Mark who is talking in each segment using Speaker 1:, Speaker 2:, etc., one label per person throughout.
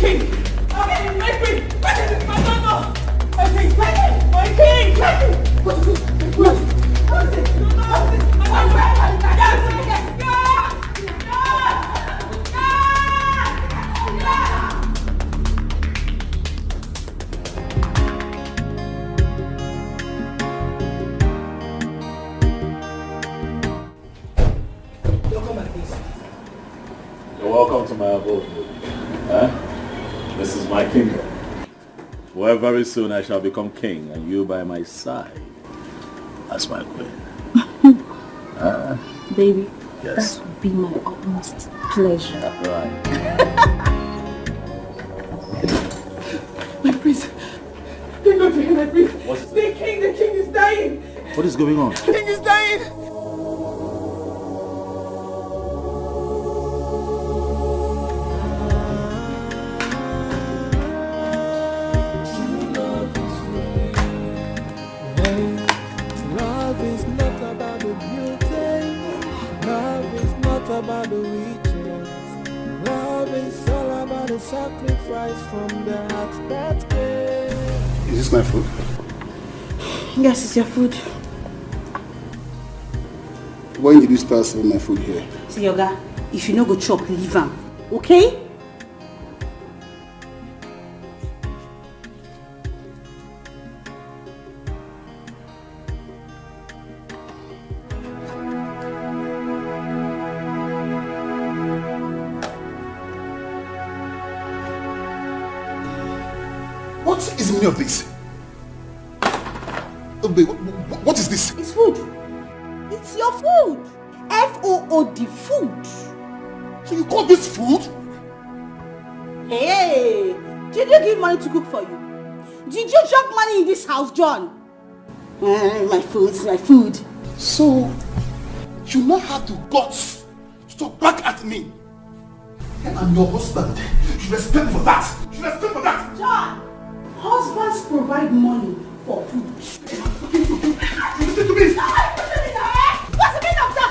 Speaker 1: king! Okay, my queen! My daughter! My king! My king! What is it? What is it? What is it?
Speaker 2: You're welcome to my abode. Huh? This is my kingdom, where very soon I shall become king and you by my side as my queen.
Speaker 3: Baby,
Speaker 2: yes.
Speaker 3: that would be my utmost pleasure.
Speaker 2: Right.
Speaker 1: My prince! They're not here, my prince!
Speaker 2: What is it?
Speaker 1: The king is dying!
Speaker 2: What is going on?
Speaker 1: The king is dying!
Speaker 4: About the riches. Love is all about the sacrifice from the heart that gave.
Speaker 5: Is this my food?
Speaker 3: Yes, it's your food.
Speaker 5: When did you start serving my food here?
Speaker 3: See, Yoga, if you no go chop, leave am. Okay?
Speaker 5: What is the meaning of this? Babe, what is this?
Speaker 3: It's food. It's your food. F-O-O-D, food.
Speaker 5: So you call this food?
Speaker 3: Hey, did you give money to cook for you? Did you drop money in this house, John? My food is my food.
Speaker 5: So, you now have the guts to talk back at me. And I'm your husband. You should respect me for that. You should respect me for that.
Speaker 3: John, husbands provide money for food.
Speaker 5: Listen to me.
Speaker 3: What's the meaning of that?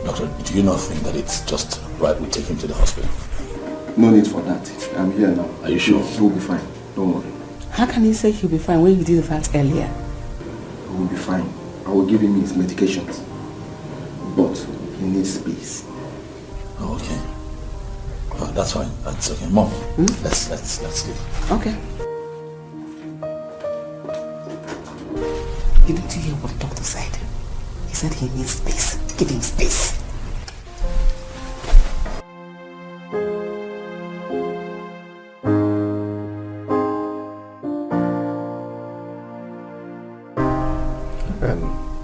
Speaker 2: Doctor, do you not think that it's just right we take him to the hospital?
Speaker 5: No need for that. I'm here now.
Speaker 2: Are you sure?
Speaker 5: He will be fine. Don't worry.
Speaker 6: How can he say he'll be fine when you did that earlier?
Speaker 5: He will be fine. I will give him his medications. But he needs space.
Speaker 2: Oh, okay. Oh, that's fine. That's okay. Mom, let's leave.
Speaker 6: Okay. Didn't you hear what the doctor said? He said he needs space. Give him space.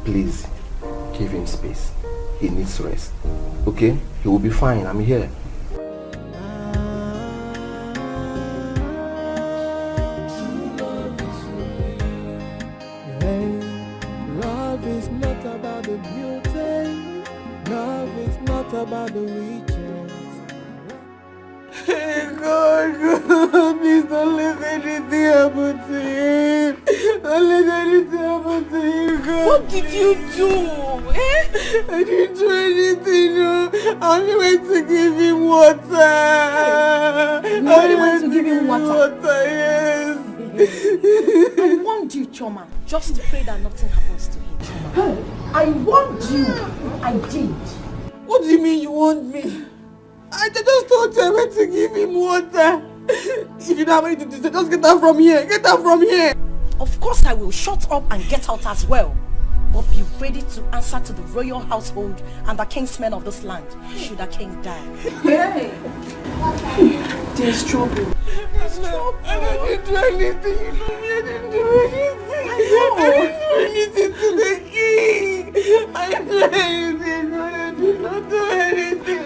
Speaker 7: Please, give him space. He needs rest. Okay? He will be fine. I'm here.
Speaker 4: Love is not about the beauty. Love is not about the riches. God, please don't let anything happen to him. Don't let anything happen to him, God.
Speaker 1: What did you do?
Speaker 4: I didn't do anything, no. I only went to give him water.
Speaker 3: You only went to give him water?
Speaker 4: Yes.
Speaker 3: I warned you, Choma. Just pray that nothing happens to him, Choma. I warned you. I did.
Speaker 4: What do you mean you want me? I just told you I went to give him water. If you don't have anything to say, just get out from here. Get out from here.
Speaker 3: Of course I will. Shut up and get out as well. But be ready to answer to the royal household and the kingsmen of this land, should the king die.
Speaker 1: Hey! There's trouble.
Speaker 4: There's trouble. I didn't do anything. You know me, I didn't do anything.
Speaker 1: I know.
Speaker 4: I didn't do anything to the king. I didn't do anything. I did not do anything.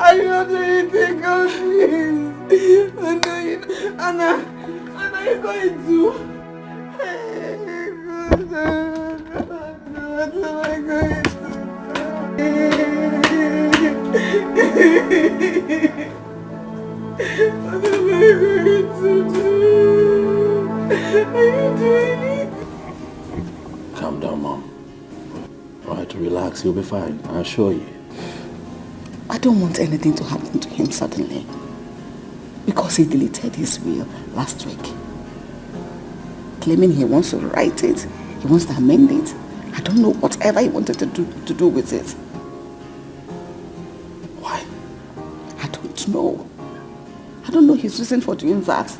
Speaker 4: I did not do anything, God, please. I Anna, you're going to... What am I going to do? What am I going to do? Are you doing it?
Speaker 2: Calm down, Mom. Alright, relax, you'll be fine, I assure you.
Speaker 6: I don't want anything to happen to him suddenly. Because he deleted his will last week. Claiming he wants to write it, he wants to amend it. I don't know whatever he wanted to do with it.
Speaker 2: Why?
Speaker 6: I don't know. I don't know his reason for doing that.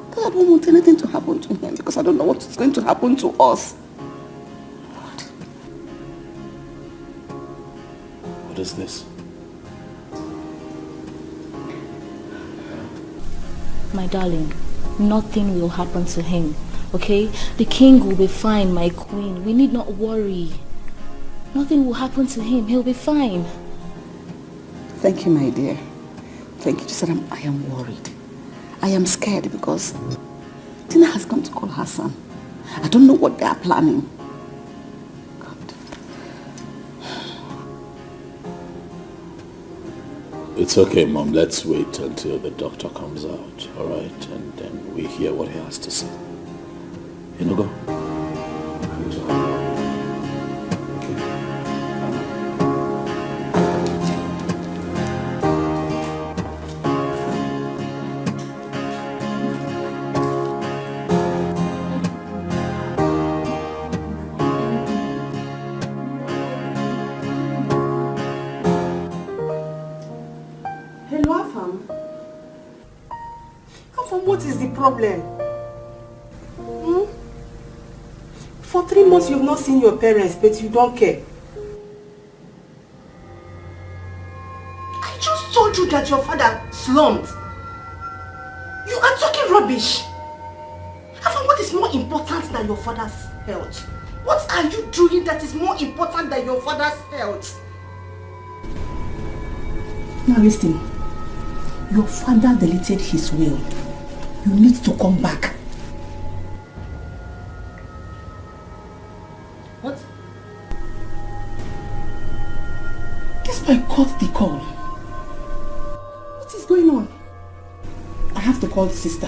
Speaker 6: But I don't want anything to happen to him because I don't know what's going to happen to us.
Speaker 2: What is this?
Speaker 8: My darling, nothing will happen to him, okay? The king will be fine, my queen. We need not worry. Nothing will happen to him. He'll be fine.
Speaker 6: Thank you, my dear. Thank you. Just that I am worried. I am scared because Tina has come to call her son. I don't know what they are planning. God.
Speaker 2: It's okay, Mom. Let's wait until the doctor comes out, alright? And then we hear what he has to say. You know, go.
Speaker 4: What is the problem? For 3 months you've not seen your parents, but you don't care. I just told you that your father slumped. You are talking rubbish. Afam, what is more important than your father's health? What are you doing that is more important than your father's health? Now listen. Your father deleted his will. You need to come back. What? Guess I caught the call. What is going on? I have to call the sister.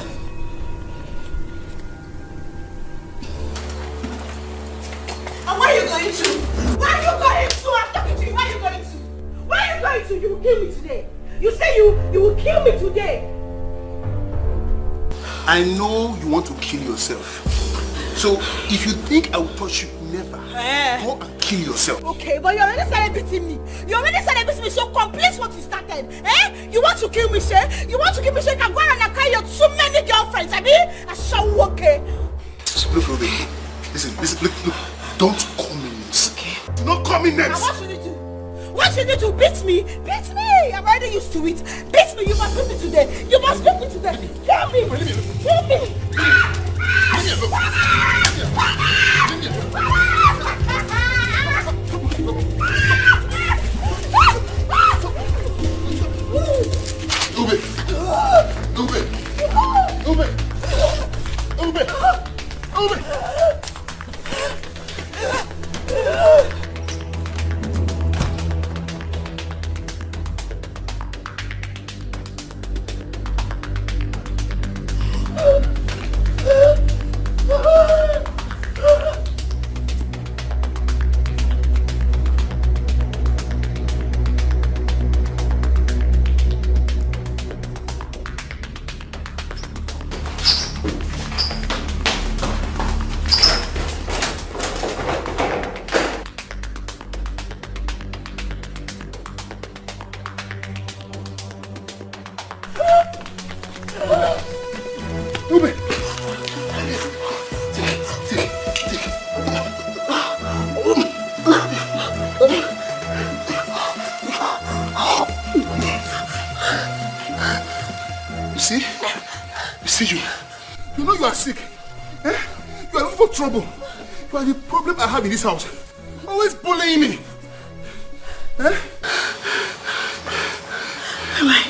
Speaker 4: And where are you going to? Where are you going to? I'm talking to you. Where are you going to? Where are you going to? You will kill me today. You say you will kill me today.
Speaker 5: I know you want to kill yourself. So if you think I will touch you, never. Go and kill yourself.
Speaker 4: Okay, but you already started beating me. You already started beating me, so complete what you started. You want to kill me, Shay? You want to kill me so you can go around and carry your so many girlfriends, I shall okay.
Speaker 5: Look, Ruby. Listen, look. Don't call me names. Okay. Do not call me names.
Speaker 4: Now what should you do? What should you do? Beat me? Beat me! I'm already used to it. Beat me! You must beat me today. You must beat me today. Kill me! Kill me!
Speaker 5: You know you are sick. You are looking for trouble. You are the problem I have in this house. Always bullying me. Am I?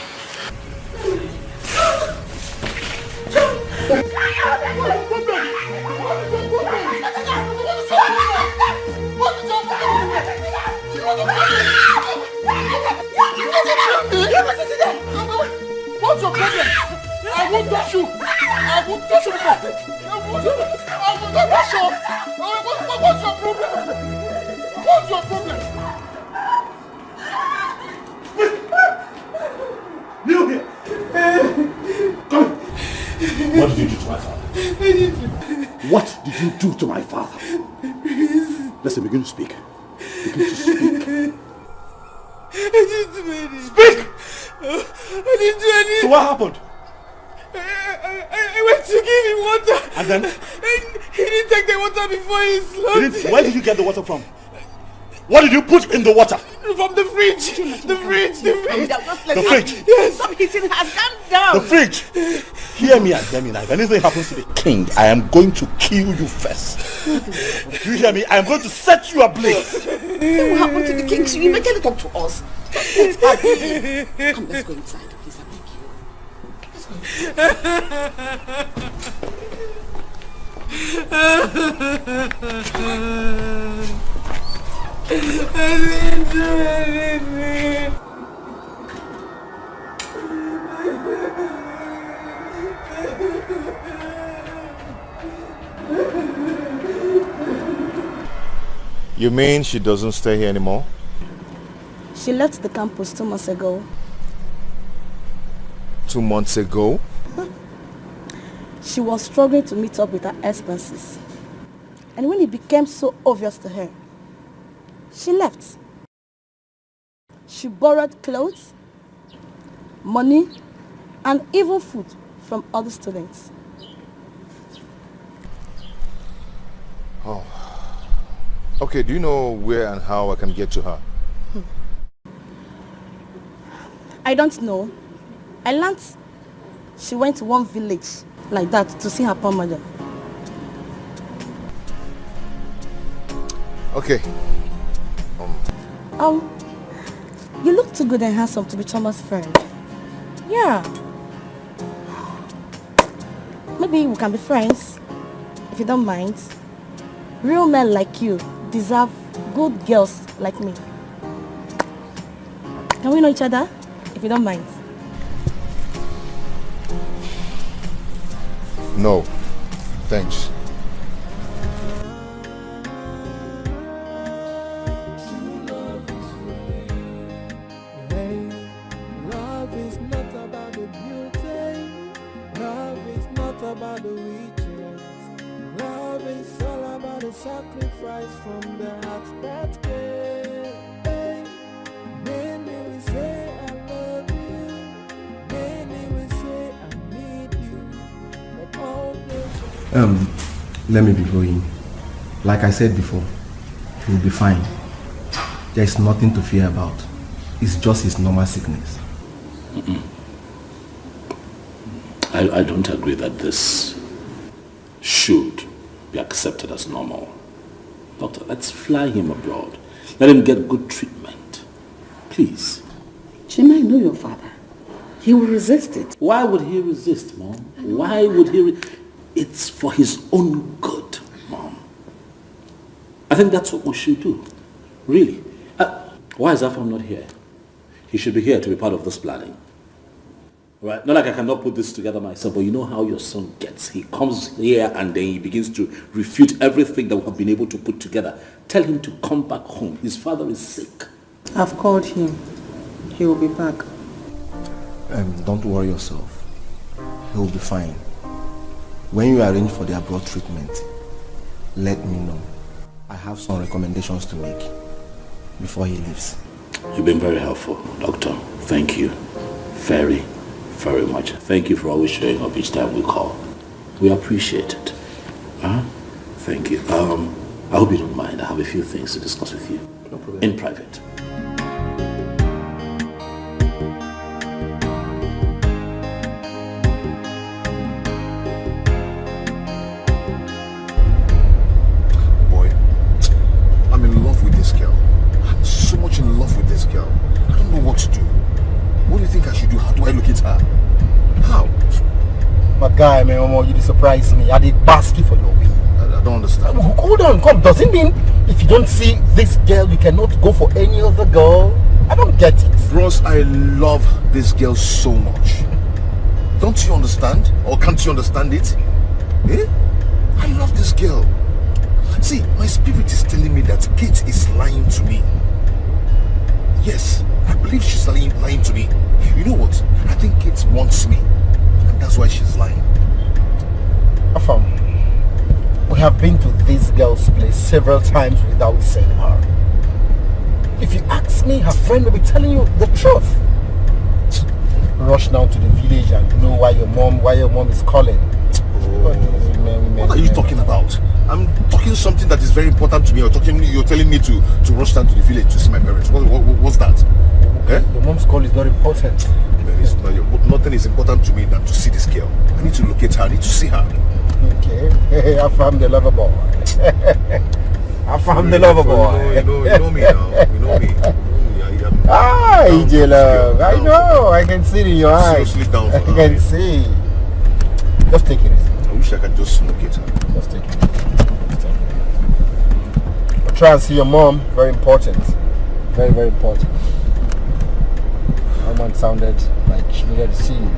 Speaker 5: won't touch you! I won't touch you! I will not touch you! What's your problem? What's your problem? Kneel here! Come! What did you do to my father? What did you do to my father? Listen, begin to speak. Begin to speak.
Speaker 1: I didn't do anything.
Speaker 5: Speak!
Speaker 1: I didn't do anything.
Speaker 5: So what happened?
Speaker 1: I went to give him water.
Speaker 5: And then?
Speaker 1: And he didn't take the water before he slept.
Speaker 5: Where did you get the water from? What did you put in the water?
Speaker 1: From the fridge. The fridge.
Speaker 5: The fridge?
Speaker 1: Yes.
Speaker 4: Stop hitting her. Calm down.
Speaker 5: The fridge. Hear me and hear me now. If anything happens to the king, I am going to kill you first. You hear me? I am going to set you ablaze.
Speaker 4: What happened to the king? She immediately talk to us. Let's happy. Come, let's go inside. Please, I beg you. Let's go.
Speaker 1: I didn't do anything.
Speaker 9: You mean she doesn't stay here anymore?
Speaker 3: She left the campus 2 months ago.
Speaker 9: 2 months ago?
Speaker 3: She was struggling to meet up with her expenses. And when it became so obvious to her, she left. She borrowed clothes, money, and even food from other students.
Speaker 9: Oh. Okay, do you know where and how I can get to her?
Speaker 3: I don't know. I learned she went to one village like that to see her poor mother.
Speaker 9: Okay.
Speaker 3: You look too good and handsome to be Thomas' friend. Yeah. Maybe we can be friends, if you don't mind. Real men like you deserve good girls like me. Can we know each other, if you don't mind?
Speaker 9: No. Thanks.
Speaker 1: About the riches. Love is all about the sacrifice from the heart that cares. Hey, many will say I love you, many will say I need you, but all the
Speaker 7: let me be going. Like I said before, he'll be fine. There's nothing to fear about. It's just his normal sickness.
Speaker 2: I don't agree that this should be accepted as normal. Doctor, let's fly him abroad. Let him get good treatment. Please.
Speaker 6: Chima, I know your father. He will resist it.
Speaker 2: Why would he resist, Mom? Why would he? It's for his own good, Mom. I think that's what we should do. Really. Why is Afam not here? He should be here to be part of this planning. Right? Not like I cannot put this together myself, but you know how your son gets. He comes here and then he begins to refute everything that we have been able to put together. Tell him to come back home. His father is sick.
Speaker 6: I've called him. He will be back.
Speaker 7: Don't worry yourself. He will be fine. When you arrange for the abroad treatment, let me know. I have some recommendations to make before he leaves.
Speaker 2: You've been very helpful, Doctor. Thank you. Very, very much. Thank you for always showing up each time we call. We appreciate it. Thank you. I hope you don't mind. I have a few things to discuss with you.
Speaker 7: No problem.
Speaker 2: In private.
Speaker 9: Boy, I'm in love with this girl. I'm so much in love with this girl. I don't know what to do. What do you think I should do? How do I look at her? How?
Speaker 5: My guy, man, you surprise me. I did basket for your win.
Speaker 9: I don't understand.
Speaker 5: Hold on, come. Does it mean if you don't see this girl, you cannot go for any other girl? I don't get it.
Speaker 9: Bros, I love this girl so much. Don't you understand? Or can't you understand it? Eh? I love this girl. See, my spirit is telling me that Kate is lying to me. Yes, I believe she's lying to me. You know what? I think Kate wants me. And that's why she's lying.
Speaker 10: Afam, we have been to this girl's place several times without seeing her. If you ask me, her friend will be telling you the truth. Rush down to the village and know why your mom is calling.
Speaker 9: What are you talking about? I'm talking something that is very important to me. You're telling me to rush down to the village to see my parents. What's that?
Speaker 10: Okay. Your mom's call is not important.
Speaker 9: Nothing is important to me than to see this girl. I need to locate her. I need to see her.
Speaker 10: Okay. I found the lover boy. I found the lover boy.
Speaker 9: You know me now. You know me.
Speaker 10: Ah, EJ love. I know. I can see it in your eyes.
Speaker 9: Seriously down for her.
Speaker 10: I can see. Just take it easy.
Speaker 9: I wish I could just locate her.
Speaker 10: Just take it. But try and see your mom. Very important. Very, very important. Her mom sounded like she needed to see you.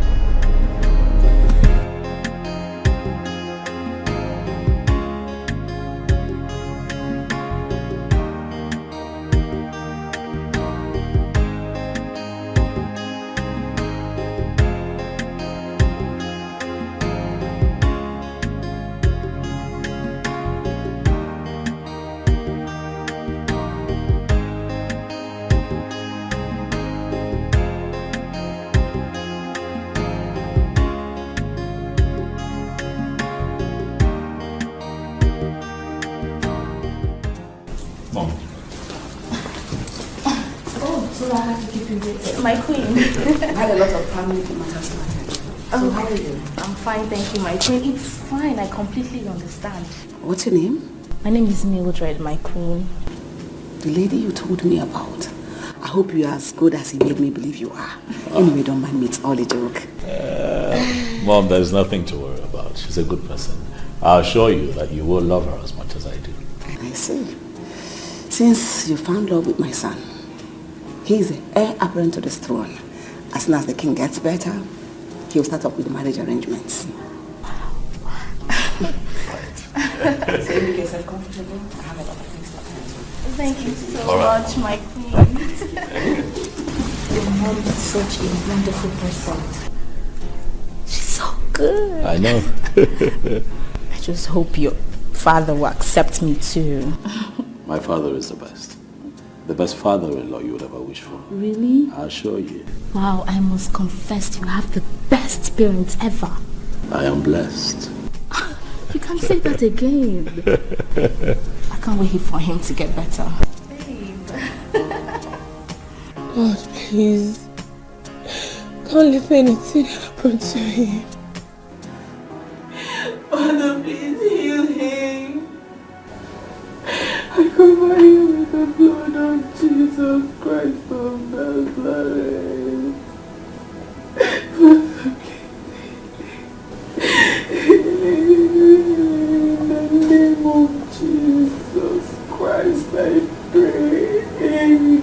Speaker 8: My queen.
Speaker 6: I had a lot of family matters to attend. So how are you?
Speaker 8: I'm fine, thank you, my queen. It's fine, I completely understand.
Speaker 6: What's your name?
Speaker 8: My name is Mildred, my queen.
Speaker 6: The lady you told me about. I hope you're as good as he made me believe you are. Anyway, don't mind me, it's all a joke.
Speaker 2: Mom, there's nothing to worry about. She's a good person. I'll assure you that you will love her as much as I do.
Speaker 6: I see. Since you found love with my son, he is the heir apparent to this throne. As soon as the king gets better, he'll start up with marriage arrangements. So make yourself comfortable. I have a lot of things to attend to.
Speaker 8: Thank you so much, my queen. Your mom is such a wonderful person. She's so good.
Speaker 2: I know.
Speaker 8: I just hope your father will accept me too.
Speaker 2: My father is the best. The best father-in-law you would ever wish for.
Speaker 8: Really?
Speaker 2: I'll show you.
Speaker 8: Wow, I must confess you have the best parents ever.
Speaker 2: I am blessed.
Speaker 8: You can't say that again. I can't wait for him to get better.
Speaker 1: God, please. Don't let anything happen to him. Father, please heal him. I cover you with the blood of Jesus Christ of Nazareth. Father, in the name of Jesus Christ, I pray. Amen.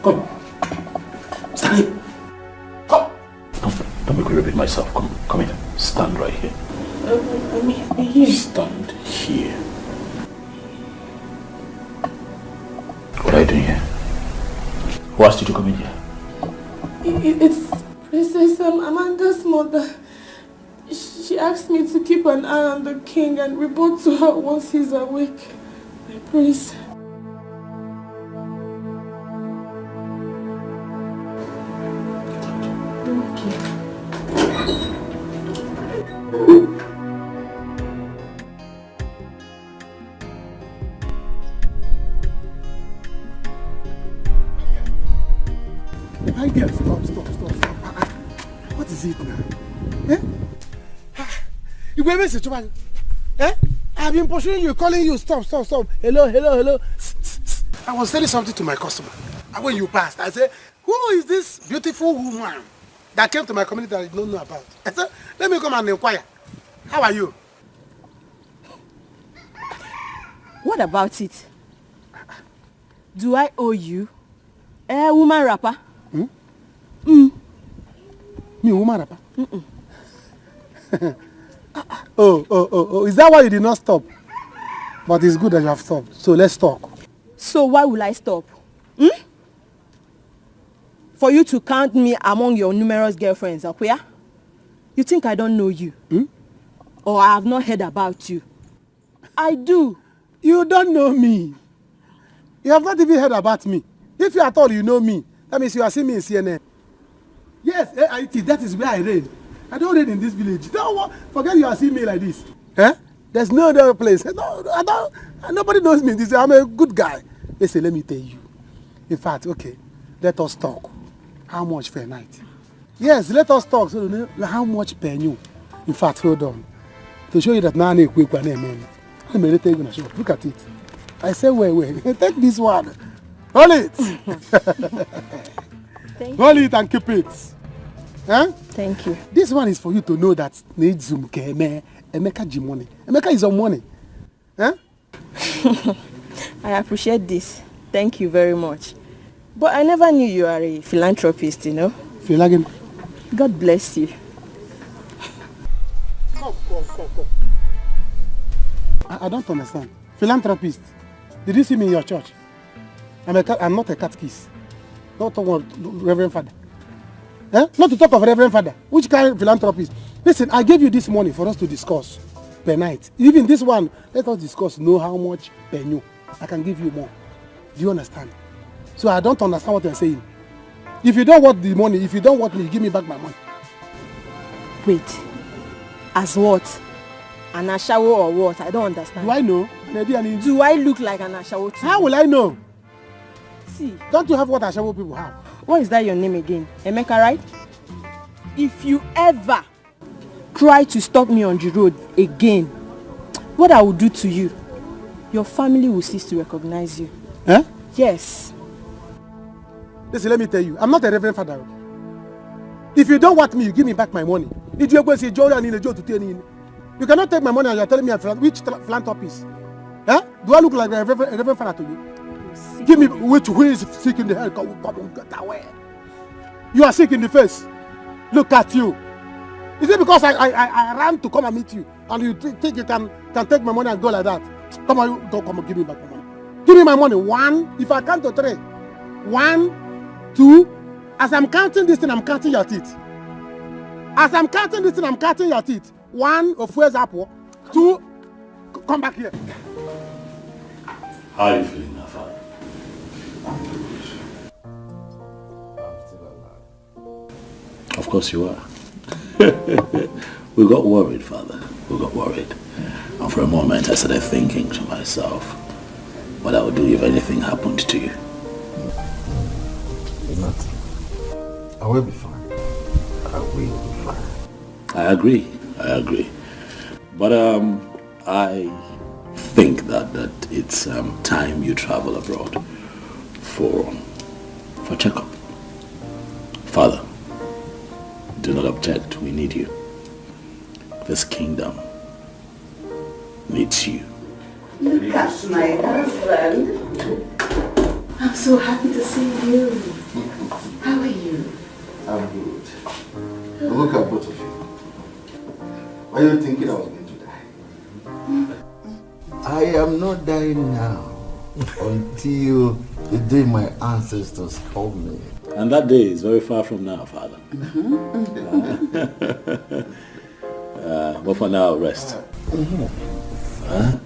Speaker 2: Come. Stand. Come. Don't make me repeat myself. Come here. Stand right here.
Speaker 1: I'm here.
Speaker 2: Stand here. What are you doing here? Who asked you to come in here?
Speaker 1: It's Princess Amanda's mother. She asked me to keep an eye on the king and report to her once he's awake. My prince.
Speaker 5: My dear, stop. What is it now? Eh?
Speaker 11: You will miss it, eh? I've been pursuing you, calling you, stop. Hello. I was telling something to my customer. And when you passed, I said, who is this beautiful woman that came to my community that I don't know about? I said, let me come and inquire. How are you?
Speaker 3: What about it? Do I owe you? Woman rapper?
Speaker 11: Me, woman rapper? Oh, is that why you did not stop? But it's good that you have stopped. So let's talk.
Speaker 3: So why will I stop? For you to count me among your numerous girlfriends, Akuya? You think I don't know you? Or I have not heard about you? I do.
Speaker 11: You don't know me. You have not even heard about me. If you at all you know me, that means you are seeing me in CNN. Yes, AIT, that is where I reign. I don't reign in this village. Forget you are seeing me like this. Eh? There's no other place. No, nobody knows me. I'm a good guy. Listen, let me tell you. In fact, okay, let us talk. How much per night? Yes, let us talk. So how much per new? In fact, hold on. To show you that now I'm quick one, man. I'm going to show. Look at it. I say, wait. Take this one. Hold it. Hold it and keep it. Huh?
Speaker 3: Thank you.
Speaker 11: This one is for you to know that needs some Emeka G money. Emeka is on money. Huh?
Speaker 3: I appreciate this. Thank you very much. But I never knew you are a philanthropist, you know.
Speaker 11: Philanthropist.
Speaker 3: God bless you.
Speaker 11: Come. I don't understand. Philanthropist. Did you see me in your church? I'm not a catechist. Not talk about Reverend Father. Eh? Not to talk of Reverend Father. Which kind of philanthropist? Listen, I gave you this money for us to discuss per night. Even this one, let us discuss, know how much per new. I can give you more. Do you understand? So I don't understand what you're saying. If you don't want the money, if you don't want me, give me back my money.
Speaker 3: Wait. As what? An ashawo or what? I don't understand.
Speaker 11: Do I know?
Speaker 3: Do I look like an ashawo to you?
Speaker 11: How will I know?
Speaker 3: See.
Speaker 11: Don't you have what ashawo people have?
Speaker 3: What is that your name again? Emeka, right? If you ever try to stop me on the road again, what I will do to you, your family will cease to recognize you.
Speaker 11: Eh?
Speaker 3: Yes.
Speaker 11: Listen, let me tell you, I'm not a Reverend Father. If you don't want me, you give me back my money. If you go say Jordan in a job to tell you, you cannot take my money and you're telling me which philanthropist. Eh? Do I look like a Reverend Father to you? Give me who is sick in the head. Come on, get away. You are sick in the face. Look at you. Is it because I ran to come and meet you and you think you can take my money and go like that? Come on, give me back my money. Give me my money. 1, if I count to 3. 1, 2. As I'm counting this thing, I'm counting your teeth. As I'm counting this thing, I'm counting your teeth. 1, of where's apple? 2, come back here.
Speaker 2: How are you feeling now, Father?
Speaker 7: I'm still alive.
Speaker 2: Of course you are. We got worried, Father. We got worried. And for a moment I started thinking to myself what I would do if anything happened to you.
Speaker 7: Nothing. I will be fine. I will be fine.
Speaker 2: I agree. But I think that it's time you travel abroad for checkup. Father, do not object. We need you. This kingdom needs you.
Speaker 6: Look at my husband. I'm so happy to see you. How are you?
Speaker 7: I'm good. Now look at both of you. Why are you thinking I was going to die? I am not dying now until the day my ancestors called me.
Speaker 2: And that day is very far from now, Father. But for now, rest.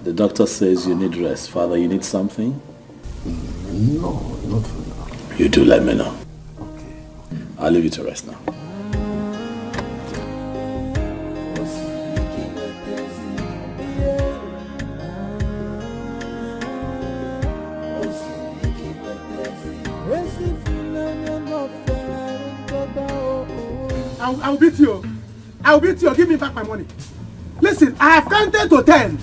Speaker 2: The doctor says you need rest. Father, you need something?
Speaker 7: No, not for now.
Speaker 2: You do let me know.
Speaker 7: Okay.
Speaker 2: I'll leave you to rest now.
Speaker 11: I'll beat you. I'll beat you. Give me back my money. Listen, I have counted to 10.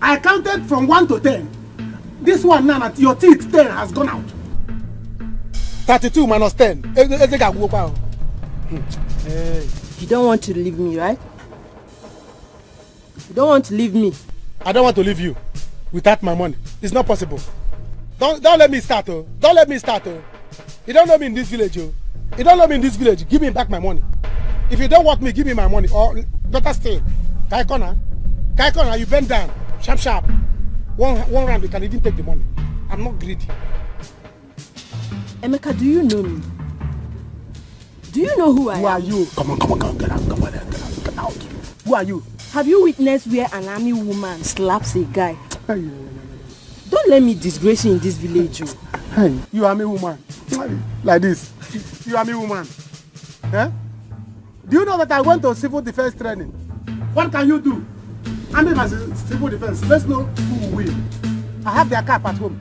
Speaker 11: I counted from 1 to 10. This one now, your teeth 10 has gone out. 32 minus 10.
Speaker 12: Hey, you don't want to leave me, right? You don't want to leave me.
Speaker 11: I don't want to leave you without my money. It's not possible. Don't let me start, oh. Don't let me start, oh. You don't know me in this village, oh. You don't know me in this village. Give me back my money. If you don't want me, give me my money. Or better still, Kaikona, you bend down. Sharp, sharp. One round, you can even take the money. I'm not greedy.
Speaker 12: Emeka, do you know me? Do you know who I am?
Speaker 11: Who are you? Come on, get out. Who are you?
Speaker 12: Have you witnessed where an army woman slaps a guy? Don't let me disgrace you in this village.
Speaker 11: Hey, you army woman. Like this. You army woman. Eh? Do you know that I went to civil defense training? What can you do? Army versus civil defense. Let's know who will win. I have their cap at home.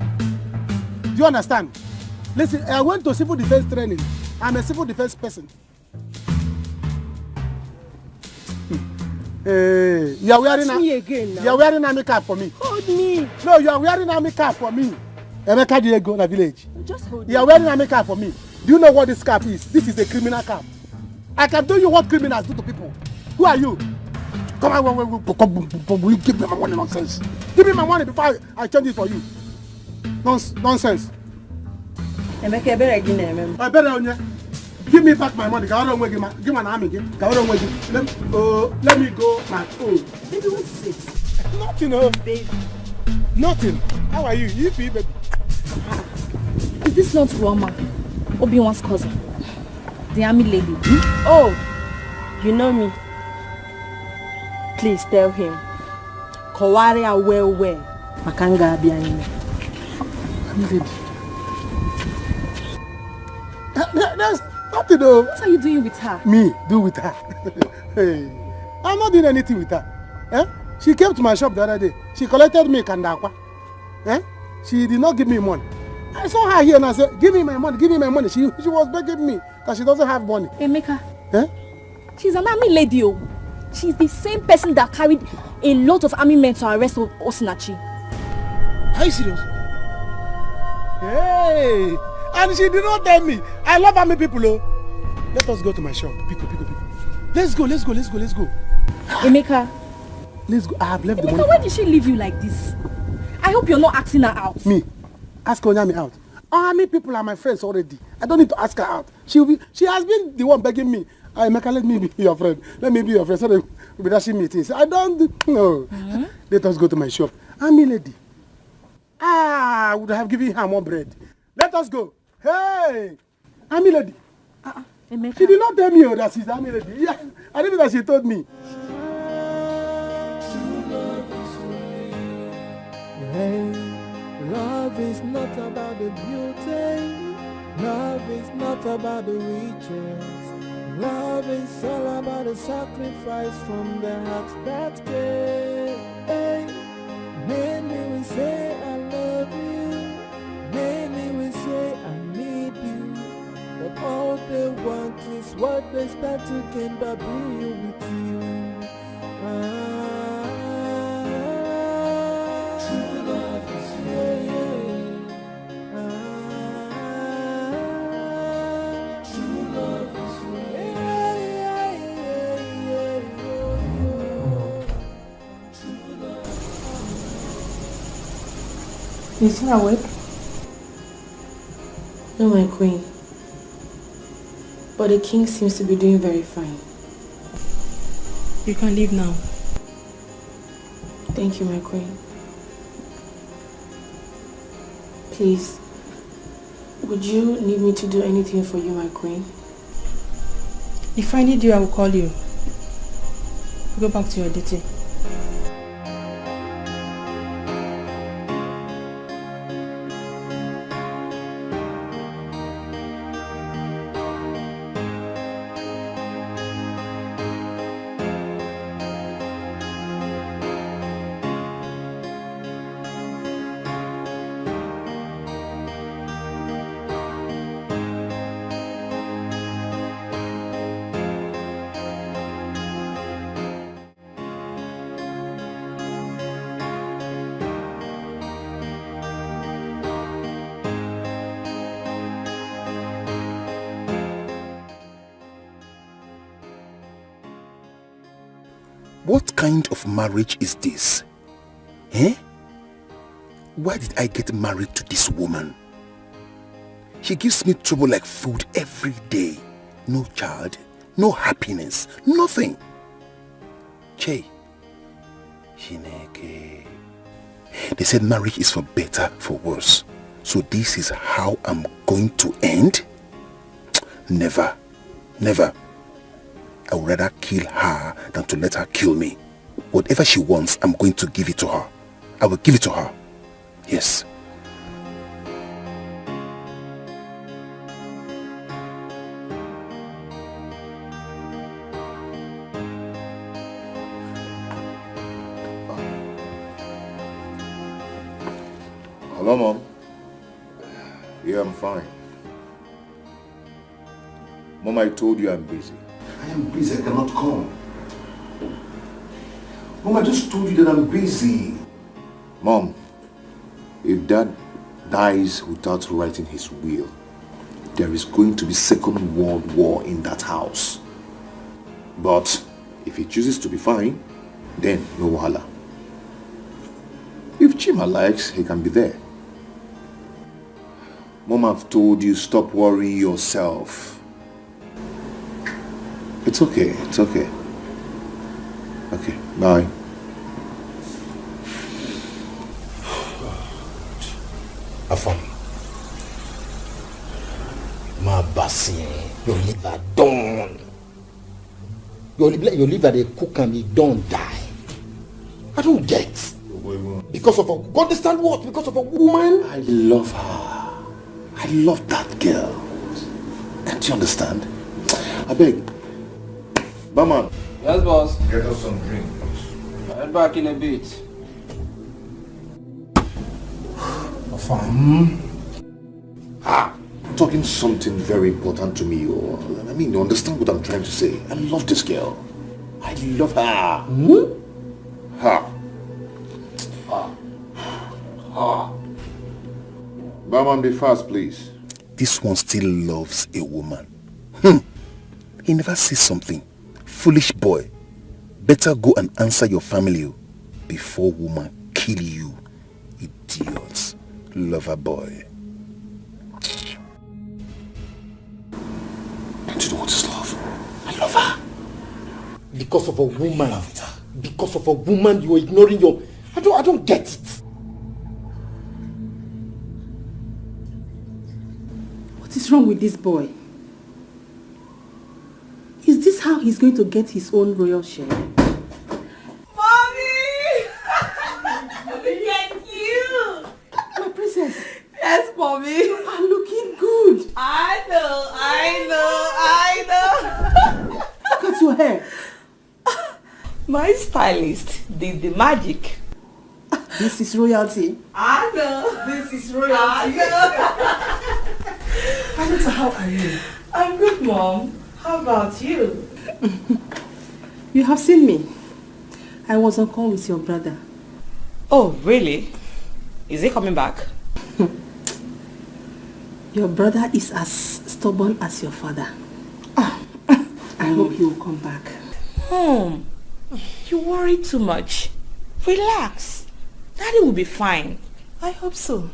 Speaker 11: Do you understand? Listen, I went to civil defense training. I'm a civil defense person. Hey, you are wearing army cap for me.
Speaker 12: Hold me.
Speaker 11: No, you are wearing army cap for me. Emeka Diego in the village.
Speaker 12: Just hold
Speaker 11: You are wearing army cap for me. Do you know what this cap is? This is a criminal cap. I can tell you what criminals do to people. Who are you? Come on, will you give me my money? Nonsense. Give me my money before I change it for you. Nonsense.
Speaker 12: Emeka, I
Speaker 11: better on you. Give me back my money. Give me an army. Let me go my own.
Speaker 12: Baby, what's it?
Speaker 11: Nothing, oh.
Speaker 12: Baby.
Speaker 11: Nothing. How are you? You feel, baby?
Speaker 8: Is this not Roma, Obi-Wan's cousin? The army lady?
Speaker 12: Oh, you know me. Please tell him. Kowaria well. Makanga Bianime.
Speaker 11: Army lady. There's nothing, though.
Speaker 8: What are you doing with her?
Speaker 11: Me? Do with her? Hey, I'm not doing anything with her. Eh? She came to my shop the other day. She collected me kandakwa. Eh? She did not give me money. I saw her here and I said, give me my money, give me my money. She was begging me that she doesn't have money.
Speaker 8: Emeka,
Speaker 11: eh?
Speaker 8: She's an army lady. Oh. She's the same person that carried a lot of army men to arrest Osinachi.
Speaker 11: Are you serious? Hey! And she did not tell me. I love army people, oh. Let us go to my shop. Pico. Let's go.
Speaker 8: Emeka.
Speaker 11: Let's go. I have left the money.
Speaker 8: Emeka, why did she leave you like this? I hope you're not asking her out.
Speaker 11: Me? Ask Onyami out. Army people are my friends already. I don't need to ask her out. She has been the one begging me. Emeka, let me be your friend. Let me be your friend. So they will be dashing me things. I don't know. Mm-hmm. Let us go to my shop. Army lady. I would have given her more bread. Let us go. Hey! Army lady.
Speaker 8: Emeka.
Speaker 11: She did not tell me that she's army lady. Yeah, I didn't know that she told me.
Speaker 1: Hey, love is not about the beauty. Love is not about the riches. Love is all about the sacrifice from the heart that cares. Hey, many will say I love you. Many will say I need you. But all they want is what they start to gain by being with you. True love is true love is
Speaker 13: You still awake? No, my queen. But the king seems to be doing very fine.
Speaker 14: You can leave now.
Speaker 13: Thank you, my queen. Please, would you need me to do anything for you, my queen?
Speaker 14: If I need you, I will call you. Go back to your duty.
Speaker 5: What kind of marriage is this? Eh? Why did I get married to this woman? She gives me trouble like food every day. No child, no happiness, nothing. Che, Shineke. They said marriage is for better, for worse. So this is how I'm going to end? Never, never. I would rather kill her than to let her kill me. Whatever she wants, I'm going to give it to her. I will give it to her. Yes.
Speaker 9: Hello, Mom. Yeah, I'm fine. Mom, I told you I'm busy.
Speaker 5: I am busy, I cannot come. Mom, I just told you that I'm busy.
Speaker 9: Mom, if Dad dies without writing his will, there is going to be Second World War in that house. But if he chooses to be fine, then no wahala. If Chima likes, he can be there. Mom, I've told you, stop worrying yourself. It's okay, it's okay. Okay, bye.
Speaker 10: Afam. My bassy, your liver done. Your liver they cook and you don't die. I don't get. Because of a, you understand what? Because of a woman?
Speaker 9: I love her. I love that girl. Can't you understand? I beg. Barman.
Speaker 15: Yes, boss.
Speaker 9: Get us some drink.
Speaker 15: I'll head back in a bit.
Speaker 10: Afam.
Speaker 9: Talking something very important to me. Or I mean, you understand what I'm trying to say. I love this girl. I love her. Ha. Barman, be fast, please.
Speaker 5: This one still loves a woman. He never says something. Foolish boy. Better go and answer your family before woman kill you. Idiots. Lover boy.
Speaker 9: Don't you know what is love? I love her.
Speaker 10: Because of a woman. Because of a woman, you're ignoring your... I don't get it.
Speaker 12: What is wrong with this boy? Is this how he's going to get his own royal share?
Speaker 4: Mommy! Thank you!
Speaker 12: My princess.
Speaker 4: Yes, Mommy.
Speaker 12: You are looking good.
Speaker 4: I know.
Speaker 12: Look at your hair.
Speaker 4: My stylist did the magic.
Speaker 12: This is royalty.
Speaker 4: I know.
Speaker 12: This is royalty. Anita, how are you?
Speaker 4: I'm good, Mom. How about you?
Speaker 12: You have seen me. I was on call with your brother.
Speaker 4: Oh, really? Is he coming back?
Speaker 12: Your brother is as stubborn as your father. I hope he will come back.
Speaker 4: You worry too much. Relax. Daddy will be fine.
Speaker 12: I hope so.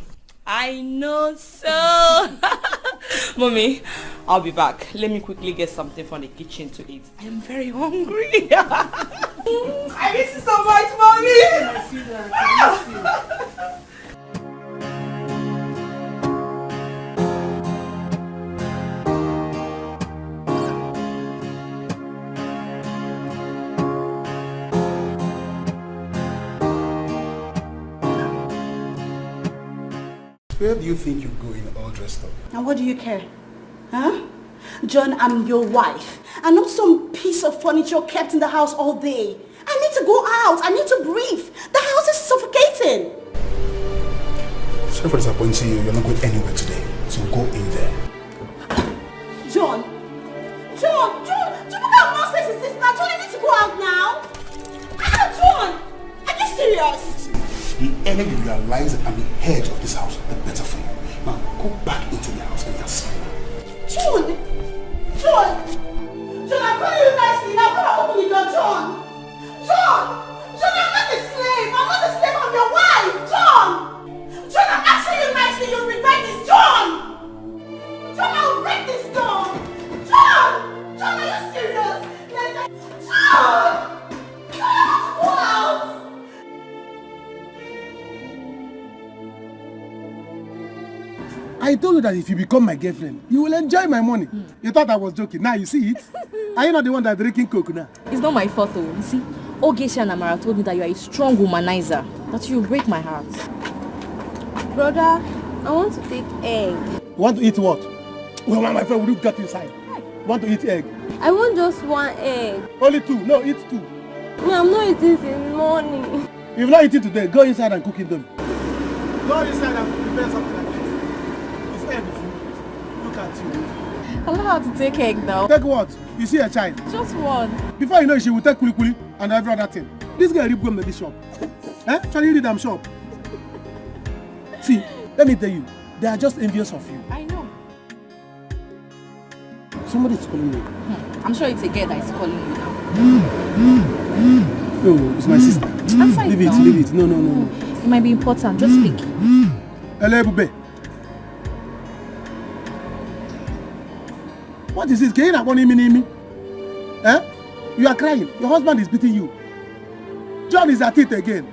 Speaker 4: I know so. Mommy, I'll be back. Let me quickly get something from the kitchen to eat. I am very hungry. I miss you so much, Mommy.
Speaker 12: I see that. I miss you.
Speaker 5: Where do you think you're going all dressed up?
Speaker 3: And what do you care? Huh? John, I'm your wife. And not some piece of furniture kept in the house all day. I need to go out. I need to breathe. The house is suffocating.
Speaker 5: Sorry for disappointing you. You're not going anywhere today. So go in there.
Speaker 3: John, what kind of nonsense is this now? John, I need to go out now. John, are you serious?
Speaker 5: The earlier you realize that I'm the head of this house, the better for you. Now, go back into the house and that's fine.
Speaker 3: John, I'm calling you nicely. Now come and open the door, John.
Speaker 4: John! John, I'm not a slave! I'm not a slave, I'm your wife! John! John, I'm asking you nicely, you'll regret this! John! John, I will break this door! John! John, are you serious? John! John, go out!
Speaker 11: I told you that if you become my girlfriend, you will enjoy my money. You thought I was joking. Now you see it. Are you not the one that's drinking coke now?
Speaker 8: It's not my fault though. You see, Ogeshi and Amara told me that you are a strong womanizer. That you break my heart.
Speaker 13: Brother, I want to take egg.
Speaker 11: You want to eat what? Well, my friend, will you get inside? You want to eat egg?
Speaker 13: I want just one egg.
Speaker 11: Only two. No, eat two.
Speaker 13: No, I'm not eating since morning.
Speaker 11: If you're not eating today, go inside and cook them. Go inside and prepare something like this. It's egg food. Look at you.
Speaker 8: I don't know how to take egg now.
Speaker 11: Take what? You see a child?
Speaker 8: Just one.
Speaker 11: Before you know it, she will take kuli and every other thing. This girl rip gum in the shop. Trying to read them shop. See, let me tell you, they are just envious of you.
Speaker 8: I know.
Speaker 11: Somebody is calling me.
Speaker 8: I'm sure it's a girl that is calling you now.
Speaker 11: No, it's my sister.
Speaker 8: Answer
Speaker 11: leave
Speaker 8: it
Speaker 11: it,
Speaker 8: now.
Speaker 11: leave it. No.
Speaker 8: It might be important. Just speak.
Speaker 11: Hello, Bube. What is this? Can you not want me? You are crying. Your husband is beating you. John is at it again.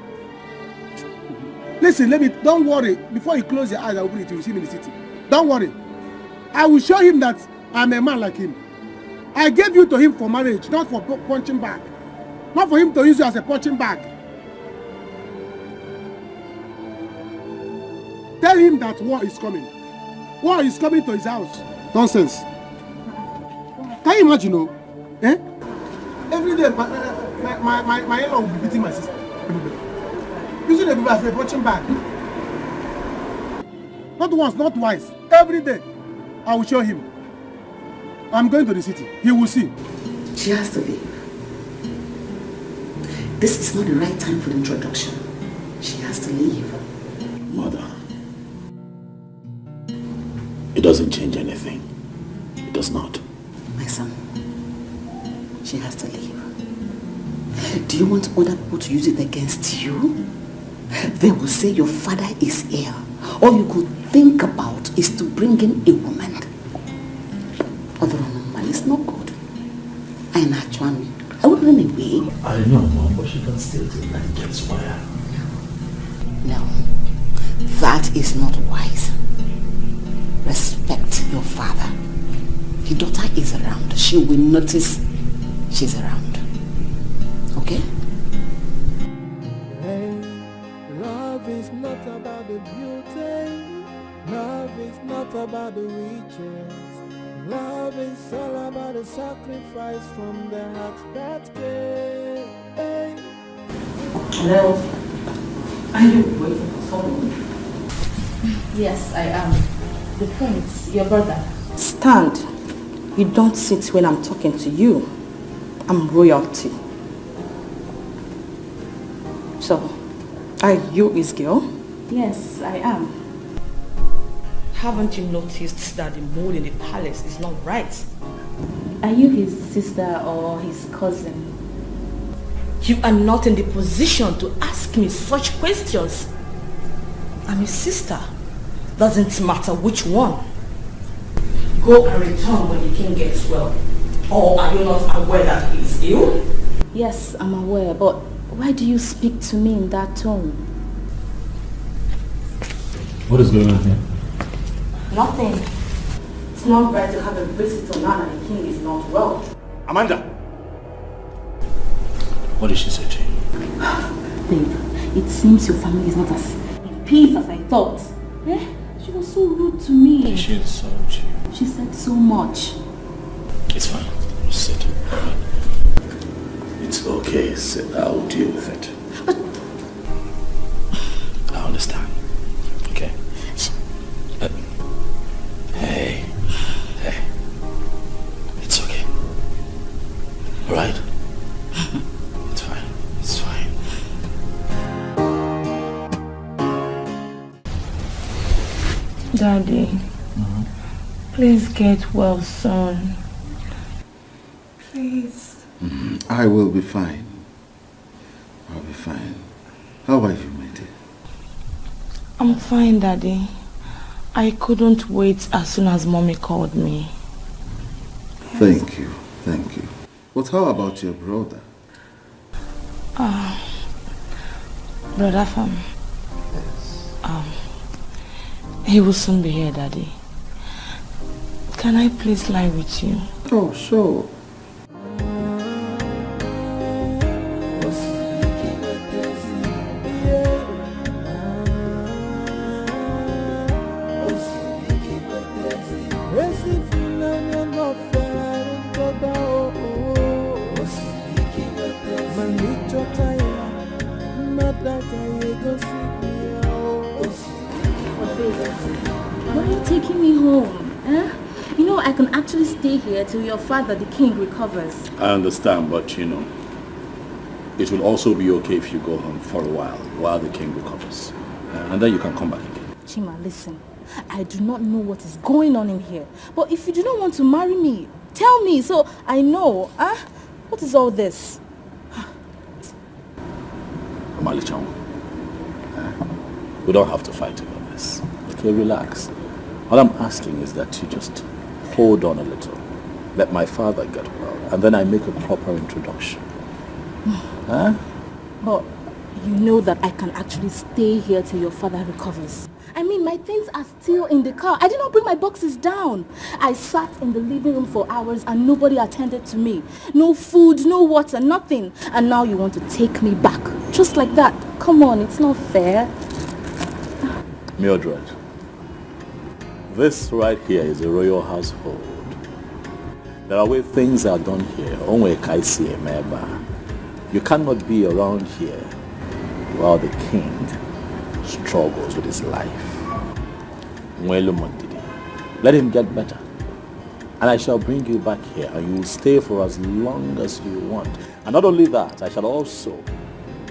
Speaker 11: Listen, don't worry. Before you close your eyes, I will bring it to you. See him in the city. Don't worry. I will show him that I'm a man like him. I gave you to him for marriage, not for punching bag. Not for him to use you as a punching bag. Tell him that war is coming. War is coming to his house. Nonsense. Can you imagine, Every day, my in-law will be beating my sister. Using the people as a punching bag. Not once, not twice. Every day, I will show him. I'm going to the city. He will see.
Speaker 6: She has to leave. This is not the right time for the introduction. She has to leave.
Speaker 2: Mother, it doesn't change anything. It does not.
Speaker 6: My son, she has to leave. Do you want other people to use it against you? They will say your father is ill. All you could think about is to bring in a woman. Other woman is not good. I naturally, I would run away.
Speaker 2: I know, Mom, but she can still do that against fire.
Speaker 6: No, that is not wise. Respect your father. Your daughter is around. She will notice she's around. Okay?
Speaker 1: Hey, love is not about the beauty. Love is not about the riches. Love is all about the sacrifice from the heart that gave. Hey.
Speaker 6: Hello? Are you waiting for someone?
Speaker 8: Yes, I am. The prince, your brother.
Speaker 3: Stand. You don't sit when I'm talking to you. I'm royalty. So, are you his girl?
Speaker 8: Yes, I am.
Speaker 4: Haven't you noticed that the mood in the palace is not right?
Speaker 8: Are you his sister or his cousin?
Speaker 4: You are not in the position to ask me such questions. I'm his sister. Doesn't matter which one. Go and return when the king gets well. Or are you not aware that he is ill?
Speaker 8: Yes, I'm aware, but why do you speak to me in that tone?
Speaker 2: What is going on here?
Speaker 3: Nothing. It's not right to have a visitor now that the king is not well.
Speaker 5: Amanda!
Speaker 2: What did she say to you?
Speaker 8: Babe, it seems your family is not as in peace as I thought. Eh? She was so rude to me.
Speaker 2: Did she insult you?
Speaker 8: She said so much.
Speaker 2: It's fine. Just sit. It's okay. Sit. I'll deal with it.
Speaker 8: But
Speaker 2: I understand. Okay? Hey. It's okay. Alright? It's fine. It's fine.
Speaker 13: Daddy, please get well soon. Please.
Speaker 16: I will be fine.
Speaker 2: be fine. How are you, my dear?
Speaker 13: I'm fine, Daddy. I couldn't wait as soon as Mommy called me.
Speaker 2: Thank you. But how about your brother?
Speaker 13: Brother Fam. He will soon be here, Daddy. Can I please lie with you?
Speaker 2: Oh, sure.
Speaker 8: Why are you taking me home? Eh? You know, I can actually stay here till your father, the king, recovers.
Speaker 2: I understand, but you know, it will also be okay if you go home for a while the king recovers. And then you can come back again.
Speaker 8: Chima, listen. I do not know what is going on in here. But if you do not want to marry me, tell me so I know. What is all this?
Speaker 2: Amali Chang, we don't have to fight over this. Okay, relax. All I'm asking is that you just hold on a little. Let my father get well, and then I make a proper introduction.
Speaker 8: But you know that I can actually stay here till your father recovers. I mean, my things are still in the car. I did not bring my boxes down. I sat in the living room for hours and nobody attended to me. No food, no water, nothing. And now you want to take me back. Just like that. Come on, it's not fair.
Speaker 2: Mildred, this right here is a royal household. There are ways things are done here. You cannot be around here while the king struggles with his life. Let him get better. And I shall bring you back here and you will stay for as long as you want. And not only that, I shall also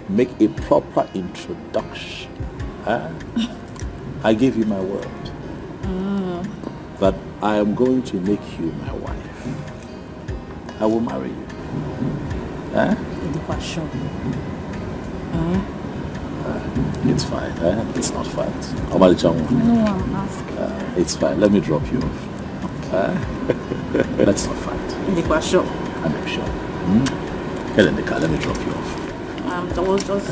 Speaker 2: make a proper introduction. I give you my word that I am going to make you my wife. I will marry you. It's fine. It's not fine.
Speaker 8: No, I'm asking.
Speaker 2: It's fine. Let me drop you off. Let's not fight. I'm sure. Get in the car. Let me drop you off.
Speaker 8: That was just...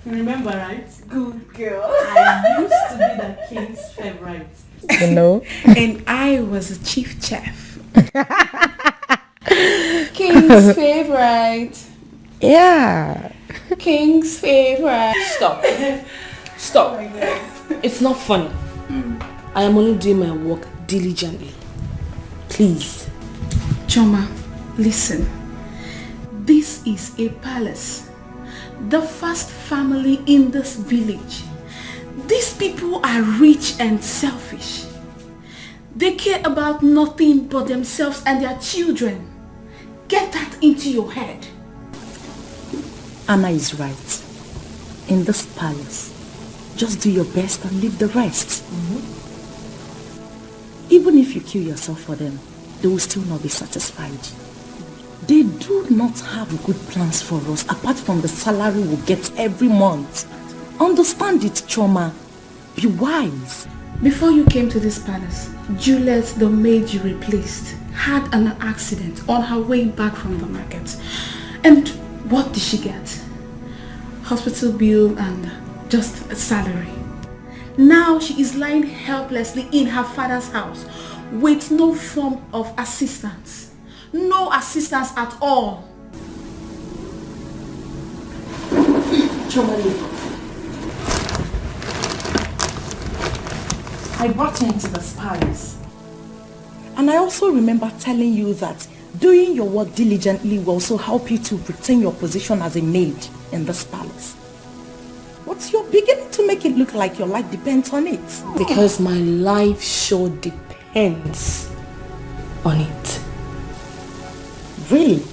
Speaker 12: Remember, right? Good girl. I used to be the king's favorite.
Speaker 6: You know?
Speaker 14: And I was a chief chef. King's favorite.
Speaker 6: Yeah.
Speaker 14: King's favorite. Stop. Stop. It's not funny. I am only doing my work diligently. Please.
Speaker 16: Choma, listen. This is a palace. The first family in this village. These people are rich and selfish. They care about nothing but themselves and their children. Get that into your head.
Speaker 6: Anna is right. In this palace, just do your best and leave the rest. Even if you kill yourself for them, they will still not be satisfied. They do not have good plans for us apart from the salary we get every month. Understand it, Choma. Be wise.
Speaker 16: Before you came to this palace, Juliet, the maid you replaced, had an accident on her way back from the market. And what did she get? Hospital bill and just a salary. Now she is lying helplessly in her father's house with no form of assistance. No assistance at all.
Speaker 6: Chomali, I brought you into this palace. And I also remember telling you that Doing your work diligently will also help you to retain your position as a maid in this palace. But you're beginning to make it look like your life depends on it.
Speaker 14: Because my life sure depends on it.
Speaker 6: Really?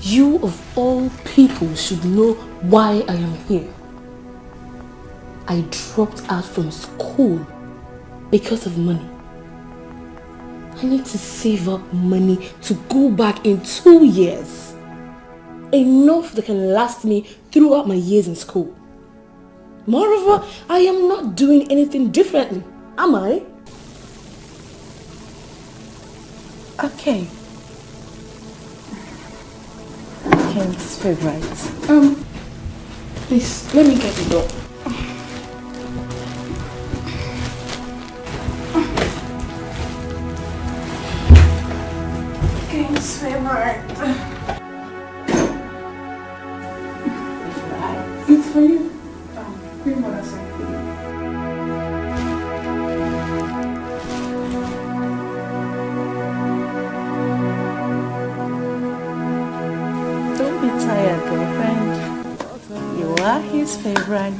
Speaker 14: You of all people should know why I am here. I dropped out from school because of money. I need to save up money to go back in 2 years. Enough that can last me throughout my years in school. Moreover, I am not doing anything differently, am I?
Speaker 6: Okay. King's favorite.
Speaker 14: Please, let me get the door.
Speaker 16: King's favorite. It's for you. Bring what I say.
Speaker 6: Don't be tired, girlfriend. You are his favorite.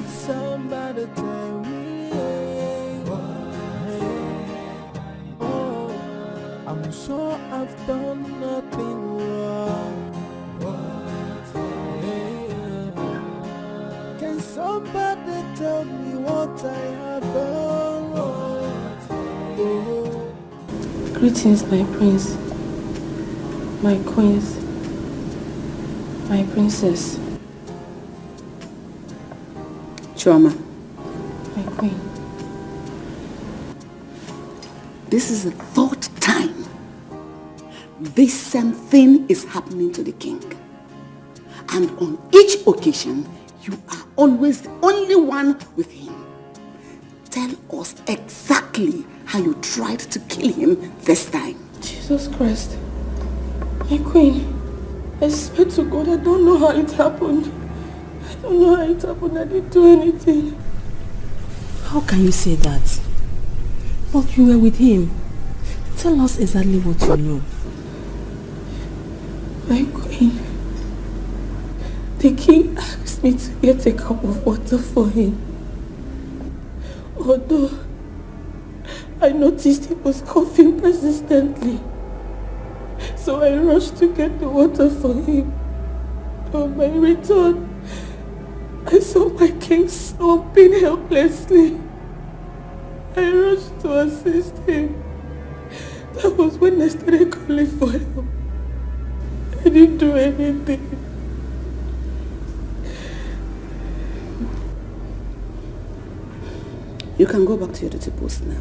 Speaker 1: Somebody tell me, oh, I'm sure I've done nothing wrong. Can somebody tell me what I have done wrong? Oh.
Speaker 14: Greetings, my prince, my queens, my princess,
Speaker 6: Chioma,
Speaker 14: my queen.
Speaker 6: this is the third time this same thing is happening to the king. And on each occasion, you are always the only one with him. Tell us exactly how you tried to kill him this time.
Speaker 14: Jesus Christ. My queen, I swear to God, I don't know how it happened. I don't know how it happened. I didn't do anything.
Speaker 12: How can you say that? But you were with him. Tell us exactly what you know.
Speaker 14: My queen, the king asked me to get a cup of water for him. Although I noticed he was coughing persistently. So I rushed to get the water for him. On my return, I saw my king slumping helplessly. I rushed to assist him. That was when I started calling for help. I didn't do anything.
Speaker 6: You can go back to your duty post now.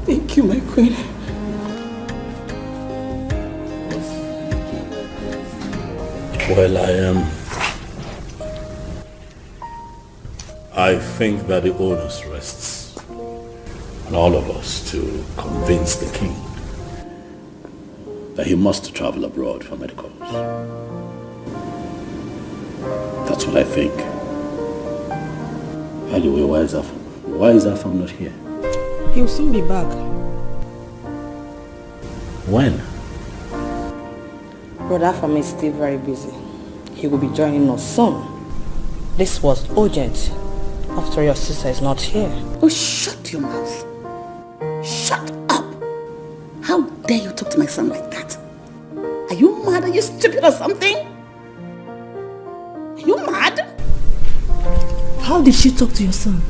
Speaker 14: Thank you, my queen.
Speaker 2: Well, I think that the onus rests on all of us to convince the king that he must travel abroad for medicals. That's what I think. Anyway, why is Afam not here?
Speaker 12: He'll soon be back.
Speaker 2: When?
Speaker 12: Brother Afam is still very busy. He will be joining us soon. This was urgent. After your sister is not here.
Speaker 6: Oh, shut your mouth. Shut up. How dare you talk to my son like that? Are you mad? Are you stupid or something? Are you mad?
Speaker 12: How did she talk to your son?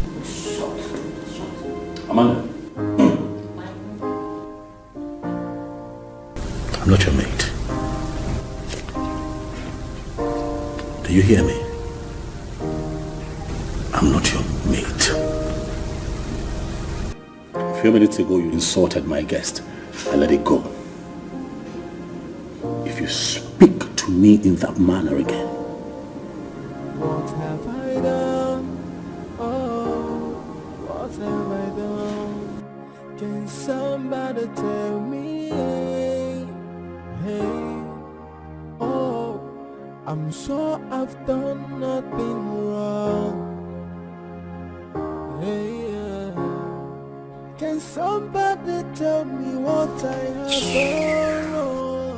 Speaker 2: Amanda. I'm not your mate. Do you hear me? I'm not your mate. A few minutes ago, you insulted my guest. I let it go. If you speak to me in that manner again,
Speaker 1: What have I done? Oh, what have I done? Can somebody tell me? Hey, oh, I'm sure I've done nothing wrong. Hey, can somebody tell me what I have done wrong?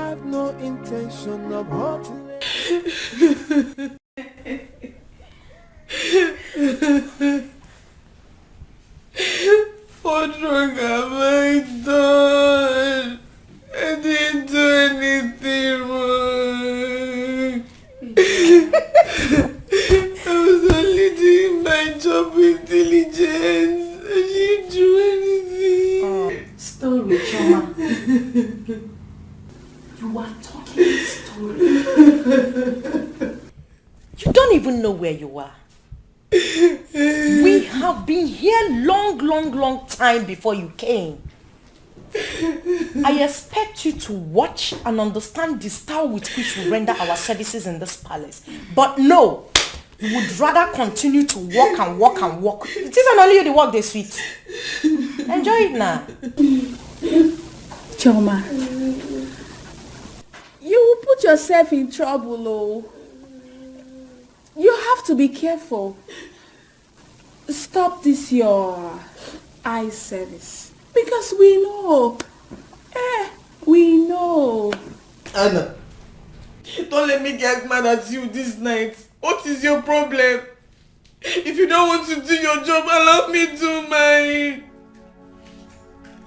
Speaker 1: have no intention of hurting it.
Speaker 13: What wrong have I done? I didn't do anything wrong. I was only doing my job with diligence. I didn't do anything.
Speaker 12: Story, Choma. You are talking story. You don't even know where you are. We have been here long time before you came. I expect you to watch and understand the style with which we render our services in this palace. But no, you would rather continue to walk and walk and walk. It isn't only you the work they sweet. Enjoy it now.
Speaker 3: Choma, you will put yourself in trouble, oh. You have to be careful. Stop this your eye service. Because we know. We know.
Speaker 13: Anna, don't let me get mad at you this night. What is your problem? If you don't want to do your job, allow me to mine.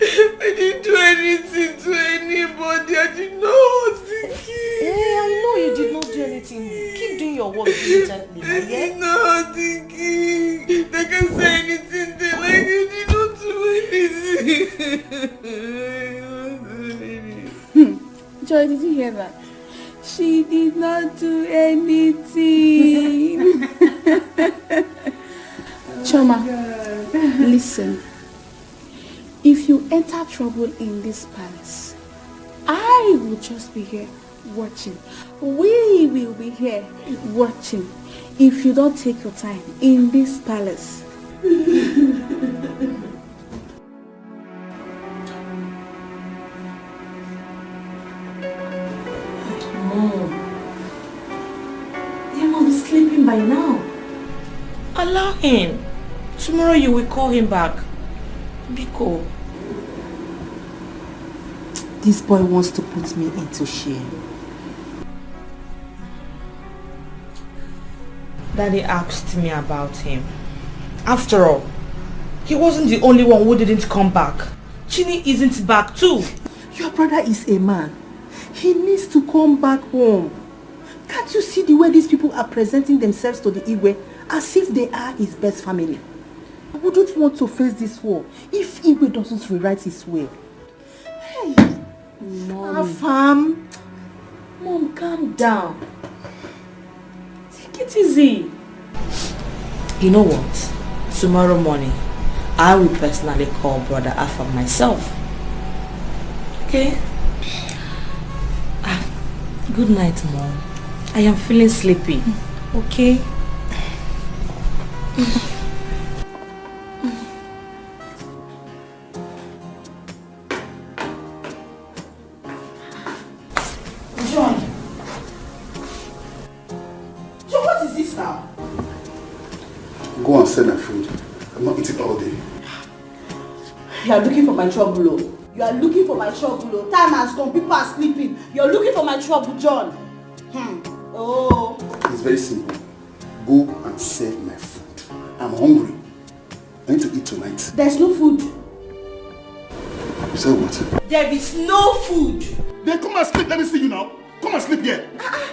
Speaker 13: I didn't do anything to anybody. I did not hurt the kid.
Speaker 12: Hey, I know you did not do anything. Keep doing your work diligently.
Speaker 13: I did not hurt the kid. They can say anything they like. You did not do anything.
Speaker 3: Joy, did you hear that? She did not do anything. Choma, listen. If you enter trouble in this palace, I will just be here watching. We will be here watching. If you don't take your time in this palace.
Speaker 12: Mom, he must be sleeping by now. Allow him. Tomorrow you will call him back. Biko.
Speaker 6: This boy wants to put me into shame.
Speaker 12: Daddy asked me about him. After all, he wasn't the only one who didn't come back. Chini isn't back too.
Speaker 6: Your brother is a man. He needs to come back home. Can't you see the way these people are presenting themselves to the Igwe as if they are his best family? I wouldn't want to face this war if Igwe doesn't rewrite his will. Hey,
Speaker 12: Mom.
Speaker 6: Afam.
Speaker 12: Mom, calm down. Take it easy. You know what? Tomorrow morning, I will personally call Brother Afam myself. Okay? Good night, Mom. I am feeling sleepy. Okay?
Speaker 4: John, what is this now?
Speaker 5: Go and send my food. I'm not eating all day.
Speaker 4: You are looking for my trouble, oh. You are looking for my trouble, oh. Time has gone, people are sleeping. You are looking for my trouble, John. Oh.
Speaker 5: It's very simple. Go and serve my food. I'm hungry. I need to eat tonight.
Speaker 4: There's no food.
Speaker 5: You said what?
Speaker 4: There is no food.
Speaker 5: Then come and sleep. Let me see you now. Come and sleep here.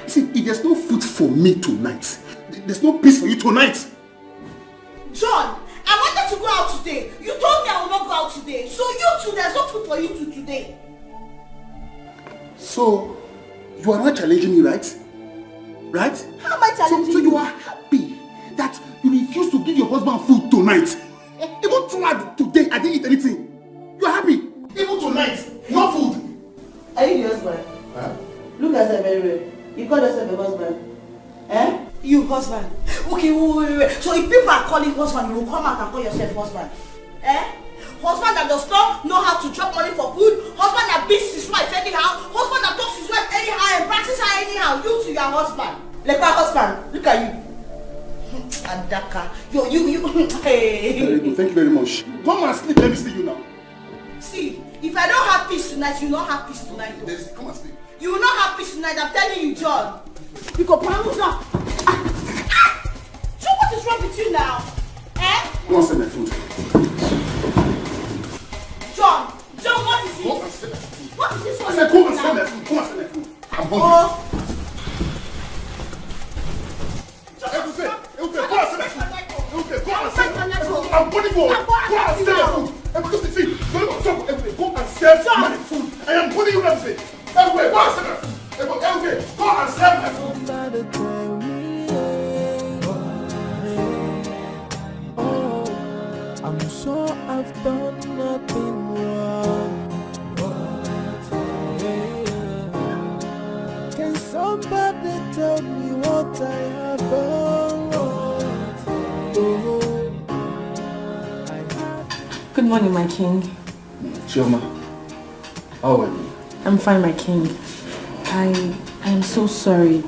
Speaker 5: See, if there's no food for me tonight, there's no peace for you tonight.
Speaker 4: John, I wanted to go out today. You told me I will not go out today. So you too, there's no food for you too today.
Speaker 5: So, you are not challenging me, right? Right?
Speaker 4: How am I challenging
Speaker 5: you? So you are happy that you refuse to give your husband food tonight. Even throughout today, I didn't eat anything. You are happy. Even tonight, no food.
Speaker 4: Are you the husband?
Speaker 5: Huh?
Speaker 4: Look at that very well. You call yourself a husband. Eh? You husband. Okay, wait. So if people are calling husband, you will come out and call yourself husband. Eh? Husband that does not know how to drop money for food. Husband that beats his wife anyhow. Husband that talks his wife anyhow and practices her anyhow. You to your husband. Like my husband. Look at you. Adaka. You. Hey.
Speaker 5: Very good. Thank you very much. Come and sleep. Let me see you now.
Speaker 4: See, if I don't have peace tonight, you will not have peace tonight.
Speaker 5: Come and sleep.
Speaker 4: You will not tonight, I'm telling you, John. You go promise now. John, what is wrong with you now? Eh?
Speaker 5: Go and send my food.
Speaker 4: John, what is it?
Speaker 5: Go and send my food.
Speaker 4: What is this one?
Speaker 5: I said, go and send my food. Go and send my food. I'm hungry. Go and send my food. Go and send my food. I'm body boy. Go and send my food. Because you see, go and send my food. I am putting you everything. Everywhere, go and send my food. Everywhere, go and send my food.
Speaker 1: I'm sure I've done nothing wrong. Can somebody tell me what I have done wrong?
Speaker 17: Good morning, my king.
Speaker 5: Chioma, how are you?
Speaker 17: I'm fine, my king. I am so sorry.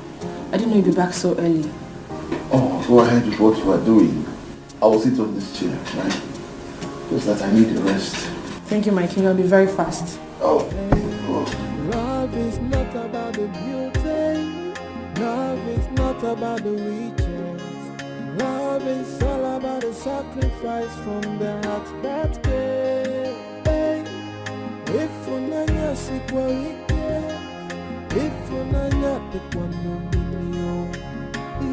Speaker 17: I didn't know you'd be back so early.
Speaker 5: Oh, go ahead with what you are doing. I will sit on this chair, right? Just that I need a rest.
Speaker 17: Thank you, my king. I'll be very fast.
Speaker 5: Oh.
Speaker 1: Love is not about the beauty. Love is not about the riches. Love is all about the sacrifice from the heart that gave. If unanya sikwa wike, if unanya tekwa nominio,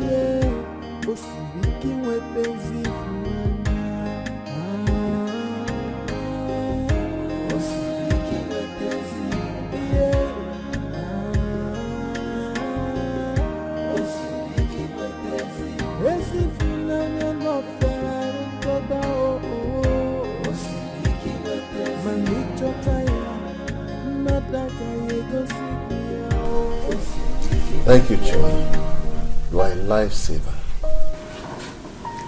Speaker 1: yeah, osibiki wepenzi funanya. Osibiki wepenzi, yeah. Osibiki wepenzi, esi funanya no fera runtoda oh. Osibiki wepenzi, manicho taya.
Speaker 9: Thank you, Chima. You are a lifesaver.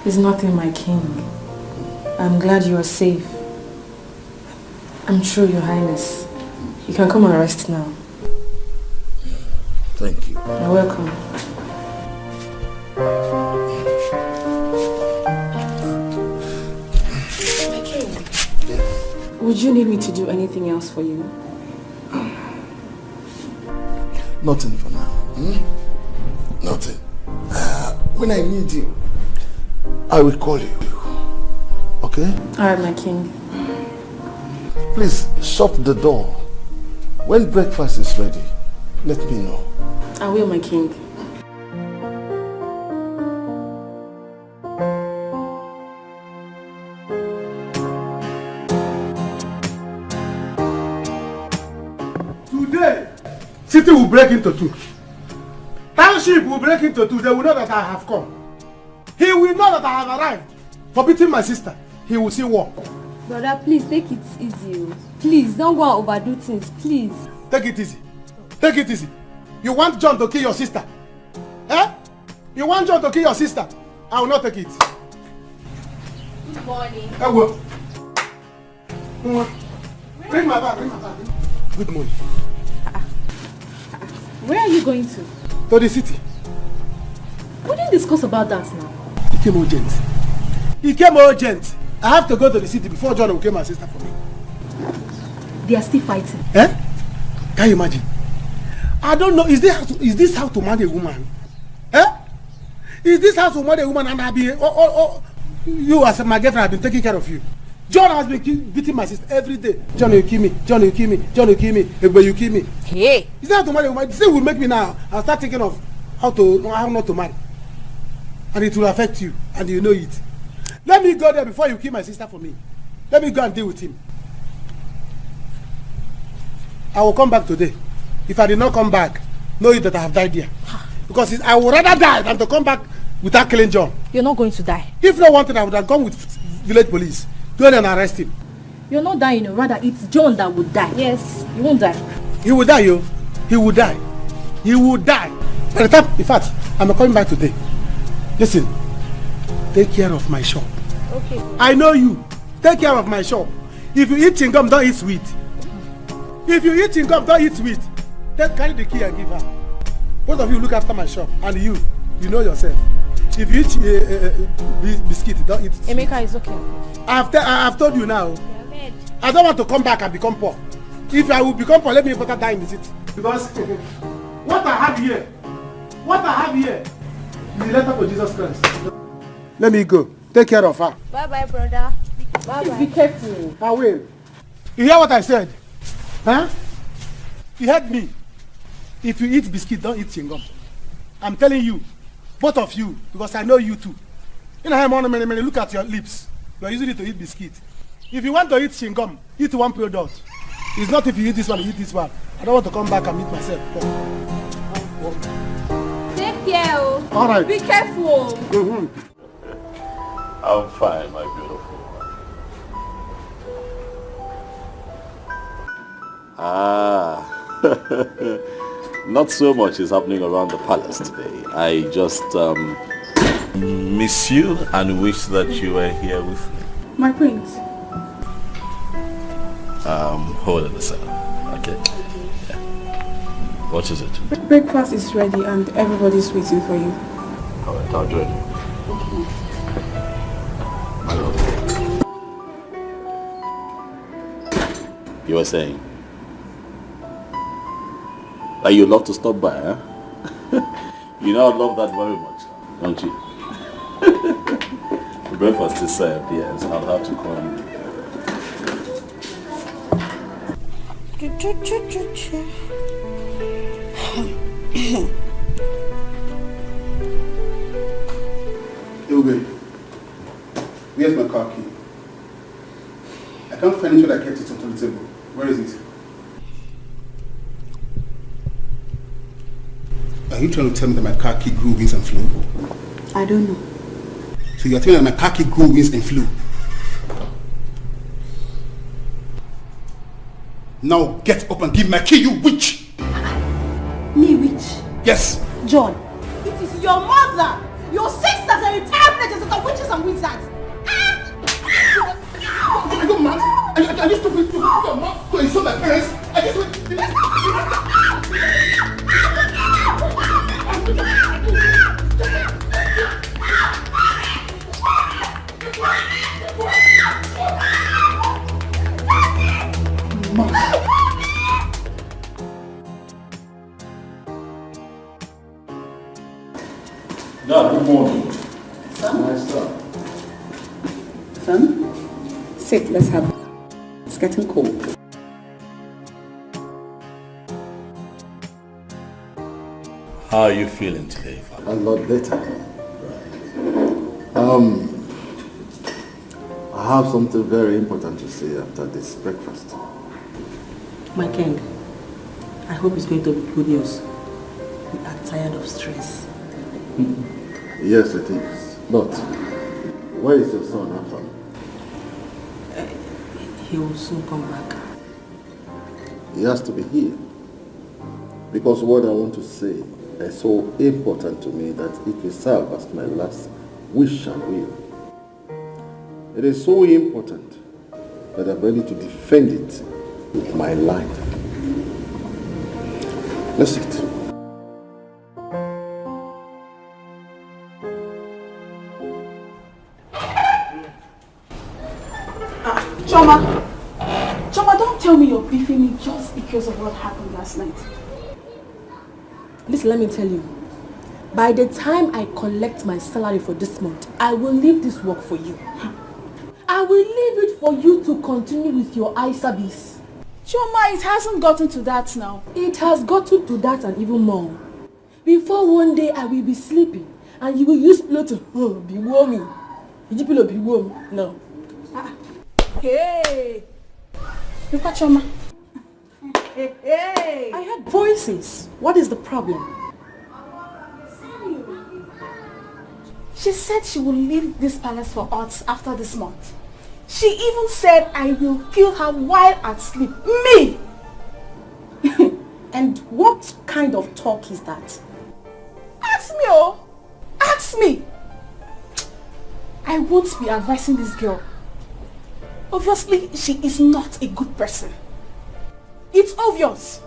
Speaker 17: It's nothing, my king. I'm glad you are safe. I'm true, your highness. You can come and rest now.
Speaker 9: Thank you.
Speaker 17: You're welcome. My king.
Speaker 9: Yes.
Speaker 17: Would you need me to do anything else for you?
Speaker 9: Nothing for now. Nothing. When I need you, I will call you. Okay?
Speaker 17: Alright, my king.
Speaker 9: Please shut the door. When breakfast is ready, let me know.
Speaker 17: I will, my king.
Speaker 11: Today, city will break into two. Township will break into two. They will know that I have come. He will know that I have arrived. For beating my sister, he will see war.
Speaker 8: Brother, please take it easy. Please, don't go and overdo things, please.
Speaker 11: Take it easy. Take it easy. You want John to kill your sister? Eh? You want John to kill your sister? I will not take it.
Speaker 8: Good morning.
Speaker 11: I will. Bring my bag, bring my bag. Good morning.
Speaker 8: Where are you going to?
Speaker 11: To the city.
Speaker 8: We didn't discuss about that now.
Speaker 11: It came urgent. It came urgent. I have to go to the city before John will kill my sister for me.
Speaker 8: They are still fighting.
Speaker 11: Eh? Can you imagine? I don't know. Is this how to marry a woman? Eh? Is this how to marry a woman and I be you as my girlfriend have been taking care of you? John has been beating my sister every day. John will kill me. John will kill me. John will kill me. But you kill me.
Speaker 8: Hey.
Speaker 11: Is that how to marry a woman? This thing will make me now. I'll start thinking of how not to marry. And it will affect you. And you know it. Let me go there before you kill my sister for me. Let me go and deal with him. I will come back today. If I did not come back, know that I have died here. Because I would rather die than to come back without killing John.
Speaker 8: You're not going to die.
Speaker 11: If no wanted, I would have gone with village police. Go there and arrest him.
Speaker 8: You're not dying, rather it's John that would die. Yes, you won't die.
Speaker 11: He will die, yo. He will die. He will die. By the time, in fact, I'm coming back today. Listen, take care of my shop.
Speaker 8: Okay.
Speaker 11: I know you. Take care of my shop. If you eat chewing gum, don't eat sweet. If you eat chewing gum, don't eat sweet. Then carry the key and give her. Both of you look after my shop. And you know yourself. If you eat biscuit, don't eat sweet.
Speaker 8: Emeka is okay.
Speaker 11: I've told you now. I don't want to come back and become poor. If I will become poor, let me better die in the city. Because What I have here is the letter for Jesus Christ. Let me go. Take care of her.
Speaker 3: Bye-bye, brother. Bye-bye.
Speaker 11: Be careful. I will. You hear what I said? Huh? You heard me. If you eat biscuit, don't eat chewing-gum. I'm telling you, both of you, because I know you too. You know how many look at your lips. You are using it to eat biscuit. If you want to eat chewing-gum, eat one product. It's not if you eat this one, you eat this one. I don't want to come back and meet myself.
Speaker 3: Take care.
Speaker 11: All right.
Speaker 3: Be careful.
Speaker 2: I'm fine, my beautiful one. Not so much is happening around the palace today. I just miss you and wish that you were here with me.
Speaker 16: My prince.
Speaker 2: Hold on a second. Okay. Yeah. What is it?
Speaker 16: Breakfast is ready and everybody's waiting for you.
Speaker 2: Alright, I'll join you. You were saying that you'd love to stop by, huh? You know I love that very much, don't you? The breakfast is served, yes. I'll have to come.
Speaker 5: Ilbe, where's my car key? I can't find it when I kept it on the table. Where is it? Are you trying to tell me that my car key grew wings and flew?
Speaker 6: I don't know.
Speaker 5: So you're telling me that my car key grew wings and flew? Now get up and give my key, you witch!
Speaker 3: Me witch?
Speaker 5: Yes!
Speaker 3: John, it is your mother, your sisters and entire villages that are witches and wizards.
Speaker 5: Are you mad? Are you stupid? You are mad to insult my parents? Are you stupid?
Speaker 2: Dad, good morning.
Speaker 6: Son?
Speaker 2: My son.
Speaker 6: Son? Sit, let's have it. It's getting cold.
Speaker 2: How are you feeling today, Father?
Speaker 5: A lot better. I have something very important to say after this breakfast.
Speaker 6: My king, I hope it's going to be good news. We are tired of stress.
Speaker 5: Yes, it is. But where is your son, Afam?
Speaker 6: He will soon come back.
Speaker 5: He has to be here. Because what I want to say is so important to me that it will serve as my last wish and will. It is so important that I'm ready to defend it with my life. Let's sit.
Speaker 16: Choma, don't tell me you're beefing me just because of what happened last night.
Speaker 17: Listen, let me tell you. By the time I collect my salary for this month, I will leave this work for you. I will leave it for you to continue with your eye service.
Speaker 16: Choma, it hasn't gotten to that now.
Speaker 17: It has gotten to that and even more. Before one day I will be sleeping and you will use pillow to be warming. Did pillow be warm? No.
Speaker 16: Hey! Look at Choma.
Speaker 17: Hey! I heard voices. What is the problem?
Speaker 16: She said she will leave this palace for us after this month. She even said I will kill her while at sleep. Me!
Speaker 3: And what kind of talk is that?
Speaker 16: Ask me, oh! Ask me! I won't be advising this girl. Obviously, she is not a good person. It's obvious.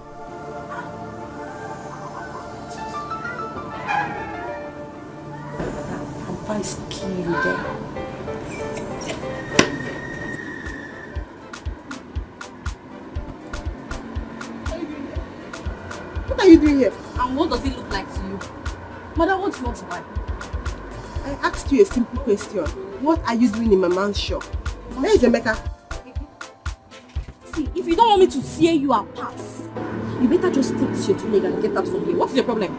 Speaker 3: Advice kill you there.
Speaker 11: What are you
Speaker 4: doing here?
Speaker 17: And what does it look like to you? Mother, what do you want to buy?
Speaker 4: I asked you a simple question. What are you doing in my man's shop? Where is Emeka?
Speaker 17: See, if you don't want me to tear you apart, you better just take this your 2 leg and get out from here. What is your problem?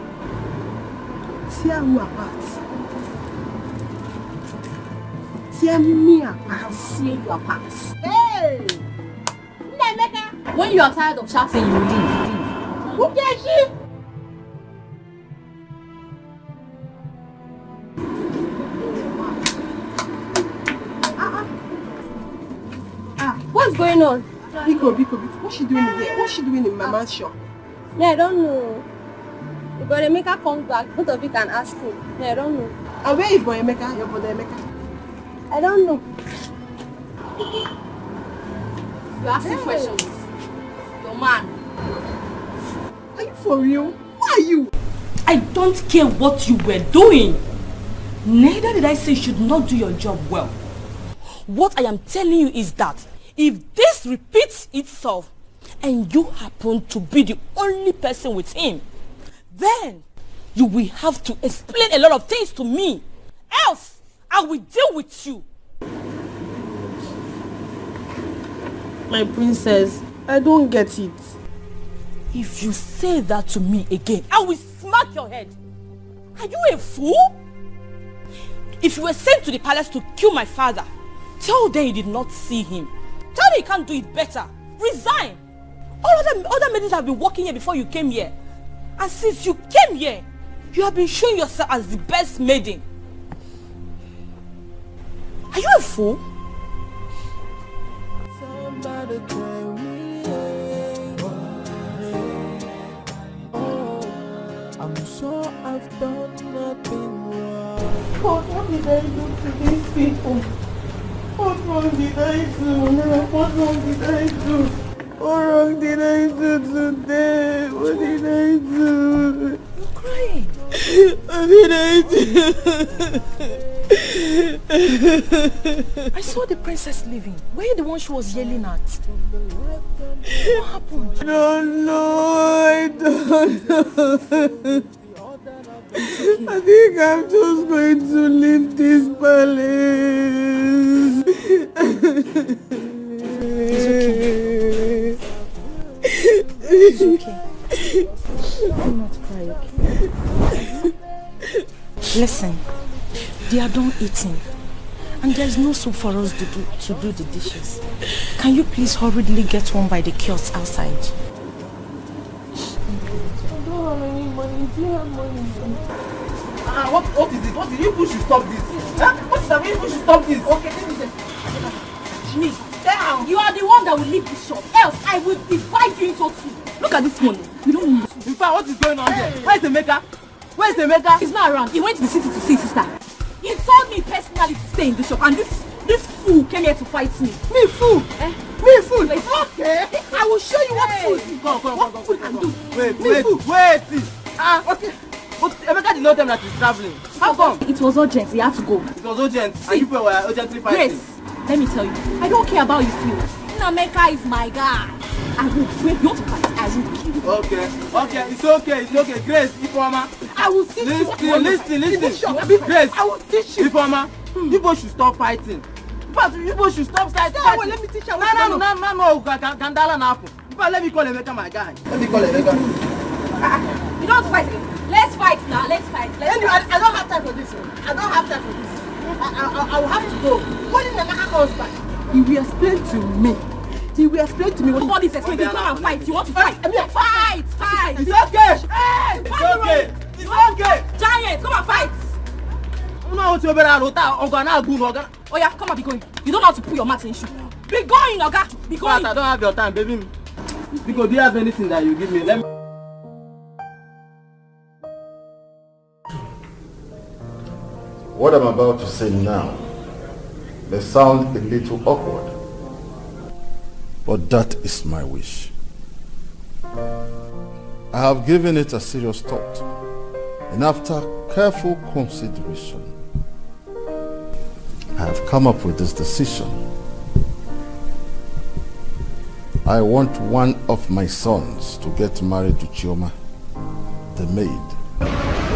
Speaker 4: Tear you apart? Tear me apart?
Speaker 17: I'll tear you apart.
Speaker 4: Hey! Emeka!
Speaker 17: When you are tired of chatting, you leave.
Speaker 4: Who cares you?
Speaker 17: What's going on?
Speaker 4: Biko. What's she doing here? What's she doing in my man's shop?
Speaker 18: Yeah, I don't know. If Emeka comes back, both of you can ask him. Yeah, I don't know.
Speaker 4: And where is Boy Emeka? Your brother Emeka?
Speaker 18: I don't know.
Speaker 17: You're asking questions. Your man.
Speaker 4: Are you for real? Who are you?
Speaker 12: I don't care what you were doing. Neither did I say you should not do your job well. What I am telling you is that if this repeats itself and you happen to be the only person with him, then you will have to explain a lot of things to me. Else, I will deal with you.
Speaker 4: My princess, I don't get it.
Speaker 12: If you say that to me again, I will smack your head. Are you a fool? If you were sent to the palace to kill my father, tell them you did not see him. Tell them you can't do it better. Resign. All other maidens have been working here before you came here. And since you came here, you have been showing yourself as the best maiden. Are you a fool?
Speaker 1: Somebody tell me, oh, I'm sure I've done nothing wrong.
Speaker 4: God, what did I do to these people? What wrong did I do? What wrong did I do? What wrong did I do today? What did I do?
Speaker 12: You're crying.
Speaker 4: What did I do?
Speaker 12: I saw the princess leaving. Were you the one she was yelling at? What happened?
Speaker 4: No, I don't know. I think I'm just going to leave this palace.
Speaker 12: It's okay. Do not cry, okay? Listen, they are done eating. And there's no soup for us to do the dishes. Can you please hurriedly get one by the kiosk outside?
Speaker 4: I don't have any money. Do you have money? What is it? What is it? You should stop this. Huh? What is that? You should stop this. Okay, let me say.
Speaker 17: Me, down. You are the one that will leave this shop. Else, I will divide you into two. Look at this money. You don't need to.
Speaker 4: In fact, what is going on here? Where's the maker? Where's the maker?
Speaker 17: He's not around. He went to the city to see his sister. He told me personally to stay in the shop, and this fool came here to fight me.
Speaker 4: Me fool? Me fool?
Speaker 17: Okay. I will show you what fool.
Speaker 4: Go.
Speaker 17: What fool can do.
Speaker 4: Wait. Okay. But Emeka did not tell me that he's traveling. How come?
Speaker 17: It was urgent. He had to go.
Speaker 4: It was urgent. And you were urgently fighting.
Speaker 17: Grace, let me tell you. I don't care about your feelings. Emeka is my guy. I will break you to fight. I will kill you.
Speaker 4: Okay. It's okay. Grace, Ifeoma.
Speaker 17: I will teach you.
Speaker 4: Listen. Grace, I will teach you. Ifeoma, you both should stop fighting. But you both should stop fighting. Wait, let me teach you. No. Gandala na happen. But let me call Emeka my guy.
Speaker 17: You don't have to fight again. Let's fight now. Let's fight.
Speaker 4: Anyway, I don't have time for this. I will have to go. When Emeka comes back, he will explain to me. What
Speaker 17: all this explain. You come and fight. You want to fight? Fight.
Speaker 4: It's okay. It's okay.
Speaker 17: Giant, come and fight.
Speaker 12: Oh yeah, come on, be going. You don't know how to put your mat in shoe. Be going, Oga. Be going.
Speaker 4: But I don't have your time, baby. Because do you have anything that you give me? Let me.
Speaker 9: What I'm about to say now may sound a little awkward, but that is my wish. I have given it a serious thought, and after careful consideration, I have come up with this decision. I want one of my sons to get married to Chioma, the maid.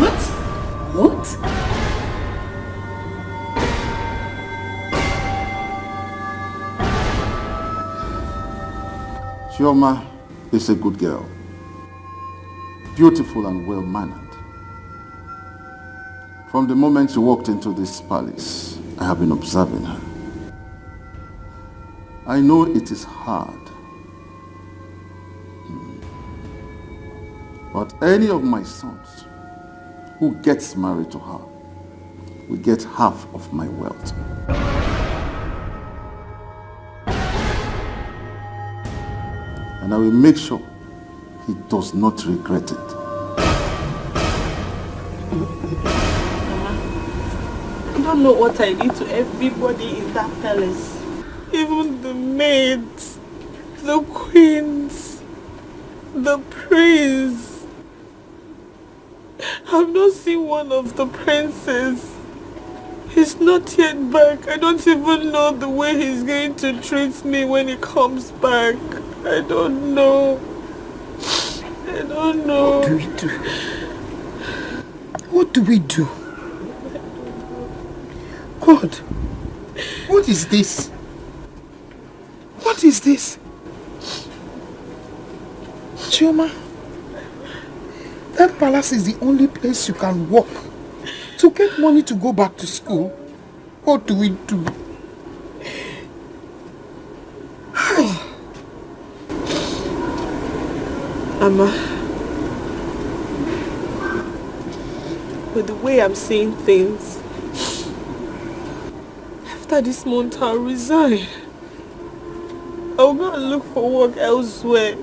Speaker 6: What? What?
Speaker 5: Chioma is a good girl. Beautiful and well-mannered. From the moment she walked into this palace, I have been observing her. I know it is hard. But any of my sons who gets married to her will get half of my wealth. And I will make sure he does not regret it.
Speaker 13: I don't know what I did to everybody in that palace. Even the maids, the queens, the prince. I've not seen one of the princes. He's not yet back. I don't even know the way he's going to treat me when he comes back. I don't know. I don't know.
Speaker 10: What do we do? What do we do? God, what is this? What is this? Chioma, that palace is the only place you can walk to get money to go back to school. What do we do? Hi.
Speaker 13: Mama, with the way I'm seeing things, after this month I'll resign. I'll go and look for work elsewhere.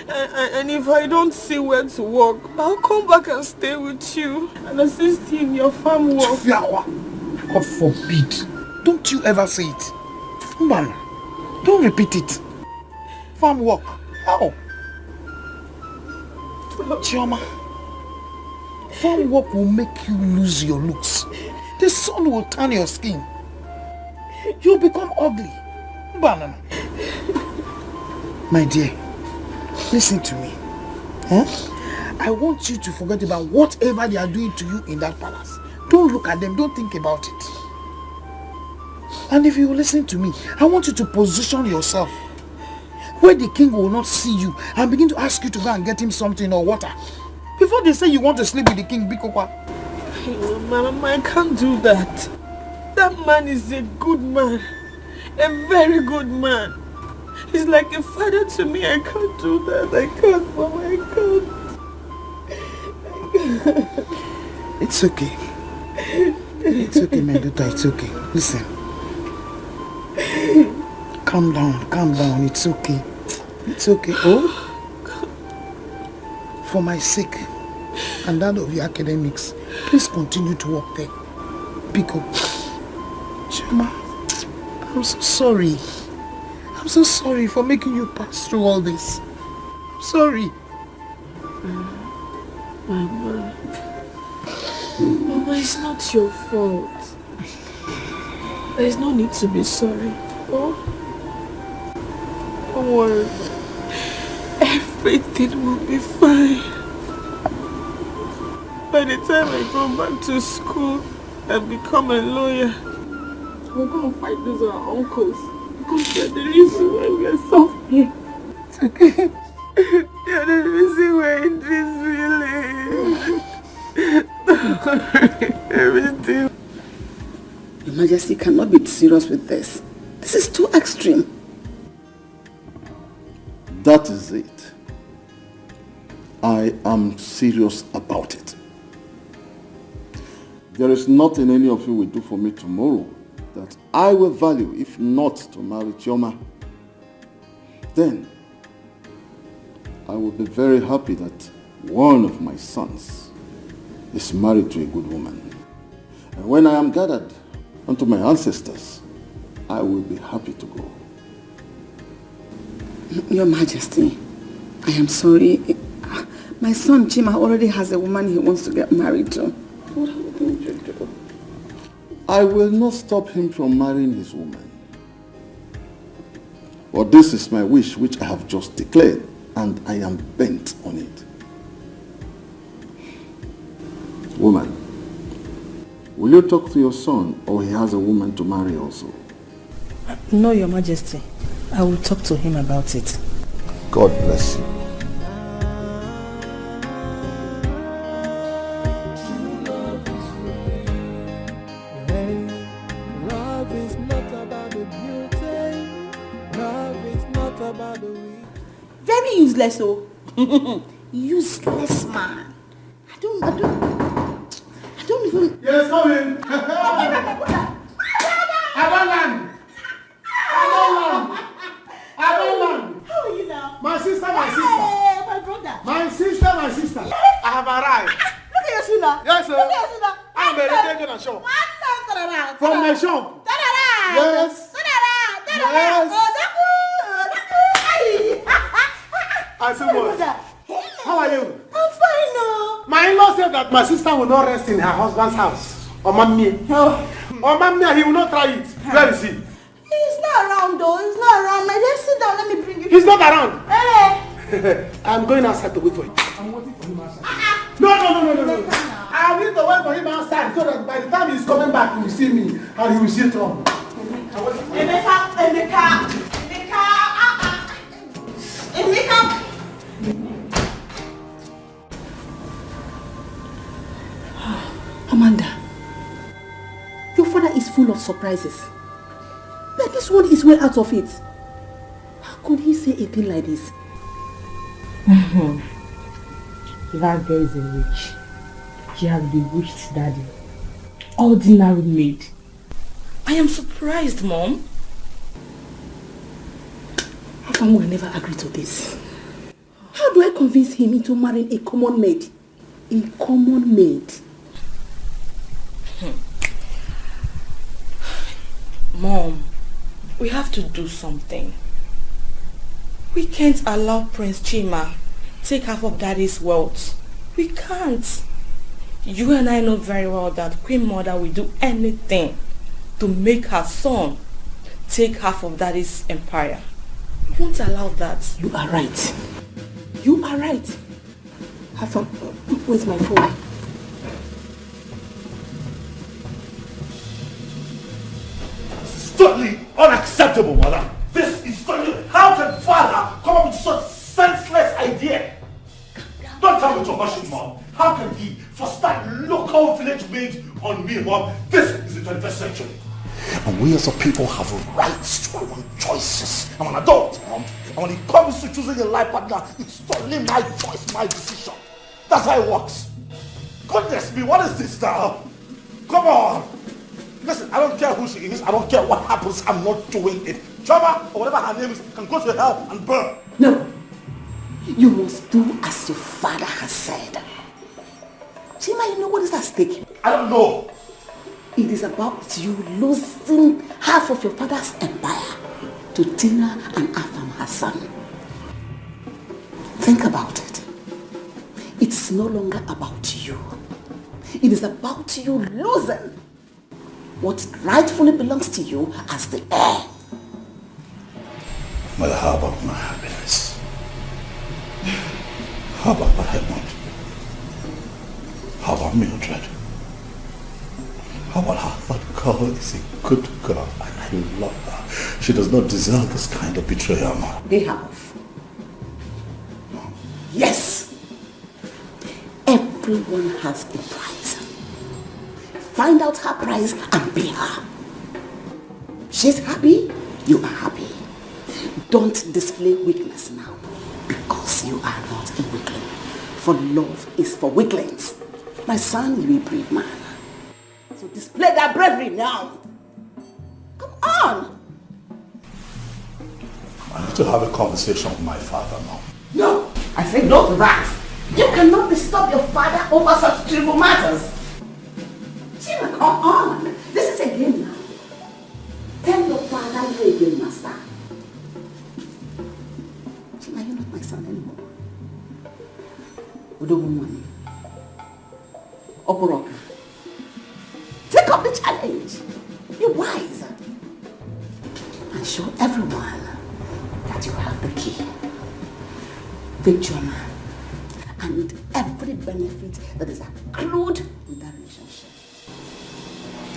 Speaker 13: And if I don't see where to work, I'll come back and stay with you and assist you in your farm work.
Speaker 10: God forbid. Don't you ever say it. Man, don't repeat it. Farm work. How? Chioma, farm work will make you lose your looks. The sun will turn your skin. You'll become ugly. Banana. My dear, listen to me. I want you to forget about whatever they are doing to you in that palace. Don't look at them. Don't think about it. And if you listen to me, I want you to position yourself where the king will not see you and begin to ask you to go and get him something or water. Before they say you want to sleep with the king, Bikopa.
Speaker 13: Mama, I can't do that. That man is a good man. A very good man. He's like a father to me. I can't do that. I can't, Mama. I can't.
Speaker 10: It's okay. It's okay, my daughter. It's okay. Listen. Calm down. Calm down. It's okay. It's okay. Oh? For my sake and that of your academics, please continue to work there. Pick up. Chioma, I'm so sorry. I'm so sorry for making you pass through all this. I'm sorry.
Speaker 13: Mama, it's not your fault. There's no need to be sorry. Oh? Don't worry. Everything will be fine. By the time I go back to school and become a lawyer, we're going to fight those our uncles. Because they're the reason why we are suffering.
Speaker 10: It's okay.
Speaker 13: They're the reason we're in this village. Everything.
Speaker 6: Your Majesty cannot be serious with this. This is too extreme.
Speaker 5: That is it. I am serious about it. There is nothing any of you will do for me tomorrow that I will value if not to marry Chioma. Then I will be very happy that one of my sons is married to a good woman. And when I am gathered unto my ancestors, I will be happy to go.
Speaker 6: Your Majesty, I am sorry. My son Chima already has a woman he wants to get married to. What are you going to do?
Speaker 5: I will not stop him from marrying his woman. But this is my wish which I have just declared, and I am bent on it. Woman, will you talk to your son or he has a woman to marry also?
Speaker 12: No, Your Majesty. I will talk to him about it.
Speaker 7: God bless you.
Speaker 1: Love is not about the beauty. Love is not about the weak.
Speaker 6: Very useless, oh. Useless man. I don't even...
Speaker 11: Yes, come in. Abalan.
Speaker 6: How are you now?
Speaker 11: My sister.
Speaker 6: Hey, my brother.
Speaker 11: My sister. I have arrived.
Speaker 6: Look at your shoe now.
Speaker 11: Yes, sir.
Speaker 6: Look at your shoe now.
Speaker 11: I'm a retainer shop. From my shop. Yes. Yes. I said what? How are you?
Speaker 6: I'm fine now.
Speaker 11: My in-law said that my sister will not rest in her husband's house. Or mammy. Or mammy, he will not try it. Where is he?
Speaker 6: He's not around though. He's not around. My dear, sit down. Let me bring you.
Speaker 11: He's not around.
Speaker 6: Hey.
Speaker 11: I'm going outside to wait for him. I'm waiting for him outside. No. I need to wait for him outside so that by the time he's coming back, he will see me and he will see trouble.
Speaker 6: Emeka.
Speaker 3: Amanda, your father is full of surprises. But this one is well out of it. How could he say a thing like this?
Speaker 14: That girl is a witch. She has bewitched Daddy. Ordinary maid.
Speaker 12: I am surprised, Mom.
Speaker 3: Afam will never agree to this. How do I convince him into marrying a common maid? A common maid.
Speaker 12: Mom, we have to do something. We can't allow Prince Chima take half of Daddy's wealth. We can't. You and I know very well that Queen Mother will do anything to make her son take half of Daddy's empire. We won't allow that.
Speaker 3: You are right. You are right. Afam, where's my phone?
Speaker 5: Totally unacceptable, mother. This is totally... How can father come up with such senseless idea? Don't tell me to hush it, Mom. How can he force that local village maid on me, Mom? This is the 21st century. And we as a people have rights to our own choices. I'm an adult, Mom. And when it comes to choosing a life partner, it's totally my choice, my decision. That's how it works. Goodness me, what is this now? Come on. Listen, I don't care who she is. I don't care what happens. I'm not doing it. Chama, or whatever her name is, can go to hell and burn.
Speaker 6: No. You must do as your father has said. Chima, you know what is at stake?
Speaker 5: I don't know.
Speaker 6: It is about you losing half of your father's empire to Tina and Afam Hassan. Think about it. It is no longer about you. It is about you losing what rightfully belongs to you as the heir.
Speaker 5: Mother, how about my happiness? How about what I want? How about Mildred? How about her? That girl is a good girl and I love her. She does not deserve this kind of betrayal, Mom.
Speaker 6: They have. Yes. Everyone has a price. Find out her price and pay her. She's happy, you are happy. Don't display weakness now, because you are not a weakling. For love is for weaklings. My son, you are a brave man. So display that bravery now. Come on.
Speaker 5: I need to have a conversation with my father now.
Speaker 6: No, I say no to that. You cannot disturb your father over such trivial matters. Chima, come on. This is a game now. Tell your father you're a game master. Chima, you're not my son anymore. We don't want money. Opera. Take up the challenge. Be wise. And show everyone that you have the key. The journal. And every benefit hate that is accrued with that relationship.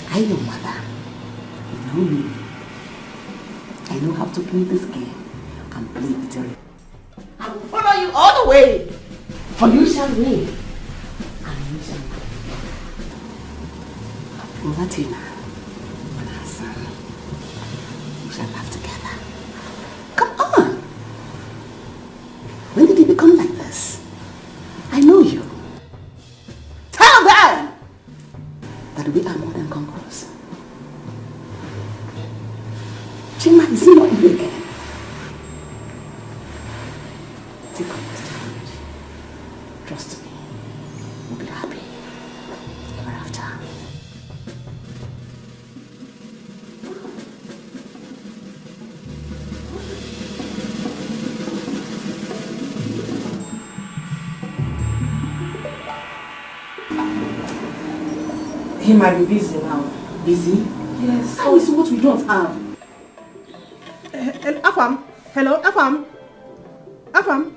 Speaker 6: I know, mother. You know me. I know how to play this game and play it right. I will follow you all the way. For you shall live. And you shall live. Latina and Hassan, we shall laugh together. Come on. When did you become like this? I know you. Tell them that we are more than conquerors. Chima, is he not here again? Take on this challenge. Trust me. We'll be happy ever after.
Speaker 4: He might be busy now.
Speaker 6: Busy?
Speaker 4: Yes.
Speaker 6: How is what we don't have?
Speaker 4: Afam. Hello, Afam. Afam.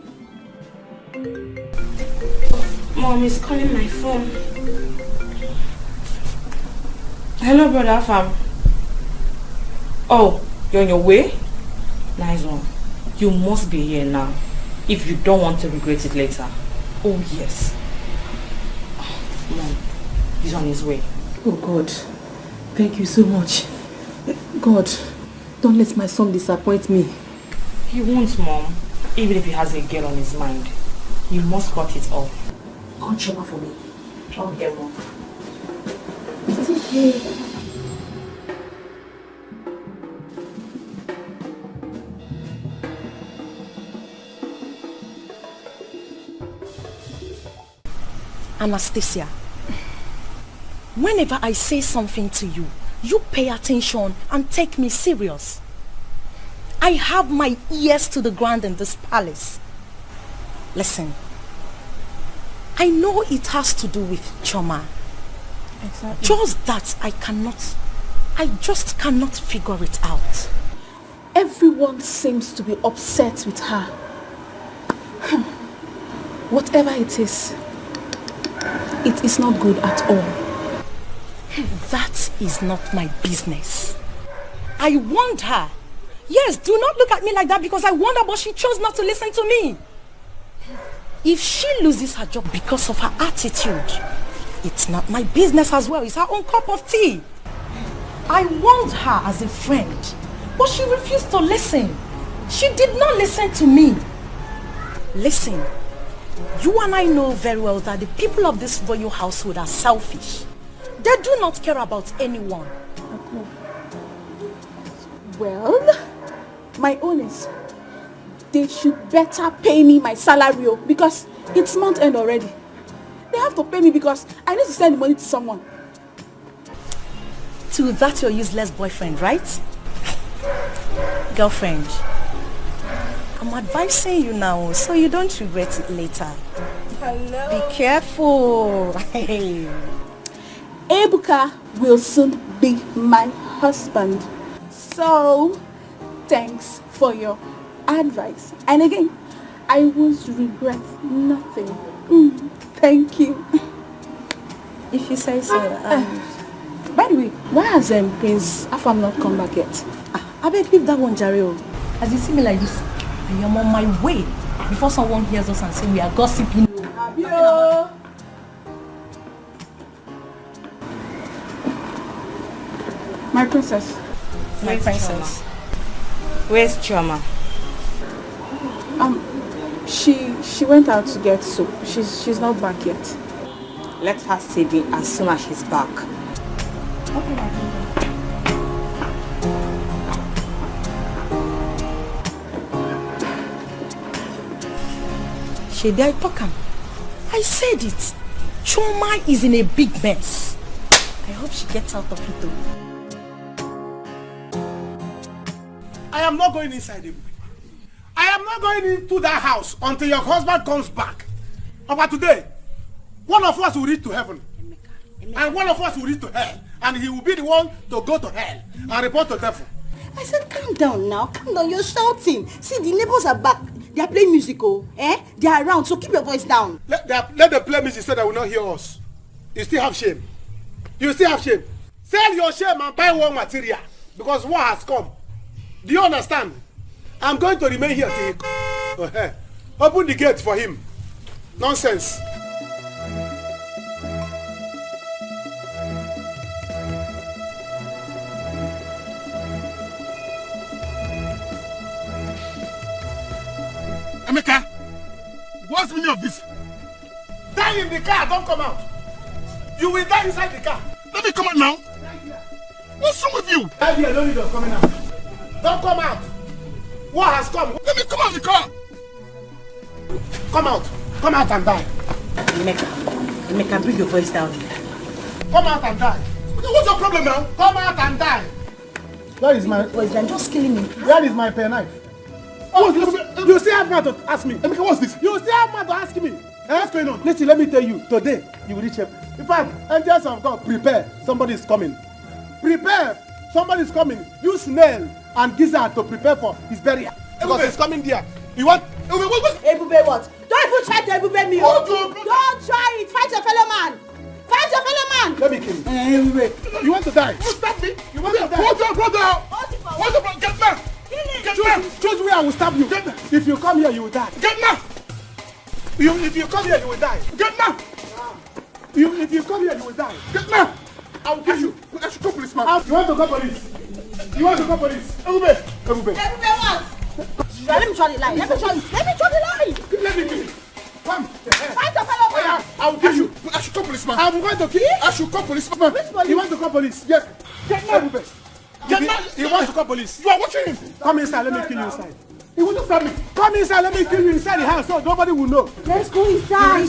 Speaker 12: Mom is calling my phone. Hello, brother Afam. Oh, you're on your way? Nice one. You must be here now if you don't want to regret it later. Oh, yes. Mom, he's on his way.
Speaker 17: Oh God, thank you so much. God, don't let my son disappoint me.
Speaker 12: He won't, Mom. Even if he has a girl on his mind, you must cut it off.
Speaker 6: Call Choma for me.
Speaker 12: Okay, Mom.
Speaker 6: It's okay.
Speaker 12: Anastasia, whenever I say something to you, you pay attention and take me serious. I have my ears to the ground in this palace. Listen, I know it has to do with Choma.
Speaker 17: Exactly.
Speaker 12: Just that I just cannot figure it out.
Speaker 3: Everyone seems to be upset with her. Whatever it is not good at all.
Speaker 12: That is not my business. I warned her. Yes, do not look at me like that because I warned her, but she chose not to listen to me. If she loses her job because of her attitude, it's not my business as well. It's her own cup of tea. I warned her as a friend, but she refused to listen. She did not listen to me. Listen, you and I know very well that the people of this royal household are selfish. They do not care about anyone.
Speaker 3: Well, my own is they should better pay me my salary because it's month end already. They have to pay me because I need to send the money to someone.
Speaker 12: To that your useless boyfriend, right? Girlfriend, I'm advising you now so you don't regret it later.
Speaker 3: Hello.
Speaker 12: Be careful.
Speaker 3: Ebuka will soon be my husband. So, thanks for your advice. And again, I won't regret nothing. Thank you.
Speaker 12: If you say so.
Speaker 3: By the way, why has Prince Afam not come back yet?
Speaker 12: I beg leave that one, Jareo. As you see me like this, I am on my way before someone hears us and say we are gossiping.
Speaker 3: Abio. My princess.
Speaker 12: My princess. Where's Chioma?
Speaker 3: She went out to get soup. She's not back yet.
Speaker 4: Let her see me as soon as she's back.
Speaker 3: Okay, my princess.
Speaker 12: Shede, I talk am. I said it. Chioma is in a big mess. I hope she gets out of it though.
Speaker 11: I am not going inside him. I am not going into that house until your husband comes back. But today, one of us will reach to heaven. And one of us will reach to hell. And he will be the one to go to hell and report to devil.
Speaker 4: I said, calm down now. Calm down. You're shouting. See, the neighbors are back. They are playing musical. They are around, so keep your voice down.
Speaker 11: Let them play music so they will not hear us. You still have shame. You still have shame. Sell your shame and buy war material because war has come. Do you understand? I'm going to remain here till he... Open the gate for him. Nonsense.
Speaker 9: Emeka, what's the meaning of this?
Speaker 11: Die in the car, don't come out. You will die inside the car.
Speaker 9: Let me come out now. What's wrong with you?
Speaker 11: Die here, no need of coming out. Don't come out. What has come?
Speaker 9: Let me come out of the car.
Speaker 11: Come out. Come out and die.
Speaker 4: Emeka, bring your voice down.
Speaker 11: Come out and die.
Speaker 9: What's your problem now?
Speaker 11: Come out and die. Where is my...
Speaker 4: Voice down, just killing me.
Speaker 11: Where is my pen knife? Oh, you still have mouth to ask me.
Speaker 9: Emeka, what's this?
Speaker 11: You still have mouth to ask me. What's going on? Listen, let me tell you. Today, you will reach him. In fact, angels of God, prepare. Somebody is coming. Prepare. Somebody is coming. Use nail and gizzard to prepare for his burial. Because he's coming there. You want...
Speaker 4: Ebube what? Don't even try to Ebube me. Don't try it. Fight your fellow man. Fight your fellow man.
Speaker 11: Let me kill you. Ebube, you want to die?
Speaker 9: You stop me.
Speaker 11: You want to die?
Speaker 9: Hold your brother. Hold your brother. Get back. Get back.
Speaker 11: Choose where I will stab you. If you come here, you will die.
Speaker 9: Get back.
Speaker 11: If you come here, you will die.
Speaker 9: Get back.
Speaker 11: If you come here, you will die.
Speaker 9: Get back. I will kill you. I should call policeman.
Speaker 11: You want to call police? You want to call police? Ebube.
Speaker 4: Ebube what? Let me try the line. Let me try the line.
Speaker 11: Let me kill you. Come.
Speaker 4: Fight your fellow man.
Speaker 9: I will kill you. I should call policeman.
Speaker 11: I'm going to kill you.
Speaker 9: I should call policeman.
Speaker 11: Which police? You want to call police? Yes.
Speaker 9: Get back.
Speaker 11: Ebube.
Speaker 9: Get back.
Speaker 11: He wants to call police.
Speaker 9: You are watching him.
Speaker 11: Come inside. Let me kill you inside.
Speaker 9: He will not stab me.
Speaker 11: Come inside. Let me kill you inside the house so nobody will know.
Speaker 4: Let's go inside.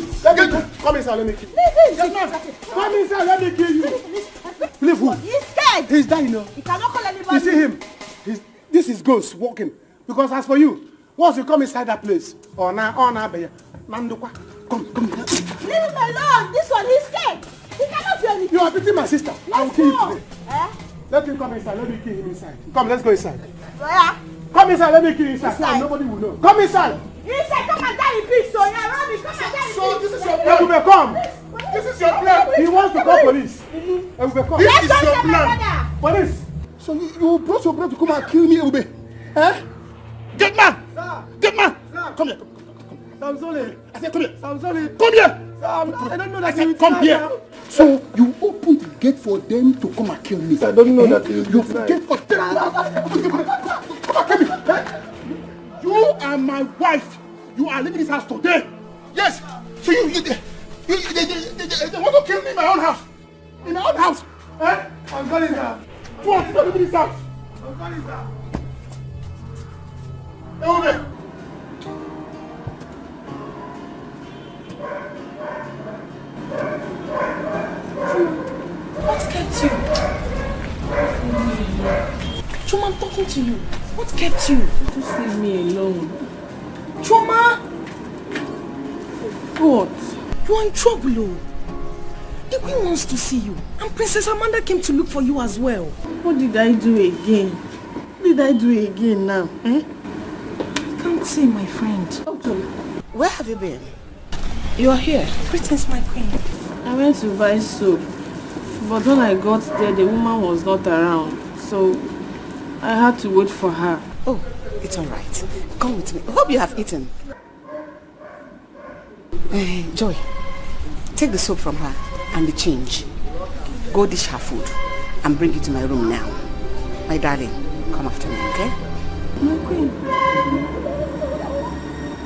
Speaker 11: Come inside. Let me kill you.
Speaker 4: Leave him.
Speaker 11: Come inside. Let me kill you. Leave who?
Speaker 4: He's scared.
Speaker 11: He's dying now.
Speaker 4: He cannot call anybody.
Speaker 11: You see him? This is ghost walking. Because as for you, once you come inside that place, come.
Speaker 4: Leave him alone. This one, he's scared. He cannot do anything.
Speaker 11: You are beating my sister. I will kill you today.
Speaker 4: Eh?
Speaker 11: Let him come inside. Let me kill him inside. Come, let's go inside.
Speaker 4: Where?
Speaker 11: Come inside. Let me kill you inside. So nobody will know. Come inside.
Speaker 4: Inside, come and die in peace. So you're rubbish. Come and die in peace.
Speaker 9: So this is your plan.
Speaker 11: Ebube, come.
Speaker 9: This is your plan.
Speaker 11: He wants to call police. Ebube, come.
Speaker 9: This is your plan.
Speaker 11: Police.
Speaker 9: So you brought your brother to come and kill me, Ebube? Eh? Get man!
Speaker 11: Sir.
Speaker 9: Get man!
Speaker 11: Sir.
Speaker 9: Come here.
Speaker 11: Samsoni.
Speaker 9: I said come here.
Speaker 11: Samsoni.
Speaker 9: Come here!
Speaker 11: I don't know that
Speaker 9: I said come here. So you opened the gate for them to come and kill me.
Speaker 11: I don't know that
Speaker 9: you gate for them. Come here. You are my wife. You are leaving this house today. Yes. So they want to kill me in my own house. In my own house. Eh?
Speaker 11: I'm going sir.
Speaker 9: What? You're leaving this house.
Speaker 11: I'm going sir.
Speaker 9: Ebube.
Speaker 12: What kept you? Chuma, I'm talking to you. What kept you?
Speaker 17: Just leave me alone.
Speaker 12: Chuma!
Speaker 17: What?
Speaker 12: You are in trouble, oh. The queen wants to see you. And Princess Amanda came to look for you as well.
Speaker 17: What did I do again? What did I do again now? Eh?
Speaker 12: I can't say, my friend.
Speaker 4: Where have you been?
Speaker 12: You are here. Greetings, my queen.
Speaker 17: I went to buy soap. But when I got there, the woman was not around. So I had to wait for her.
Speaker 6: Oh, it's all right. Come with me. I hope you have eaten. Joy, take the soap from her and the change. Go dish her food and bring it to my room now. My darling, come after me, okay?
Speaker 17: My queen,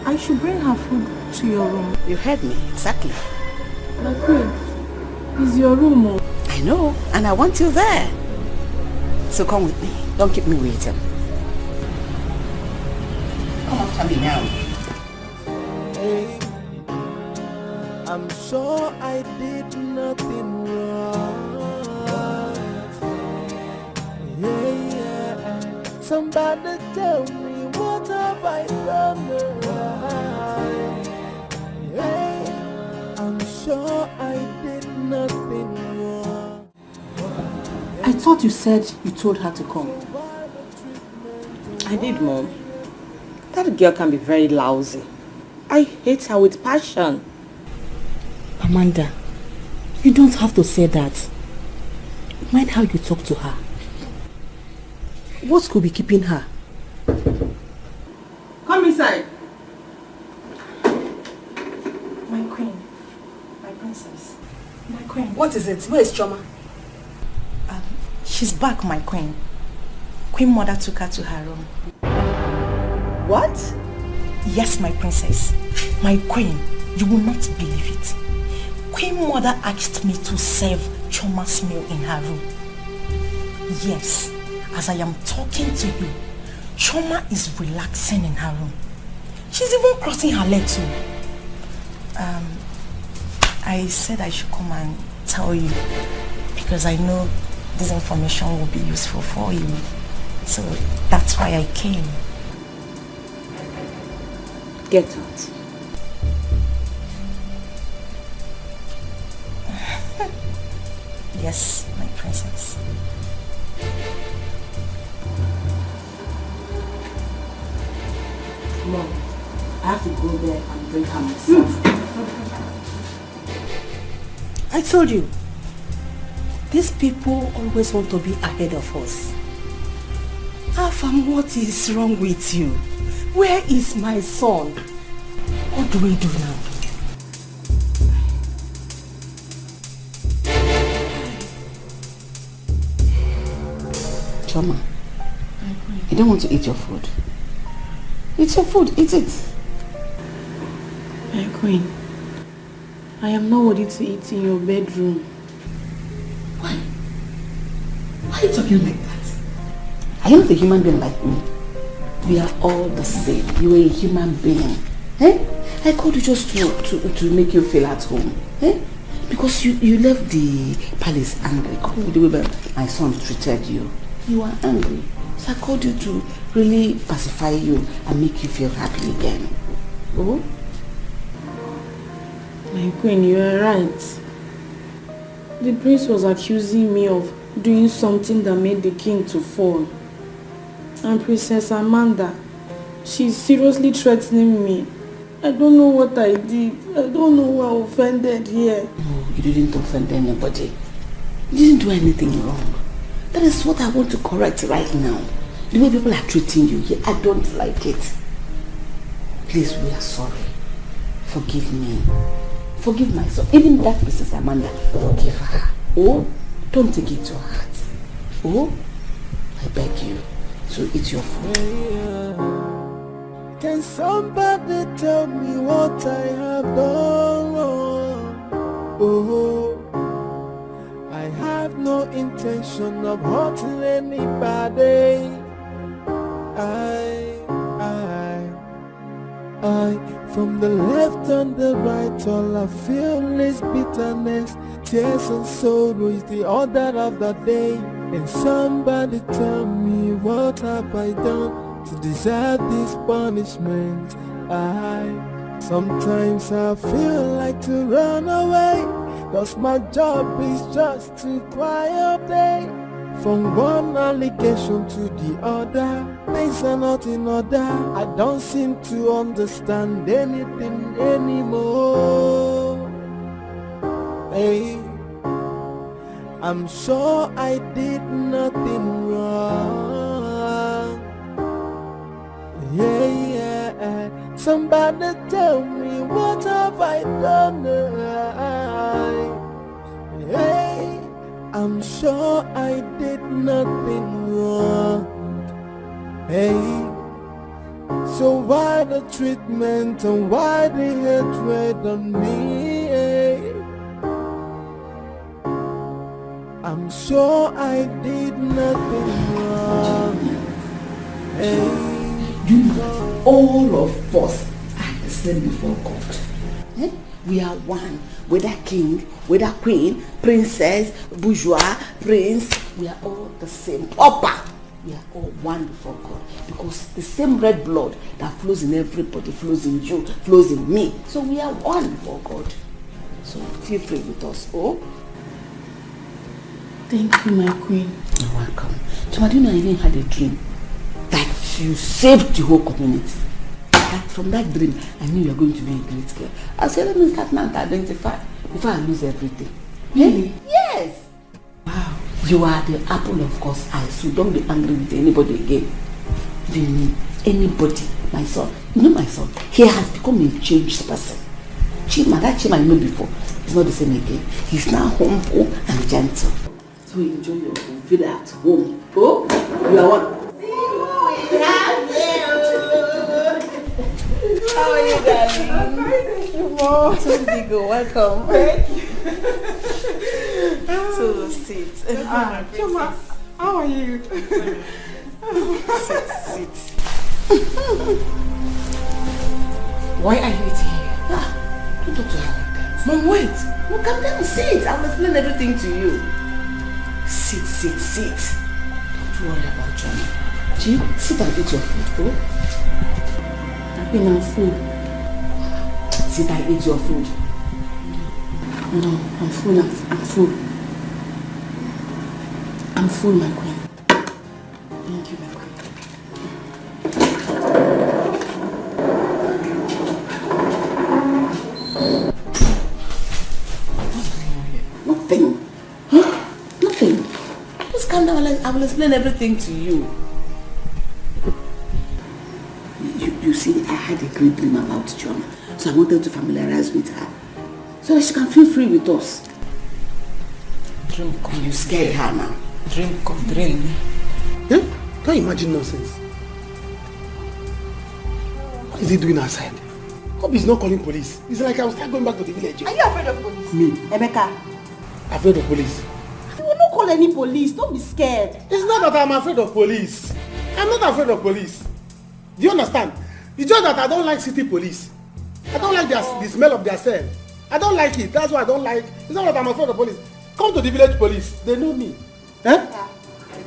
Speaker 17: I should bring her food to your room.
Speaker 6: You heard me, exactly.
Speaker 17: My queen, it's your room. Oh.
Speaker 6: I know, and I want you there. So come with me. Don't keep me waiting. Come after me now.
Speaker 1: Hey, I'm sure I did nothing wrong. Yeah. Somebody tell me what have I done right? Yeah. I'm sure I did nothing wrong.
Speaker 6: I thought you said you told her to come.
Speaker 17: I did, Mom.
Speaker 6: That girl can be very lousy. I hate her with passion.
Speaker 12: Amanda, you don't have to say that. Mind how you talk to her. What could be keeping her?
Speaker 6: Come inside.
Speaker 12: My queen. My princess. My queen.
Speaker 6: What is it? Where is Choma?
Speaker 12: She's back, my queen. Queen Mother took her to her room.
Speaker 6: What?
Speaker 12: Yes, my princess. My queen, you will not believe it. Queen Mother asked me to serve Choma's meal in her room. Yes, as I am talking to you, Choma is relaxing in her room. She's even crossing her leg too. I said I should come and tell you because I know this information will be useful for you. So that's why I came.
Speaker 6: Get out.
Speaker 12: Yes, my princess.
Speaker 6: Mom, I have to go there and bring her myself.
Speaker 12: I told you, these people always want to be ahead of us. Afam, what is wrong with you? Where is my son? What do we do now?
Speaker 6: Choma, you don't want to eat your food. Eat your food, eat it.
Speaker 17: My queen, I am not ready to eat in your bedroom.
Speaker 6: Why? Why are you talking like that? Are you not a human being like me? We are all the same. You are a human being. Eh? I called you just to make you feel at home. Eh? Because you left the palace angry. With the way my son treated you. You are angry. So I called you to really pacify you and make you feel happy again. Oh?
Speaker 17: My queen, you are right. The prince was accusing me of doing something that made the king to fall. And Princess Amanda, she's seriously threatening me. I don't know what I did. I don't know who I offended here.
Speaker 6: No, you didn't offend anybody. You didn't do anything wrong. That is what I want to correct right now. The way people are treating you here, I don't like it. Please, we are sorry. Forgive me. Forgive myself. Even that Princess Amanda, forgive her. Oh, don't take it to heart. Oh, I beg you. So eat your food.
Speaker 1: Can somebody tell me what I have done wrong? Oh, I have no intention of hurting anybody. I, from the left and the right, all I feel is bitterness. Tears and sorrow is the order of the day. And somebody tell me what have I done to deserve this punishment? Sometimes I feel like to run away, cause my job is just to cry all day. From one allegation to the other, things are not in order. I don't seem to understand anything anymore. Hey, I'm sure I did nothing wrong. Yeah, somebody tell me what have I done? Hey, I'm sure I did nothing wrong. Hey, so why the treatment and why the hatred on me? Hey, I'm sure I did nothing wrong. Hey,
Speaker 6: you know, all of us are the same before God. Eh? We are one. Whether king, whether queen, princess, bourgeois, prince, we are all the same. Papa, we are all one before God. Because the same red blood that flows in everybody flows in you, flows in me. So we are one before God. So feel free with us. Oh?
Speaker 17: Thank you, my queen.
Speaker 6: You're welcome. Choma, do you know I even had a dream that you saved the whole community? From that dream, I knew you were going to be a great girl. I said, let me start now to identify before I lose everything.
Speaker 12: Really?
Speaker 6: Yes. Wow. You are the apple of God's eye, so don't be angry with anybody again. Do you mean anybody? My son. You know my son? He has become a changed person. Chima, that Chima I know before, he's not the same again. He's now humble and gentle. So enjoy your home. Feel at home. Oh, you are one.
Speaker 12: How are you, darling?
Speaker 6: Thank you, Mom.
Speaker 12: So big, welcome.
Speaker 6: Thank you.
Speaker 12: So sit.
Speaker 6: Chuma, how are you?
Speaker 12: Sit. Why are you eating here?
Speaker 6: Don't talk to her like that.
Speaker 12: Mom, wait.
Speaker 6: No, come down, sit. I'll explain everything to you.
Speaker 12: Sit.
Speaker 6: Don't worry about John. Jim, sit and eat your food, oh?
Speaker 17: I've been full.
Speaker 6: Sit and eat your food.
Speaker 17: No, I'm full. I'm full. I'm full, my queen. Thank you, my queen.
Speaker 6: Nothing. Huh? Nothing. Just calm down. I will explain everything to you. You see, I had a great dream about John, so I wanted to familiarize with her, so that she can feel free with us.
Speaker 12: Dream come.
Speaker 6: You scared her now.
Speaker 12: Dream come. Dream.
Speaker 11: Yeah? Can't you imagine nonsense? What is he doing outside? Hope he's not calling police. It's like I will start going back to the village.
Speaker 4: Are you afraid of police?
Speaker 11: Me?
Speaker 4: Emeka?
Speaker 11: Afraid of police?
Speaker 4: You will not call any police. Don't be scared.
Speaker 11: It's not that I'm afraid of police. I'm not afraid of police. Do you understand? It's just that I don't like city police. I don't like the smell of their cell. I don't like it. That's why I don't like. It's not that I'm afraid of police. Come to the village police. They know me. Eh?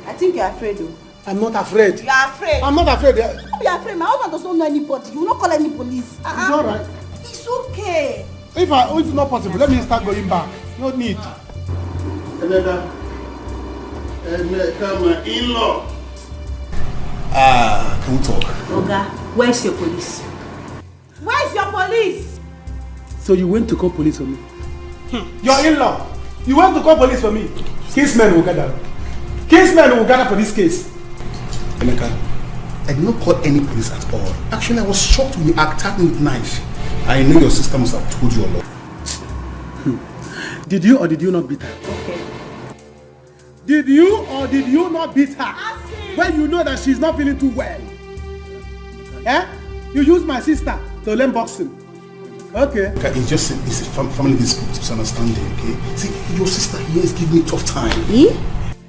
Speaker 4: I think you're afraid though.
Speaker 11: I'm not afraid.
Speaker 4: You are afraid.
Speaker 11: I'm not afraid.
Speaker 4: Don't be afraid. My husband does not know anybody. You will not call any police.
Speaker 11: It's alright.
Speaker 4: It's okay.
Speaker 11: If it's not possible, let me start going back. No need.
Speaker 5: Emeka, my in-law.
Speaker 9: Can we talk?
Speaker 4: Oga, where's your police? Where's your police?
Speaker 11: So you went to call police on me? Your in-law. You went to call police for me. Casemen will gather. Casemen will gather for this case.
Speaker 9: Emeka, I did not call any police at all. Actually, I was shocked when you attacked me with knife. I know your sister must have told you a lot.
Speaker 11: Did you or did you not beat her?
Speaker 4: Okay.
Speaker 11: Did you or did you not beat her? When you know that she's not feeling too well? Eh? You use my sister to learn boxing. Okay.
Speaker 9: It's just it's a family misunderstanding, okay? See, your sister here is giving me tough time.
Speaker 11: Eh?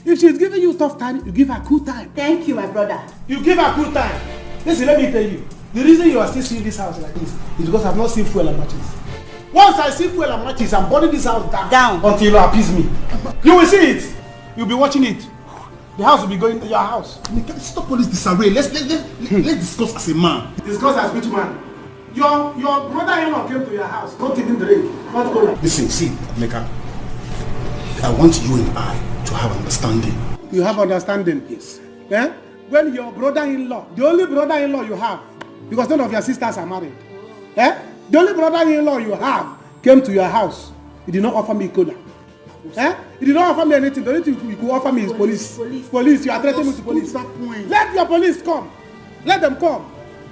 Speaker 11: If she's giving you tough time, you give her cool time.
Speaker 4: Thank you, my brother.
Speaker 11: You give her cool time. Listen, let me tell you. The reason you are still seeing this house like this is because I've not seen fuel and matches. Once I see fuel and matches, I'm burning this house down until you appease me. You will see it. You'll be watching it. The house will be going to your house.
Speaker 9: Stop all this disarray. Let's discuss as a man.
Speaker 11: Discuss as which man? Your brother-in-law came to your house, not even drink, not go.
Speaker 9: Listen, see, Emeka, I want you and I to have understanding.
Speaker 11: You have understanding? Yes. Eh? When your brother-in-law, the only brother-in-law you have, because none of your sisters are married, eh? The only brother-in-law you have came to your house. He did not offer me cola. Eh? He did not offer me anything. The only thing he could offer me is police. Police. You are threatening me to police. Let your police come. Let them come.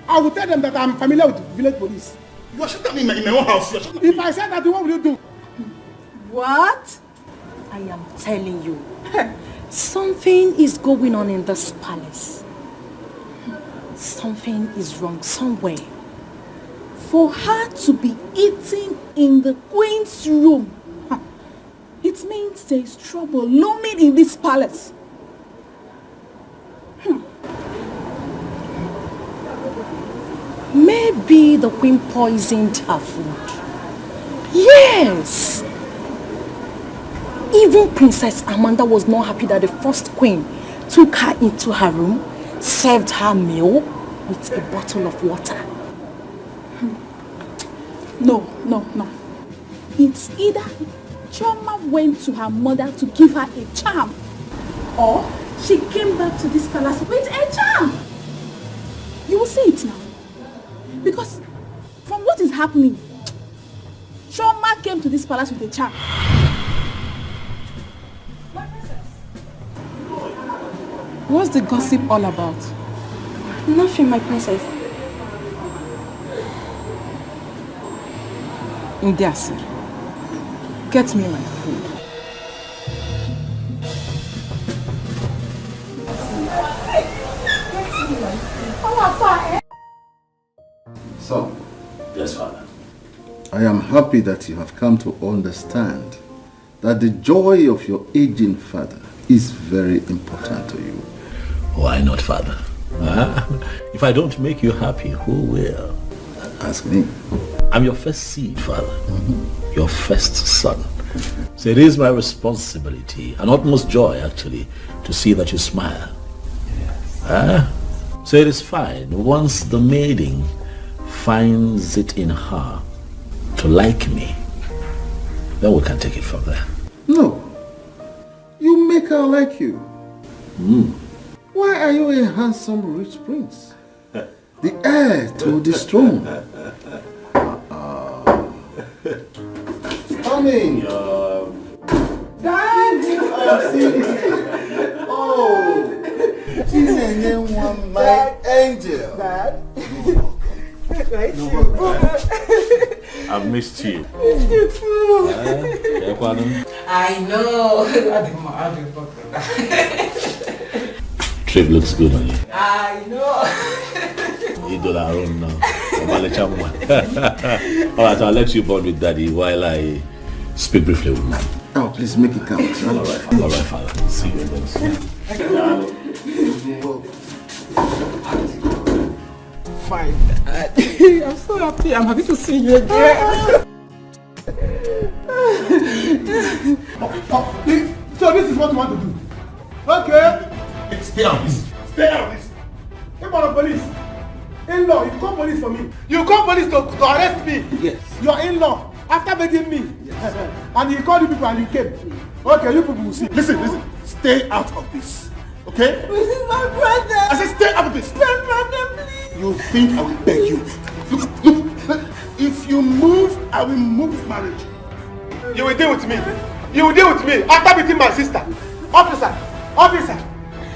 Speaker 11: I will tell them that I'm familiar with village police.
Speaker 9: You are shutting me in my own house.
Speaker 11: If I said that, what will you do?
Speaker 12: What? I am telling you, something is going on in this palace. Something is wrong somewhere. For her to be eating in the queen's room, it means there is trouble looming in this palace. Maybe the queen poisoned her food. Yes! Even Princess Amanda was not happy that the first queen took her into her room, served her meal with a bottle of water. No. It's either Choma went to her mother to give her a charm, or she came back to this palace with a charm. You will see it now.
Speaker 3: Because from what is happening, Shoma came to this palace with a charm.
Speaker 17: What's the gossip all about?
Speaker 18: Nothing, my princess.
Speaker 17: Ndiasir, get me my food.
Speaker 5: So,
Speaker 2: yes, Father.
Speaker 5: I am happy that you have come to understand that the joy of your aging father is very important to you.
Speaker 2: Why not, Father? If I don't make you happy, who will?
Speaker 5: Ask me.
Speaker 2: I'm your first seed, Father. Your first son. So it is my responsibility, and utmost joy, actually, to see that you smile. Yes. So it is fine. Once the maiden finds it in her to like me, then we can take it from there.
Speaker 5: No. You make her like you. Why are you a handsome rich prince? The heir to the throne. Coming. Daddy! Oh! She's a new one, my angel. Dad?
Speaker 2: I've missed you.
Speaker 18: Missed you too.
Speaker 12: I know.
Speaker 2: Trip looks good on you.
Speaker 12: I know.
Speaker 2: You do our own now. Alright, I'll let you bond with Daddy while I speak briefly with Mom.
Speaker 5: Oh, please make it count.
Speaker 2: Alright, Father. See you again soon.
Speaker 11: Fine. I'm so happy. I'm happy to see you again. So this is what you want to do? Okay.
Speaker 5: Stay on this. Stay on this.
Speaker 11: Come on, police. In-law, you call police for me. You call police to arrest me.
Speaker 5: Yes.
Speaker 11: Your in-law, after begging me. Yes. And you called you people and you came. Okay, you people will see.
Speaker 5: Listen. Stay out of this. Okay?
Speaker 18: This is my brother.
Speaker 5: I said stay out of this.
Speaker 18: My brother, please.
Speaker 5: You think I will beg you? Look. If you move, I will move this marriage.
Speaker 11: You will deal with me. You will deal with me after beating my sister. Officer.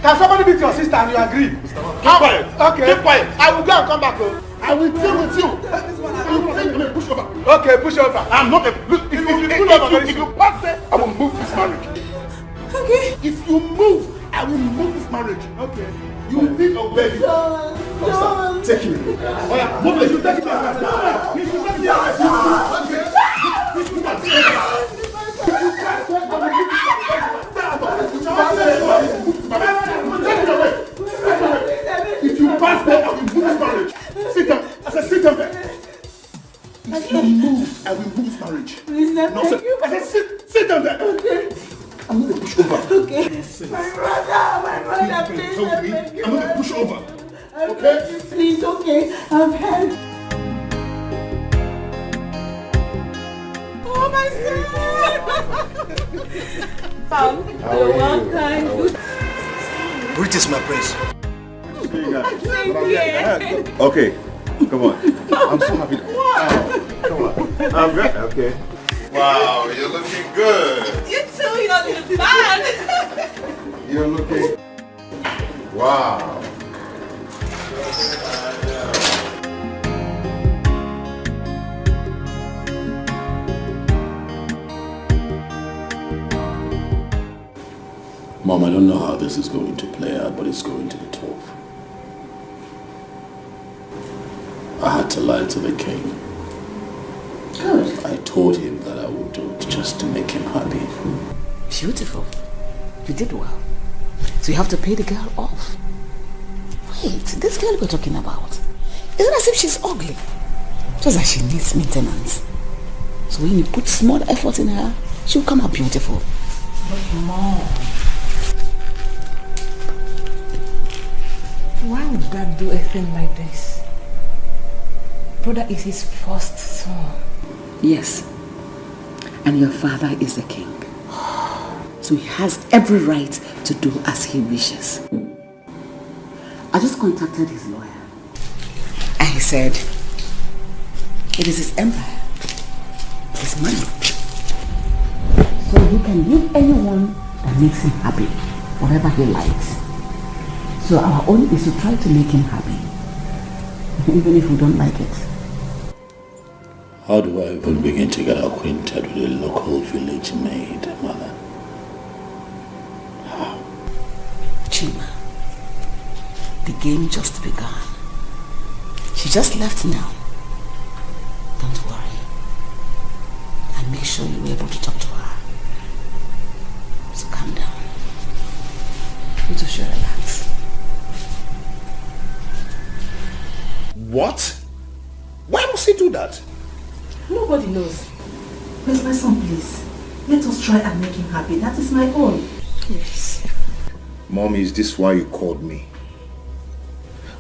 Speaker 11: Can somebody beat your sister and you agree?
Speaker 5: Keep quiet.
Speaker 11: Okay.
Speaker 5: Keep quiet.
Speaker 11: I will go and come back home.
Speaker 5: I will deal with you. Push over.
Speaker 11: Okay, push over.
Speaker 5: I'm not a... Look, if you pass there, I will move this marriage.
Speaker 18: Okay.
Speaker 5: If you move, I will move this marriage.
Speaker 11: Okay.
Speaker 5: You think I'll beg you?
Speaker 18: John.
Speaker 5: Take him. Oh yeah, move it. You take it. You should take it. If you pass there, I will move this marriage. Sit down. I said sit down there. If you move, I will move this marriage.
Speaker 18: Please,
Speaker 5: No, sir. I said sit down there.
Speaker 18: Okay.
Speaker 5: I'm going to push over.
Speaker 18: Okay. My brother, please.
Speaker 5: I'm going to push over. Okay?
Speaker 18: Please, okay. I've had. Oh, my son! You're welcome.
Speaker 10: Greetings, my prince.
Speaker 5: Okay, come on. I'm so happy. Come on. I'm ready. Okay. Wow, you're looking good.
Speaker 18: You too, you're looking bad.
Speaker 5: You're looking. Wow.
Speaker 2: Mom, I don't know how this is going to play out, but it's going to be tough. I had to lie to the king.
Speaker 6: Good.
Speaker 2: I told him that I would do it just to make him happy.
Speaker 6: Beautiful. You did well. So you have to pay the girl off. Wait, this girl we're talking about, isn't as if she's ugly. Just that she needs maintenance. So when you put small effort in her, she'll come out beautiful.
Speaker 12: But Mom, why would Dad do a thing like this? Brother is his first son.
Speaker 6: Yes. And your father is the king. So he has every right to do as he wishes. I just contacted his lawyer. And he said It is his empire. His money. So he can give anyone that makes him happy, whatever he likes. So our own is to try to make him happy, even if we don't like it.
Speaker 2: How do I even begin to get acquainted with a local village maid, Mother? How?
Speaker 6: Chima, the game just begun. She just left now. Don't worry. And make sure you're able to talk to her. So calm down. You two should relax.
Speaker 9: What? Why must he do that?
Speaker 4: Nobody knows. But my son, please. Let us try and make him happy. That is my own.
Speaker 9: Yes. Mom, is this why you called me?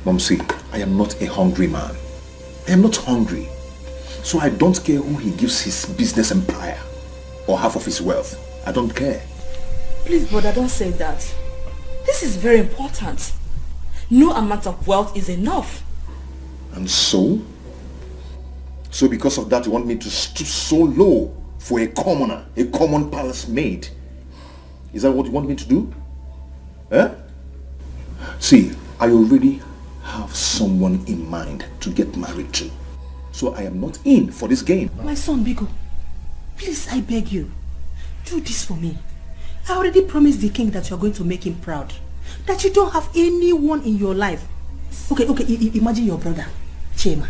Speaker 9: Mom, see, I am not a hungry man. I am not hungry. So I don't care who he gives his business empire or half of his wealth. I don't care.
Speaker 12: Please, brother, don't say that. This is very important. No amount of wealth is enough.
Speaker 9: And so? So because of that, you want me to stoop so low for a commoner, a common palace maid? Is that what you want me to do? Eh? See, I already have someone in mind to get married to. So I am not in for this game.
Speaker 4: My son, Bigo, please, I beg you, do this for me. I already promised the king that you are going to make him proud. That you don't have anyone in your life. Okay, imagine your brother, Chema.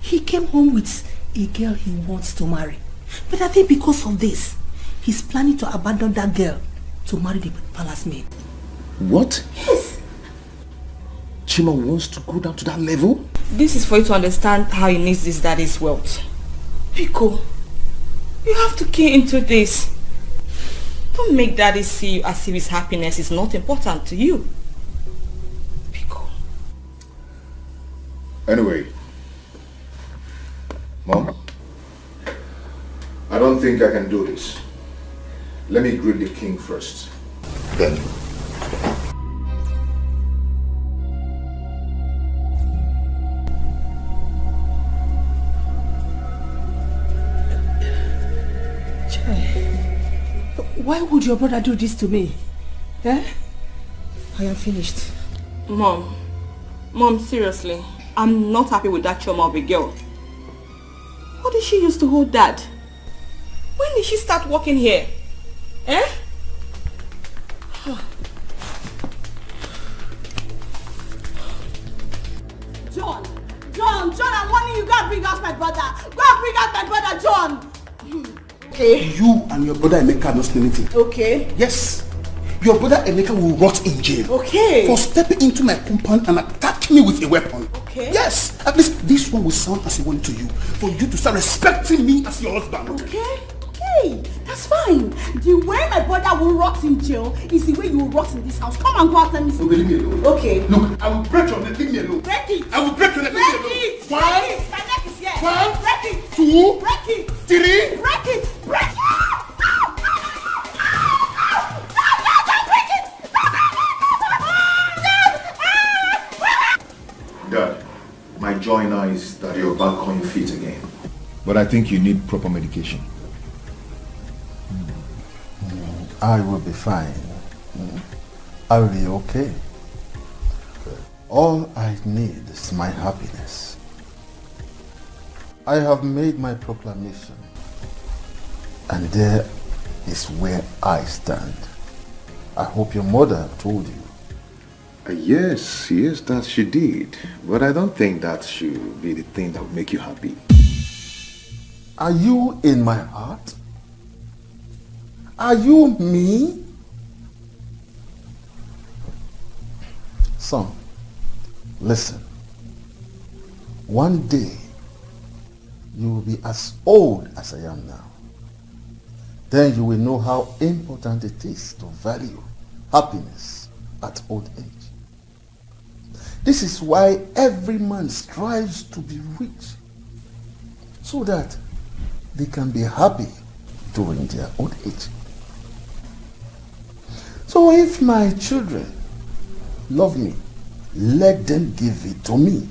Speaker 4: He came home with a girl he wants to marry. But I think because of this, he's planning to abandon that girl to marry the palace maid.
Speaker 9: What?
Speaker 4: Yes.
Speaker 9: Chima wants to go down to that level?
Speaker 12: This is for you to understand how he needs his daddy's wealth. Pico, you have to key into this. Don't make daddy see you as if his happiness is not important to you. Pico.
Speaker 9: Anyway, Mom, I don't think I can do this. Let me greet the king first. Then.
Speaker 4: Why would your brother do this to me? Eh? I am finished.
Speaker 12: Mom, seriously, I'm not happy with that choma of a girl. What did she use to hold dad? When did she start working here? Eh?
Speaker 3: John, I'm warning you, go and bring out my brother. Go and bring out my brother, John.
Speaker 10: Okay. You and your brother Emeka are not saying anything.
Speaker 3: Okay.
Speaker 10: Yes. Your brother Emeka will rot in jail.
Speaker 3: Okay.
Speaker 10: For stepping into my compound and attacking me with a weapon.
Speaker 3: Okay.
Speaker 10: Yes. At least this one will sound as a warning to you. For you to start respecting me as your husband.
Speaker 3: Okay. That's fine. The way my brother will rot in jail is the way you will rot in this house. Come and go out and listen.
Speaker 10: Okay, leave me alone.
Speaker 3: Okay.
Speaker 10: Look, I will break your neck. Leave me alone.
Speaker 3: Break it.
Speaker 10: I will break your neck. Leave me alone.
Speaker 3: Break it.
Speaker 10: One.
Speaker 3: Break it. My neck is here.
Speaker 10: One.
Speaker 3: Break it.
Speaker 10: Two.
Speaker 3: Break it.
Speaker 10: Three.
Speaker 3: Break it. Break it.
Speaker 9: Dad, my joy now is that you're back on your feet again. But I think you need proper medication.
Speaker 19: I will be fine. I will be okay. All I need is my happiness. I have made my proclamation, and there is where I stand. I hope your mother told you.
Speaker 9: Yes, that she did. But I don't think that should be the thing that will make you happy.
Speaker 19: Are you in my heart? Are you me? Son, listen. One day, you will be as old as I am now. Then you will know how important it is to value happiness at old age. This is why every man strives to be rich, so that they can be happy during their old age. So if my children love me, let them give it to me.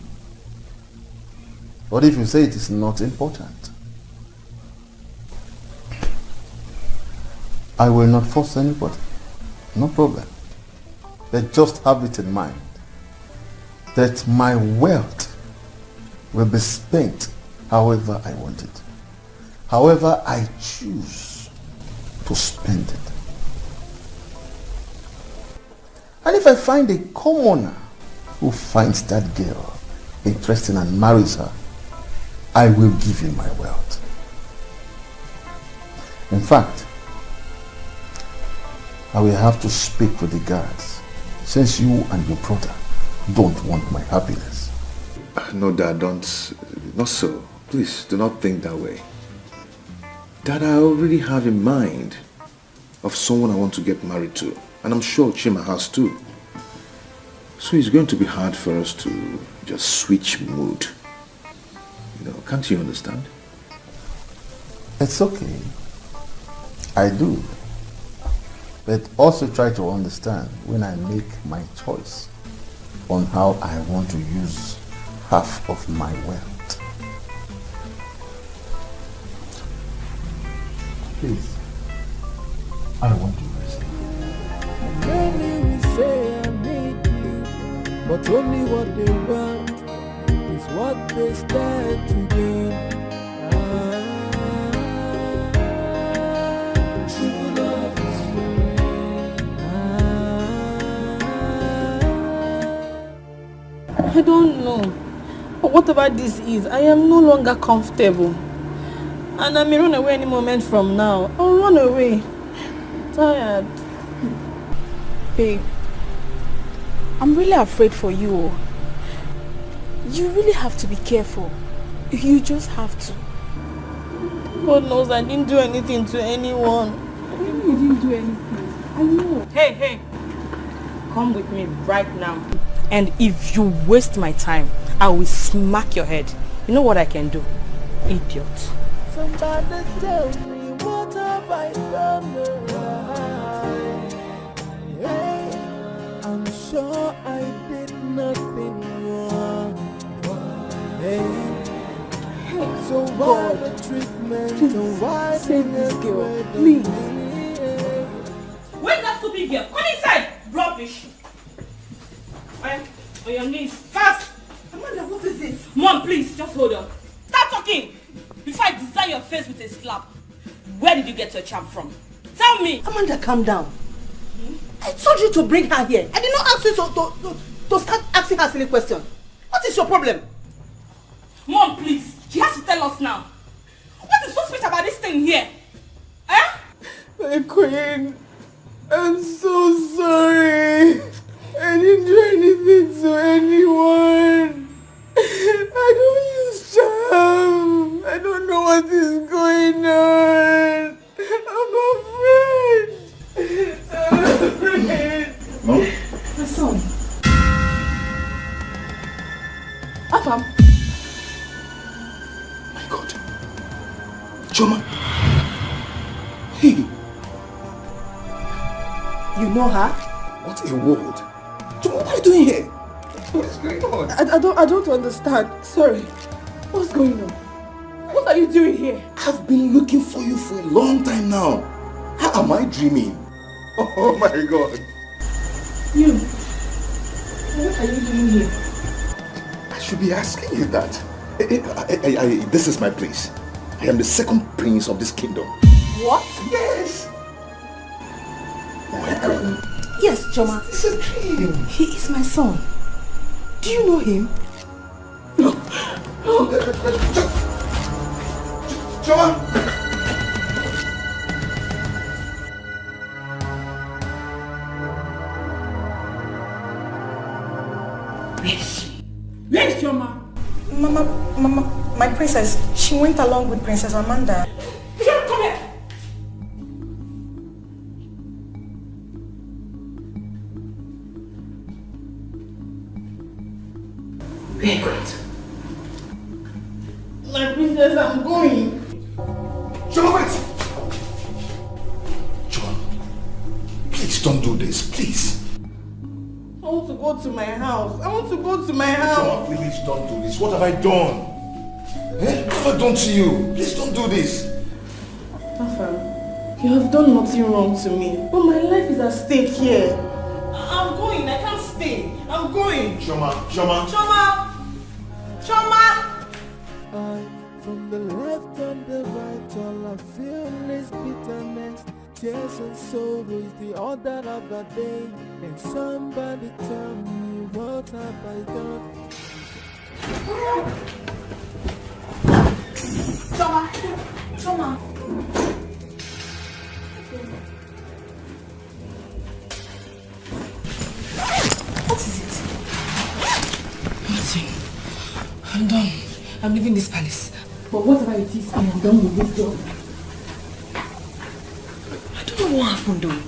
Speaker 19: What if you say it is not important? I will not force anybody. No problem. But just have it in mind that my wealth will be spent however I want it. However I choose to spend it. And if I find a commoner who finds that girl interesting and marries her, I will give him my wealth. In fact, I will have to speak with the guards since you and your brother don't want my happiness.
Speaker 9: No, Dad, don't. Not so. Please, do not think that way. Dad, I already have in mind of someone I want to get married to. And I'm sure Chima has too. So it's going to be hard for us to just switch mood. You know, can't you understand?
Speaker 19: It's okay. I do. But also try to understand when I make my choice on how I want to use half of my wealth. Please, I want to rest.
Speaker 1: Many will say I need you, but only what they want is what they stand to do. True love is
Speaker 17: I don't know. But whatever this is, I am no longer comfortable. And I may run away any moment from now. I'll run away. I'm tired.
Speaker 8: Babe, I'm really afraid for you. You really have to be careful. You just have to.
Speaker 17: God knows I didn't do anything to anyone.
Speaker 8: You didn't do anything. I know.
Speaker 17: Hey. Come with me right now. And if you waste my time, I will smack your head. You know what I can do? Idiot.
Speaker 1: Somebody tell me what have I done right? Hey, I'm sure I did nothing wrong. Hey, so why the treatment?
Speaker 17: Please,
Speaker 1: Why
Speaker 17: save this girl, please.
Speaker 12: Where's that stupid girl? Come inside! Rubbish! On your knees, fast!
Speaker 4: Amanda, what is it?
Speaker 12: Mom, please, just hold on. Start talking! Before I design your face with a slap. Where did you get your charm from? Tell me!
Speaker 4: Amanda, calm down. I told you to bring her here. I did not ask you to start asking her silly questions. What is your problem?
Speaker 12: Mom, please. She has to tell us now. What is so special about this thing here? Eh?
Speaker 13: My queen, I'm so sorry. I didn't do anything to anyone. I don't use charm. I don't know what is going on. I'm afraid.
Speaker 9: Mom?
Speaker 4: My son.
Speaker 9: Afam. My God. Choma. Hey.
Speaker 4: You know her?
Speaker 9: What a world. Choma, what are you doing here? What is going on?
Speaker 13: I don't understand. Sorry. What's going on? What are you doing here?
Speaker 9: I've been looking for you for a long time now. How am I dreaming? Oh my God.
Speaker 13: You. What are you doing here?
Speaker 9: I should be asking you that. This is my place. I am the second prince of this kingdom.
Speaker 4: What?
Speaker 9: Yes. Oh my God.
Speaker 4: Yes, Choma.
Speaker 9: It's a dream.
Speaker 4: He is my son. Do you know him?
Speaker 9: No. Choma.
Speaker 12: Where's Choma?
Speaker 4: Mama, my princess, she went along with Princess Amanda.
Speaker 12: Come here.
Speaker 4: Very good.
Speaker 13: My princess, I'm going.
Speaker 9: Choma, wait! Choma, please don't do this, please.
Speaker 13: I want to go to my house.
Speaker 9: Choma, please don't do this. What have I done? Eh? What have I done to you? Please don't do this.
Speaker 17: Afam, you have done nothing wrong to me, but my life is at stake here.
Speaker 12: I'm going. I can't stay. I'm going.
Speaker 9: Choma, Choma.
Speaker 12: Choma! Choma!
Speaker 1: From the left and the right, all I feel is bitterness. Tears and sorrow is the order of the day. And somebody tell me, what have I done?
Speaker 12: Choma! Choma!
Speaker 14: What is it? Nothing. I'm done. I'm leaving this palace.
Speaker 17: But whatever it is, I am done with this job.
Speaker 12: I don't know what happened though.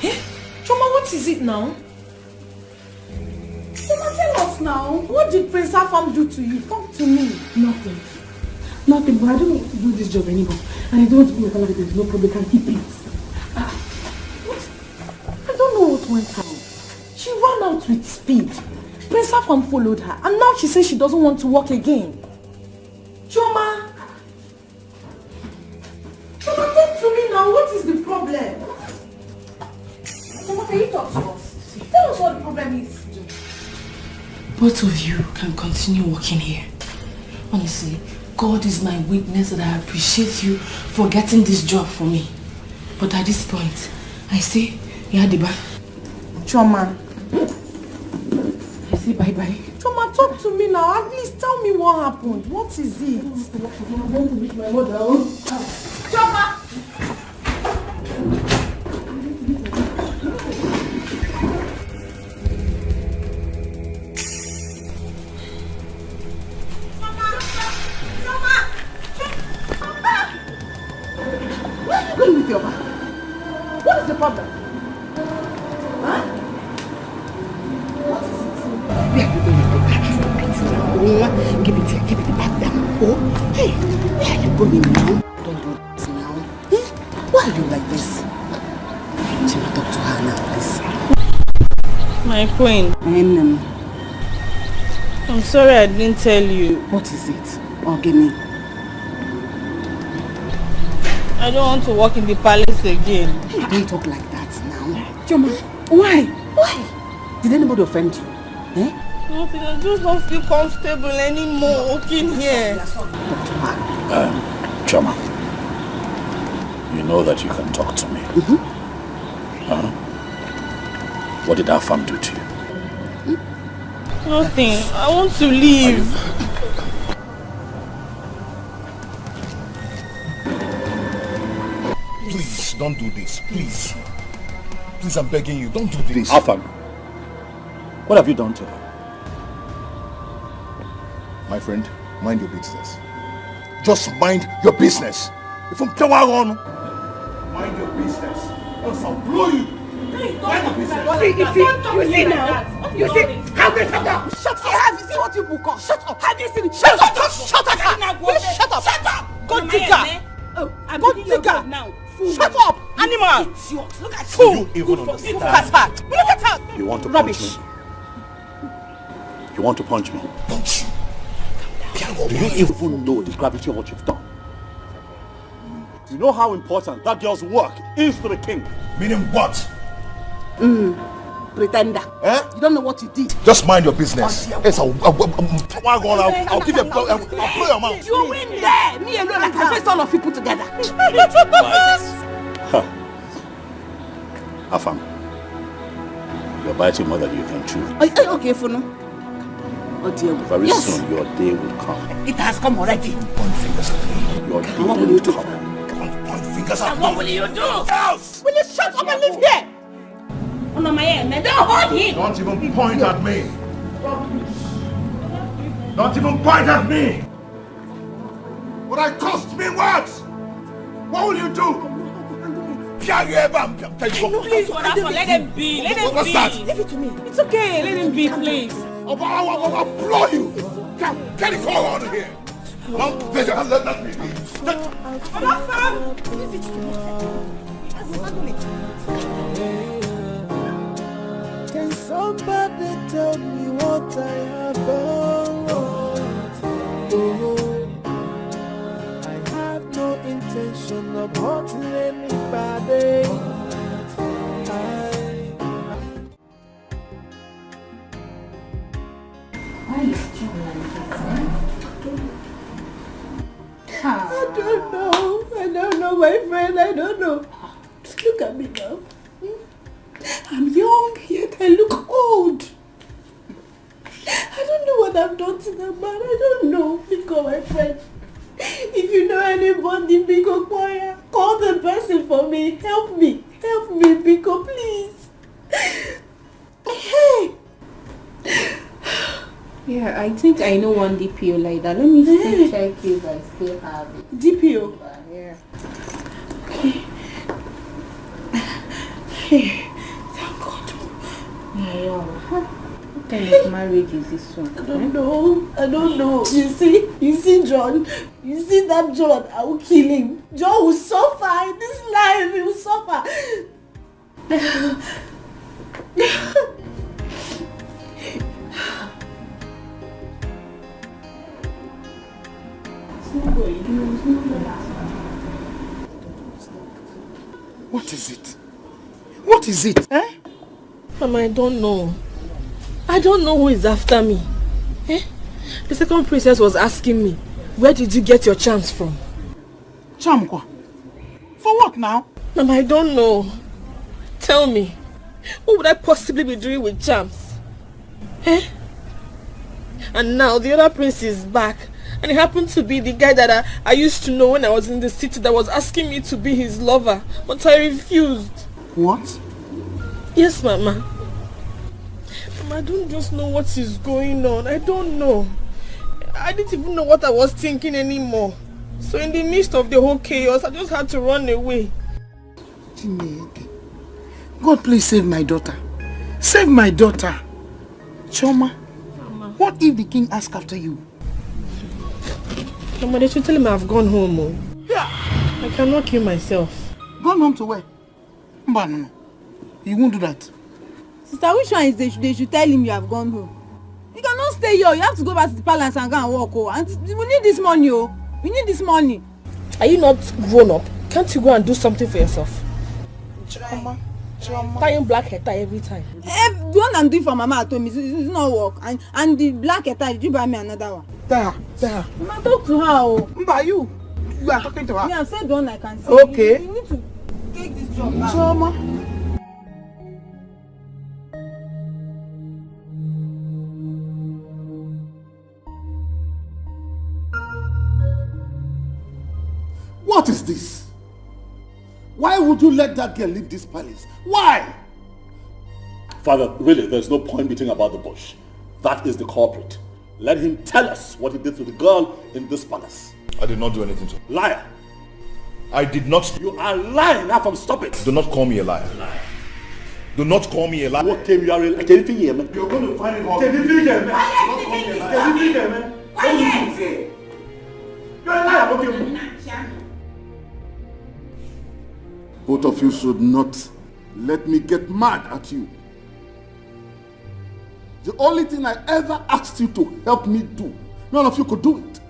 Speaker 12: Eh? Choma, what is it now?
Speaker 3: Choma, tell us now. What did Prince Afam do to you? Talk to me.
Speaker 17: Nothing. Nothing, but I don't want to do this job anymore. And I don't want to be a fellow that there's no problem, can keep it.
Speaker 3: What? I don't know what went wrong. She ran out with speed. Prince Afam followed her. And now she says she doesn't want to walk again. Choma! Choma, talk to me now. What is the problem? Choma, can you talk to us? Tell us what the problem is.
Speaker 14: Both of you can continue working here. Honestly, God is my witness that I appreciate you for getting this job for me. But at this point, I say, Yadiba.
Speaker 3: Choma.
Speaker 14: I say bye-bye.
Speaker 3: Choma, talk to me now. At least tell me what happened. What is it?
Speaker 17: I'm going to meet my mother.
Speaker 3: Choma! Where are you going with your bag? What is the problem? Huh? What is it?
Speaker 6: Where are you going with the bag? Give it the bag down. Oh, hey, where are you going now? Don't do this now. Why are you like this? Chima, talk to her now, please.
Speaker 13: My queen. I'm sorry I didn't tell you.
Speaker 6: What is it? Ogini.
Speaker 13: I don't want to work in the palace again.
Speaker 6: Hey, don't talk like that now. Choma, why? Why? Did anybody offend you? Eh?
Speaker 13: Nothing, I just don't feel comfortable anymore working here.
Speaker 5: Choma, you know that you can talk to me. Huh? What did Afam do to you?
Speaker 13: Nothing. I want to leave.
Speaker 9: Please, don't do this. Please. Please, I'm begging you, don't do this.
Speaker 5: Afam, what have you done to her?
Speaker 9: My friend, mind your business. Just mind your business. If I'm on, mind your business. Else I'll blow you. Mind your business.
Speaker 3: You see now? You see? How can you up? Shut up! Have you seen what you book on? Shut up! Have you seen it? Shut up! Shut up! Please shut up! Shut up! Go digger! Go digger! Now. Shut up! Animal! Look at
Speaker 5: you! You even understand?
Speaker 3: Look at her! Look at her!
Speaker 5: You want to
Speaker 3: Rubbish.
Speaker 5: punch me? You want to punch me?
Speaker 9: Punch you?
Speaker 5: Do you even know the gravity of what you've done? You know how important that girl's work is to the king.
Speaker 9: Meaning what?
Speaker 6: Pretender.
Speaker 9: Eh?
Speaker 6: You don't know what you did.
Speaker 9: Just mind your business. Yes, I'll give you a blow. I'll blow your mouth.
Speaker 6: You win there. Me alone, I can face all of you put together.
Speaker 5: Afam, you're biting more than you can chew.
Speaker 6: Okay, for now. Oh dear.
Speaker 5: Very soon your day will come.
Speaker 6: It has come already.
Speaker 9: Point fingers at me.
Speaker 5: Your day
Speaker 6: What will you do?
Speaker 9: Point fingers at me.
Speaker 6: What will you do?
Speaker 9: Else!
Speaker 3: Will you shut up and live here?
Speaker 6: Oh no, my hand. Don't hold him.
Speaker 9: Don't even point at me. Don't even point at me. Would I cost me words? What will you do?
Speaker 13: Please, let him be. Let him
Speaker 9: What's
Speaker 13: be.
Speaker 9: that?
Speaker 3: Leave it to me.
Speaker 13: It's okay. Let him be, please.
Speaker 9: I'll blow you. Get it all out of here. Let me be.
Speaker 3: Leave it to me.
Speaker 1: Can somebody tell me what I have done?
Speaker 6: at me now. I'm young, yet I look old. I don't know what I've done to that man. I don't know. Biko, my friend. If you know anybody, Biko, call the person for me. Help me. Help me, Biko, please. Hey.
Speaker 17: Yeah, I think I know one DPO like that. Let me still check if I still have it.
Speaker 6: DPO?
Speaker 17: Yeah.
Speaker 6: Okay. Hey, thank God.
Speaker 17: Yeah. What kind of marriage is this one?
Speaker 6: I don't know. You see John? You see that John? I will kill him. John will suffer in this life. He will suffer.
Speaker 10: What is it? What is it? Eh?
Speaker 13: Mama, I don't know. I don't know who is after me. Eh? The second princess was asking me, where did you get your charms from?
Speaker 10: Charm? For what now?
Speaker 13: Mama, I don't know. Tell me, what would I possibly be doing with charms? Eh? And now the other prince is back. And it happened to be the guy that I used to know when I was in the city that was asking me to be his lover. But I refused.
Speaker 10: What?
Speaker 13: Yes, Mama. Mama, I don't just know what is going on. I don't know. I didn't even know what I was thinking anymore. So in the midst of the whole chaos, I just had to run away.
Speaker 10: God, please save my daughter. Save my daughter. Choma,
Speaker 13: Mama.
Speaker 10: What if the king asks after you?
Speaker 13: Mama, they should tell him I've gone home. Oh.
Speaker 10: Yeah.
Speaker 13: I cannot kill myself.
Speaker 10: Gone home to where? No. You won't do that.
Speaker 20: Sister, which one is they should tell him you have gone home? You cannot stay here. You have to go back to the palace and go and walk. Oh. And we need this money. Oh. We need this money.
Speaker 13: Are you not grown up? Can't you go and do something for yourself?
Speaker 10: Choma.
Speaker 13: Tying black hair tie every time.
Speaker 20: The one I'm doing for Mama at home is not work. And the black hair tie, did you buy me another one?
Speaker 10: There.
Speaker 20: Mama, talk to her. Oh.
Speaker 10: Mba, you are talking to her.
Speaker 20: Yeah, I've said the one I can see.
Speaker 10: Okay.
Speaker 20: You need to take this job back.
Speaker 10: Choma.
Speaker 5: What is this? Why would you let that girl leave this palace? Why? Father, really, there's no point beating about the bush. That is the culprit. Let him tell us what he did to the girl in this palace.
Speaker 9: I did not do anything to her.
Speaker 5: Liar.
Speaker 9: I did not.
Speaker 5: You are lying. Now, stop it.
Speaker 9: Do not call me a liar. Do not call me a liar.
Speaker 5: What came you are in? You're going to find it hard. You're a liar. Okay. Both of you should not let me get mad at you. The only thing I ever asked you to help me do, none of you could do it.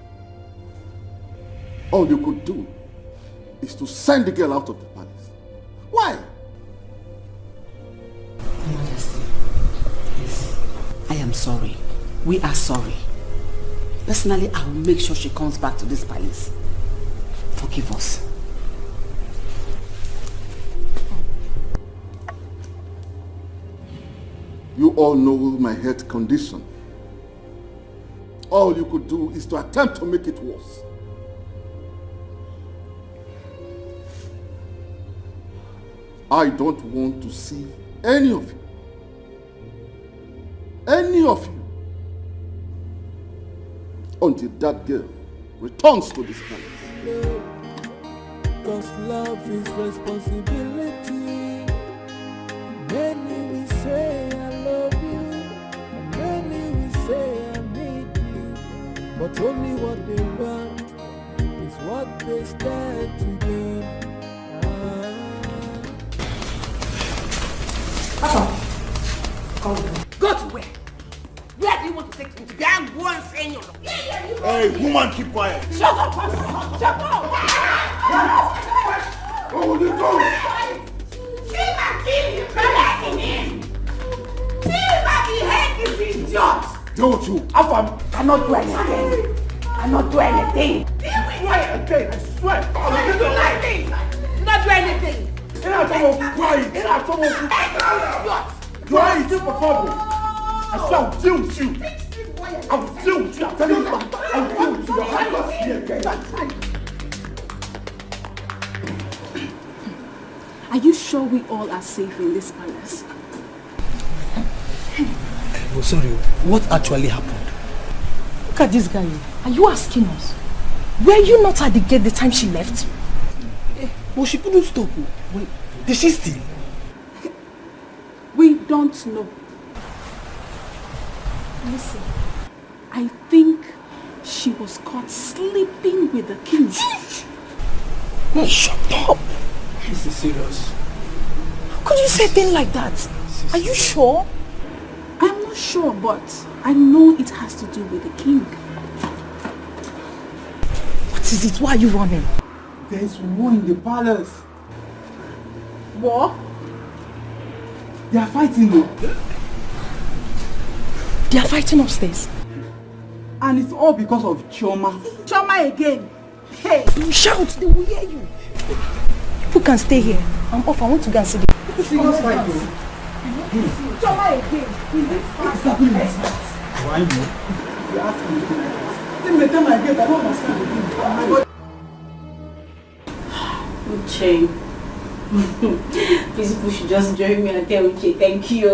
Speaker 5: All you could do is to send the girl out of the palace. Why?
Speaker 6: Majesty, please. I am sorry. We are sorry. Personally, I will make sure she comes back to this palace. Forgive us.
Speaker 5: You all know my health condition. All you could do is to attempt to make it worse. I don't want to see any of you, until that girl returns to this palace.
Speaker 1: Cause love is responsibility. Many will say I love you, and many will say I need you, but only what they want is what they stand to gain.
Speaker 4: Go to where? Where do you want to take me to be? I'm going to say your
Speaker 9: Hey, woman, keep quiet.
Speaker 4: Shut up! Shut up!
Speaker 5: Where will you go?
Speaker 4: Don't you? Afam cannot do anything. Cannot do anything. Swear again, I swear. Not do anything. Not do anything.
Speaker 5: You are in deep trouble. I shall deal with you. I will deal with you. I'm telling you, I will deal with you. Your hand is here.
Speaker 3: Are you sure we all are safe in this palace?
Speaker 10: Oh, sorry, what actually happened?
Speaker 12: Look at this guy. Are you asking us? Were you not at the gate the time she left?
Speaker 10: Well, she couldn't stop. Well, did she steal?
Speaker 3: We don't know. Listen, I think she was caught sleeping with the king.
Speaker 12: No, shut up.
Speaker 10: This is serious.
Speaker 12: How could you say a thing like that? Are you sure?
Speaker 3: I'm not sure, but I know it has to do with the king.
Speaker 12: What is it? Why are you running?
Speaker 11: There's war in the palace.
Speaker 3: War?
Speaker 11: They are fighting though.
Speaker 12: They are fighting upstairs.
Speaker 11: And it's all because of Chioma.
Speaker 3: Chioma again. Hey!
Speaker 12: You shout, they will hear you. People can stay here. I'm off. I want to go and see the
Speaker 11: serious fight though.
Speaker 3: Chioma again.
Speaker 11: Why you? You ask me. Then the time I get, I don't understand the thing.
Speaker 17: Uche. These people should just join me and tell Uche thank you.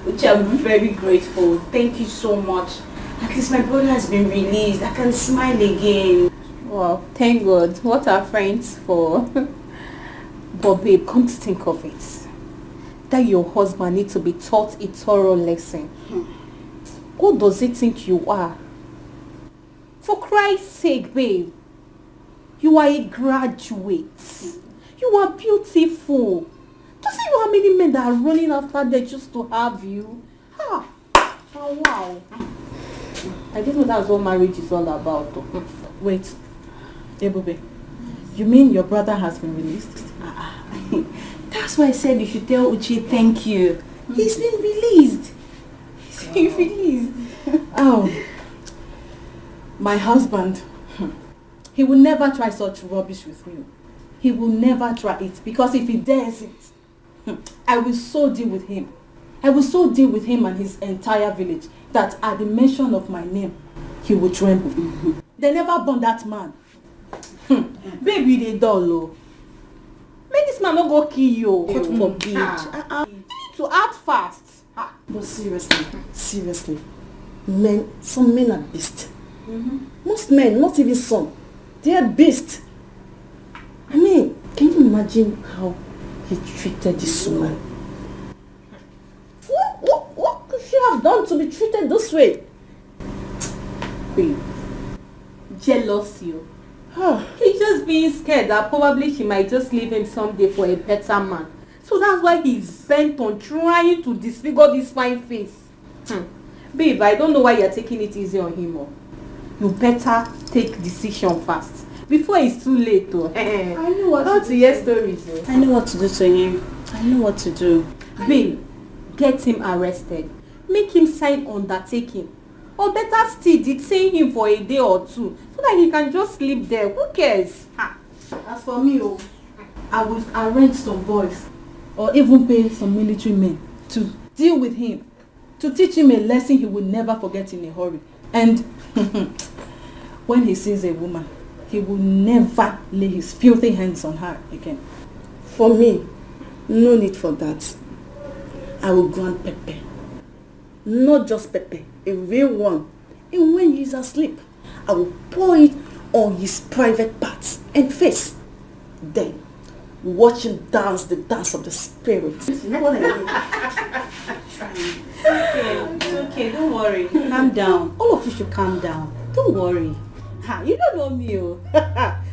Speaker 17: Uche, I'm very grateful. Thank you so much. At least my brother has been released. I can smile again.
Speaker 18: Wow, thank God. What are friends for?
Speaker 8: But babe, come to think of it, that your husband needs to be taught a thorough lesson. What does he think you are? For Christ's sake, babe. You are a graduate. You are beautiful. Just see how many men that are running after them just to have you. Ah, oh, wow. I didn't know that's what marriage is all about.
Speaker 3: Wait, Ebube, you mean your brother has been released?
Speaker 17: That's why I said you should tell Uche thank you. He's been released. He's been released.
Speaker 3: Oh, my husband, he will never try such rubbish with you. He will never try it, because if he dares it, I will so deal with him. I will so deal with him and his entire village that at the mention of my name, he will tremble. They never born that man.
Speaker 8: Baby, they dull. Make this man not go kill you.
Speaker 3: God forbid.
Speaker 8: You need to act fast.
Speaker 6: But seriously, some men are beasts. Most men, not even some, they are beasts. I mean, can you imagine how he treated this woman? What could she have done to be treated this way?
Speaker 8: Babe, jealousy. He's just being scared that probably she might just leave him someday for a better man. So that's why he's bent on trying to disfigure this fine face. Babe, I don't know why you're taking it easy on him. You better take decision fast before it's too late. I
Speaker 3: know what
Speaker 8: to hear stories.
Speaker 3: I know what to do to him. I know what to do.
Speaker 8: Babe, get him arrested. Make him sign undertaking. Or better still, detain him for a day or two so that he can just sleep there. Who cares?
Speaker 3: As for me, I will arrange some boys or even pay some military men to deal with him, to teach him a lesson he will never forget in a hurry. And when he sees a woman, he will never lay his filthy hands on her again.
Speaker 6: For me, no need for that. I will grant Pepe. Not just Pepe, a real one. And when he is asleep, I will pour it on his private parts and face. Then, watch him dance the dance of the spirit.
Speaker 17: Okay, don't worry. Calm down. All of you should calm down. Don't worry.
Speaker 3: You don't know me,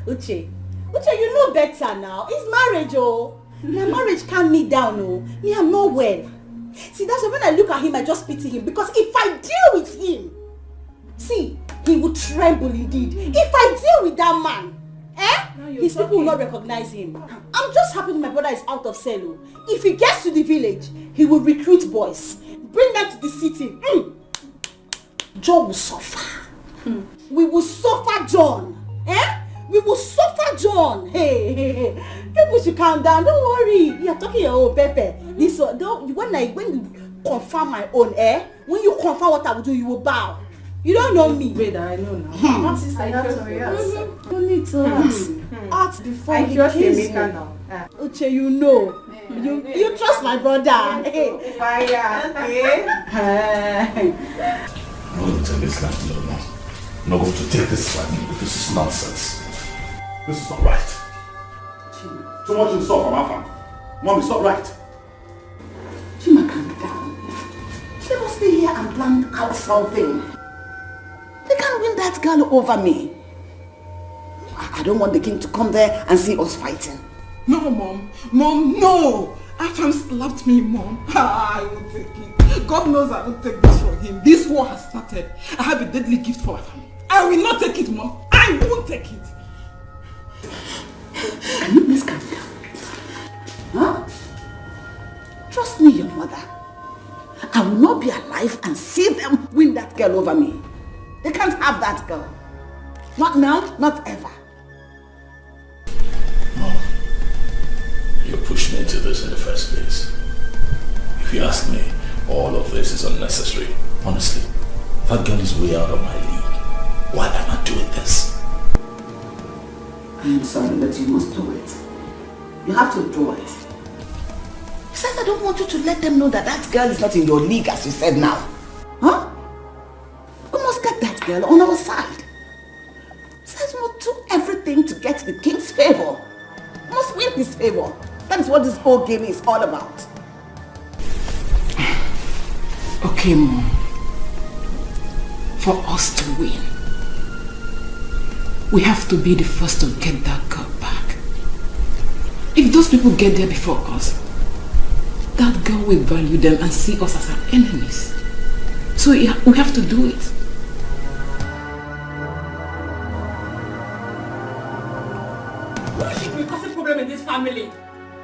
Speaker 3: Uche, you know better now. It's marriage, My marriage calm me down, Me, I'm not well. See, that's why when I look at him, I just pity him. Because if I deal with him, see, he will tremble indeed. If I deal with that man, his people will not recognize him. I'm just happy my brother is out of cell. If he gets to the village, he will recruit boys, bring them to the city. John will suffer. We will suffer John. We will suffer
Speaker 6: John, hey. People should calm down. Don't worry. You're talking your own, Pepe. This one, when you confirm my own, when you confirm what I will do, you will bow. You don't know me.
Speaker 17: Wait, I know now.
Speaker 6: Not sister, you don't need to ask before
Speaker 17: I
Speaker 6: he
Speaker 17: trust
Speaker 6: kills you.
Speaker 17: Emeka now.
Speaker 6: Uche, you know. You trust my brother. Hey.
Speaker 2: I'm not going to take this life alone now. I'm not going to take this life. This is nonsense. This is not right. Too much insult from our family. Mom, it's not right.
Speaker 6: Chima, calm down. Let us stay here and plan out something. They can't win that girl over me. I don't want the king to come there and see us fighting.
Speaker 21: No, Mom. Mom, no. Afam slapped me, Mom. I won't take it. God knows I won't take this from him. This war has started. I have a deadly gift for Afam. I will not take it, Mom. I won't take it.
Speaker 6: Can you please calm down? Huh? Trust me, your mother. I will not be alive and see them win that girl over me. They can't have that girl. Not now, not ever.
Speaker 2: Mom, you pushed me into this in the first place. If you ask me, all of this is unnecessary. Honestly, that girl is way out of my league. Why am I doing this?
Speaker 6: I am sorry, but you must do it. You have to do it. Besides, I don't want you to let them know that that girl is not in your league, as you said now. Huh? We must get that girl on our side. Besides, we must do everything to get the king's favor. We must win his favor. That is what this whole game is all about.
Speaker 21: Okay, Mom. For us to win, we have to be the first to get that girl back. If those people get there before us, that girl will value them and see us as our enemies. So we have to do it.
Speaker 22: Who should be causing problem in this family?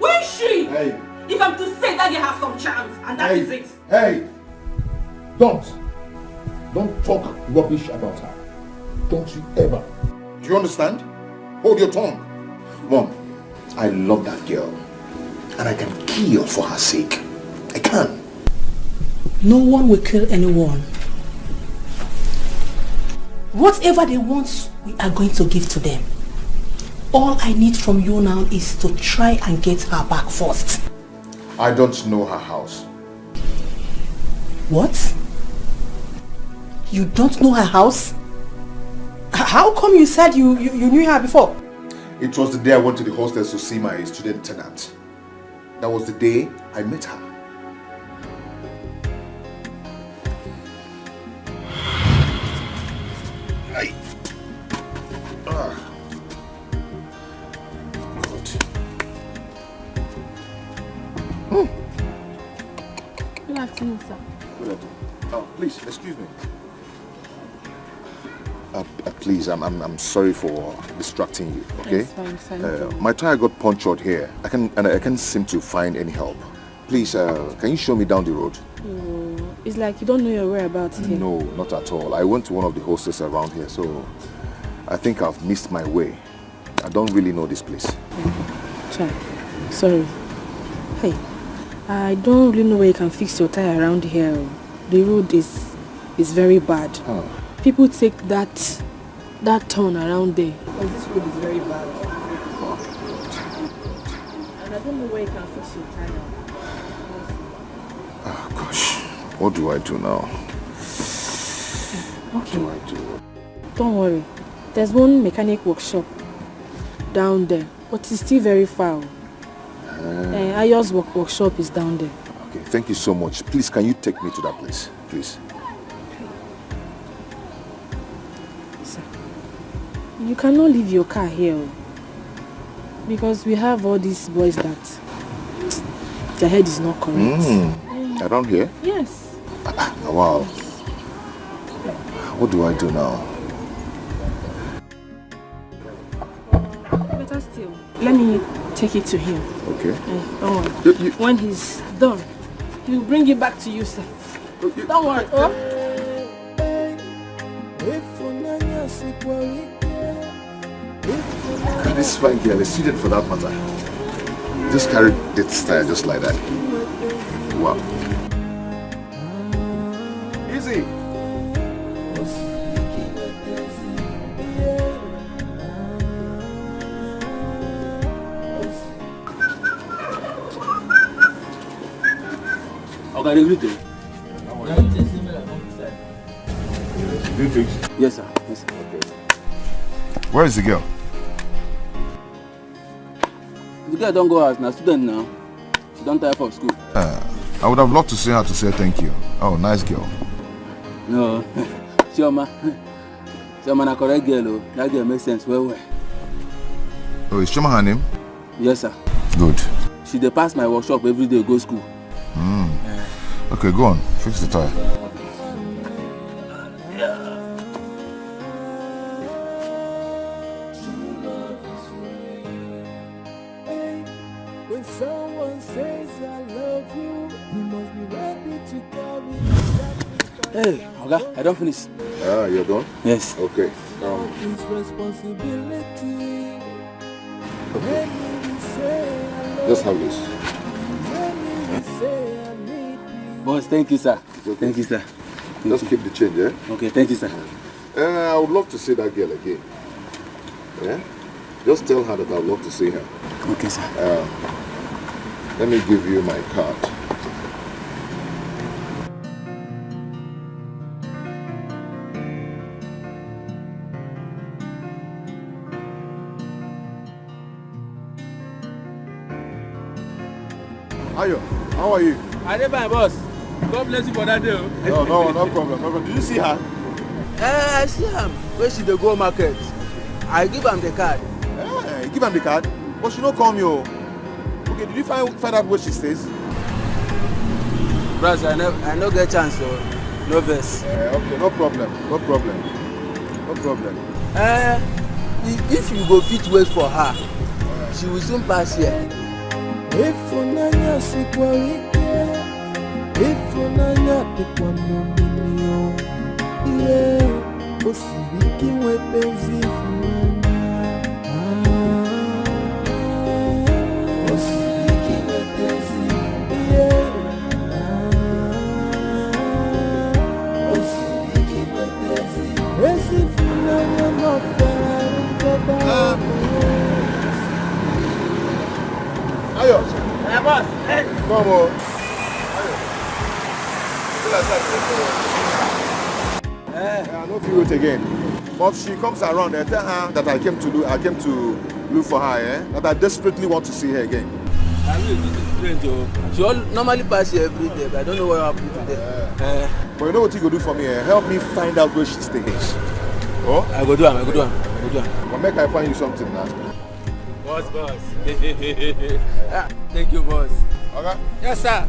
Speaker 22: Who is she?
Speaker 5: Hey.
Speaker 22: If I'm to say that you have some chance, and that is it.
Speaker 5: Hey! Don't talk rubbish about her. Don't you ever. Do you understand? Hold your tongue.
Speaker 9: Mom, I love that girl. And I can kill for her sake. I can.
Speaker 12: No one will kill anyone. Whatever they want, we are going to give to them. All I need from you now is to try and get her back first.
Speaker 9: I don't know her house.
Speaker 12: What? You don't know her house? How come you said you knew her before?
Speaker 9: It was the day I went to the hostels to see my student tenant. That was the day I met her.
Speaker 17: Good afternoon, sir.
Speaker 9: Good afternoon. Please, excuse me. Please, I'm sorry for distracting you. Okay.
Speaker 17: It's fine, sir.
Speaker 9: My tire got punctured here. I can't seem to find any help. Please, can you show me down the road?
Speaker 17: It's like you don't know your whereabouts here.
Speaker 9: No, not at all. I went to one of the hostels around here, so I think I've missed my way. I don't really know this place.
Speaker 17: Sorry. Hey, I don't really know where you can fix your tire around here. The road is very bad.
Speaker 9: Oh.
Speaker 17: People take that turn around there. But this road is very bad. And I don't know where you can fix your tire.
Speaker 9: Oh gosh, what do I do now?
Speaker 17: Okay.
Speaker 9: What do I do?
Speaker 17: Don't worry. There's one mechanic workshop down there, but it's still very far. Ayo's workshop is down there.
Speaker 9: Okay, thank you so much. Please, can you take me to that place, please?
Speaker 17: Sir, you cannot leave your car here because we have all these boys that their head is not correct.
Speaker 9: Around here?
Speaker 17: Yes.
Speaker 9: Wow. What do I do now?
Speaker 17: Better still, let me take it to him.
Speaker 9: Okay.
Speaker 17: Don't worry. When he's done, he'll bring it back to you, sir. Don't worry.
Speaker 9: This fine girl is seated for that matter. Just carried this style just like that. Wow. Easy.
Speaker 2: Okay, greeting. Yes, sir. Yes, sir.
Speaker 9: Okay. Where is the girl?
Speaker 2: The girl don't go out now. Student now. She don't tire for school.
Speaker 9: I would have loved to see her to say thank you. Oh, nice girl.
Speaker 2: No, Chioma. Chioma na correct girl. Oh. That girl makes sense. Well.
Speaker 9: Oh, is Chioma her name?
Speaker 2: Yes, sir.
Speaker 9: Good.
Speaker 2: She dey pass my workshop every day. Go school.
Speaker 9: Okay, go on. Fix the tire.
Speaker 1: When someone says I love you, you must be ready to carry the
Speaker 2: Hey, Oga, I don't finish.
Speaker 9: You're done?
Speaker 2: Yes.
Speaker 9: Okay.
Speaker 1: his responsibility. When you say I love
Speaker 9: Just have this.
Speaker 1: when you say I need you.
Speaker 2: Boss, thank you, sir.
Speaker 9: Okay.
Speaker 2: Thank you, sir.
Speaker 9: Just keep the change, eh?
Speaker 2: Okay, thank you, sir.
Speaker 9: I would love to see that girl again. Yeah? Just tell her that I would love to see her.
Speaker 2: Okay, sir.
Speaker 9: Let me give you my card. Ayo, how are you?
Speaker 2: I did my boss. God bless you for that day.
Speaker 9: No problem, no problem. Did you see her?
Speaker 15: I see am when she dey go market. I give am the card.
Speaker 9: Give am the card? But she no come you. Okay, did you find out where she stays?
Speaker 15: Bros, I no get chance so no vex.
Speaker 9: Okay, no problem.
Speaker 15: If you go fit wait for her, she will soon pass here.
Speaker 1: Ifunanya sikwarike, ifunanya tekwanomilio. Yeah, osibiki wepenzi ifunanya. Osibiki wepenzi, yeah. Osibiki wepenzi, ifunanya mafera mtoba.
Speaker 9: Ayo.
Speaker 15: Hey, boss. Hey.
Speaker 9: Come on. I no fit wait again. But if she comes around, tell her that I came to look for her, that I desperately want to see her again.
Speaker 15: I mean, this is strange, oh. She normally pass here every day, but I don't know what happened today.
Speaker 9: But you know what you go do for me? Help me find out where she stays. Oh?
Speaker 15: I go do am.
Speaker 9: But make I find you something now.
Speaker 15: Boss. Thank you, boss.
Speaker 9: Okay?
Speaker 15: Yes, sir.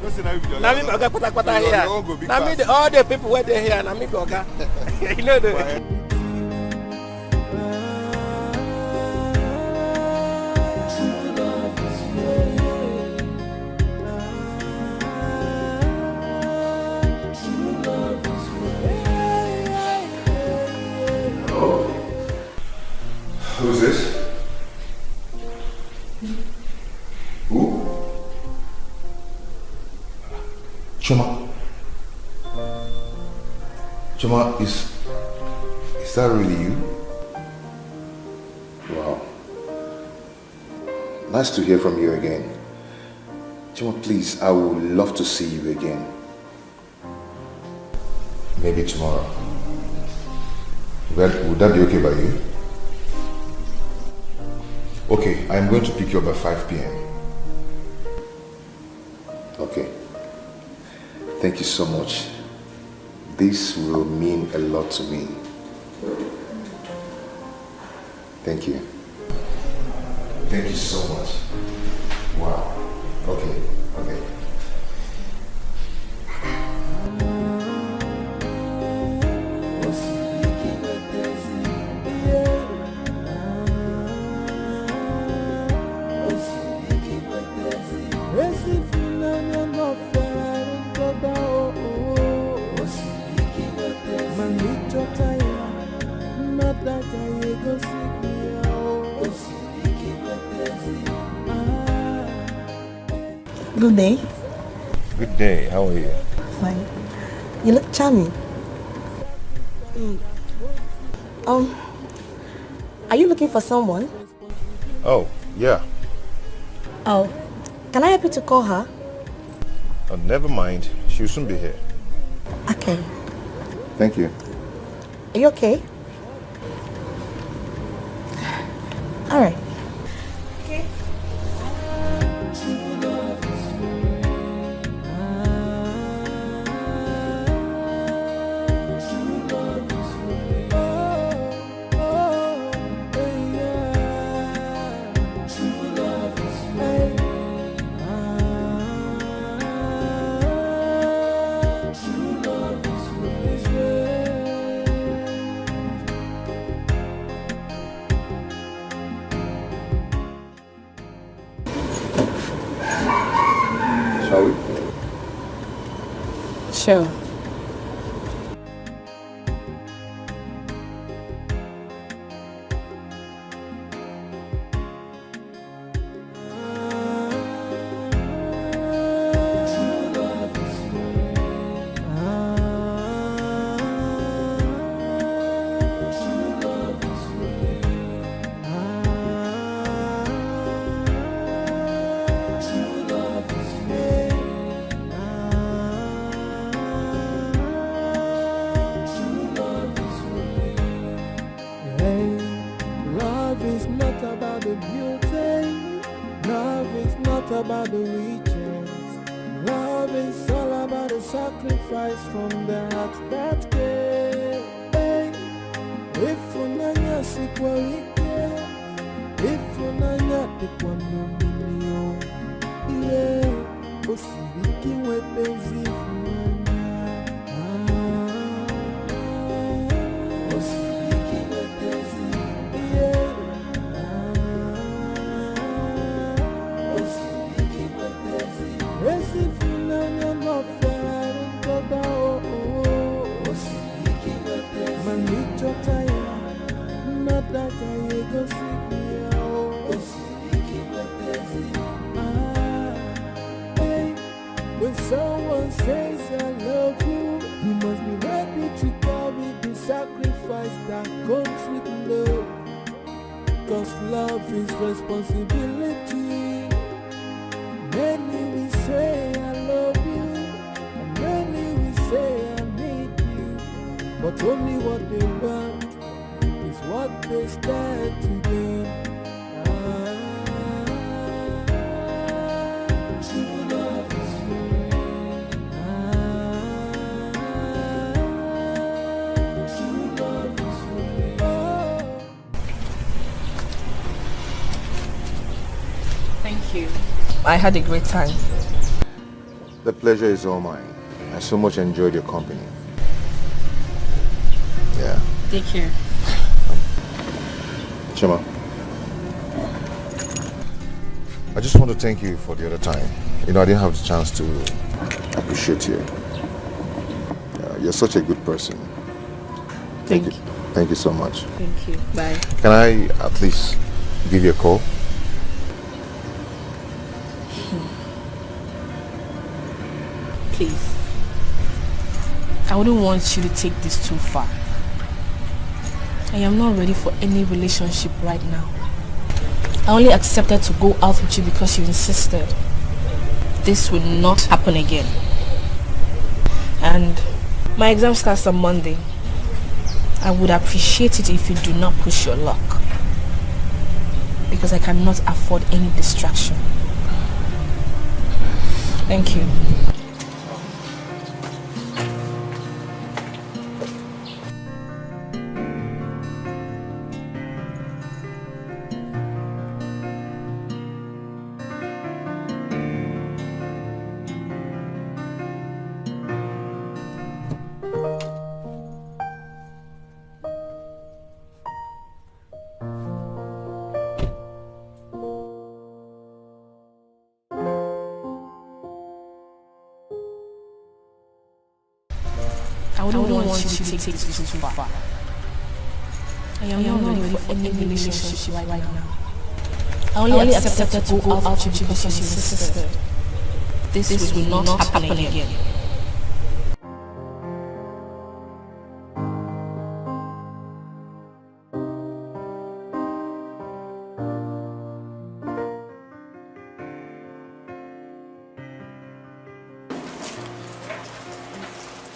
Speaker 9: Now
Speaker 15: me oga pata here. Now me all the people where they here. Now me oga. You know the.
Speaker 9: Who's this? Who? Choma. Choma, is that really you? Wow. Nice to hear from you again. Choma, please, I would love to see you again. Maybe tomorrow. Would that be okay by you? Okay, I'm going to pick you up at 5 p.m. Okay. Thank you so much. This will mean a lot to me. Thank you. Thank you so much. Wow. Okay.
Speaker 3: Good day.
Speaker 9: Good day. How are you?
Speaker 3: Fine. You look charming. Are you looking for someone?
Speaker 9: Oh, yeah.
Speaker 3: Oh, can I help you to call her?
Speaker 9: Oh, never mind. She'll soon be here.
Speaker 3: Okay.
Speaker 9: Thank you.
Speaker 3: Are you okay? All right. Okay.
Speaker 9: Shall we?
Speaker 17: Sure.
Speaker 1: Love is not about the beauty. Love is not about the riches. Love is all about the sacrifice from the heart that gave. If unanya sikwarike, if unanya tikwanomilio, yeah, osibiki wepenzi funanya. Osibiki wepenzi, yeah. Osibiki wepenzi, esi funanya mafera ntoba oh. Osibiki wepenzi, manicho taya. When someone says I love you, you must be ready to carry the sacrifice that comes with love. Cause love is responsibility. Many will say I love you, and many will say I need you, but only what they want is what they stand to gain. True love is free. True love is free.
Speaker 12: Thank you. I had a great time.
Speaker 9: The pleasure is all mine. I so much enjoyed your company. Yeah.
Speaker 12: Take care.
Speaker 9: Chima, I just want to thank you for the other time. You know, I didn't have the chance to appreciate you. You're such a good person.
Speaker 12: Thank you.
Speaker 9: Thank you so much.
Speaker 12: Thank you. Bye.
Speaker 9: Can I at least give you a call?
Speaker 12: Please. I wouldn't want you to take this too far. I am not ready for any relationship right now. I only accepted to go out with you because you insisted. This will not happen again. And my exam starts on Monday. I would appreciate it if you do not push your luck. Because I cannot afford any distraction. Thank you. I wouldn't want you to take this too far. I am not ready for any relationship right now. I only accepted to go out with you because you insisted.
Speaker 14: this will not happen again.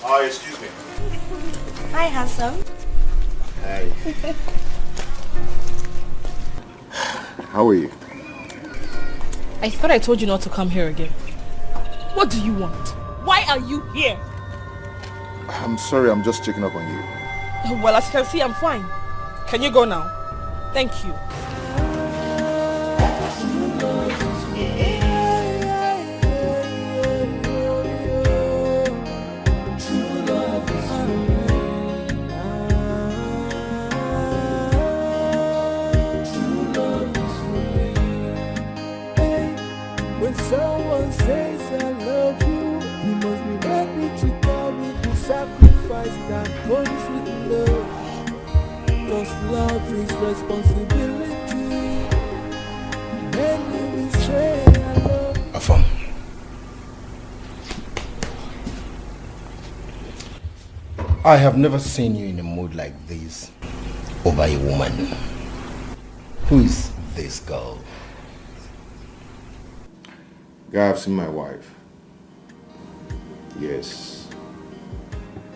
Speaker 9: Hi, excuse me.
Speaker 4: Hi, handsome.
Speaker 9: Hi. How are you?
Speaker 14: I thought I told you not to come here again. What do you want? Why are you here?
Speaker 9: I'm sorry, I'm just checking up on you.
Speaker 14: Well, as you can see, I'm fine. Can you go now? Thank you.
Speaker 1: When someone says I love you, you must be ready to carry the sacrifice that comes with love. Cause love is responsibility. When you say I love you.
Speaker 10: Afam. I have never seen you in a mood like this over a woman. Who is this girl?
Speaker 9: Guy, I've seen my wife. Yes.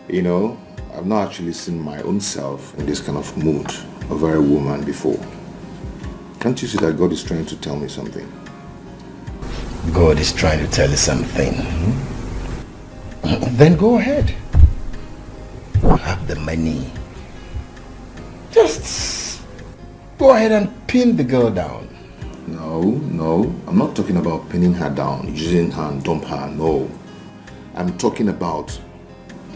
Speaker 9: You know, I've not actually seen my own self in this kind of mood over a woman before. Can't you see that God is trying to tell me something?
Speaker 10: God is trying to tell you something. Then go ahead. You have the money. Just go ahead and pin the girl down.
Speaker 9: No, I'm not talking about pinning her down, using her and dump her, no. I'm talking about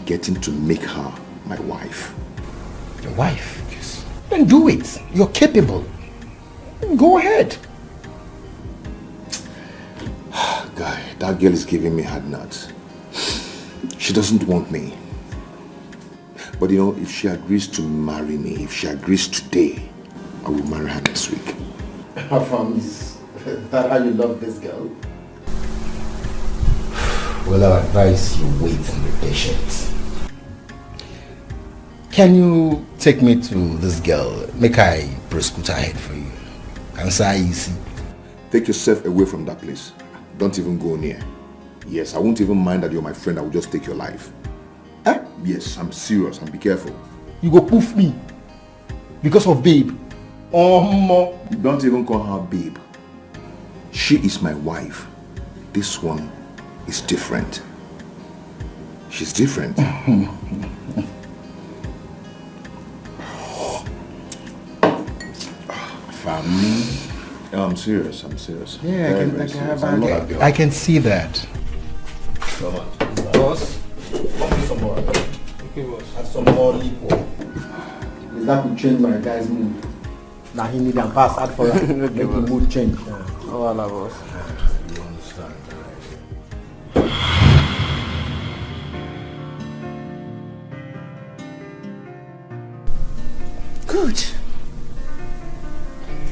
Speaker 9: getting to make her my wife.
Speaker 10: Your wife? Yes. Then do it. You're capable. Go ahead.
Speaker 9: Guy, that girl is giving me hard nuts. She doesn't want me. But you know, if she agrees to marry me, if she agrees today, I will marry her next week.
Speaker 10: Is that how you love this girl? Well, I advise you wait and be patient. Can you take me to this girl? Make I prescoot ahead for you. Can say easy.
Speaker 9: Take yourself away from that place. Don't even go near. Yes, I won't even mind that you're my friend. I will just take your life. Eh? Yes, I'm serious. And be careful.
Speaker 10: You go poof me because of babe.
Speaker 9: Don't even call her babe. She is my wife. This one is different. She's different.
Speaker 10: Family.
Speaker 9: Oh, I'm serious.
Speaker 10: Yeah, I can see that. Boss, give me some more. Okay, boss. And some more liquor. That could change my guy's mood. Now he need a pass out for that. Make the mood change.
Speaker 15: Oh, Allah, boss.
Speaker 10: You understand,
Speaker 12: Good.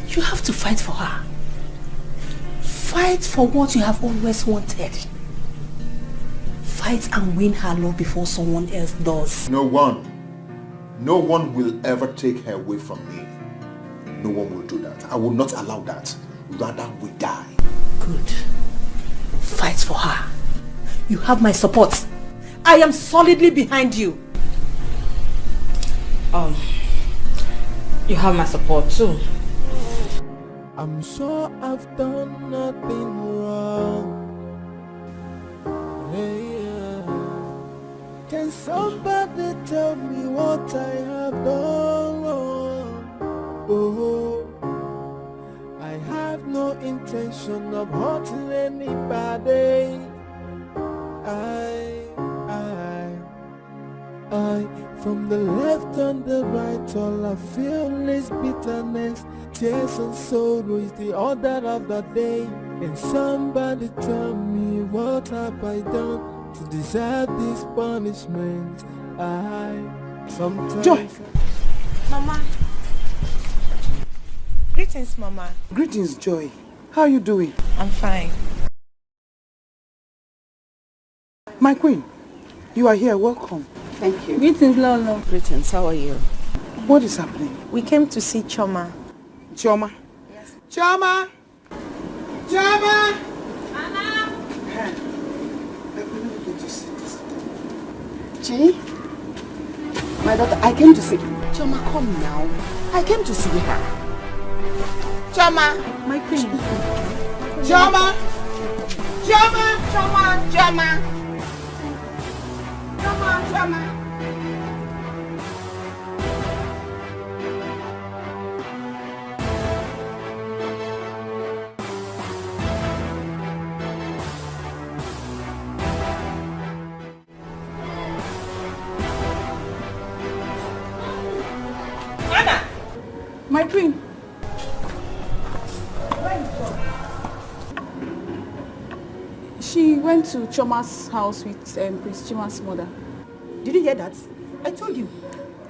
Speaker 12: You have to fight for her. Fight for what you have always wanted. Fight and win her love before someone else does.
Speaker 9: No one will ever take her away from me. No one will do that. I will not allow that. Rather, we die.
Speaker 12: Good. Fight for her. You have my support. I am solidly behind you.
Speaker 14: You have my support too.
Speaker 1: I'm sure I've done nothing wrong. Hey, can somebody tell me what I have done wrong? Oh, I have no intention of hurting anybody. I, from the left and the right, all I feel is bitterness. Tears and sorrow is the order of the day. And somebody tell me, what have I done to deserve this punishment? Sometimes...
Speaker 4: Joy! Mama. Greetings, Mama.
Speaker 11: Greetings, Joy. How are you doing?
Speaker 4: I'm fine.
Speaker 10: My queen, you are here. Welcome.
Speaker 6: Thank you.
Speaker 20: Greetings, Lolo.
Speaker 6: Greetings. How are you?
Speaker 10: What is happening?
Speaker 4: We came to see Choma.
Speaker 10: Choma?
Speaker 4: Yes.
Speaker 10: Choma! Choma!
Speaker 6: Chi? My daughter, I came to see... Choma, come now. I came to see her.
Speaker 10: Choma!
Speaker 4: My queen.
Speaker 10: Choma! Choma!
Speaker 6: Choma! Choma!
Speaker 10: Choma! Choma!
Speaker 20: My queen. She went to Choma's house with Prince Chima's mother.
Speaker 4: Did you hear that? I told you.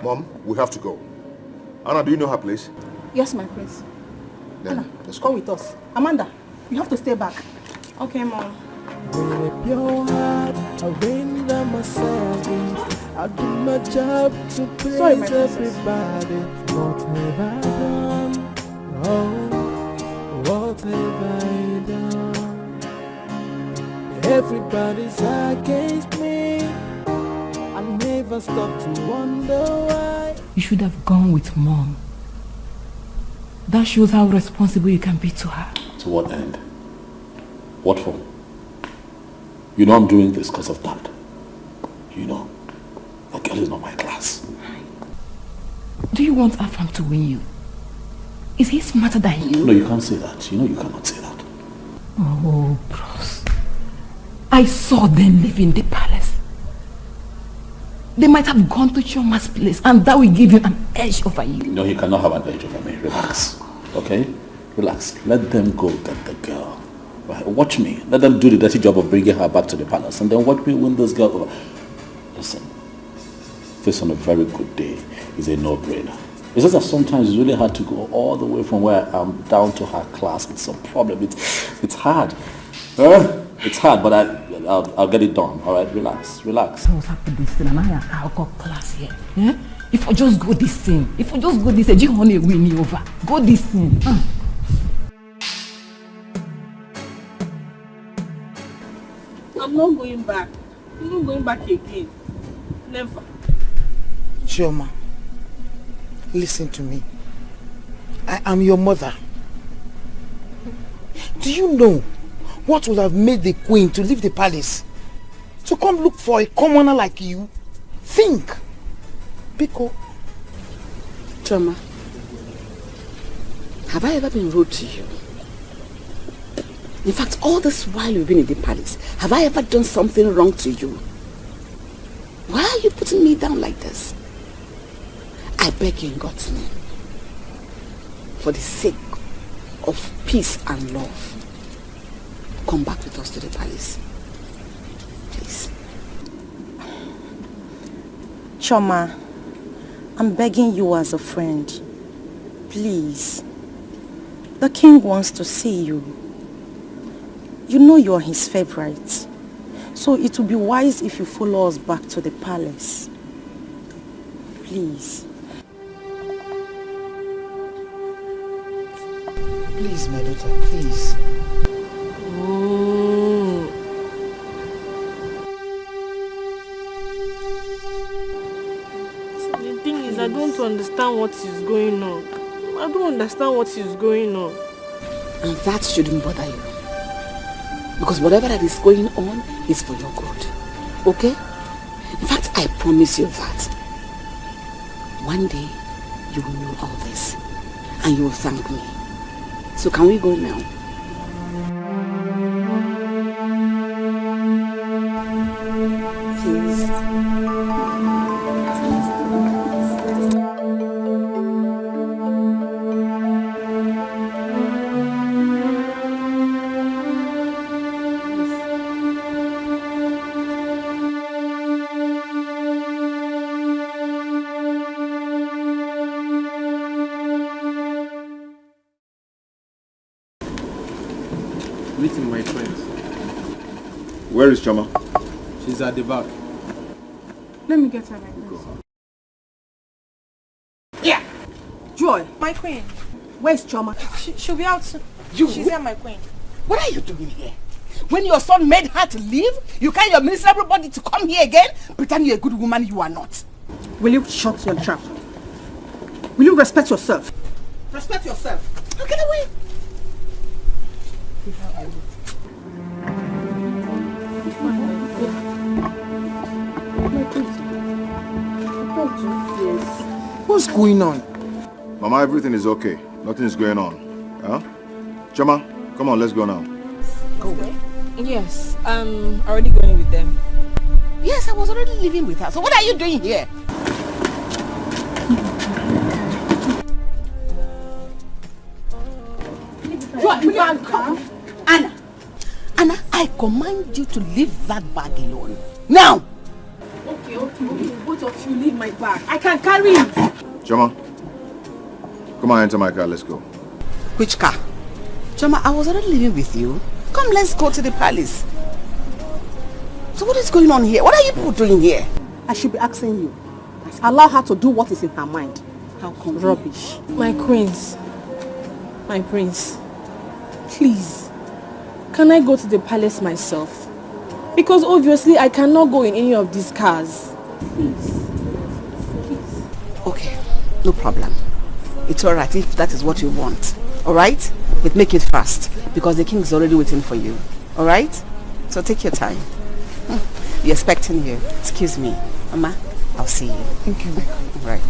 Speaker 9: Mom, we have to go. Anna, do you know her place?
Speaker 20: Yes, my prince.
Speaker 9: Then,
Speaker 4: Anna, let's go with us. Amanda, you have to stay back.
Speaker 20: Okay, Mom.
Speaker 1: With your heart, I render myself. I do my job to please everybody. What have I done? Oh, what have I done? Everybody's against me. I never stop to wonder why.
Speaker 7: You should have gone with Mom. That shows how responsible you can be to her.
Speaker 2: To what end? What for? You know I'm doing this because of that. You know, that girl is not my class.
Speaker 7: Do you want Afam to win you? Is he smarter than you?
Speaker 2: No, you can't say that. You know you cannot say that.
Speaker 7: Oh, bros. I saw them leaving the palace. They might have gone to Choma's place and that will give you an edge over you.
Speaker 2: No, he cannot have an edge over me. Relax. Okay? Relax. Let them go get the girl. Right? Watch me. Let them do the dirty job of bringing her back to the palace and then watch me win this girl over. Listen. This on a very good day is a no-brainer. It's just that sometimes it's really hard to go all the way from where I'm down to her class. It's a problem. It's hard. It's hard, but I'll get it done. All right, relax.
Speaker 7: I was happy this thing, and I got class here. Yeah? If I just go this thing, you want to win me over. Go this thing.
Speaker 20: I'm not going back. I'm not going back again. Never.
Speaker 10: Chioma, listen to me. I am your mother. Do you know what would have made the queen to leave the palace? To come look for a commoner like you? Think. Biko.
Speaker 6: Choma, have I ever been rude to you? In fact, all this while you've been in the palace, have I ever done something wrong to you? Why are you putting me down like this? I beg you in God's name, for the sake of peace and love, come back with us to the palace. Please.
Speaker 4: Choma, I'm begging you as a friend. Please. The king wants to see you. You know you're his favorite. So it would be wise if you follow us back to the palace. Please.
Speaker 10: Please, my daughter, please.
Speaker 17: The thing is, I don't understand what is going on. I don't understand what is going on.
Speaker 6: And that shouldn't bother you. Because whatever that is going on is for your good. Okay? In fact, I promise you that one day you will know all this and you will thank me. So can we go now? Please.
Speaker 5: Where is Choma?
Speaker 15: She's at the back.
Speaker 20: Let me get her like this. Yeah. Joy.
Speaker 12: My queen.
Speaker 20: Where's Choma?
Speaker 12: She'll be out soon.
Speaker 6: You?
Speaker 12: She's here, my queen.
Speaker 6: What are you doing here? When your son made her to leave, you carry your miserable body to come here again? Pretend you're a good woman you are not.
Speaker 20: Will you shut your trap? Will you respect yourself?
Speaker 6: Respect yourself. Now get away.
Speaker 10: What's going on?
Speaker 9: Mama, everything is okay. Nothing is going on. Huh? Choma, come on, let's go now.
Speaker 6: Go away.
Speaker 12: Yes, I'm already going with them.
Speaker 6: Yes, I was already living with her. So what are you doing here? Anna, I command you to leave that bag alone. Now!
Speaker 20: Okay. Both of you leave my bag. I can carry it.
Speaker 9: Choma, come on, enter my car, let's go.
Speaker 6: Which car? Choma, I was already living with you. Come, let's go to the palace. So what is going on here? What are you people doing here?
Speaker 20: I should be asking you. Allow her to do what is in her mind.
Speaker 6: How come?
Speaker 20: Rubbish.
Speaker 17: My queens, my prince, please, can I go to the palace myself? Because obviously I cannot go in any of these cars. Please.
Speaker 6: Okay, no problem. It's alright if that is what you want. Alright? But make it fast, because the king is already waiting for you. Alright? So take your time. We're expecting you. Excuse me. Mama, I'll see you.
Speaker 17: Thank you.
Speaker 6: Right.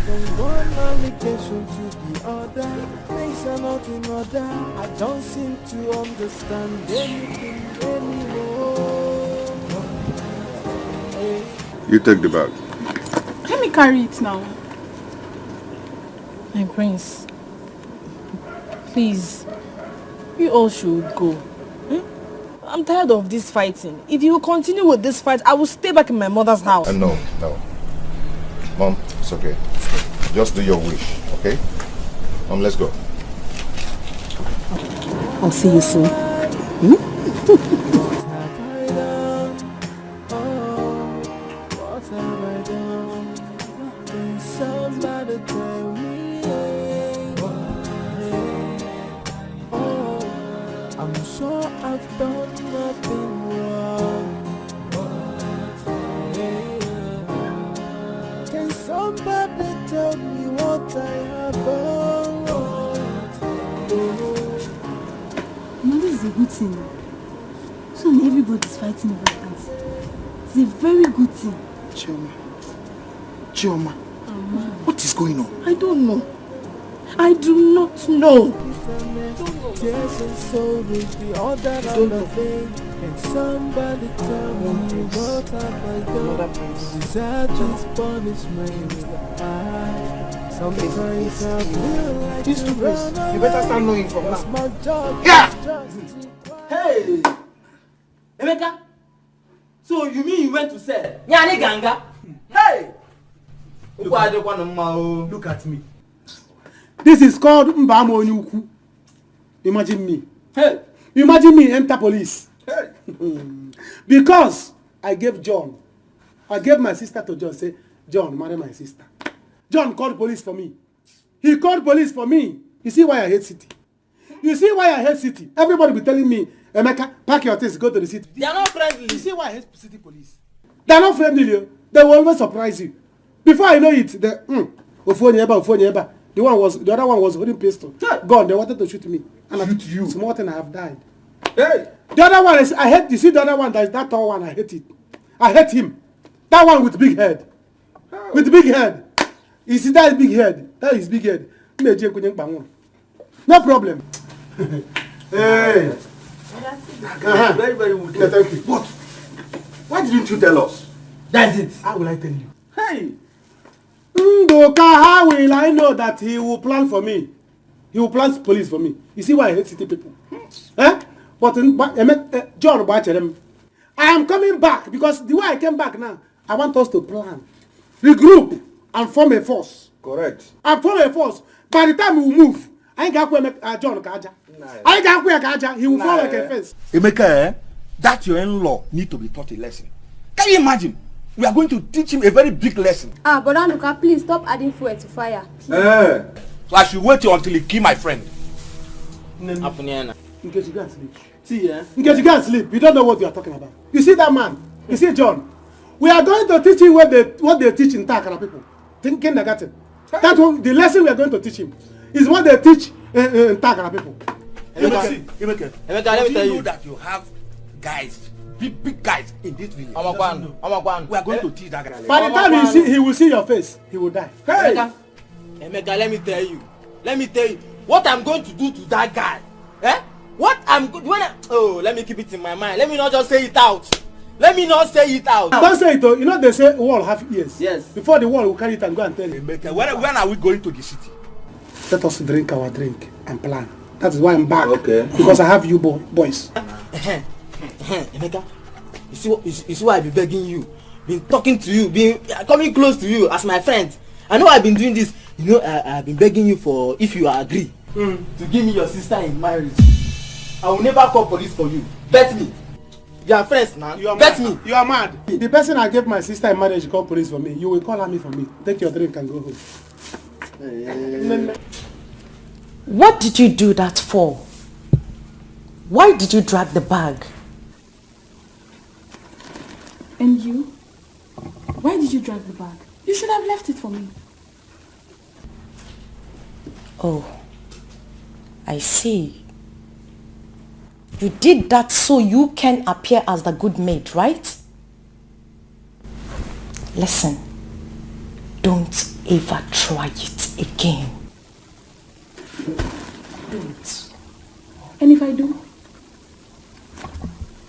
Speaker 1: From one allegation to the other, things are not in order. I don't seem to understand anything anymore.
Speaker 9: You take the bag.
Speaker 20: Let me carry it now.
Speaker 17: My prince, please, you all should go. I'm tired of this fighting. If you continue with this fight, I will stay back in my mother's house.
Speaker 9: No. Mom, it's okay. Just do your wish, okay? Mom, let's go.
Speaker 20: I'll see you soon.
Speaker 1: What have I done? Can somebody tell me? Oh, I'm sure I've done nothing wrong. Can somebody tell me what I have done?
Speaker 16: Now this is a good thing. So everybody's fighting over that. It's a very good thing.
Speaker 10: Chioma, what is going on?
Speaker 20: I don't know. I do not know.
Speaker 1: Yes, and so is the other on the day. Can somebody tell me what have I done to deserve this punishment? Sometimes I feel like
Speaker 10: These two places, you better start knowing from now.
Speaker 1: my job.
Speaker 10: Yeah!
Speaker 19: Hey! Emeka! So you mean you went to sell? Nyani ganga? Hey!
Speaker 11: Look at me. This is called Mbamo Onyuku. Imagine me.
Speaker 19: Hey!
Speaker 11: Imagine me enter police.
Speaker 19: Hey!
Speaker 11: Because I gave my sister to John. Say, John, marry my sister. John called police for me. He called police for me. You see why I hate city? You see why I hate city? Everybody be telling me, Emeka, pack your things, go to the city.
Speaker 19: They are not friendly.
Speaker 11: You see why I hate city police? They are not friendly. They will always surprise you. Before I know it, the other one was holding pistol. Gone. They wanted to shoot me. And shoot you. Small thing, I have died.
Speaker 19: Hey!
Speaker 11: The other one is, I hate. You see the other one, that tall one, I hate it. I hate him. That one with big head. Oh. With big head. You see that big head? That is big head. No problem. Hey.
Speaker 19: Very, very good.
Speaker 11: Yeah, thank you.
Speaker 19: What? Why didn't you tell us? That's it.
Speaker 11: How will I tell you?
Speaker 19: Hey!
Speaker 11: Ndoka, how will I know that he will plan for me? He will plan police for me. You see why I hate city people? Eh? But John, I am coming back because the way I came back now, I want us to plan, regroup, and form a force.
Speaker 19: Correct.
Speaker 11: And form a force. By the time we move, I ain't got John Kaja. I ain't got Kaja. He will fall like a fence.
Speaker 10: Emeka, that your in-law need to be taught a lesson. Can you imagine? We are going to teach him a very big lesson.
Speaker 8: Ah, but Anuka, please stop adding fuel to fire.
Speaker 10: So I should wait until he kill my friend.
Speaker 11: Nkechi, go and sleep. See, Nkechi, go and sleep. You don't know what you are talking about. You see that man? You see John? We are going to teach him what they teach in Takara people. Kindergarten. That one, the lesson we are going to teach him is what they teach in Takara people.
Speaker 10: Emeka, let me tell you that you have guys, big guys in this village. We are going to teach that guy.
Speaker 11: By the time he will see your face, he will die. Hey!
Speaker 19: Emeka, let me tell you. What I'm going to do to that guy. Let me keep it in my mind. Let me not just say it out.
Speaker 11: Don't say it. You know they say wall have ears.
Speaker 19: Yes.
Speaker 11: Before the wall will carry it and go and tell you.
Speaker 10: Emeka, when are we going to the city?
Speaker 11: Let us drink our drink and plan. That is why I'm back.
Speaker 10: Okay.
Speaker 11: Because I have you boys.
Speaker 19: Emeka, you see why I've been begging you, been talking to you, coming close to you as my friend. I know I've been doing this. You know, I've been begging you for, if you agree, to give me your sister in marriage. I will never call police for you. Bet me. You are friends now. Bet me.
Speaker 11: You are mad. The person I gave my sister in marriage call police for me. You will call her me for me. Take your drink and go home.
Speaker 12: What did you do that for? Why did you drag the bag?
Speaker 17: And you? Why did you drag the bag? You should have left it for me.
Speaker 12: Oh, I see. You did that so you can appear as the good maid, right? Listen, don't ever try it again.
Speaker 17: Don't. And if I do?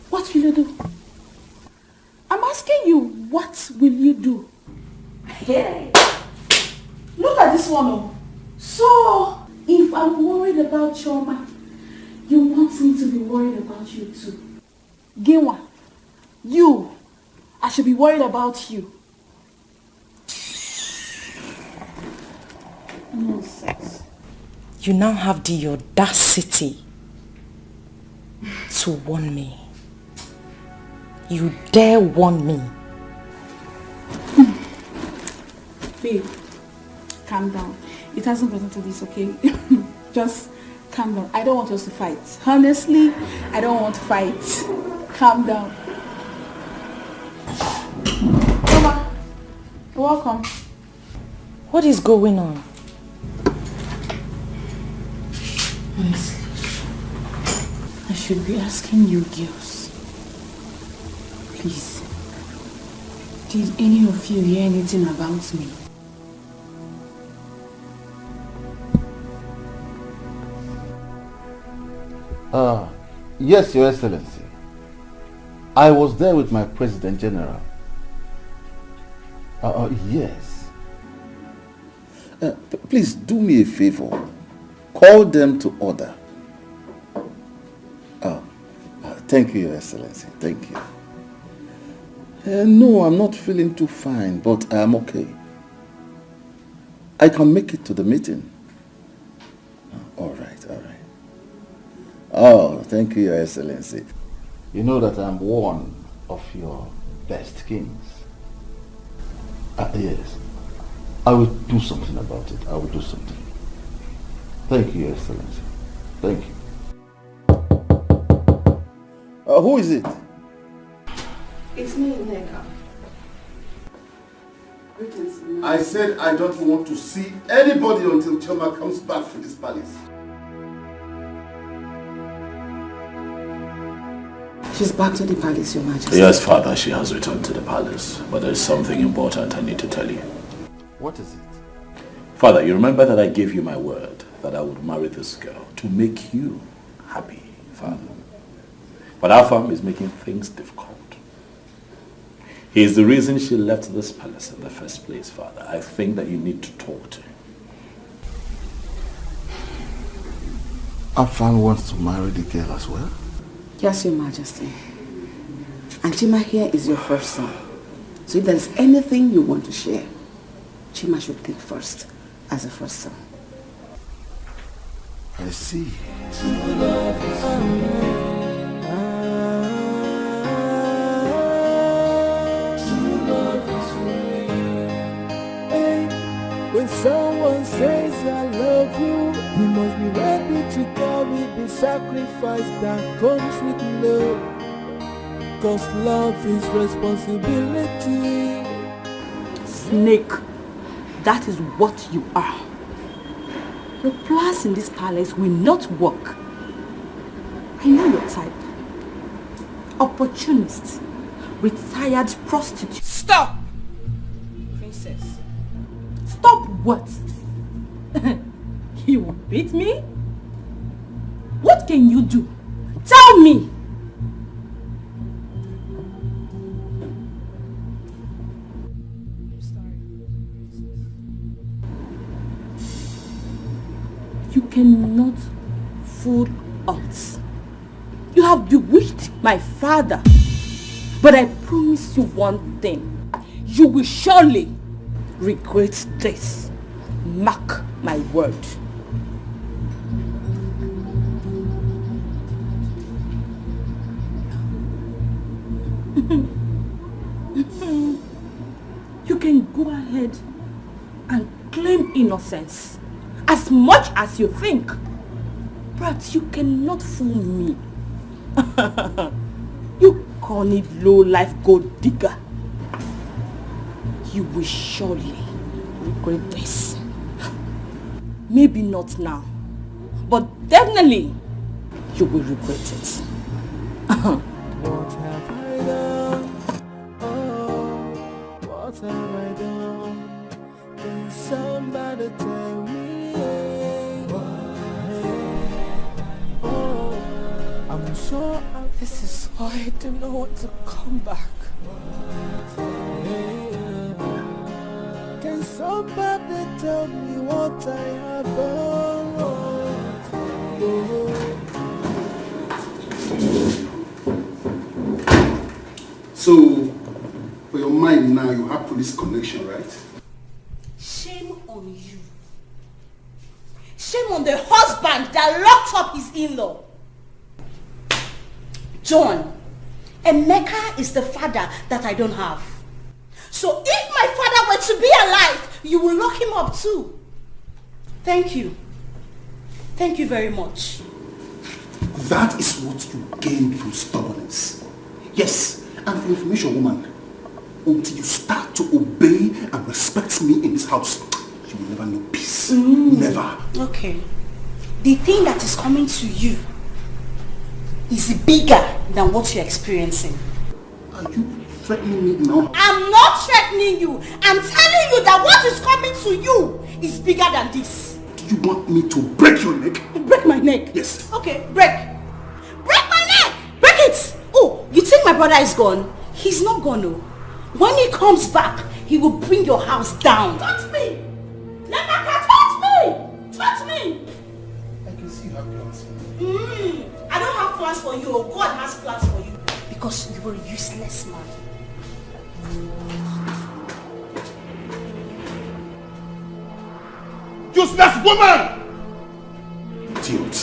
Speaker 17: What will you do? I'm asking you, what will you do? Hey, look at this one. So, if I'm worried about Choma, you want me to be worried about you too? Genwa, you, I should be worried about you. Nonsense.
Speaker 12: You now have the audacity to warn me. You dare warn me.
Speaker 17: Babe, calm down. It hasn't gotten to this, okay? Just calm down. I don't want us to fight. Honestly, I don't want to fight. Calm down. Mama, you're welcome.
Speaker 12: What is going on?
Speaker 17: Honestly, I should be asking you girls. Please, did any of you hear anything about me?
Speaker 5: Yes, Your Excellency. I was there with my President General. Yes. Please do me a favor. Call them to order. Thank you, Your Excellency. Thank you. No, I'm not feeling too fine, but I'm okay. I can make it to the meeting. All right. Oh, thank you, Your Excellency. You know that I'm one of your best kings. Yes. I will do something about it. I will do something. Thank you, Your Excellency. Thank you. Who is it?
Speaker 17: It's me, Neka.
Speaker 5: I said I don't want to see anybody until Choma comes back to this palace.
Speaker 6: She's back to the palace, Your Majesty.
Speaker 2: Yes, Father, she has returned to the palace. But there's something important I need to tell you.
Speaker 5: What is it?
Speaker 2: Father, you remember that I gave you my word that I would marry this girl to make you happy, Father. But Afam is making things difficult. He is the reason she left this palace in the first place, Father. I think that you need to talk to him.
Speaker 5: Afan wants to marry the girl as well?
Speaker 6: Yes, Your Majesty. And Chima here is your first son. So if there's anything you want to share, Chima should take first as a first son.
Speaker 5: I see.
Speaker 1: sacrifice that comes with love. Cause love is responsibility.
Speaker 4: Snake, that is what you are. Your plans in this palace will not work. I know your type. Opportunist, retired prostitute.
Speaker 12: Stop! Princess.
Speaker 4: Stop what? You will beat me? What can you do? Tell me! You cannot fool us. You have bewitched my father. But I promise you one thing. You will surely regret this. Mark my word. You can go ahead and claim innocence as much as you think, but you cannot fool me. You corny low-life gold digger. You will surely regret this. Maybe not now, but definitely you will regret it.
Speaker 1: What have I done? Oh, what have I done? Can somebody tell me? Oh, I'm sure
Speaker 12: This is why I don't know what to come back.
Speaker 1: Can somebody tell me what I have done?
Speaker 5: So, for your mind now, you have police connection, right?
Speaker 4: Shame on you. Shame on the husband that locked up his in-law. John, Emeka is the father that I don't have. So if my father were to be alive, you will lock him up too. Thank you. Thank you very much.
Speaker 5: That is what you gain from stubbornness. Yes, and for information, woman, until you start to obey and respect me in this house, you will never know peace. Never.
Speaker 4: Okay. The thing that is coming to you is bigger than what you're experiencing.
Speaker 5: Are you threatening me now?
Speaker 4: I'm not threatening you. I'm telling you that what is coming to you is bigger than this.
Speaker 5: Do you want me to break your neck?
Speaker 4: Break my neck?
Speaker 5: Yes.
Speaker 4: Okay, break. Break my neck! Break it! Oh, you think my brother is gone? He's not gone, no. When he comes back, he will bring your house down. Touch me! Lemaka, touch me! Touch me!
Speaker 5: I can see you have plans.
Speaker 4: I don't have plans for you. God has plans for you. Because you were a useless man.
Speaker 5: Useless woman! Idiot.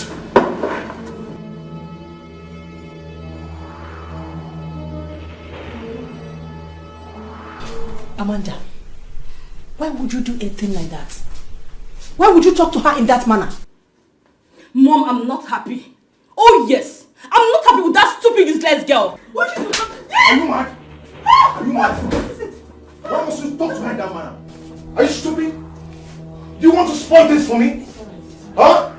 Speaker 12: Amanda, why would you do a thing like that? Why would you talk to her in that manner?
Speaker 4: Mom, I'm not happy. Oh yes, I'm not happy with that stupid useless girl. What you do?
Speaker 5: Are you mad? Are you mad? Why must you talk to her in that manner? Are you stupid? Do you want to spoil this for me? Huh?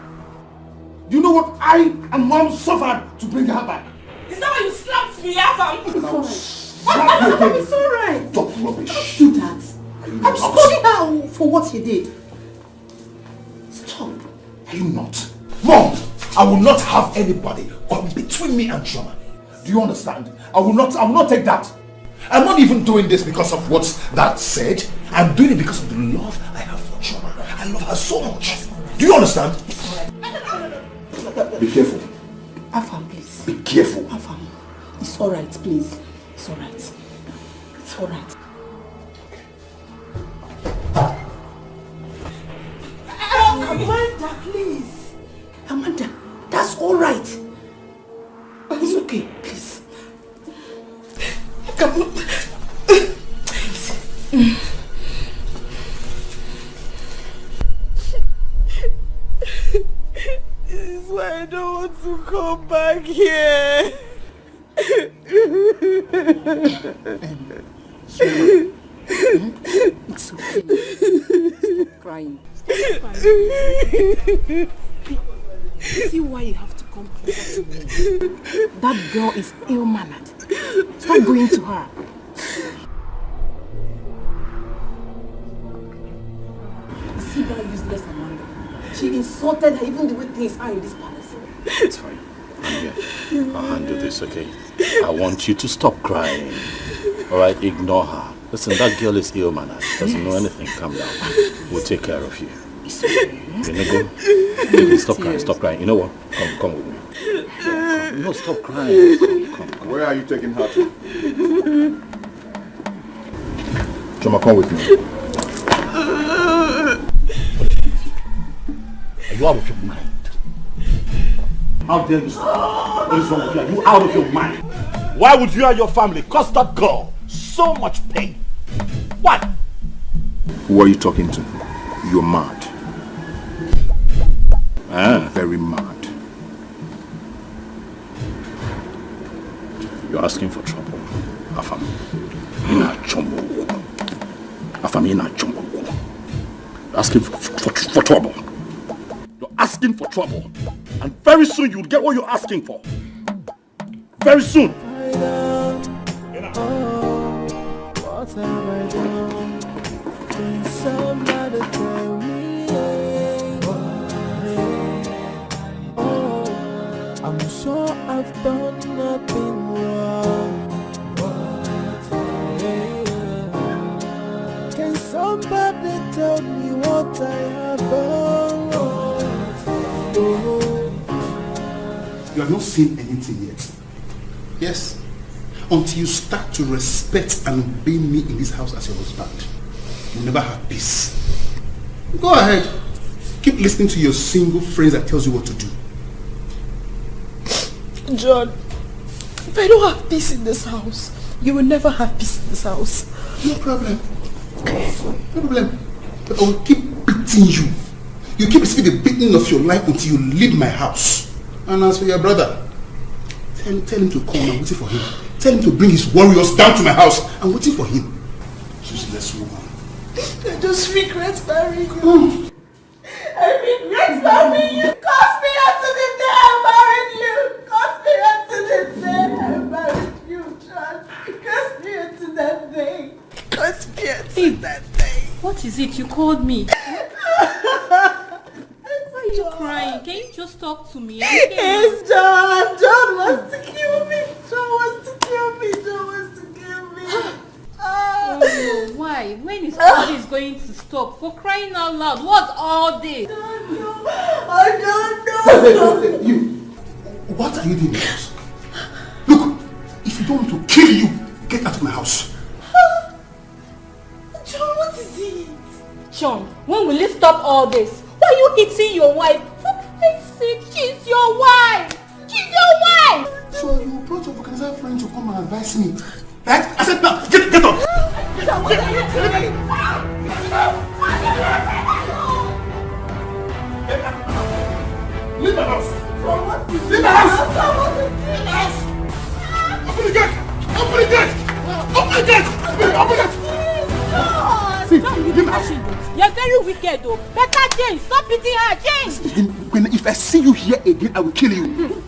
Speaker 5: Do you know what I and Mom suffered to bring her back?
Speaker 4: Is that why you slapped me, Afam?
Speaker 5: It's alright. Stop rubbish.
Speaker 12: Don't do that. I'm scolding her for what she did. Stop.
Speaker 5: Are you not? Mom, I will not have anybody come between me and Chioma. Do you understand? I will not take that. I'm not even doing this because of what that said. I'm doing it because of the love I have for Chioma. I love her so much. Do you understand? Be careful.
Speaker 12: Afam, please.
Speaker 5: Be careful.
Speaker 12: Afam, it's alright, please. It's alright. It's alright.
Speaker 4: Amanda, please.
Speaker 12: Amanda, that's alright. It's okay, please. Come on.
Speaker 1: This is why I don't want to come back here.
Speaker 6: It's okay. Stop crying. Stop crying. See why you have to come closer to me. That girl is ill-mannered. Stop going to her. See that useless Amanda. She insulted her even the way things are in this palace.
Speaker 2: It's fine. I'm here. I'll handle this, okay? I want you to stop crying. Alright, ignore her. Listen, that girl is ill-mannered. Doesn't know anything. Calm down. We'll take care of you. Stop crying, stop crying. You know what? Come with me. Come. No, stop crying. Come.
Speaker 9: Where are you taking her to? Choma, come with me.
Speaker 2: Are you out of your mind? How dare you? What is wrong with you? Are you out of your mind? Why would you and your family cause that girl so much pain? Why?
Speaker 9: Who are you talking to? You're mad. You're very mad.
Speaker 2: You're asking for trouble. Afam. Ina chombo. Afam ina chombo. You're asking for trouble. You're asking for trouble. And very soon you'll get what you're asking for. Very soon.
Speaker 1: What have I done? Can somebody tell me? I'm sure I've done nothing wrong. Can somebody tell me what I have done?
Speaker 5: You have not seen anything yet. Yes. Until you start to respect and obey me in this house as your husband, you'll never have peace. Go ahead. Keep listening to your single friends that tells you what to do.
Speaker 4: John, if I don't have peace in this house, you will never have peace in this house.
Speaker 5: No problem. No problem. But I will keep beating you. You keep receiving the beating of your life until you leave my house. And as for your brother, tell him to come. I'm waiting for him. Tell him to bring his warriors down to my house. I'm waiting for him. Useless woman.
Speaker 4: I just regret marrying you. I regret marrying you. Cause me until the day I married you. Cause me until the day I married you, John. Cause me until that day. Cause me until that day.
Speaker 13: What is it? You called me. Why are you crying? Can you just talk to me?
Speaker 4: It's John. John wants to kill me. John wants to kill me. John wants to kill me.
Speaker 13: Oh, no. Why? When is all this going to stop? For crying out loud, what's all this?
Speaker 4: I don't know.
Speaker 5: You. What are you doing in the house? Look, if you don't want to kill you, get out of my house.
Speaker 4: John, what is it?
Speaker 13: John, when will you stop all this? Why are you hitting your wife? For Christ's sake, she's your wife! She's your wife!
Speaker 5: So you brought your organizer friend to come and advise me. Right? I said now, get up!
Speaker 4: John, what are you doing?
Speaker 5: Leave my house!
Speaker 4: Leave my house!
Speaker 5: Open the gate! Open the gate! Open the gate! Open it!
Speaker 13: See, you're very wicked though. Better change. Stop beating her. Change.
Speaker 5: If I see you here again, I will kill you.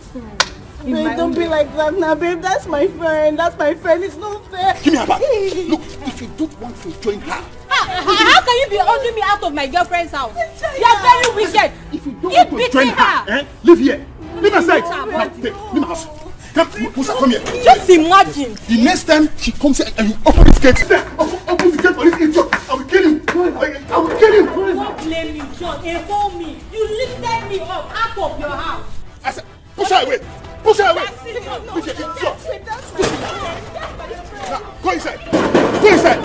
Speaker 4: Babe, don't be like that now, babe. That's my friend. That's my friend. It's not fair.
Speaker 5: Give me her back. Look, if you don't want to join her.
Speaker 13: How can you be ordering me out of my girlfriend's house? You're very wicked.
Speaker 5: If you don't want to join her, leave here. Leave my side. Now, leave my house. Come, Musa, come here.
Speaker 13: Just imagine.
Speaker 5: The next time she comes here and you open this gate, open the gate for this idiot, I will kill you. I will kill you.
Speaker 13: Don't blame me, John. Inform me. You lifted me up out of your house.
Speaker 5: I said, push her away. Push her away.
Speaker 13: Push her away.
Speaker 5: Now, go inside. Go inside.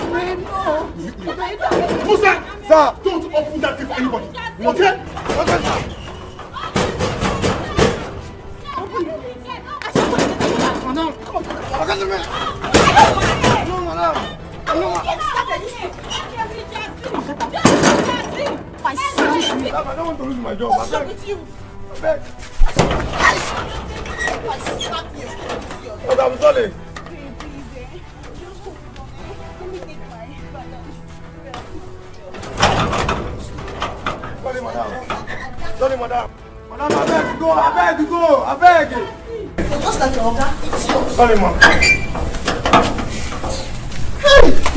Speaker 5: Musa, sir, don't open that gate for anybody. Okay? Okay.
Speaker 4: No, come on.
Speaker 21: I don't want to lose my job. I beg.
Speaker 10: I'm sorry. Sorry, madam. Sorry, madam. Madam, I beg to go. I beg.
Speaker 4: Just like your order, it's yours.
Speaker 10: Sorry, ma'am.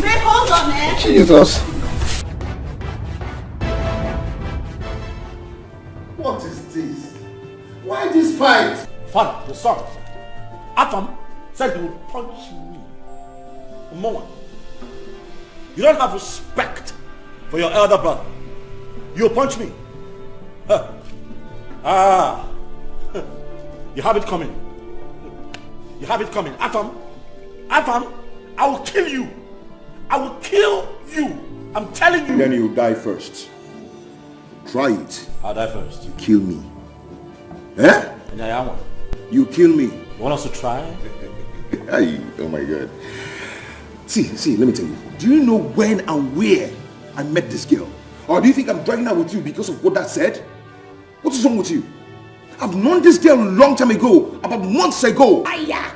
Speaker 4: Babe, hold on, eh?
Speaker 10: Jesus. What is this? Why this fight?
Speaker 2: Father, the son, Afam said he would punch me. Mama, you don't have respect for your elder brother. You punch me. Huh. Ah, you have it coming. You have it coming. Afam, I will kill you. I will kill you. I'm telling you.
Speaker 9: Then you die first. Try it.
Speaker 2: I'll die first.
Speaker 9: You kill me. Eh?
Speaker 2: And I am one.
Speaker 9: You kill me.
Speaker 2: You want us to try?
Speaker 9: Oh my God. See, let me tell you. Do you know when and where I met this girl? Or do you think I'm dragging her with you because of what that said? What is wrong with you? I've known this girl a long time ago, about months ago.
Speaker 6: Liar!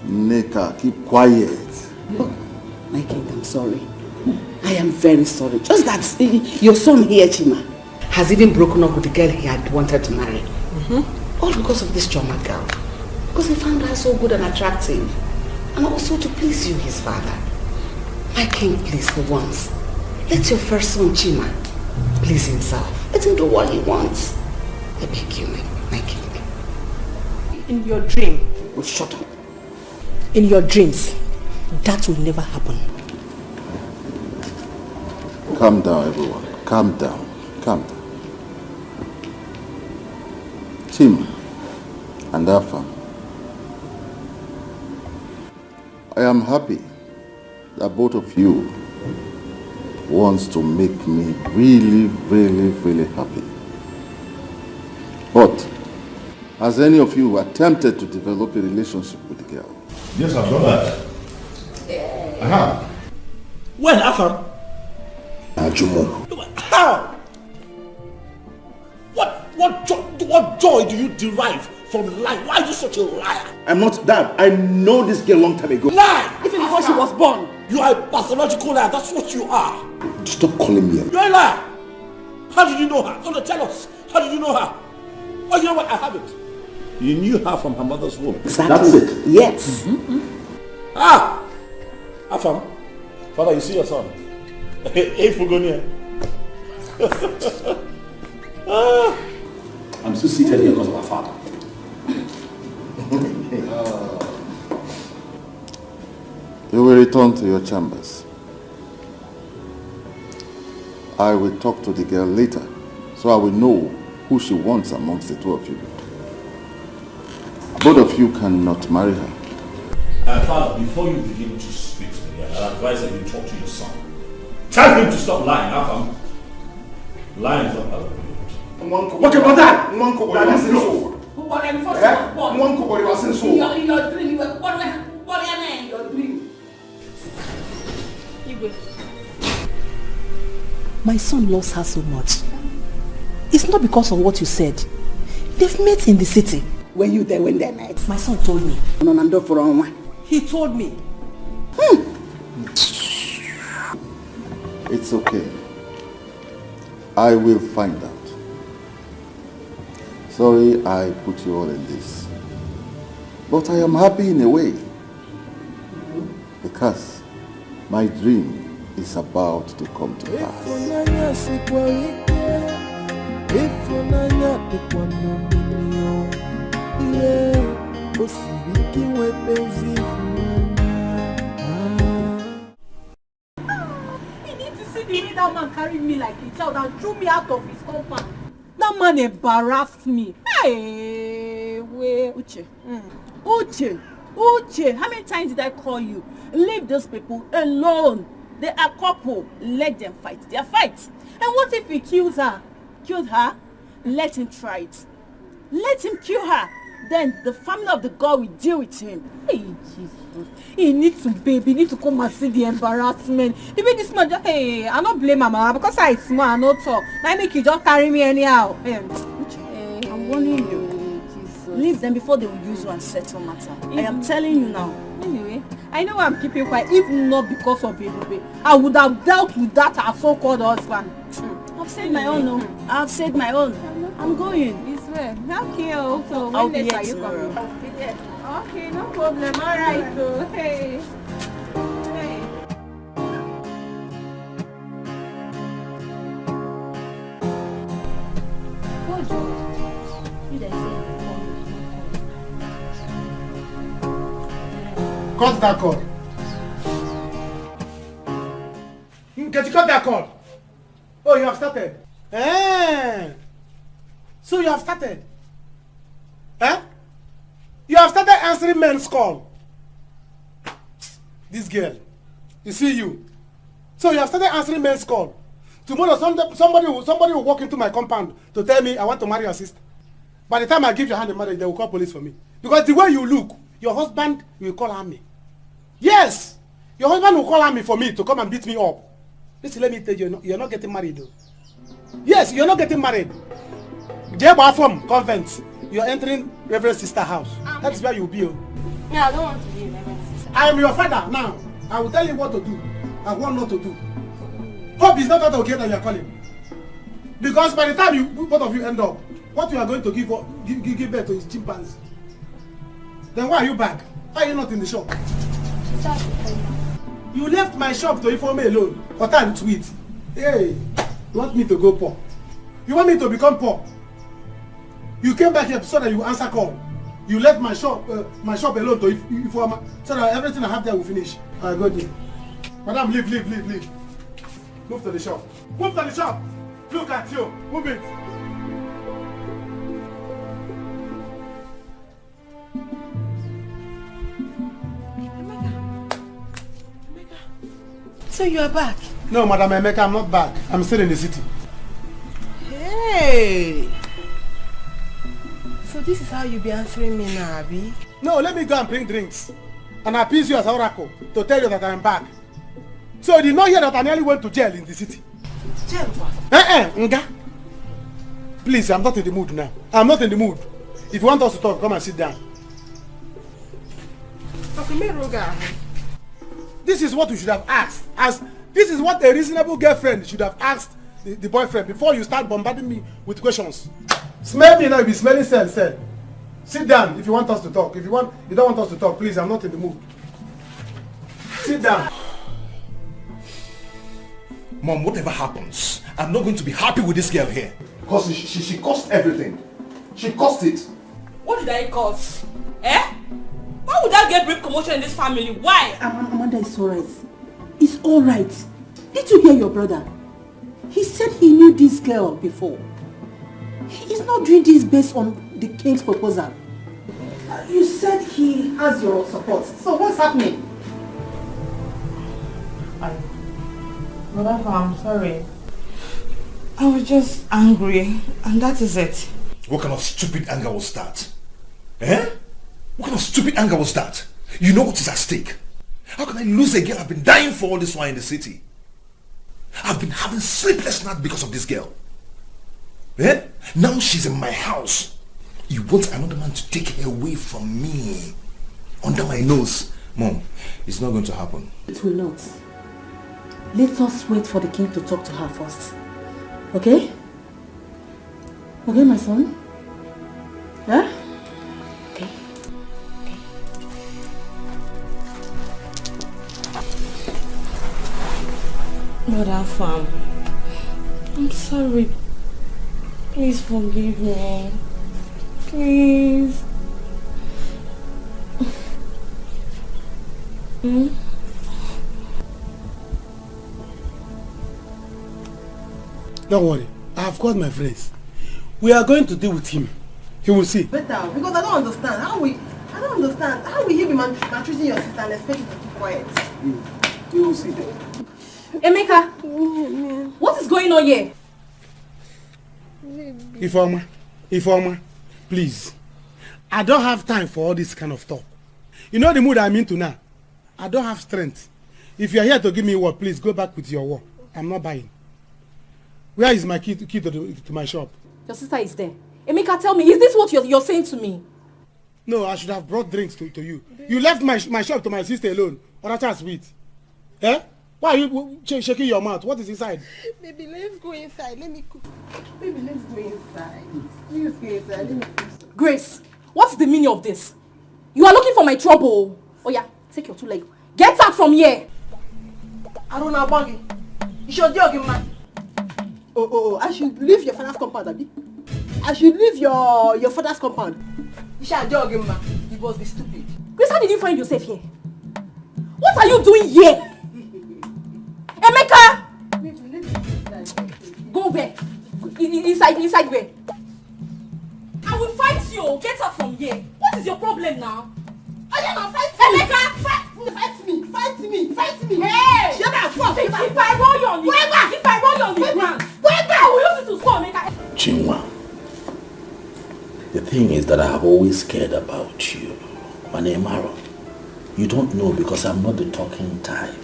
Speaker 9: Neka, keep quiet.
Speaker 6: Look, my king, I'm sorry. I am very sorry. Just that your son here, Chima, has even broken up with the girl he had wanted to marry. All because of this Choma girl. Because he found her so good and attractive. And also to please you, his father. My king, please, for once, let your first son, Chima, please himself. Let him do what he wants. I beg you, my king.
Speaker 12: In your dream.
Speaker 6: Oh, shut up.
Speaker 12: In your dreams, that will never happen.
Speaker 9: Calm down, everyone. Calm down. Calm down. Tim and Afam, I am happy that both of you wants to make me really, really, really happy. But has any of you attempted to develop a relationship with the girl?
Speaker 5: Yes, I've done that. I have.
Speaker 2: When, Afam?
Speaker 9: Ajumo.
Speaker 2: How? What joy do you derive from lying? Why are you such a liar?
Speaker 9: I'm not that. I know this girl a long time ago.
Speaker 2: Lie!
Speaker 6: Even before she was born.
Speaker 2: You are a pathological liar. That's what you are.
Speaker 9: Stop calling me.
Speaker 2: You're a liar. How did you know her? Don't tell us. How did you know her? Oh, you know what? I have it. You knew her from her mother's womb.
Speaker 6: Exactly.
Speaker 2: That's it.
Speaker 6: Yes.
Speaker 2: Ah! Afam, Father, you see your son. Hey, Fugonia. I'm still seated here because of our father.
Speaker 9: You will return to your chambers. I will talk to the girl later, so I will know who she wants amongst the two of you. Both of you cannot marry her.
Speaker 2: Father, before you begin to speak to me, I advise that you talk to your son. Tell him to stop lying, Afam. Lying is not part of the
Speaker 9: What about that?
Speaker 6: In your dream, you were born in your dream.
Speaker 12: My son loves her so much. It's not because of what you said. They've met in the city.
Speaker 6: Were you there when they met?
Speaker 12: My son told me. He told me.
Speaker 9: It's okay. I will find out. Sorry I put you all in this. But I am happy in a way. Because my dream is about to come to pass.
Speaker 13: That man carried me like a child and threw me out of his compound. That man embarrassed me. Hey, wait, Uche. Uche, how many times did I call you? Leave those people alone. They are couple. Let them fight their fight. And what if he kills her? Killed her? Let him try it. Let him kill her. Then the family of the girl will deal with him. Hey, Jesus. He needs to, baby. He needs to come and see the embarrassment. Even this man, hey, I don't blame my mama because I smart, I not talk. Now make you just carry me anyhow. Uche.
Speaker 3: warning you. Leave them before they will use you and settle matter. I am telling you now.
Speaker 13: Anyway, I know I'm keeping quiet. If not because of Ebube, I would have dealt with that her so-called husband.
Speaker 3: I've said my own, no. I've said my own. I'm going.
Speaker 13: It's well. Okay, so
Speaker 3: I'll
Speaker 13: when
Speaker 3: be
Speaker 13: next
Speaker 3: here
Speaker 13: are you coming?
Speaker 3: tomorrow.
Speaker 13: I'll be there. Okay, no problem. All right, so hey. Hey.
Speaker 11: Cut that cord. Can you cut that cord? Oh, you have started. So you have started. You have started answering men's call. This girl. You see you. So you have started answering men's call. Tomorrow somebody will walk into my compound to tell me I want to marry your sister. By the time I give your hand in marriage, they will call police for me. Because the way you look, your husband will call army. Yes! Your husband will call army for me to come and beat me up. Listen, let me tell you, you're not getting married though. Yes, you're not getting married. From convent. You're entering Reverend Sister house. That is where you'll be.
Speaker 8: Yeah, I don't want to be Reverend Sister.
Speaker 11: I am your father now. I will tell you what to do and what not to do. Hope is not that okay that you are calling. Because by the time both of you end up, what you are going to give birth to is chimpanzee. Then why are you back? Why are you not in the shop? You left my shop to inform me alone. What time to eat? Hey, you want me to go poor? You want me to become poor? You came back here so that you answer call. You left my shop alone to inform so that everything I have there will finish. I go there. Madam, leave. Move to the shop. Move to the shop. Look at you. Move it.
Speaker 12: So you are back?
Speaker 11: No, Madam Emeka, I'm not back. I'm still in the city.
Speaker 12: Hey! So this is how you be answering me now, Abi?
Speaker 11: No, let me go and bring drinks. And appease you as oracle to tell you that I'm back. So you did not hear that I nearly went to jail in the city?
Speaker 12: Jail what?
Speaker 11: Nga. Please, I'm not in the mood now. I'm not in the mood. If you want us to talk, come and sit down. This is what you should have asked. This is what a reasonable girlfriend should have asked the boyfriend before you start bombarding me with questions. Smell me now, you'll be smelling cell. Sit down if you want us to talk. If you don't want us to talk, please, I'm not in the mood. Sit down.
Speaker 9: Mom, whatever happens, I'm not going to be happy with this girl here.
Speaker 5: Because she cost everything. She cost it.
Speaker 18: What did I cause? Why would I get brave commotion in this family? Why?
Speaker 6: Amanda, it's alright. It's alright. Did you hear your brother? He said he knew this girl before. He's not doing this based on the king's proposal. You said he has your support. So what's happening?
Speaker 12: Brother, I'm sorry. I was just angry, and that is it.
Speaker 9: What kind of stupid anger was that? What kind of stupid anger was that? You know what is at stake. How can I lose a girl I've been dying for all this while in the city? I've been having sleepless nights because of this girl. Now she's in my house. You want another man to take her away from me? Under my nose. Mom, it's not going to happen.
Speaker 6: It will not. Let us wait for the king to talk to her first. Okay? Okay, my son? Okay.
Speaker 12: Mother Fam, I'm sorry. Please forgive me. Please.
Speaker 11: Don't worry. I have called my friends. We are going to deal with him. He will see.
Speaker 4: Better, because I don't understand. How will he be maltreating your sister and expect you to keep quiet?
Speaker 11: You will see that.
Speaker 8: Emeka, what is going on here?
Speaker 11: Ifeoma, please. I don't have time for all this kind of talk. You know the mood I'm into now. I don't have strength. If you're here to give me work, please go back with your work. I'm not buying. Where is my key to my shop?
Speaker 8: Your sister is there. Emeka, tell me, is this what you're saying to me?
Speaker 11: No, I should have brought drinks to you. You left my shop to my sister alone. Or that's sweet. Eh? Why are you shaking your mouth? What is inside?
Speaker 4: Baby, let's go inside. Let me cook. Baby, let's go inside. Please go inside. Let me cook.
Speaker 8: Grace, what's the meaning of this? You are looking for my trouble. Oh yeah, take your two legs. Get out from here.
Speaker 4: I don't know about you. You should jog him, man. Oh, I should leave your father's compound, Abi. I should leave your father's compound. You should jog him, man. You must be stupid.
Speaker 8: Grace, how did you find yourself here? What are you doing here? Emeka! Go where? Inside where? I will fight you. Get out from here. What is your problem now?
Speaker 4: I am not fight
Speaker 8: me. Emeka!
Speaker 4: Fight me.
Speaker 8: Hey!
Speaker 4: Shut up.
Speaker 8: If I roll you on the ground, I will use it to score, Emeka.
Speaker 2: Chinua, the thing is that I have always cared about you. Manemaro, you don't know because I'm not the talking type.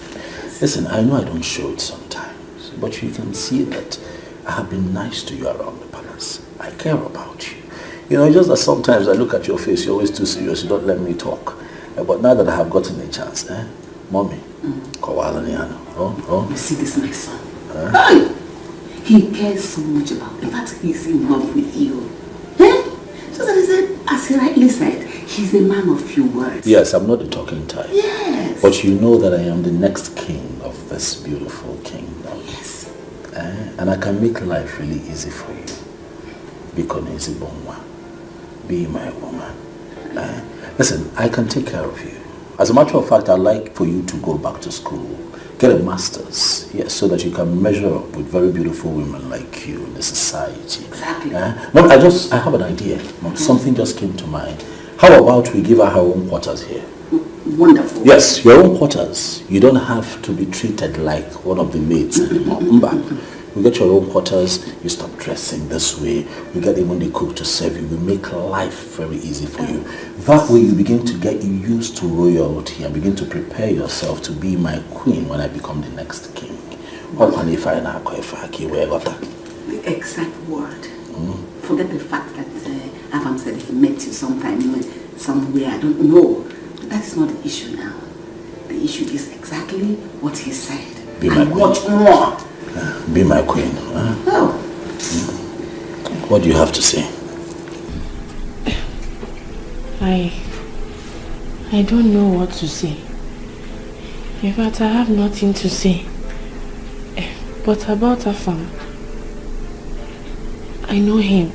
Speaker 2: Listen, I know I don't show it sometimes, but you can see that I have been nice to you around the palace. I care about you. You know, just that sometimes I look at your face, you're always too serious, you don't let me talk. But now that I have gotten a chance, Mommy,
Speaker 6: You see this, my son? He cares so much about, in fact, he's in love with you. So that is it, as he rightly said, he's a man of few words.
Speaker 2: Yes, I'm not the talking type.
Speaker 6: Yes.
Speaker 2: But you know that I am the next king of this beautiful kingdom.
Speaker 6: Yes.
Speaker 2: And I can make life really easy for you. Be my woman. Listen, I can take care of you. As a matter of fact, I'd like for you to go back to school, get a master's, yes, so that you can measure up with very beautiful women like you in the society.
Speaker 6: Exactly.
Speaker 2: Mom, I have an idea. Mom, something just came to mind. How about we give her her own quarters here?
Speaker 6: Wonderful.
Speaker 2: Yes, your own quarters. You don't have to be treated like one of the maids anymore. You get your own quarters, you stop dressing this way, you get even the cook to serve you, we make life very easy for you. That way you begin to get used to royalty and begin to prepare yourself to be my queen when I become the next king.
Speaker 6: The exact word. Forget the fact that Avam said he met you sometime, somewhere, I don't know. But that is not the issue now. The issue is exactly what he said.
Speaker 2: Be my queen.
Speaker 6: What more?
Speaker 2: Be my queen.
Speaker 6: Oh.
Speaker 2: What do you have to say?
Speaker 17: I don't know what to say. In fact, I have nothing to say. But about Afam, I know him.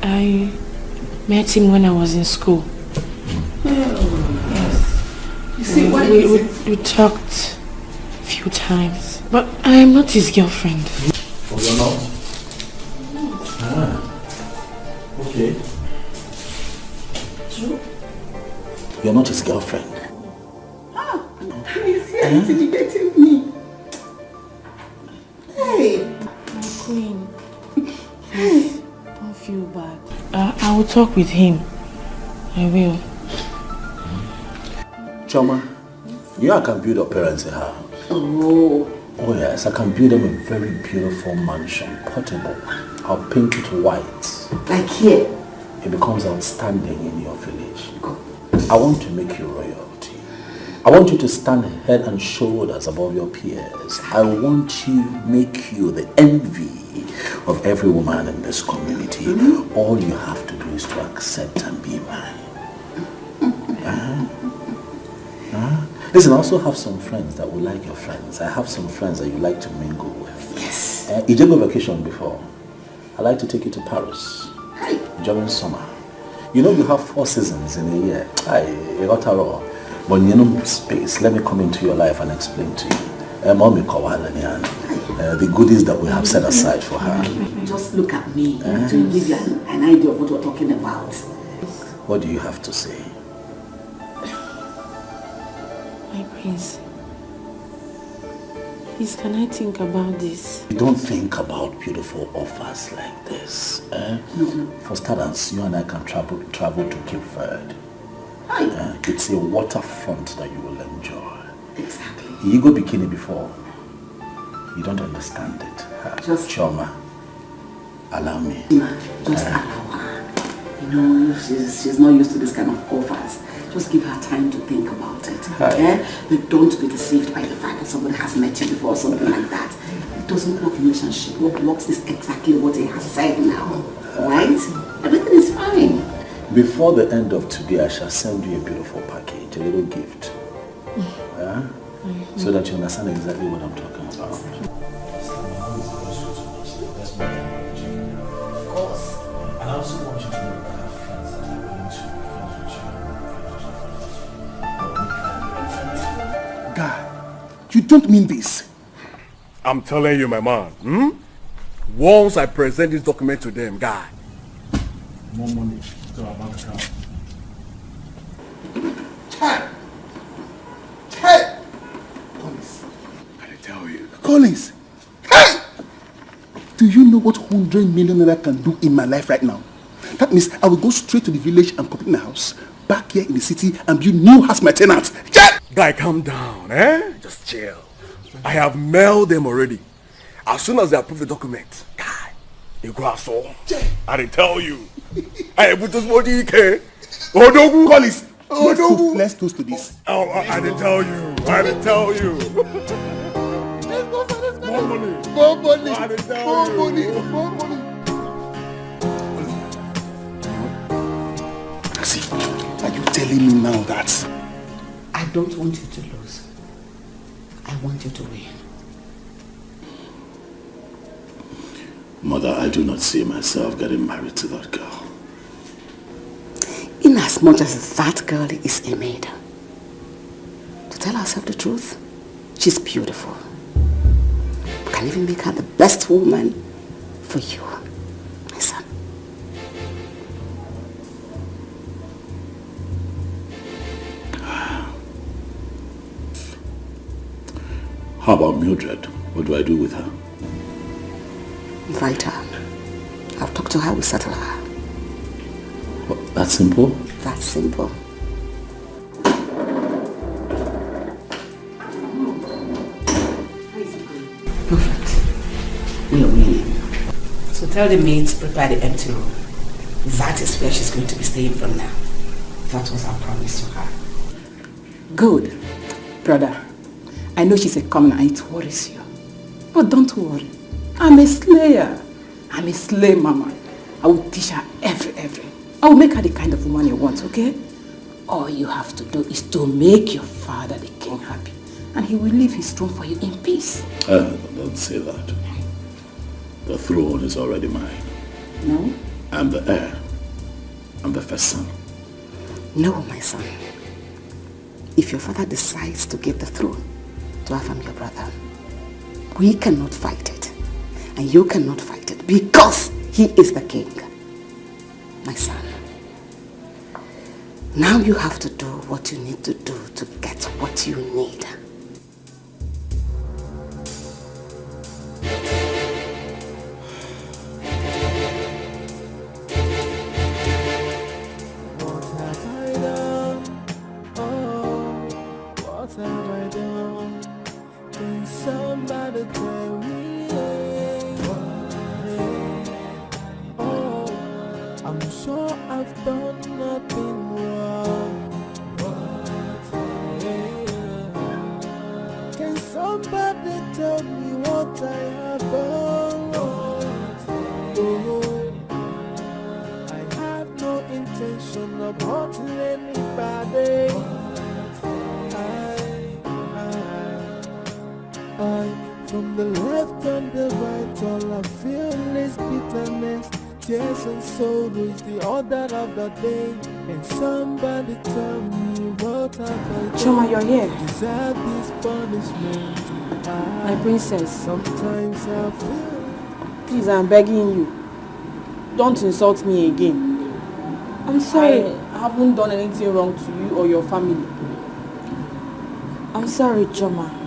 Speaker 17: I met him when I was in school. Yes.
Speaker 6: You see,
Speaker 17: we talked a few times. But I am not his girlfriend.
Speaker 2: Oh, you're not? Okay.
Speaker 6: True.
Speaker 2: You're not his girlfriend?
Speaker 6: He's here intimidating me. Hey.
Speaker 17: My queen. Please, don't feel bad. I will talk with him. I will.
Speaker 2: Choma, you know I can build your parents a house. Oh yes, I can build them a very beautiful mansion, portable. I'll paint it white.
Speaker 6: Like here?
Speaker 2: It becomes outstanding in your village. I want to make you royalty. I want you to stand head and shoulders above your peers. I want to make you the envy of every woman in this community. All you have to do is to accept and be mine. Listen, I also have some friends that will like your friends. I have some friends that you like to mingle with.
Speaker 6: Yes.
Speaker 2: You did go vacation before. I like to take you to Paris during summer. You know you have 4 seasons in a year. You got a raw. But you know space. Let me come into your life and explain to you. Mommy the goodies that we have set aside for her.
Speaker 6: Just look at me to give you an idea of what we're talking about.
Speaker 2: What do you have to say?
Speaker 17: My prince, please can I think about this?
Speaker 2: You don't think about beautiful offers like this. For starters, you and I can travel to Cape Verde. It's a waterfront that you will enjoy.
Speaker 6: Exactly.
Speaker 2: You go bikini before. You don't understand it.
Speaker 6: Just
Speaker 2: Choma, Allow me.
Speaker 6: Just allow her. You know, she's not used to this kind of offers. Just give her time to think about it. Okay? But don't be deceived by the fact that somebody has met you before or something like that. It doesn't work in relationship. What works is exactly what he has said now. Right? Everything is fine.
Speaker 2: Before the end of today, I shall send you a beautiful package, a little gift. So that you understand exactly what I'm talking about.
Speaker 6: Of course.
Speaker 2: And I also want you to know that I have friends that are willing to be friends with you.
Speaker 5: Guy, you don't mean this.
Speaker 9: I'm telling you, my man. Once I present this document to them, guy, more money to our bank account.
Speaker 5: Hey! Collins, I tell you. Collins! Hey! Do you know what 100 million naira can do in my life right now? That means I will go straight to the village and complete my house, back here in the city, and build new house my tenants. Yeah!
Speaker 9: Guy, calm down, Just chill. I have mailed them already. As soon as they approve the document, guy, you go out so. I didn't tell you. I put this body, okay? Odogu!
Speaker 5: Collins! Let's toast to this.
Speaker 9: Oh, I didn't tell you. I didn't tell you. More money.
Speaker 5: More money.
Speaker 9: I didn't tell you.
Speaker 5: More money. See, are you telling me now that?
Speaker 6: I don't want you to lose. I want you to win.
Speaker 2: Mother, I do not see myself getting married to that girl.
Speaker 6: In as much as that girl is a maid, to tell herself the truth, she's beautiful. We can even make her the best woman for you, my son.
Speaker 2: How about Mildred? What do I do with her?
Speaker 6: Invite her. I'll talk to her, we'll settle her.
Speaker 2: What, that simple?
Speaker 6: That's simple. Perfect. We are winning. So tell the maids to prepare the empty room. That is where she's going to be staying from now. That was our promise to her. Good. Brother, I know she's a commoner and it worries you. But don't worry. I'm a slayer. I'm a slave mama. I will teach her every. I will make her the kind of woman you want, okay? All you have to do is to make your father the king happy. And he will leave his throne for you in peace.
Speaker 2: Don't say that. The throne is already mine.
Speaker 6: No?
Speaker 2: I'm the heir. I'm the first son.
Speaker 6: No, my son. If your father decides to give the throne to Afam, your brother, we cannot fight it. And you cannot fight it because he is the king. My son. Now you have to do what you need to do to get what you need.
Speaker 1: What have I done? Oh, what have I done? Can somebody tell me? Oh, I'm sure I've done nothing wrong. Can somebody tell me what I have done? Oh, I have no intention of hurting anybody. From the left and the right, all I feel is bitterness. Tears and sorrow is the order of the day. And somebody tell me what have I done?
Speaker 17: Choma, you're here.
Speaker 1: Deserve this punishment.
Speaker 17: My princess.
Speaker 1: Sometimes I feel.
Speaker 17: Please, I'm begging you. Don't insult me again. I'm sorry. I haven't done anything wrong to you or your family. I'm sorry, Choma.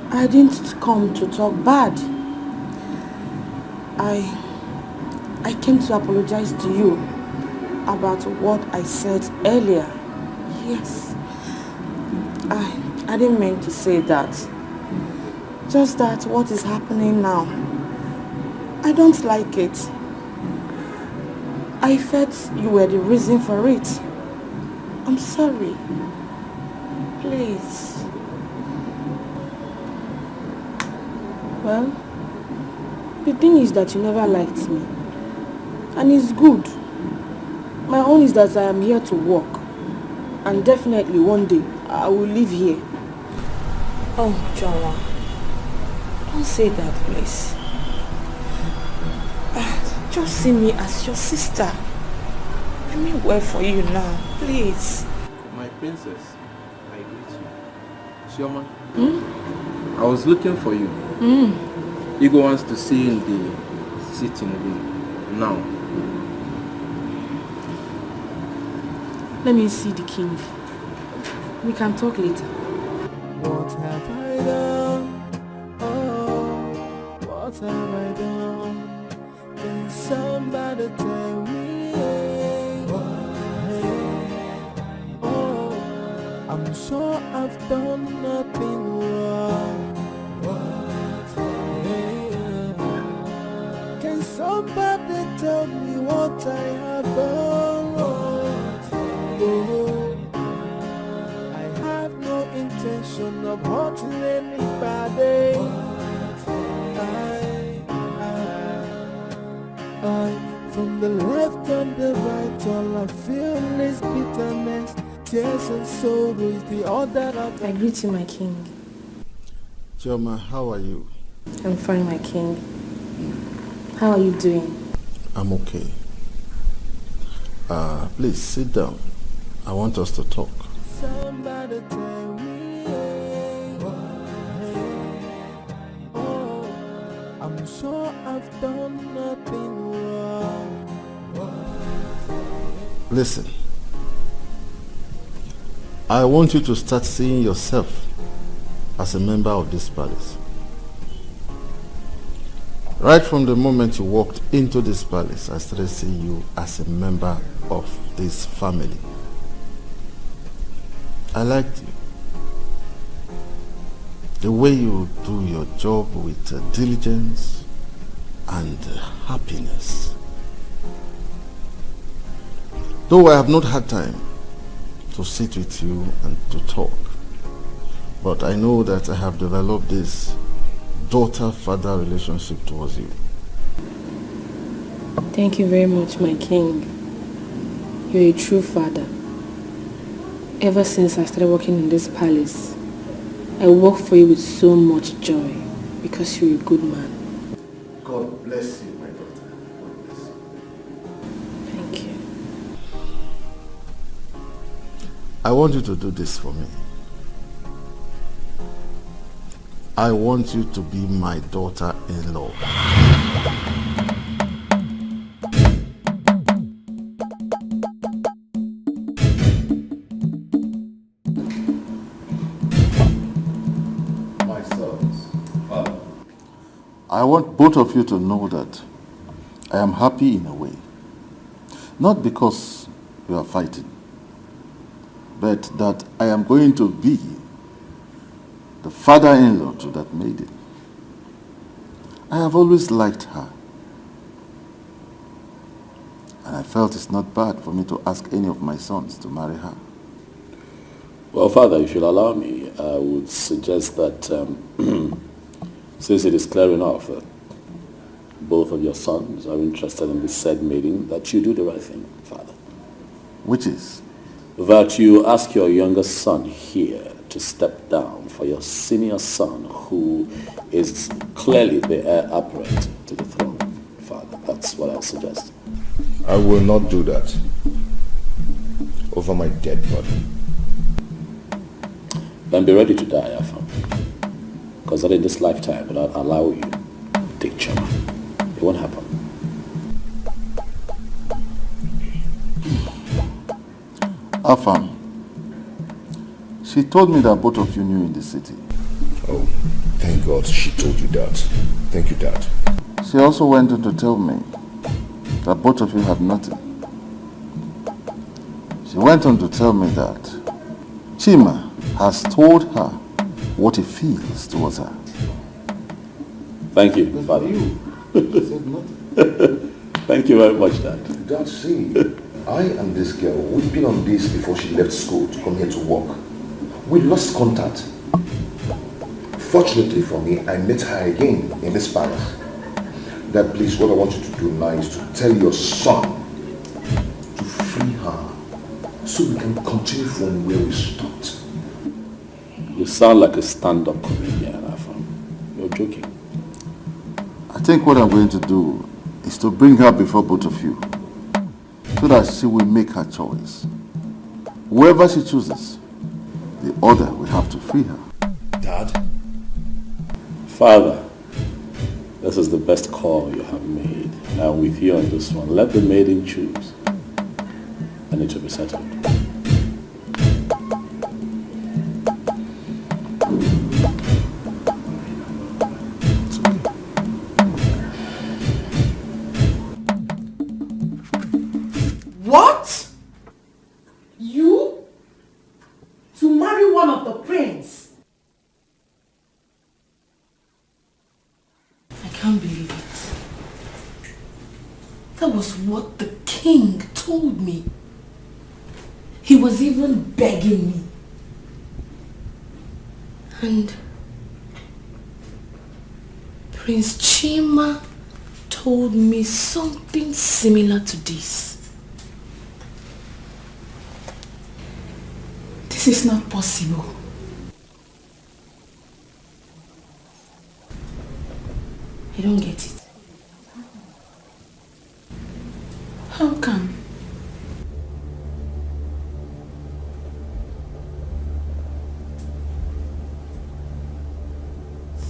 Speaker 17: I didn't come to talk bad. I came to apologize to you about what I said earlier. Yes. I didn't mean to say that. Just that what is happening now,
Speaker 6: I don't like it. I felt you were the reason for it. I'm sorry. Please.
Speaker 17: Well, the thing is that you never liked me. And it's good. My own is that I am here to work. And definitely one day, I will live here.
Speaker 7: Oh, Jola. Don't say that, please. Just see me as your sister. Let me wait for you now, please.
Speaker 15: My princess, I greet you. Shioma, I was looking for you. Igor wants to see you in the sitting room now.
Speaker 17: Let me see the king. We can talk later.
Speaker 1: What have I done? Oh, what have I done? Can somebody tell me? Oh, I'm sure I've done nothing wrong. Can somebody tell me what I have done wrong? Oh, I have no intention of hurting anybody. I, from the left and the right, all I feel is bitterness, tears and sorrow is the order of
Speaker 17: I greet you, my king.
Speaker 10: Chioma, how are you?
Speaker 17: I'm fine, my king. How are you doing?
Speaker 10: I'm okay. Please sit down. I want us to talk.
Speaker 1: somebody tell me. Oh, I'm sure I've done nothing wrong.
Speaker 10: Listen. I want you to start seeing yourself as a member of this palace. Right from the moment you walked into this palace, I started seeing you as a member of this family. I liked you. The way you do your job with diligence and happiness. Though I have not had time to sit with you and to talk, but I know that I have developed this daughter-father relationship towards you.
Speaker 17: Thank you very much, my king. You're a true father. Ever since I started working in this palace, I work for you with so much joy because you're a good man.
Speaker 10: God bless you, my daughter. God bless you.
Speaker 17: Thank you.
Speaker 10: I want you to do this for me. I want you to be my daughter-in-law.
Speaker 2: My sons, Father.
Speaker 10: I want both of you to know that I am happy in a way. Not because we are fighting, but that I am going to be the father-in-law to that maiden. I have always liked her. And I felt it's not bad for me to ask any of my sons to marry her.
Speaker 2: Well, Father, if you'll allow me, I would suggest that since it is clear enough that both of your sons are interested in this said maiden, that you do the right thing, Father.
Speaker 10: Which is?
Speaker 2: That you ask your youngest son here to step down for your senior son, who is clearly the heir apparent to the throne, Father. That's what I'll suggest.
Speaker 9: I will not do that over my dead body.
Speaker 2: Then be ready to die, Afam. Because that in this lifetime will not allow you to take Chama. It won't happen.
Speaker 10: Afam, she told me that both of you knew in the city.
Speaker 9: Oh, thank God she told you that. Thank you, Dad.
Speaker 10: She also went on to tell me that both of you had nothing. She went on to tell me that Chima has told her what he feels towards her.
Speaker 2: Thank you, Father.
Speaker 9: said nothing.
Speaker 2: Thank you very much, Dad.
Speaker 9: Dad, see, I and this girl, we've been on this before she left school to come here to work. We lost contact. Fortunately for me, I met her again in this palace. Dad, please, what I want you to do now is to tell your son to free her so we can continue from where we stopped.
Speaker 2: You sound like a stand-up comedian, Afam. You're joking.
Speaker 5: I think what I'm going to do is to bring her before both of you so that she will make her choice. Whoever she chooses, the other will have to free her.
Speaker 9: Dad?
Speaker 2: Father, this is the best call you have made. I'm with you on this one. Let the maiden choose. And it will be settled.
Speaker 12: What? You? To marry one of the prince? I can't believe it. That was what the king told me. He was even begging me. And Prince Chima told me something similar to this. This is not possible. I don't get it. How come?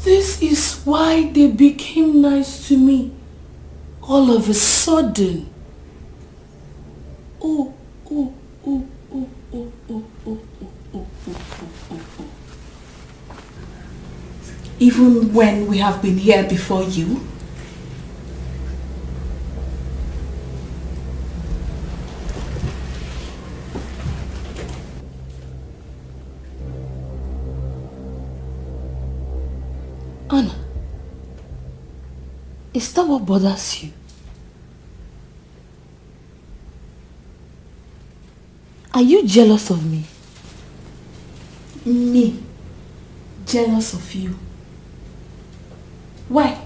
Speaker 12: This is why they became nice to me all of a sudden. Oh. Even when we have been here before you? Anna, is that what bothers you? Are you jealous of me? Me? Jealous of you? Why?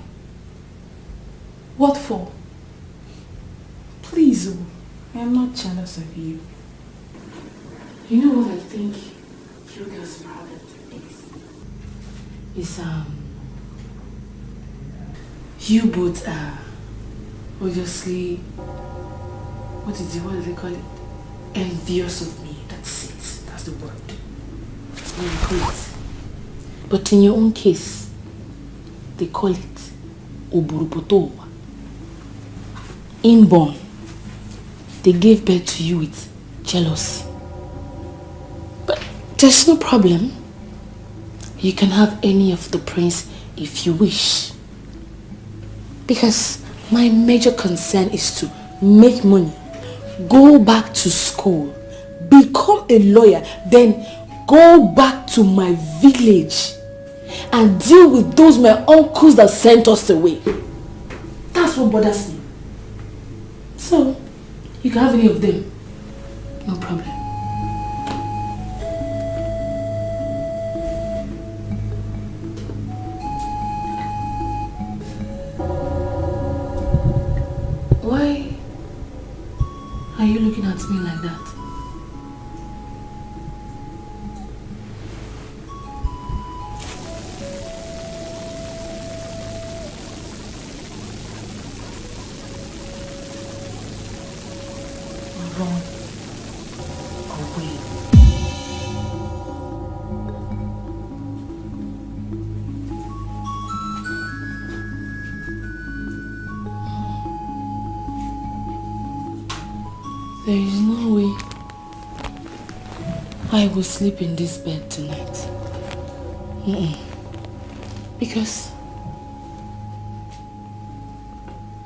Speaker 12: What for? Please, I am not jealous of you. You know what I think you girls' problem is? You both are obviously, what do they call it? Envious of me. That's it. That's the word. But in your own case, they call it Oburupoto. Inborn. They gave birth to you with jealousy. But there's no problem. You can have any of the prince if you wish. Because my major concern is to make money, go back to school, become a lawyer, then go back to my village and deal with those my uncles that sent us away. That's what bothers me. So, you can have any of them. No problem. Why are you looking at me like that? Run away. There is no way I will sleep in this bed tonight. Because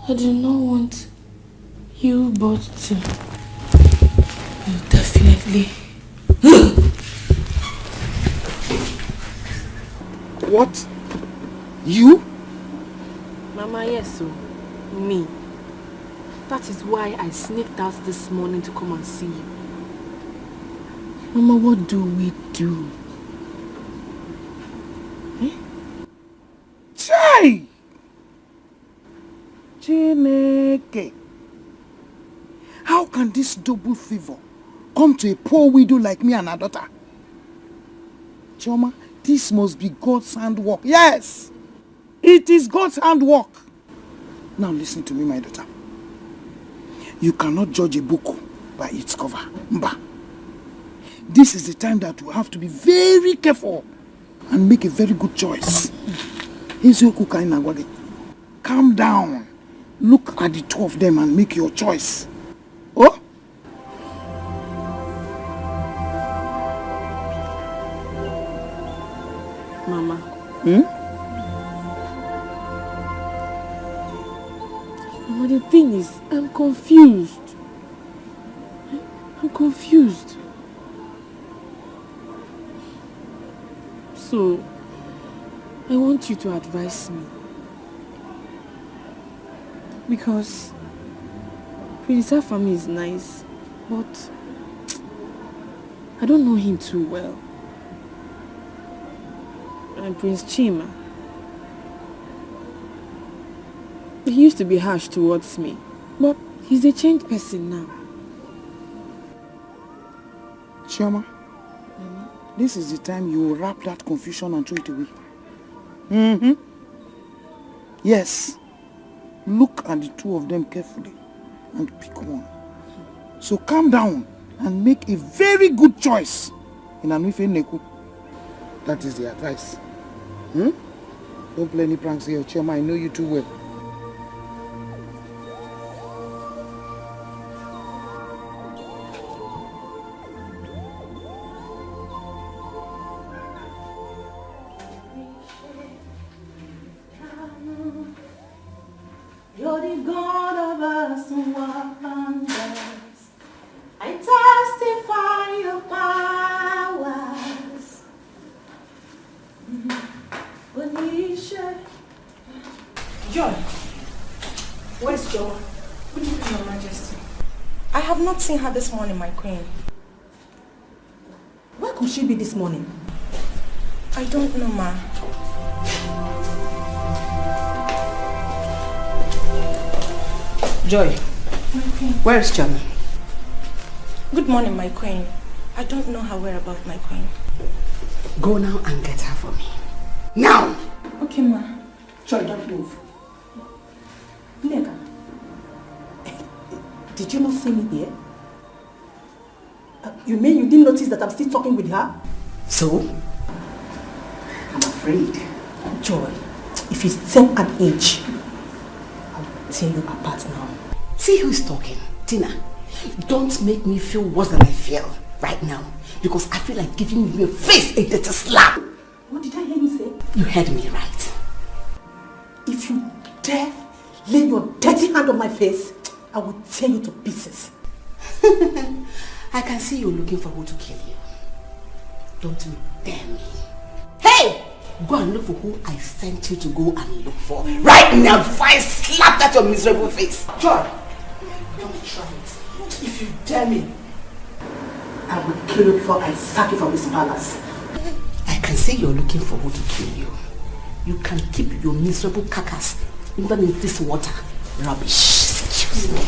Speaker 12: I do not want you both to. You definitely.
Speaker 10: What? You?
Speaker 3: Mama, yes, so.
Speaker 17: Me. That is why I sneaked out this morning to come and see you.
Speaker 6: Mama, what do we do? Chai! Chineke! How can this double favor come to a poor widow like me and her daughter? Chioma, this must be God's handwork. Yes! It is God's handwork. Now listen to me, my daughter. You cannot judge a book by its cover. Mba. This is the time that you have to be very careful and make a very good choice. Calm down. Look at the two of them and make your choice. Oh?
Speaker 17: Mama. Mama, the thing is, I'm confused. I'm confused. So, I want you to advise me. Because Prince Afami is nice, but I don't know him too well. And Prince Chima, he used to be harsh towards me, but he's a changed person now.
Speaker 6: Chioma, this is the time you will wrap that confusion and throw it away. Yes. Look at the two of them carefully and pick one. So calm down and make a very good choice in Anuife Neku. That is the advice. Don't play any pranks here, Chioma. I know you too well.
Speaker 4: You're the God of us who are wonders. I testify your powers.
Speaker 12: Joy, where's Joy? Good evening, Your Majesty. I have not seen her this morning, my queen.
Speaker 4: Where could she be this morning?
Speaker 12: I don't know, ma.
Speaker 4: Joy, where is Johnny?
Speaker 12: Good morning, my queen. I don't know her whereabouts, my queen.
Speaker 6: Go now and get her for me. Now!
Speaker 4: Okay, ma. Joy, don't move. Nega, did you not see me here? You mean you didn't notice that I'm still talking with her?
Speaker 6: So? I'm afraid.
Speaker 4: Joy, if it's same an inch, I'll tear you apart now.
Speaker 6: See who's talking. Tina, don't make me feel worse than I feel right now. Because I feel like giving you a face a dirty slap.
Speaker 4: What did I hear you say?
Speaker 6: You heard me right.
Speaker 4: If you dare lay your dirty hand on my face, I will tear you to pieces.
Speaker 6: I can see you're looking for who to kill you. Don't you dare me. Hey! Go and look for who I sent you to go and look for. Right now before I slap that your miserable face.
Speaker 4: Joy, don't try it. If you dare me, I will kill you before I sack you from this palace.
Speaker 6: I can see you're looking for who to kill you. You can keep your miserable carcass even in this water. Rubbish. Excuse me.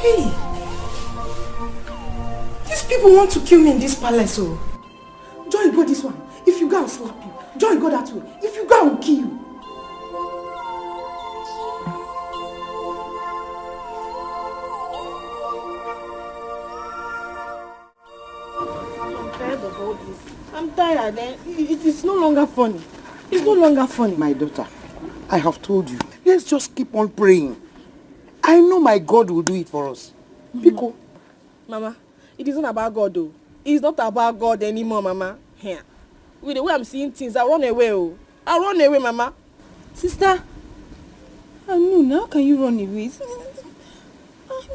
Speaker 12: Hey! These people want to kill me in this palace, oh.
Speaker 4: Joy, go this one. If you go, I'll slap you. Joy, go that way. If you go, I'll kill you.
Speaker 17: I'm tired of all this. I'm tired. It is no longer funny. It's no longer funny.
Speaker 6: My daughter, I have told you. Let's just keep on praying. I know my God will do it for us. Pico.
Speaker 17: Mama, it isn't about God though. It's not about God anymore, Mama. Here. With the way I'm seeing things, I run away, oh. I run away, Mama.
Speaker 20: Sister, I know, how can you run away?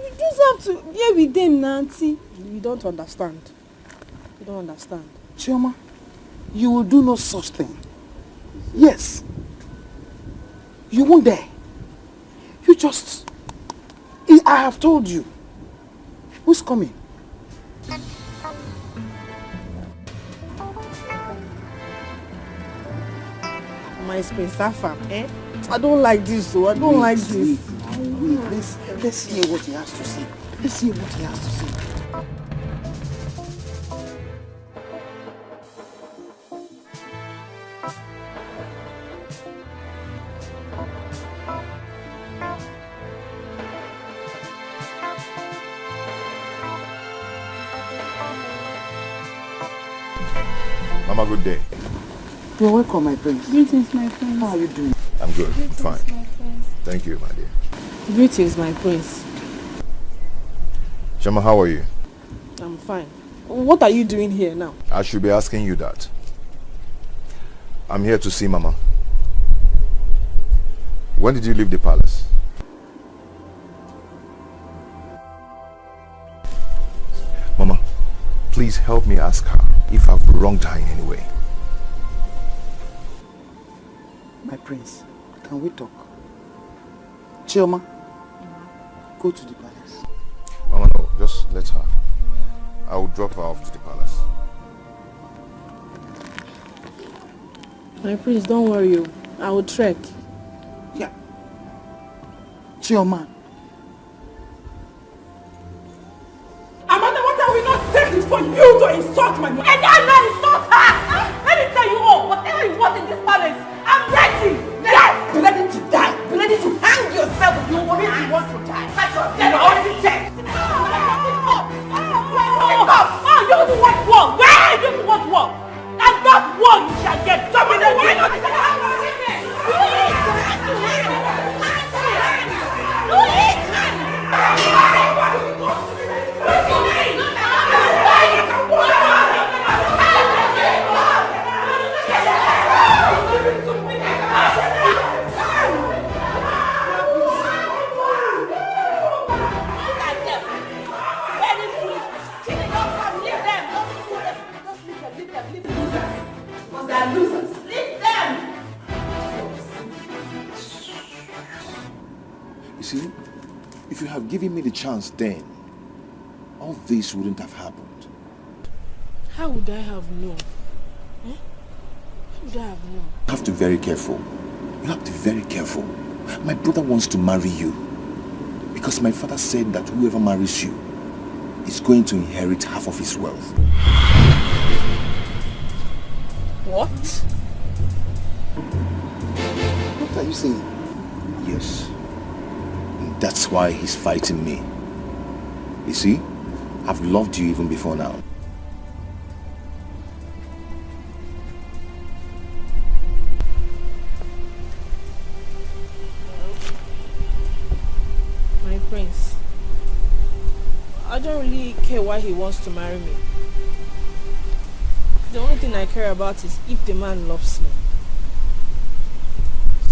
Speaker 20: You just have to be with them, Nancy.
Speaker 3: You don't understand. You don't understand.
Speaker 10: Chioma, you will do no such thing. Yes. You won't dare. You just... I have told you. Who's coming?
Speaker 3: My space, Afam, eh? I don't like this, so I don't like this.
Speaker 10: Wait, let's hear what he has to say. Let's hear what he has to say.
Speaker 9: Mama, good day.
Speaker 10: You're welcome, my prince.
Speaker 20: Greetings, my friend.
Speaker 10: How are you doing?
Speaker 9: I'm good.
Speaker 20: Greetings,
Speaker 9: I'm fine.
Speaker 20: my friend.
Speaker 9: Thank you, my dear.
Speaker 3: Greetings, my prince.
Speaker 9: Shama, how are you?
Speaker 3: I'm fine. What are you doing here now?
Speaker 9: I should be asking you that. I'm here to see Mama. When did you leave the palace? Mama, please help me ask her if I've wronged her in any way.
Speaker 10: My prince, can we talk? Chioma, go to the palace.
Speaker 9: Mama, no, just let her. I will drop her off to the palace.
Speaker 3: My prince, don't worry. I will trek.
Speaker 10: Yeah. Chioma.
Speaker 21: Amanda, what are we not taking for you to insult my mother? And I'm not insult her! Let me tell you all, whatever you want in this palace, I'm ready! Yes! Be ready to die! Be ready to hang yourself if you want to die! That's what I'm already dead! Oh, you don't want war! Where do you want war? And that war you shall get! Why not?
Speaker 9: You see, if you had given me the chance then, all this wouldn't have happened.
Speaker 3: How would I have known? How would I have known?
Speaker 9: You have to be very careful. You have to be very careful. My brother wants to marry you because my father said that whoever marries you is going to inherit half of his wealth.
Speaker 3: What?
Speaker 10: What are you saying?
Speaker 9: Yes. And that's why he's fighting me. You see, I've loved you even before now.
Speaker 3: My prince, I don't really care why he wants to marry me. The only thing I care about is if the man loves me.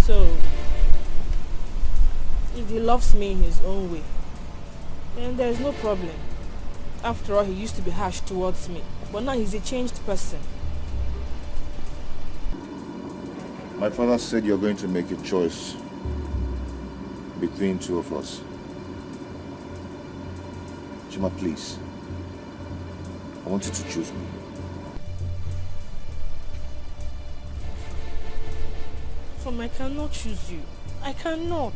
Speaker 3: So, if he loves me in his own way, then there's no problem. After all, he used to be harsh towards me, but now he's a changed person.
Speaker 9: My father said you're going to make a choice between two of us. Chima, please. I want you to choose me.
Speaker 3: I cannot choose you. I cannot.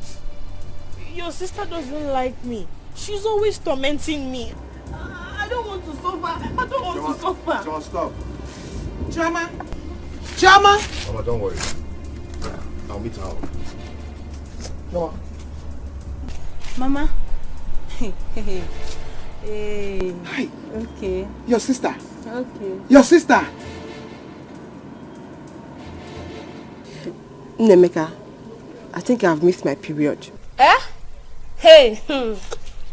Speaker 3: Your sister doesn't like me. She's always tormenting me. I don't want to suffer. I don't want to suffer.
Speaker 9: Chama, stop.
Speaker 21: Chama! Chama!
Speaker 9: Mama, don't worry. I'll meet her out.
Speaker 10: No.
Speaker 20: Mama.
Speaker 3: Hey.
Speaker 10: Hi.
Speaker 20: Okay.
Speaker 10: Your sister.
Speaker 20: Okay.
Speaker 10: Your sister.
Speaker 14: Nemeka, I think I've missed my period.
Speaker 22: Eh? Hey,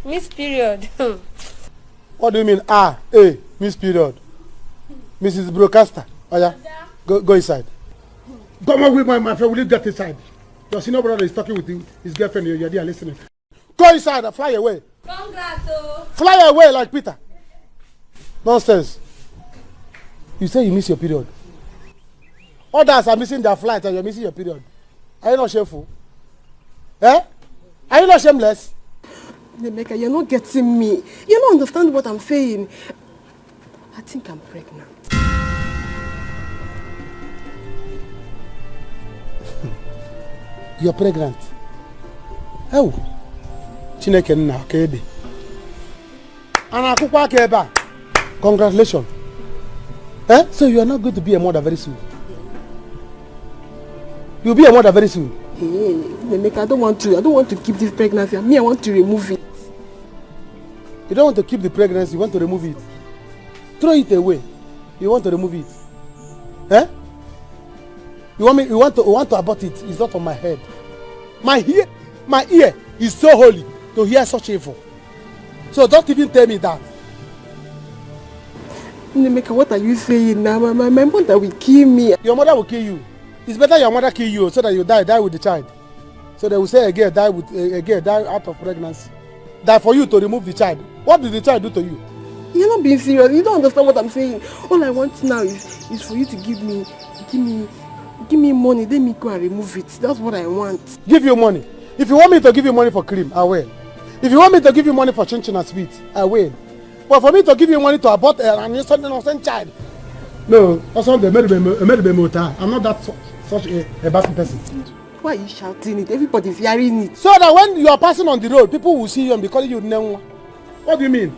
Speaker 22: miss period.
Speaker 11: What do you mean? Miss period. Mrs. Broadcaster. Oh yeah. Go inside. Come on with my friend. Will you get inside? Your senior brother is talking with his girlfriend. You're there listening. Go inside and fly away.
Speaker 22: Congrats.
Speaker 11: Fly away like Peter. Nonsense. You say you miss your period. Others are missing their flight and you're missing your period. Are you not shameful? Eh? Are you not shameless?
Speaker 14: Nemeka, you're not getting me. You don't understand what I'm saying. I think I'm pregnant.
Speaker 11: You're pregnant. Oh. Chineke nna kede. Ana akukwa keba. Congratulations. Eh? So you are not going to be a mother very soon. You'll be a mother very soon.
Speaker 14: Hey, Nemeka, I don't want to keep this pregnancy. Me, I want to remove it.
Speaker 11: You don't want to keep the pregnancy, you want to remove it. Throw it away. You want to remove it. Eh? You want to abort it. It's not on my head. My ear is so holy to hear such evil. So don't even tell me that.
Speaker 14: Nemeka, what are you saying now? My mother will kill me.
Speaker 11: Your mother will kill you. It's better your mother kill you so that you die with the child. So they will say a girl die out of pregnancy. Die for you to remove the child. What did the child do to you?
Speaker 14: You're not being serious. You don't understand what I'm saying. All I want now is for you to give me money. Let me go and remove it. That's what I want.
Speaker 11: Give you money. If you want me to give you money for cream, I will. If you want me to give you money for chin and sweet, I will. But for me to give you money to abort an innocent child, no. I'm not that such a bad person.
Speaker 14: Why are you shouting it? Everybody's hearing it.
Speaker 11: So that when you are passing on the road, people will see you and be calling you Nenwa. What do you mean?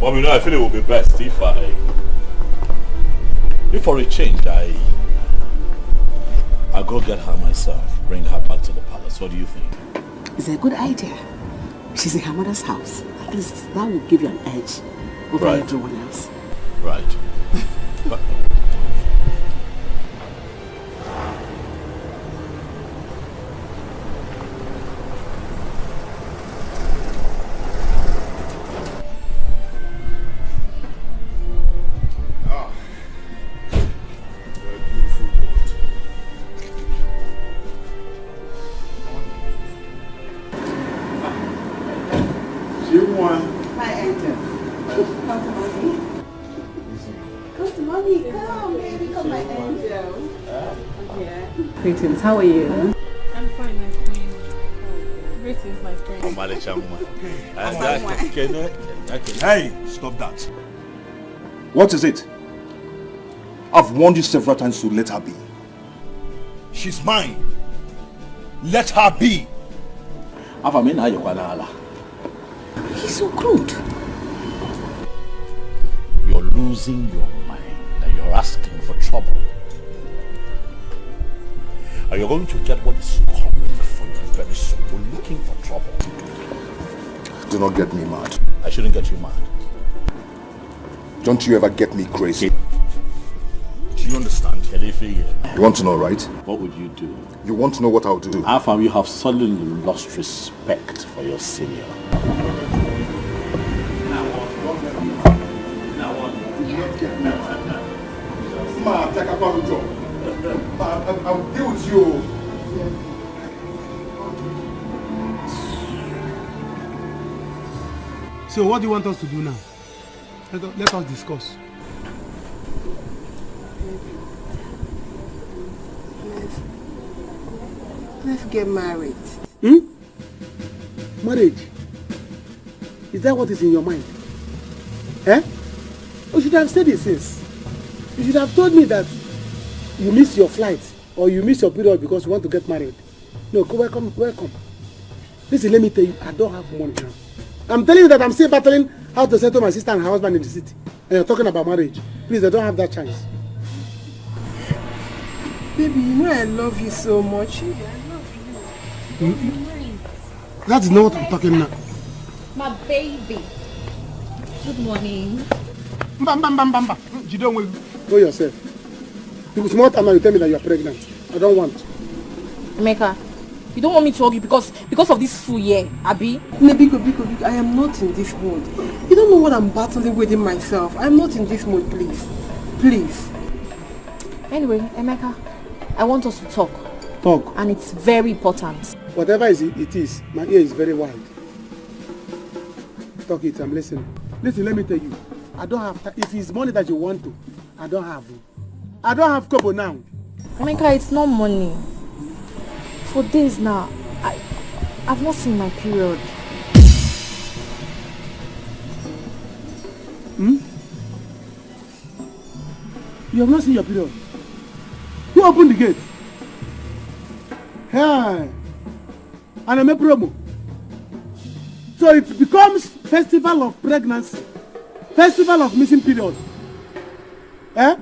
Speaker 2: Mom, you know, I feel it would be best if for a change, I go get her myself, bring her back to the palace. What do you think?
Speaker 6: It's a good idea. She's in her mother's house. At least that will give you an edge over everyone else.
Speaker 2: Right.
Speaker 16: Greetings, how are you?
Speaker 18: I'm fine, my queen. Greetings, my friend.
Speaker 5: Hey, stop that. What is it? I've warned you several times to let her be. She's mine. Let her be.
Speaker 6: He's so crude.
Speaker 2: You're losing your mind and you're asking for trouble. And you're going to get what is coming for you very soon. We're looking for trouble.
Speaker 9: Do not get me mad.
Speaker 2: I shouldn't get you mad.
Speaker 9: Don't you ever get me crazy.
Speaker 5: Do you understand?
Speaker 9: You want to know, right?
Speaker 2: What would you do?
Speaker 9: You want to know what I would do?
Speaker 2: How far you have suddenly lost respect for your senior.
Speaker 5: I'll deal with you.
Speaker 11: So what do you want us to do now? Let us discuss.
Speaker 14: Let's get married.
Speaker 11: Marriage? Is that what is in your mind? Eh? You should have said it since. You should have told me that you miss your flight or you miss your period because you want to get married. No, welcome. Listen, let me tell you, I don't have money now. I'm telling you that I'm still battling how to settle my sister and her husband in the city. And you're talking about marriage. Please, I don't have that chance.
Speaker 14: Baby, you know I love you so much.
Speaker 11: That is not what I'm talking now.
Speaker 22: My baby. Good morning.
Speaker 11: You don't want to go yourself. You smart and now you tell me that you are pregnant. I don't want.
Speaker 8: Emeka, you don't want me to hug you because of this fool here, Abi?
Speaker 14: Biko, I am not in this mood. You don't know what I'm battling within myself. I'm not in this mood, please. Please.
Speaker 8: Anyway, Emeka, I want us to talk.
Speaker 11: Talk.
Speaker 8: And it's very important.
Speaker 11: Whatever it is, my ear is very wide. Talk it, I'm listening. Listen, let me tell you. I don't have time. If it's money that you want to, I don't have it. I don't have kobo now.
Speaker 8: Emeka, it's not money. For days now, I've not seen my period.
Speaker 11: You have not seen your period? Who opened the gate? Hey. And I make promo. So it becomes festival of pregnancy. Festival of missing period. Eh?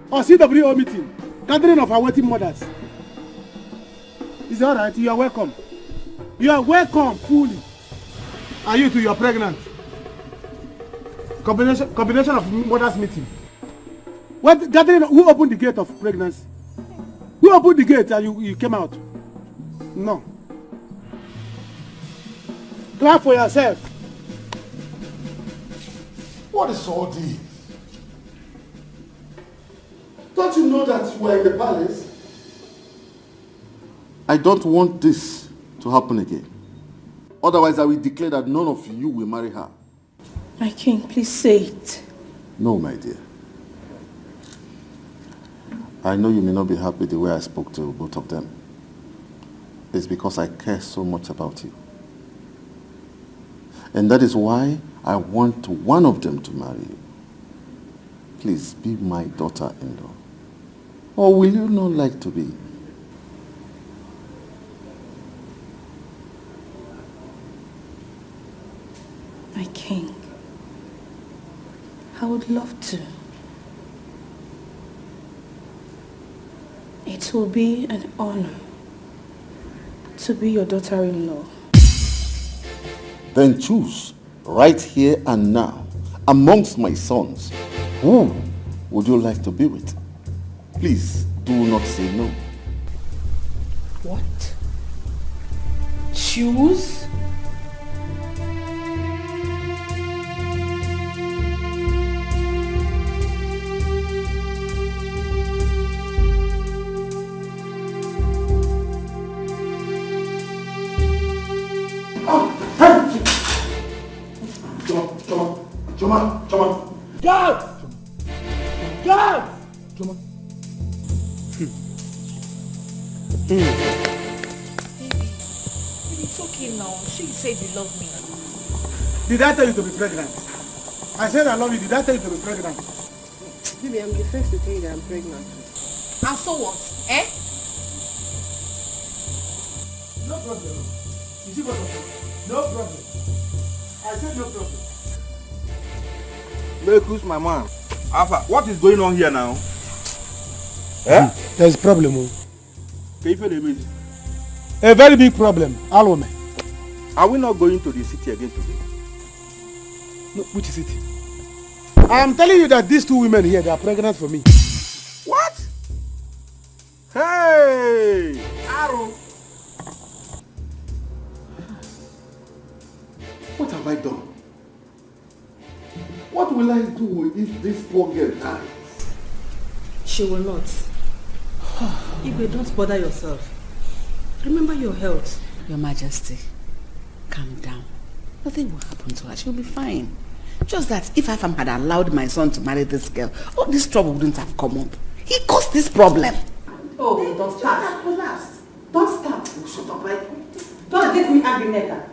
Speaker 11: Or CWO meeting. Gathering of awaiting mothers. Is it alright? You are welcome. You are welcome fully. Are you too? You are pregnant. Combination of mothers meeting. What gathering? Who opened the gate of pregnancy? Who opened the gate and you came out? No. Clap for yourself.
Speaker 9: What is all this? Don't you know that you are in the palace? I don't want this to happen again. Otherwise, I will declare that none of you will marry her.
Speaker 17: My king, please say it.
Speaker 9: No, my dear. I know you may not be happy the way I spoke to both of them. It's because I care so much about you. And that is why I want one of them to marry you. Please be my daughter-in-law. Or will you not like to be?
Speaker 17: My king, I would love to. It will be an honor to be your daughter-in-law.
Speaker 9: Then choose right here and now amongst my sons. Who would you like to be with? Please do not say no.
Speaker 12: What? Choose?
Speaker 9: Choma.
Speaker 11: God! God! Choma.
Speaker 12: Baby, it's okay now. She said you love me.
Speaker 11: Did I tell you to be pregnant? I said I love you. Did I tell you to be pregnant?
Speaker 14: Baby, I'm the first to tell you that I'm pregnant.
Speaker 12: And so what? Eh?
Speaker 11: No problem. You see what I'm saying? No problem. I said no problem.
Speaker 13: Who's my man? Alpha, what is going on here now?
Speaker 11: There's a problem. A very big problem. Alome.
Speaker 13: Are we not going to the city again today?
Speaker 11: No, which city? I am telling you that these two women here, they are pregnant for me.
Speaker 13: What? Hey! Arrow!
Speaker 9: What have I done? What will I do if this poor girl dies?
Speaker 4: She will not. Igwe, don't bother yourself. Remember your health.
Speaker 6: Your Majesty, calm down. Nothing will happen to her. She'll be fine. Just that if Afam had allowed my son to marry this girl, all this trouble wouldn't have come up. He caused this problem.
Speaker 4: Oh, don't start.
Speaker 6: Relax. Don't start.
Speaker 4: Shut up, right? Don't get me angry, Neka.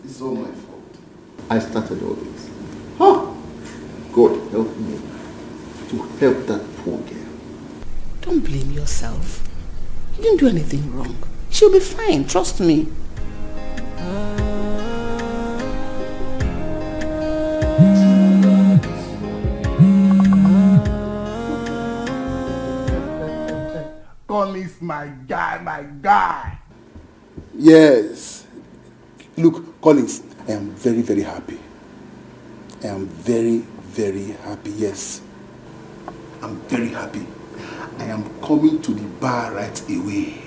Speaker 9: It's all my fault. I started all this. Huh? God help me to help that poor girl.
Speaker 6: Don't blame yourself. You didn't do anything wrong. She'll be fine, trust me.
Speaker 10: Collins, my guy.
Speaker 5: Yes. Look, Collins, I am very, very happy. I am very, very happy, yes. I'm very happy. I am coming to the bar right away.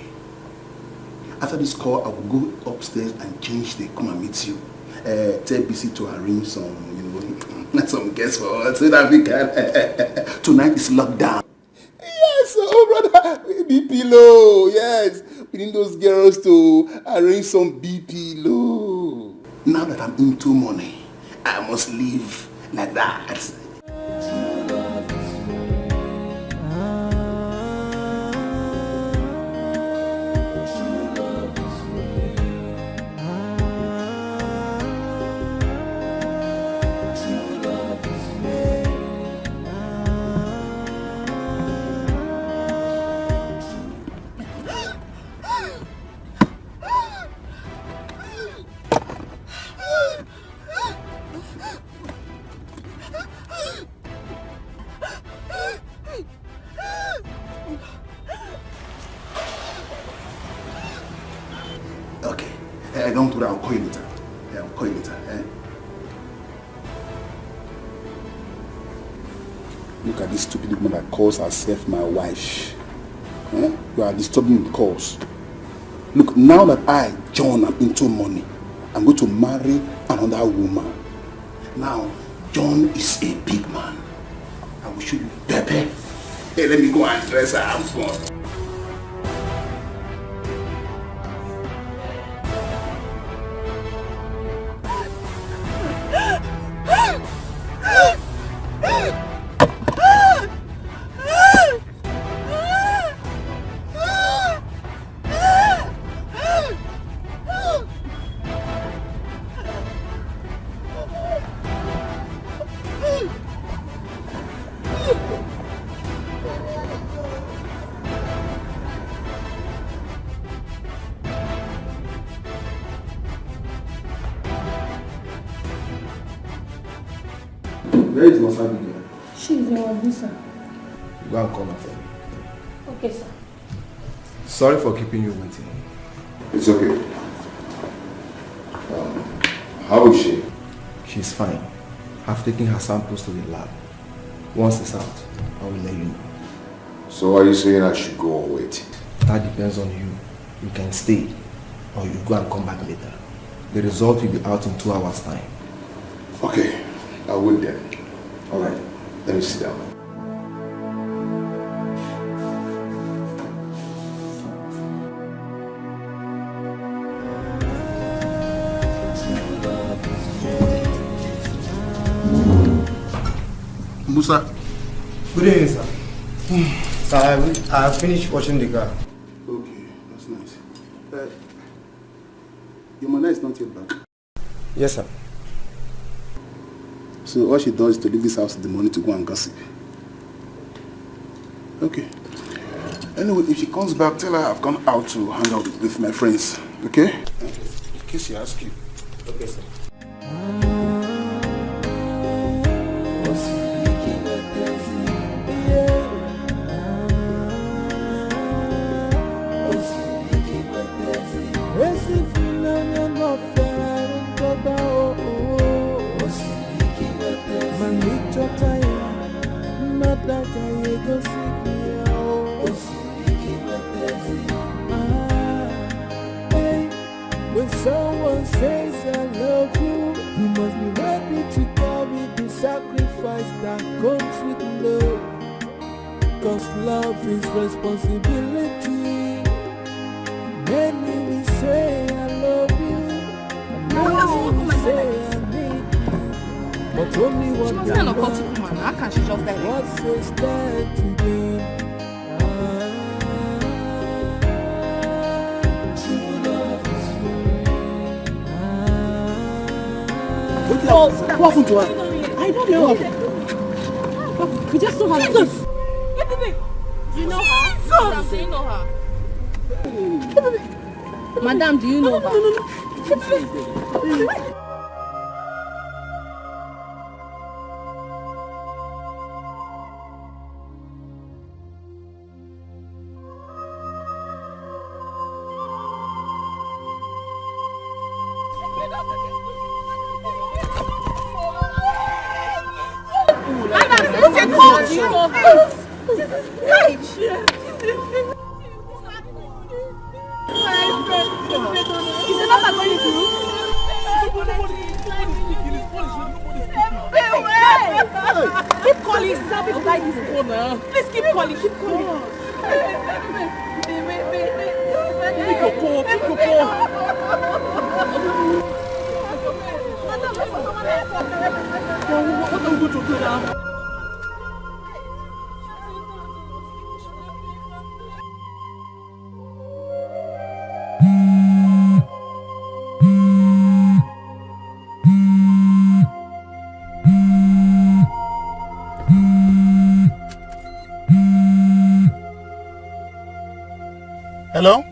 Speaker 5: After this call, I will go upstairs and change the come and meet you. Tell BC to arrange some, some guests for us so that we can. Tonight is lockdown. BP low, yes. We need those girls to arrange some BP low. Now that I'm into money, I must live like that. Don't worry, I'll call you later. I'll call you later. Look at this stupid woman that calls herself my wife. You are disturbing the calls. Look, now that I, John, am into money, I'm going to marry another woman. Now, John is a big man. I will show you Pepe. Hey, let me go and dress her. I'm gone.
Speaker 13: Where is Masabi girl?
Speaker 17: She's in Wabisa.
Speaker 13: Go and call her for me.
Speaker 17: Okay, sir.
Speaker 13: Sorry for keeping you waiting.
Speaker 9: It's okay. How is she?
Speaker 13: She's fine. I've taken her samples to the lab. Once it's out, I will let you know.
Speaker 9: So are you saying I should go or wait?
Speaker 13: That depends on you. You can stay or you go and come back later. The result will be out in 2 hours' time.
Speaker 9: Okay, I will then. Alright, let me sit down.
Speaker 10: Musa.
Speaker 7: Good evening, sir. Sir, I finished washing the car.
Speaker 5: Okay, that's nice. Your mother is not yet back.
Speaker 7: Yes, sir.
Speaker 5: So all she does is to leave this house in the morning to go and gossip. Okay. Anyway, if she comes back, tell her I've gone out to hang out with my friends. Okay? In case she asks you.
Speaker 7: Okay, sir.
Speaker 1: When someone says I love you, you must be ready to carry the sacrifice that comes with love. Cause love is responsibility. Many will say I love you, many will say I need you, but only one
Speaker 8: must be an occultic woman. How can she just die?
Speaker 1: What says that to do?
Speaker 6: What happened to her? I don't know. We just saw her like this.
Speaker 8: Do you know her? Madam, do you know her? Madam, do you know her? Keep calling, sir. Please keep calling.
Speaker 5: Hello?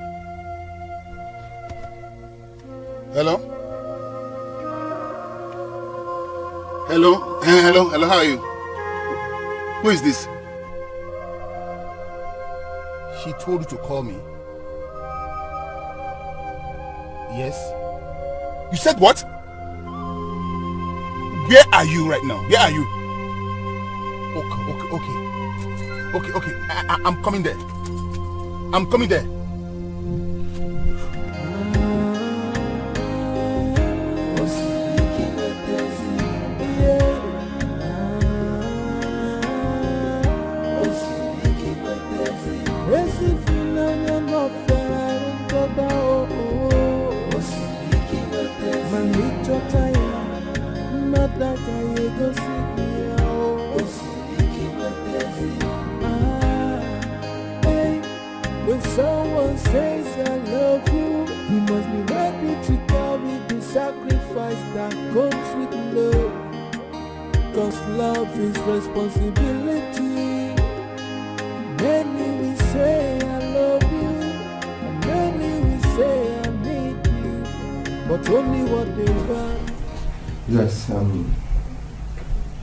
Speaker 5: Hello? Hello? Hello, how are you? Who is this? She told you to call me? Yes? You said what? Where are you right now? Where are you? Okay. I'm coming there. I'm coming there.
Speaker 1: When someone says I love you, you must be ready to carry the sacrifice that comes with love. Cause love is responsibility. Many will say I love you, and many will say I need you, but only what they want.
Speaker 13: Yes, I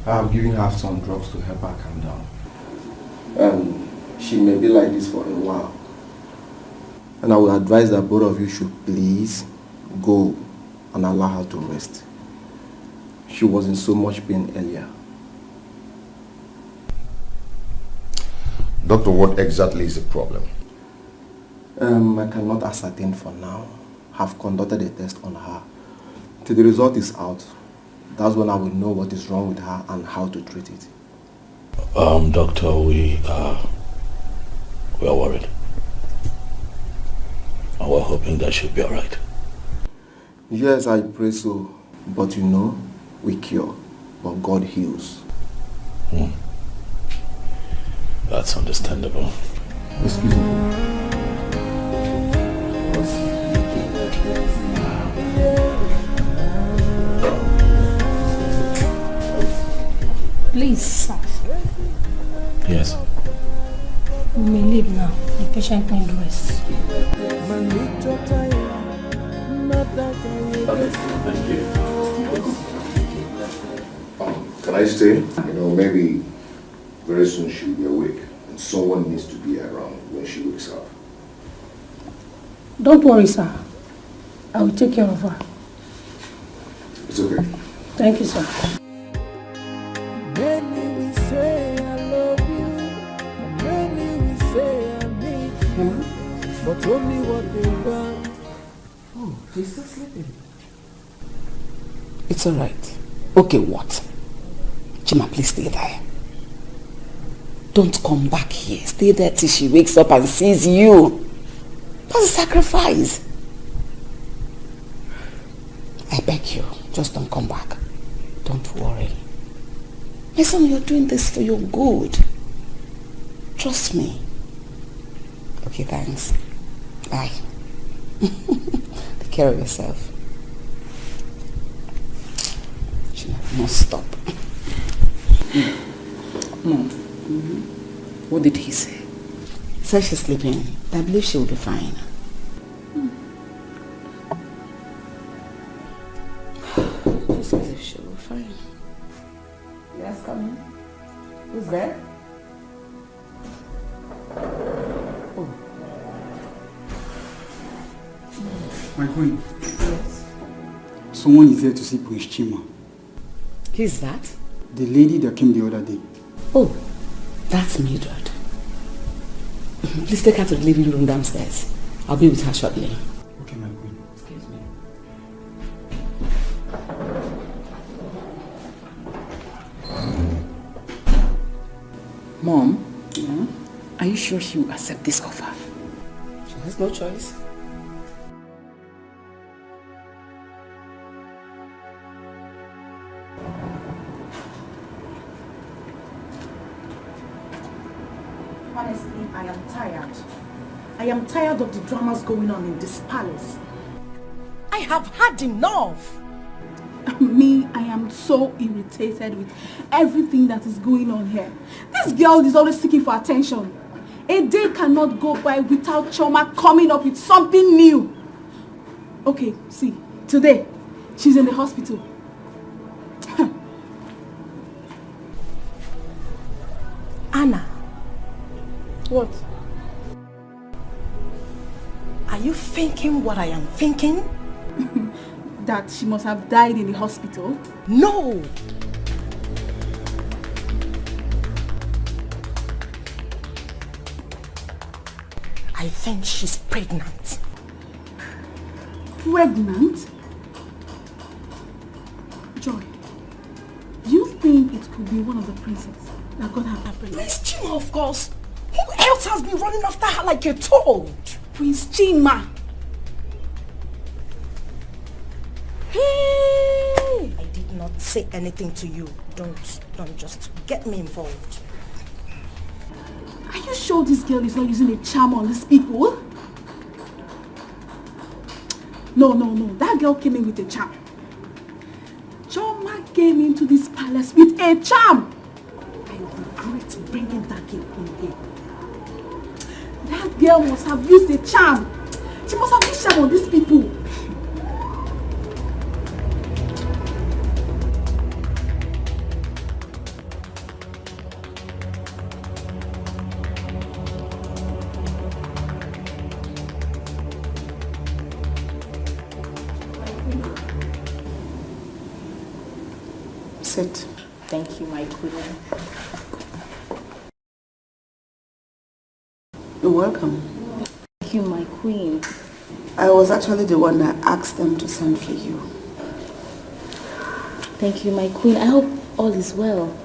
Speaker 13: have given her some drugs to help her calm down. She may be like this for a while. And I would advise that both of you should please go and allow her to rest. She was in so much pain earlier.
Speaker 9: Doctor, what exactly is the problem?
Speaker 13: I cannot ascertain for now. Have conducted a test on her. Till the result is out, that's when I will know what is wrong with her and how to treat it.
Speaker 2: Doctor, we are worried. And we're hoping that she'll be alright.
Speaker 13: Yes, I pray so. But you know, we cure, but God heals.
Speaker 2: That's understandable.
Speaker 13: Excuse me.
Speaker 15: Please, sir.
Speaker 2: Yes.
Speaker 15: We may leave now. The patient needs rest.
Speaker 2: Thank you.
Speaker 9: Can I stay? You know, maybe very soon she'll be awake and someone needs to be around when she wakes up.
Speaker 15: Don't worry, sir. I will take care of her.
Speaker 9: It's okay.
Speaker 15: Thank you, sir.
Speaker 1: Many will say I love you, and many will say I need you, but only what they want.
Speaker 6: Oh, she's still sleeping. It's alright. Okay, what? Chima, please stay there. Don't come back here. Stay there till she wakes up and sees you. That's a sacrifice. I beg you, just don't come back. Don't worry. My son, you're doing this for your good. Trust me. Okay, thanks. Bye. Take care of yourself. She must stop. Mom, what did he say? He said she's sleeping. I believe she will be fine. Just believe she will be fine. Yes, come in. Who's there? Oh.
Speaker 19: My queen.
Speaker 6: Yes.
Speaker 19: Someone is here to see Prince Chima.
Speaker 6: Who's that?
Speaker 19: The lady that came the other day.
Speaker 6: Oh, that's Mildred. Please take her to the living room downstairs. I'll be with her shortly.
Speaker 19: Okay, my queen.
Speaker 6: Excuse me. Mom, Are you sure she will accept this offer?
Speaker 4: She has no choice.
Speaker 6: Honestly, I am tired. I am tired of the dramas going on in this palace.
Speaker 12: I have had enough.
Speaker 8: Me, I am so irritated with everything that is going on here. This girl is always seeking for attention. A day cannot go by without Choma coming up with something new. Okay, see, today, she's in the hospital.
Speaker 12: Anna.
Speaker 8: What?
Speaker 12: Are you thinking what I am thinking?
Speaker 8: That she must have died in the hospital?
Speaker 12: No! I think she's pregnant.
Speaker 8: Pregnant? Joy, do you think it could be one of the princes that got her pregnant?
Speaker 12: Prince Chima, of course. Who else has been running after her like a toad?
Speaker 8: Prince Chima.
Speaker 12: Hey! I did not say anything to you. Don't just get me involved.
Speaker 8: Are you sure this girl is not using a charm on these people? No. That girl came in with a charm. Choma came into this palace with a charm. I regret bringing that girl in here. That girl must have used a charm. She must have used charm on these people.
Speaker 6: Sit.
Speaker 8: Thank you, my queen.
Speaker 6: You're welcome.
Speaker 8: Thank you, my queen.
Speaker 6: I was actually the one that asked them to send for you.
Speaker 8: Thank you, my queen. I hope all is well.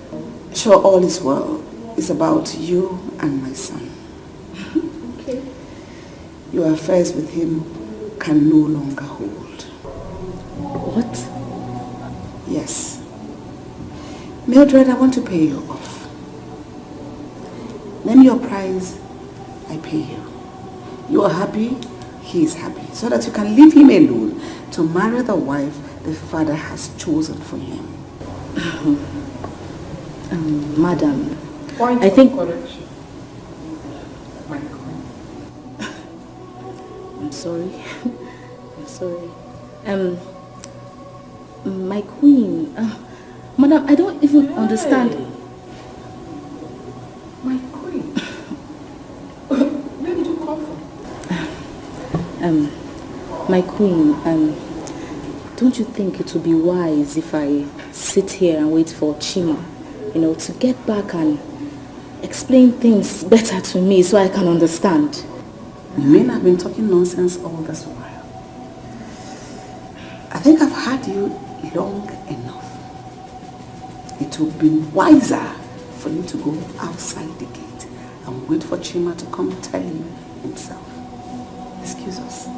Speaker 6: Sure, all is well. It's about you and my son.
Speaker 8: Okay.
Speaker 6: Your affairs with him can no longer hold.
Speaker 8: What?
Speaker 6: Yes. Mildred, I want to pay you off. Name your price, I pay you. You are happy, he is happy. So that you can leave him alone to marry the wife the father has chosen for him.
Speaker 8: Madam,
Speaker 6: Point
Speaker 8: I
Speaker 6: of
Speaker 8: think...
Speaker 6: correction.
Speaker 8: I'm sorry. I'm sorry. My queen... Madam, I don't even understand.
Speaker 6: My queen? Where did you come from?
Speaker 8: My queen, don't you think it would be wise if I sit here and wait for Chima, to get back and explain things better to me so I can understand?
Speaker 6: You may have been talking nonsense all this while. I think I've had you long enough. It would be wiser for you to go outside the gate and wait for Chima to come tell you himself. Excuse us.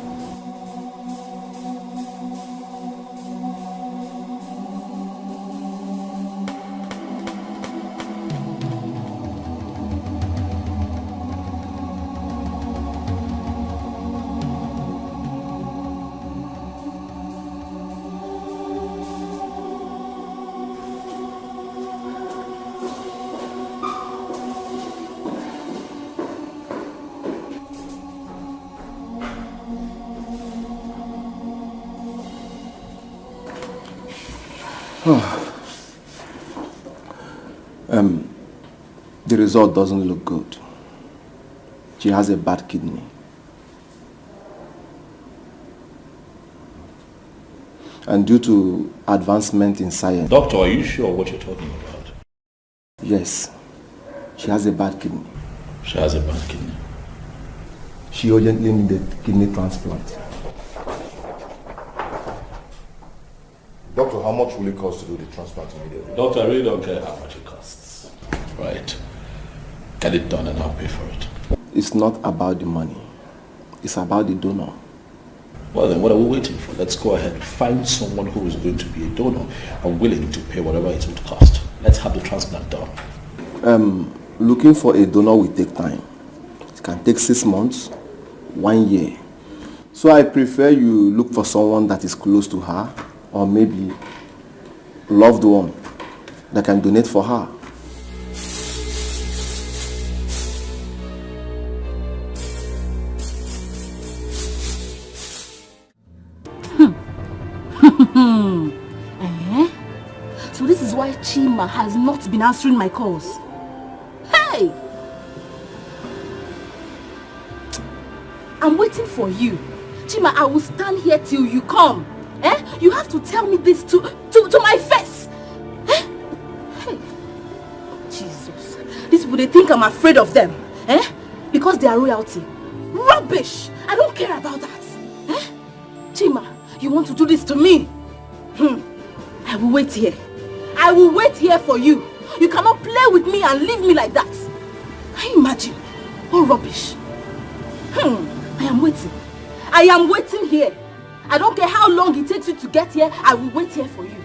Speaker 13: The result doesn't look good. She has a bad kidney. And due to advancement in science...
Speaker 2: Doctor, are you sure what you're talking about?
Speaker 13: Yes. She has a bad kidney.
Speaker 2: She has a bad kidney.
Speaker 13: She urgently needed kidney transplant.
Speaker 9: Doctor, how much will it cost to do the transplant immediately?
Speaker 2: Doctor, I really don't care how much it costs. Right? Get it done and I'll pay for it.
Speaker 13: It's not about the money. It's about the donor.
Speaker 2: Well then, what are we waiting for? Let's go ahead. Find someone who is going to be a donor and willing to pay whatever it would cost. Let's have the transplant done.
Speaker 13: Looking for a donor will take time. It can take 6 months, 1 year. So I prefer you look for someone that is close to her, or maybe loved one that can donate for her.
Speaker 8: So this is why Chima has not been answering my calls. Hey! I'm waiting for you. Chima, I will stand here till you come. You have to tell me this to my face. Hey! Jesus. These people, they think I'm afraid of them. Because they are royalty. Rubbish! I don't care about that. Chima, you want to do this to me? I will wait here. I will wait here for you. You cannot play with me and leave me like that. Can you imagine? What rubbish. I am waiting. I am waiting here. I don't care how long it takes you to get here. I will wait here for you.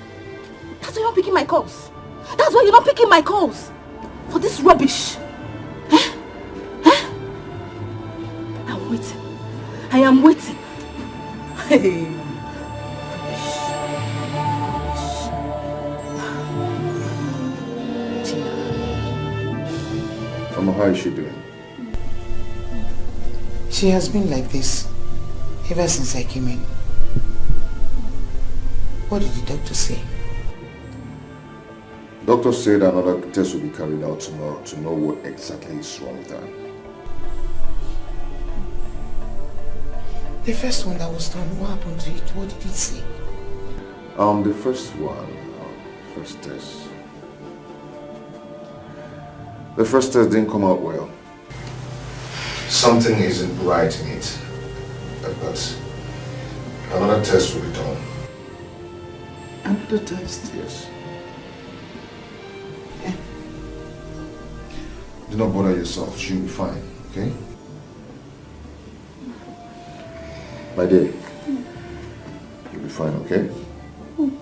Speaker 8: That's why you're not picking my calls. That's why you're not picking my calls. For this rubbish. I'm waiting. I am waiting. Hey.
Speaker 9: Mama, how is she doing?
Speaker 3: She has been like this ever since I came in. What did the doctor say?
Speaker 9: Doctor said another test will be carried out tomorrow to know what exactly is wrong with her.
Speaker 3: The first one that was done, what happened to it? What did it say?
Speaker 9: The first one, first test. The first test didn't come out well. Something isn't right in it. But another test will be done.
Speaker 3: Another test?
Speaker 9: Yes. Do not bother yourself. She'll be fine, okay? My dear, you'll be fine, okay?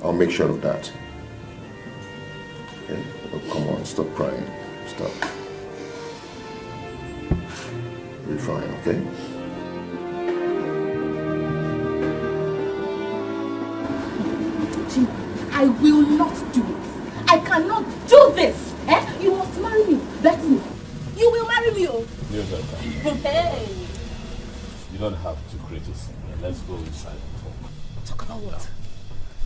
Speaker 9: I'll make sure of that. Okay? Oh, come on, stop crying. Stop. You'll be fine, okay?
Speaker 8: Jim, I will not do it. I cannot do this. You must marry me. Bet me. You will marry me, oh. Hey.
Speaker 2: You don't have to create a scene. Let's go inside and talk.
Speaker 8: Talk about what?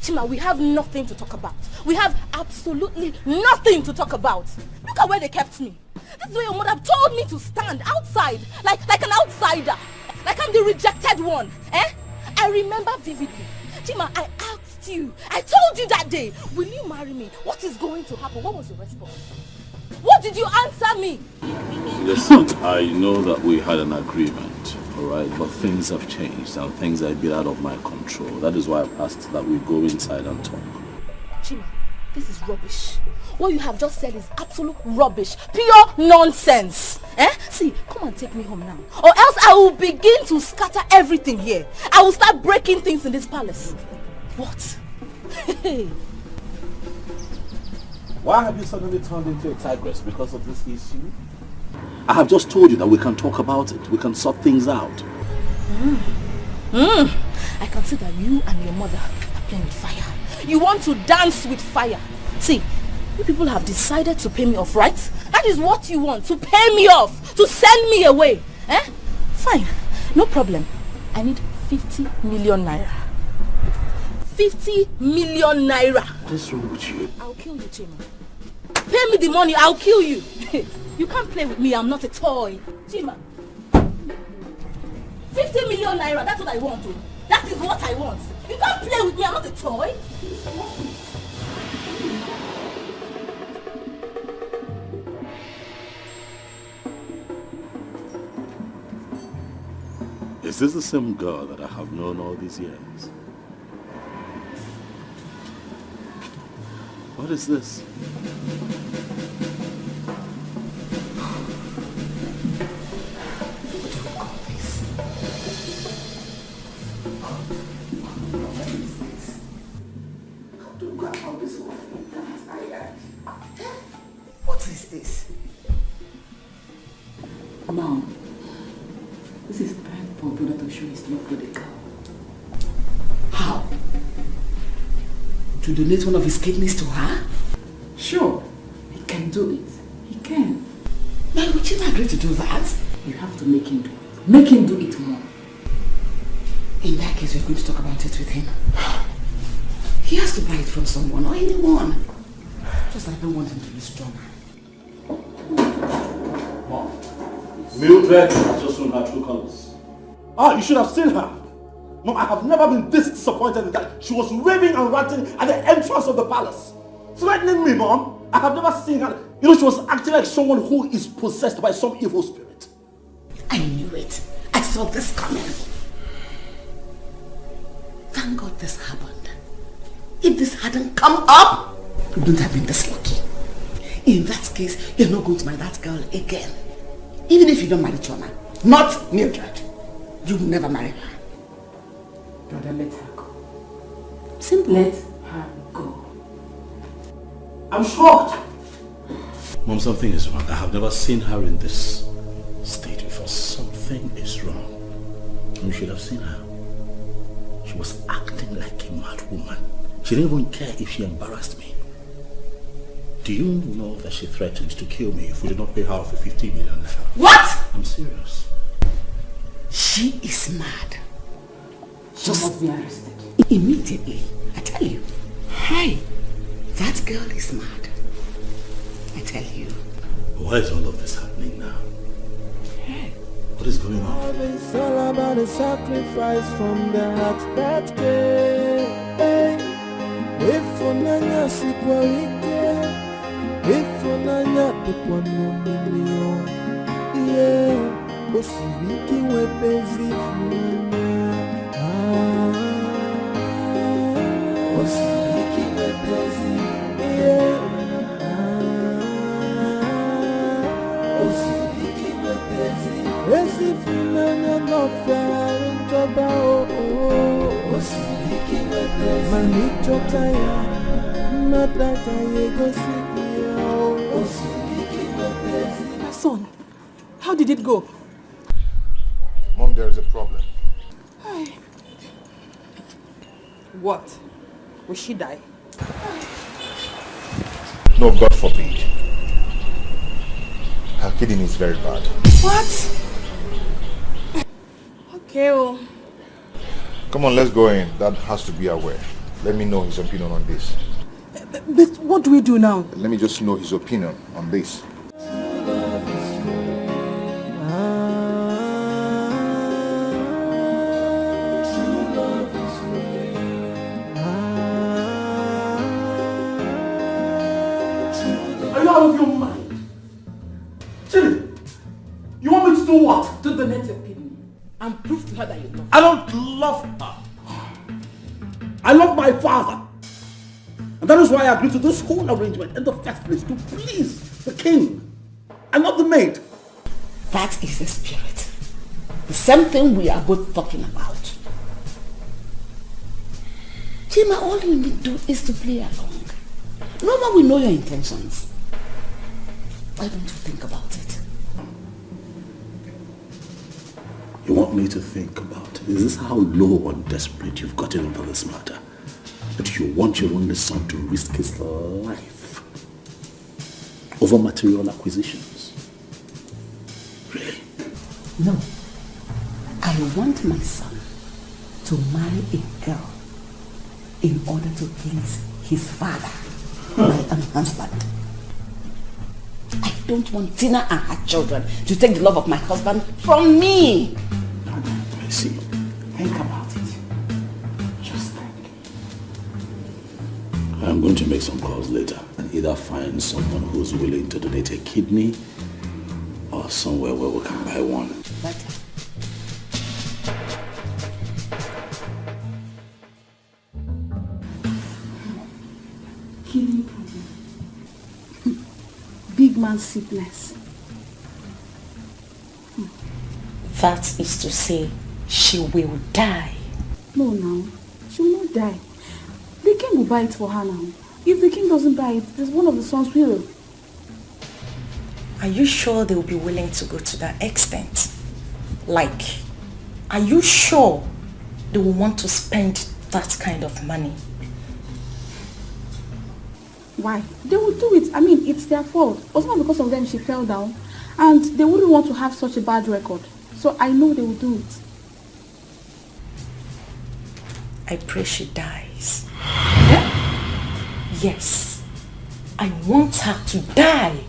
Speaker 8: Chima, we have nothing to talk about. We have absolutely nothing to talk about. Look at where they kept me. This is where your mother told me to stand outside, like an outsider. Like I'm the rejected one. I remember vividly. Chima, I asked you. I told you that day, will you marry me? What is going to happen? What was your response? What did you answer me?
Speaker 2: Listen, I know that we had an agreement, alright, but things have changed and things are a bit out of my control. That is why I've asked that we go inside and talk.
Speaker 8: Chima, this is rubbish. What you have just said is absolute rubbish. Pure nonsense. See, come and take me home now. Or else I will begin to scatter everything here. I will start breaking things in this palace. What?
Speaker 2: Why have you suddenly turned into a tigress because of this issue? I have just told you that we can talk about it. We can sort things out.
Speaker 8: I can see that you and your mother are playing with fire. You want to dance with fire. See, you people have decided to pay me off, right? That is what you want, to pay me off, to send me away. Fine, no problem. I need 50 million naira. 50 million naira.
Speaker 2: What's wrong with you?
Speaker 8: I'll kill you, Chima. Pay me the money, I'll kill you. You can't play with me, I'm not a toy. Chima. 50 million naira, that's what I want. That is what I want. You can't play with me, I'm not a toy.
Speaker 2: Is this the same girl that I have known all these years? What is this?
Speaker 6: order to show his love for the girl. How? To donate one of his kidneys to her? Sure, he can do it. He can. But would you agree to do that? You have to make him do it. Make him do it more. In that case, we're going to talk about it with him. He has to buy it from someone or anyone. Just I don't want him to be stronger.
Speaker 2: Mom, Mildred has just shown her true colors.
Speaker 5: Ah, you should have seen her. Mom, I have never been this disappointed in that. She was raving and ranting at the entrance of the palace. Threatening me, Mom. I have never seen her. You know, she was acting like someone who is possessed by some evil spirit.
Speaker 6: I knew it. I saw this coming. Thank God this happened. If this hadn't come up, you wouldn't have been this lucky. In that case, you're not going to marry that girl again. Even if you don't marry Choma, not Mildred, you will never marry her. Brother, let her go. Simply let her go.
Speaker 2: I'm shocked. Mom, something is wrong. I have never seen her in this state before. Something is wrong. You should have seen her. She was acting like a mad woman. She didn't even care if she embarrassed me. Do you know that she threatened to kill me if we did not pay her for 50 million naira?
Speaker 6: What?
Speaker 2: I'm serious.
Speaker 6: She is mad.
Speaker 17: She must be arrested.
Speaker 6: Immediately. I tell you. Hi. That girl is mad. I tell you.
Speaker 2: Why is all of this happening now? What is going on?
Speaker 1: Love is all about the sacrifice from the heart that gave. If unanya sikwalike, if unanya tukwano million, yeah, osiviki wepezi funanya, osiviki wepezi, yeah, osiviki wepezi, esi funanya no fera untoba oh, osiviki wepezi, manicho taya, mataka yego sikia oh, osiviki wepezi.
Speaker 14: My son, how did it go?
Speaker 9: Mom, there is a problem.
Speaker 14: What? Will she die?
Speaker 9: No, God forbid. Her kidney is very bad.
Speaker 14: What? Okay, well.
Speaker 9: Come on, let's go in. Dad has to be aware. Let me know his opinion on this.
Speaker 14: But what do we do now?
Speaker 9: Let me just know his opinion on this.
Speaker 5: Are you out of your mind? Chili, you want me to do what?
Speaker 6: To donate your kidney and prove to her that you love her.
Speaker 5: I don't love her. I love my father. And that is why I agreed to this whole arrangement in the first place, to please the king and not the maid.
Speaker 6: That is the spirit. The same thing we are both talking about. Chima, all you need to do is to play along. No one will know your intentions. Why don't you think about it?
Speaker 2: You want me to think about it? Is this how low and desperate you've gotten over this matter? That you want your only son to risk his life over material acquisitions? Really?
Speaker 6: No. I want my son to marry a girl in order to please his father, my own husband. I don't want Tina and her children to take the love of my husband from me.
Speaker 2: I see.
Speaker 6: Think about it. Just think.
Speaker 2: I'm going to make some calls later and either find someone who's willing to donate a kidney or somewhere where we can buy one.
Speaker 6: Better.
Speaker 17: Kidney problem. Big man sickness.
Speaker 12: That is to say, she will die.
Speaker 17: No, now. She will not die. The king will buy it for her now. If the king doesn't buy it, there's one of the sons will.
Speaker 12: Are you sure they will be willing to go to that extent? Like, Are you sure they will want to spend that kind of money?
Speaker 8: Why? They will do it. I mean, it's their fault. It was not because of them she fell down. And they wouldn't want to have such a bad record. So I know they will do it.
Speaker 12: I pray she dies. Yeah? Yes. I want her to die.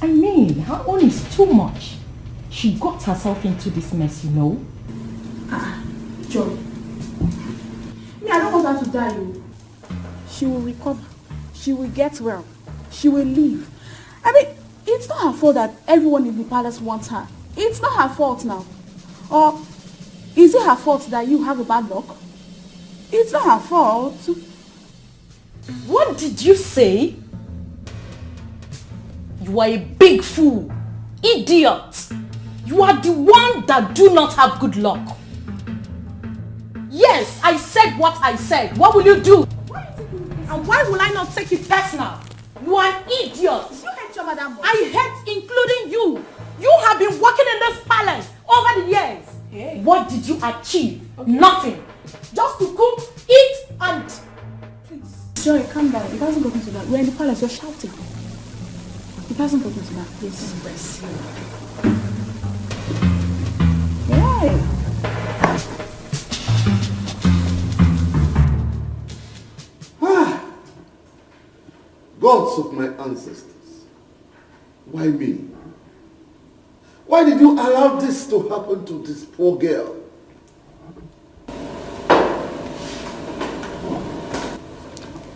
Speaker 12: I mean, her own is too much. She got herself into this mess, you know.
Speaker 8: Joy. Me, I don't want her to die. She will recover. She will get well. She will live. I mean, it's not her fault that everyone in the palace wants her. It's not her fault now. Or is it her fault that you have a bad luck? It's not her fault.
Speaker 12: What did you say? You are a big fool. Idiot. You are the one that do not have good luck. Yes, I said what I said. What will you do? And why will I not take it personal? You are an idiot.
Speaker 8: You hate your mother more.
Speaker 12: I hate including you. You have been working in this palace over the years. Hey. What did you achieve? Okay. Nothing. Just to cook, eat, and...
Speaker 8: Please. Joy, calm down. It hasn't gotten to that. We're in the palace. You're shouting. It hasn't gotten to that. Please.
Speaker 12: Bless you.
Speaker 8: Why?
Speaker 9: Gods of my ancestors, why me? Why did you allow this to happen to this poor girl?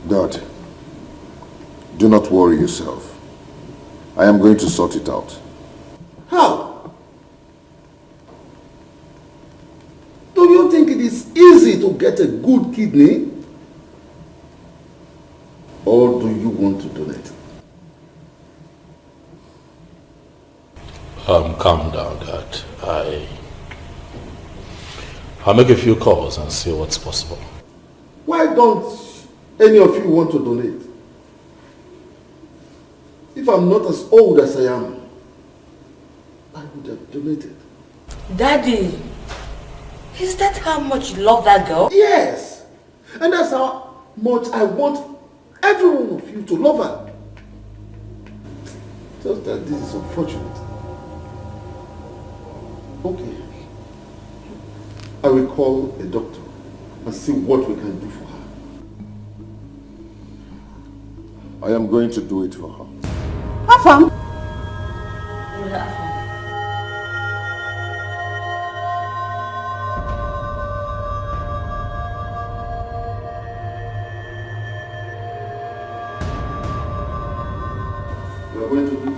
Speaker 9: Dad, do not worry yourself. I am going to sort it out. How? Do you think it is easy to get a good kidney? Or do you want to donate?
Speaker 2: Calm down, Dad. I'll make a few calls and see what's possible.
Speaker 9: Why don't any of you want to donate? If I'm not as old as I am, I would have donated.
Speaker 4: Daddy, is that how much you love that girl?
Speaker 9: Yes! And that's how much I want every one of you to love her. Just that this is unfortunate. Okay. I will call a doctor and see what we can do for her. I am going to do it for her.
Speaker 8: Afam!
Speaker 9: We are going to do this.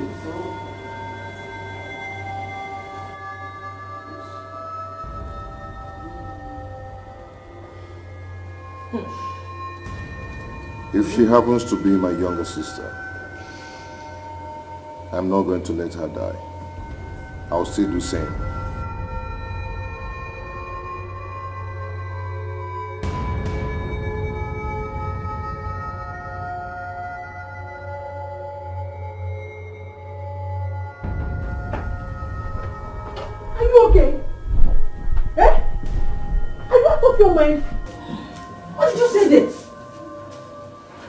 Speaker 9: If she happens to be my younger sister, I'm not going to let her die. I'll still do the same.
Speaker 4: Are you okay? Eh? Are you out of your mind? What did you say then?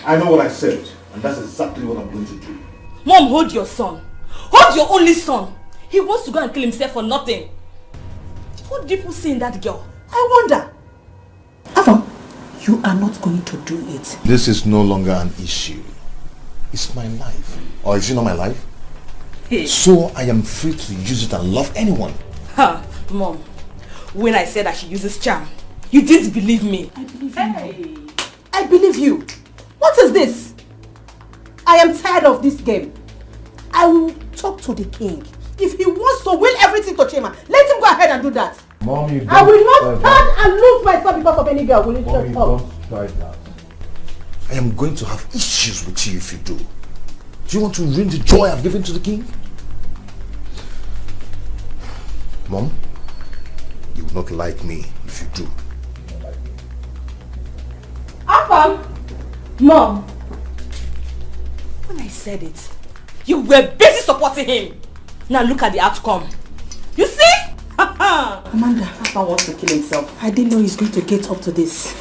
Speaker 5: I know what I said, and that's exactly what I'm going to do.
Speaker 18: Mom, hold your son. Hold your only son. He wants to go and kill himself for nothing. What do people see in that girl?
Speaker 4: I wonder.
Speaker 6: Afam, you are not going to do it.
Speaker 9: This is no longer an issue. It's my life. Or is it not my life?
Speaker 18: Hey.
Speaker 9: So I am free to use it and love anyone.
Speaker 18: Ha, Mom. When I said that she uses charm, you didn't believe me.
Speaker 8: I believe you.
Speaker 4: Hey, I believe you. What is this? I am tired of this game. I will talk to the king. If he wants to will everything to Chima, let him go ahead and do that.
Speaker 13: Mom, you don't
Speaker 4: I will not turn and lose myself because of any girl. Will you shut up?
Speaker 13: Don't try that.
Speaker 9: I am going to have issues with you if you do. Do you want to ruin the joy I've given to the king? Mom, you will not like me if you do.
Speaker 18: Afam! Mom! When I said it, you were busy supporting him. Now look at the outcome. You see?
Speaker 6: Amanda, Papa wants to kill himself. I didn't know he's going to get up to this.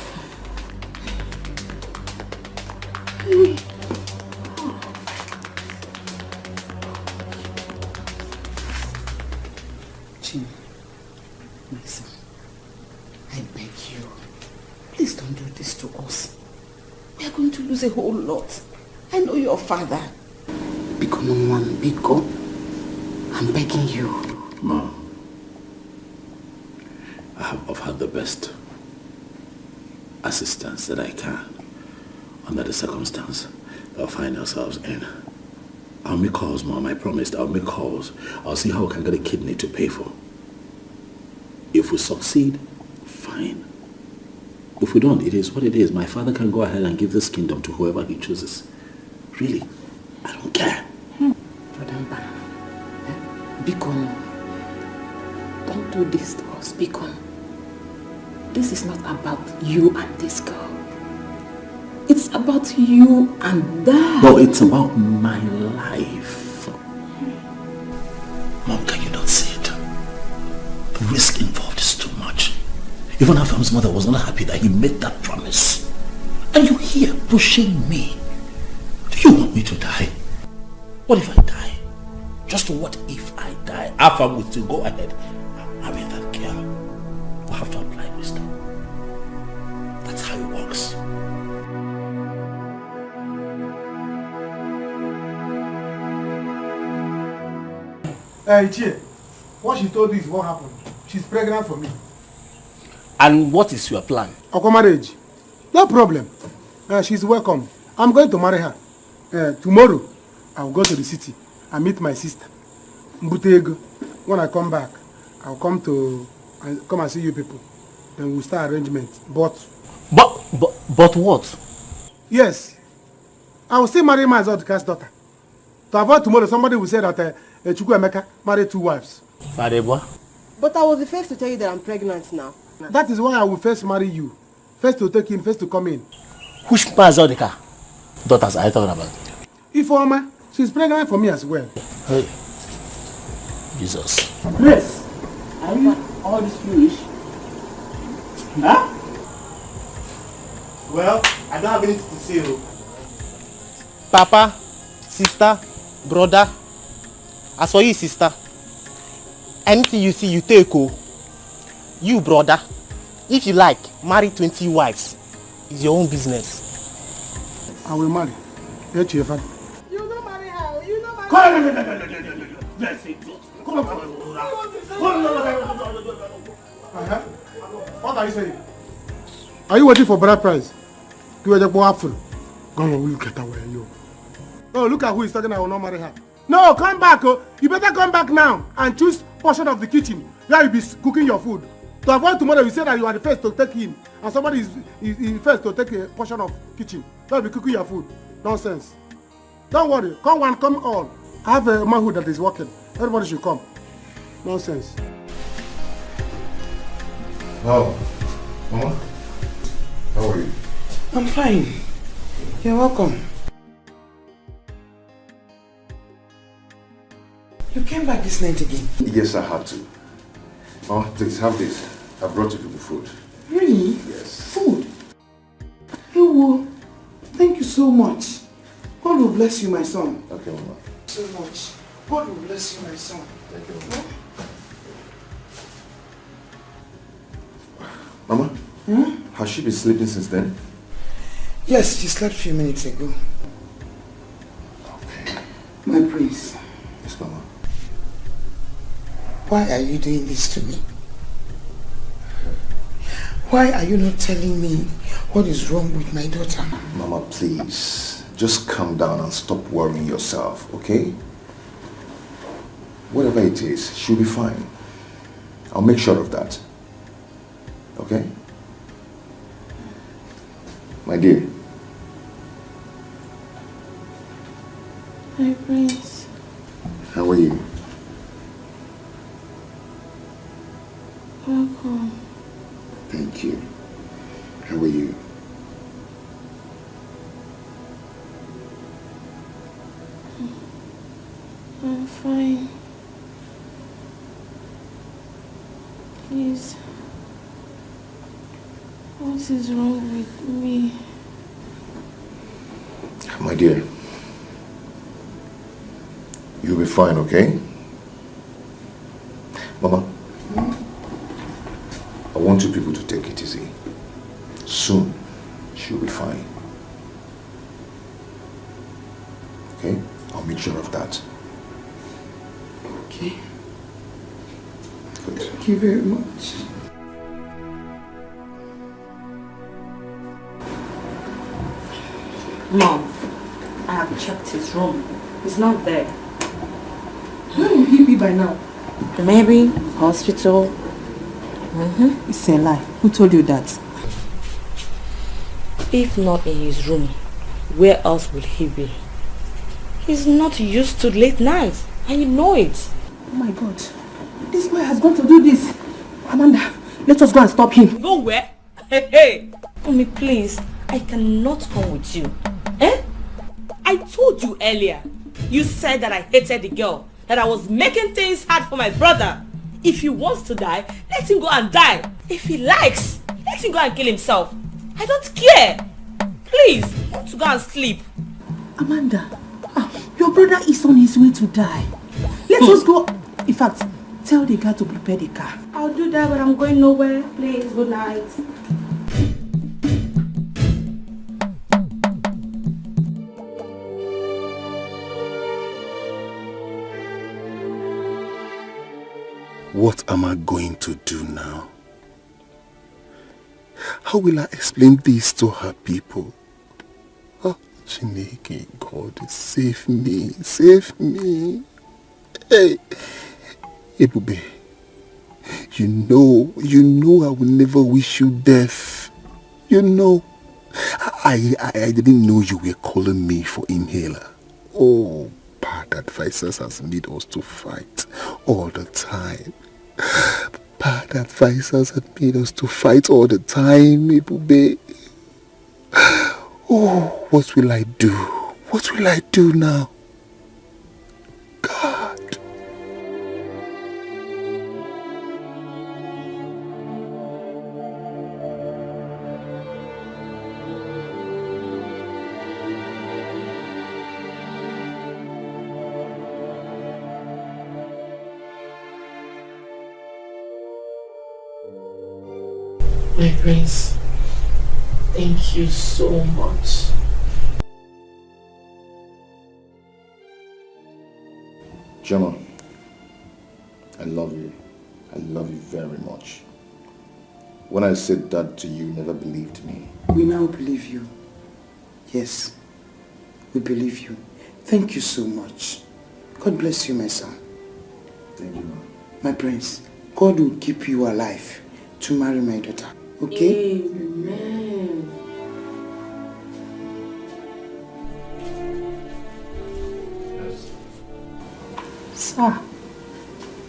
Speaker 6: Jim, listen. I beg you. Please don't do this to us. We are going to lose a whole lot. I know your father. Biko no one, Biko. I'm begging you.
Speaker 2: Mom, I have offered the best assistance that I can under the circumstance that we find ourselves in. I'll make calls, Mom. I promised I'll make calls. I'll see how I can get a kidney to pay for. If we succeed, fine. If we don't, it is what it is. My father can go ahead and give this kingdom to whoever he chooses. Really, I don't care.
Speaker 6: Biko, don't do this to us, Biko. This is not about you and this girl. It's about you and Dad.
Speaker 2: No, it's about my life. Mom, can you not see it? The risk involved is too much. Even Afam's mother was not happy that he made that promise. And you're here pushing me. Do you want me to die? What if I die? Just what if I die? Afam will still go ahead and marry that girl. We'll have to apply wisdom. That's how it works.
Speaker 11: Hey, Chie, what she told you is what happened. She's pregnant for me.
Speaker 10: And what is your plan?
Speaker 11: Our marriage. No problem. She's welcome. I'm going to marry her. Tomorrow, I'll go to the city and meet my sister. Mbutego. When I come back, I'll come and see you people. Then we'll start arrangement. But
Speaker 10: what?
Speaker 11: Yes. I will still marry my Zodka's daughter. To avoid tomorrow, somebody will say that Chukwu Emeka married 2 wives.
Speaker 14: But I was the first to tell you that I'm pregnant now.
Speaker 11: That is why I will first marry you. First to take in, first to come in.
Speaker 10: Which Mazodika daughters are you talking about?
Speaker 11: Ifeoma, she's pregnant for me as well.
Speaker 10: Hey. Jesus.
Speaker 6: Grace, are you all this foolish? Huh?
Speaker 7: Well, I don't have anything to say. Papa, sister, brother. As for you, sister, anything you see, you take. You, brother, if you like, marry 20 wives. It's your own business.
Speaker 11: I will marry. Get your father.
Speaker 14: You don't marry her. You don't marry
Speaker 11: What are you saying? Are you waiting for bride price? You are the boy after. Go on, look at her where you. Oh, look at who is talking. I will not marry her. No, come back. Oh. You better come back now and choose portion of the kitchen. Where you be cooking your food. To avoid tomorrow, you say that you are the first to take in, and somebody is first to take a portion of kitchen. Where you be cooking your food. Nonsense. Don't worry. Come one, come all. I have a manhood that is working. Everybody should come. Nonsense.
Speaker 9: Wow. Mama, how are you?
Speaker 3: I'm fine. You're welcome. You came back this night again?
Speaker 9: Yes, I had to. Oh, please have this. I brought you people food.
Speaker 3: Really?
Speaker 9: Yes.
Speaker 3: Food? Ewo, thank you so much. God will bless you, my son.
Speaker 9: Okay, Mama.
Speaker 3: So much. God will bless you, my son.
Speaker 9: Thank you, Mama. Mama? Has she been sleeping since then?
Speaker 3: Yes, she slept a few minutes ago.
Speaker 9: Okay.
Speaker 3: My prince.
Speaker 9: Yes, Mama.
Speaker 3: Why are you doing this to me? Why are you not telling me what is wrong with my daughter?
Speaker 9: Mama, please. Just calm down and stop worrying yourself, okay? Whatever it is, she'll be fine. I'll make sure of that. Okay? My dear.
Speaker 17: Hi, Prince.
Speaker 9: How are you?
Speaker 17: Welcome.
Speaker 9: Thank you. How are you?
Speaker 17: I'm fine. Please. What is wrong with me?
Speaker 9: My dear, you'll be fine, okay? Mama, I want you people to take it easy. Soon, she'll be fine. Okay? I'll make sure of that.
Speaker 19: Okay.
Speaker 9: Good.
Speaker 19: Thank you very much.
Speaker 18: Mom, I have checked his room. He's not there.
Speaker 14: Where will he be by now?
Speaker 18: Maybe hospital.
Speaker 6: It's a lie. Who told you that?
Speaker 18: If not in his room, where else will he be? He's not used to late nights, and you know it.
Speaker 14: Oh my God. This man has gone to do this. Amanda, let us go and stop him.
Speaker 18: Go where? Hey! Mommy, please. I cannot come with you. Eh? I told you earlier. You said that I hated the girl. That I was making things hard for my brother. If he wants to die, let him go and die. If he likes, let him go and kill himself. I don't care. Please, I want to go and sleep.
Speaker 14: Amanda, your brother is on his way to die. Let us go. In fact, tell the guy to prepare the car.
Speaker 8: I'll do that, but I'm going nowhere. Please, good night.
Speaker 5: What am I going to do now? How will I explain this to her people? Oh, Chineke, God, save me, save me. Hey, Ebube, you know I will never wish you death. You know, I didn't know you were calling me for inhaler. Oh, bad advisors has made us to fight all the time. Bad advisors had made us to fight all the time, Ebube. Oh, what will I do? What will I do now? God.
Speaker 3: My prince, thank you so much.
Speaker 9: Gemma, I love you. I love you very much. When I said that to you, you never believed me.
Speaker 6: We now believe you. Yes, we believe you. Thank you so much. God bless you, my son.
Speaker 9: Thank you, Mom.
Speaker 6: My prince, God will keep you alive to marry my daughter. Okay?
Speaker 17: Amen.
Speaker 14: Sir,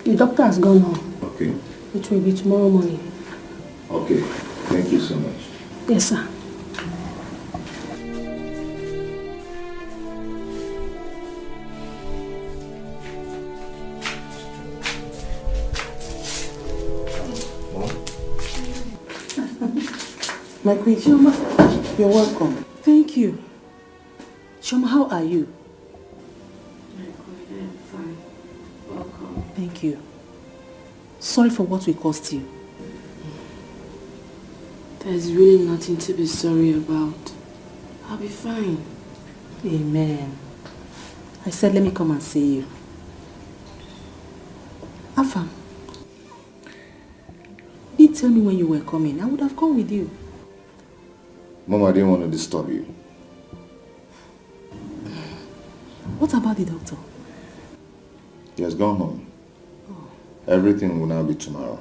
Speaker 14: the doctor has gone home.
Speaker 9: Okay.
Speaker 14: It will be tomorrow morning.
Speaker 9: Okay. Thank you so much.
Speaker 14: Yes, sir.
Speaker 6: My queen, Shoma, you're welcome.
Speaker 14: Thank you. Shoma, how are you?
Speaker 17: I'm fine. Welcome.
Speaker 14: Thank you. Sorry for what we caused you.
Speaker 17: There's really nothing to be sorry about. I'll be fine.
Speaker 14: Amen. I said let me come and see you. Afam, you didn't tell me when you were coming. I would have come with you.
Speaker 9: Mom, I didn't want to disturb you.
Speaker 14: What about the doctor?
Speaker 9: He has gone home. Everything will now be tomorrow.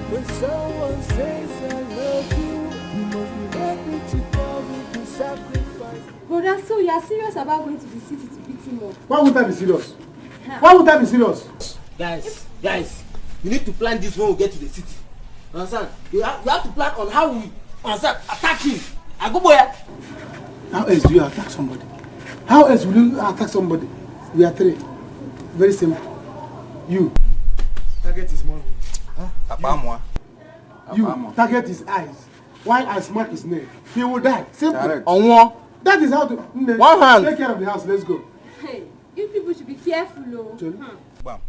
Speaker 1: When someone says I love you, you must be ready to go with the sacrifice.
Speaker 8: Brother, so you are serious about going to the city to beat him up?
Speaker 11: Why would I be serious? Why would I be serious?
Speaker 7: Guys, you need to plan this when we get to the city. Understand? You have to plan on how we Attack him. I go boy.
Speaker 11: How else do you attack somebody? How else will you attack somebody? We are three. Very simple. You. Target his money. You. Target his eyes. While I smack his neck. He will die. Simple.
Speaker 7: On one.
Speaker 11: That is how to...
Speaker 7: One hand.
Speaker 11: Take care of the house. Let's go.
Speaker 20: Hey, you people should be careful, though.
Speaker 7: Bam.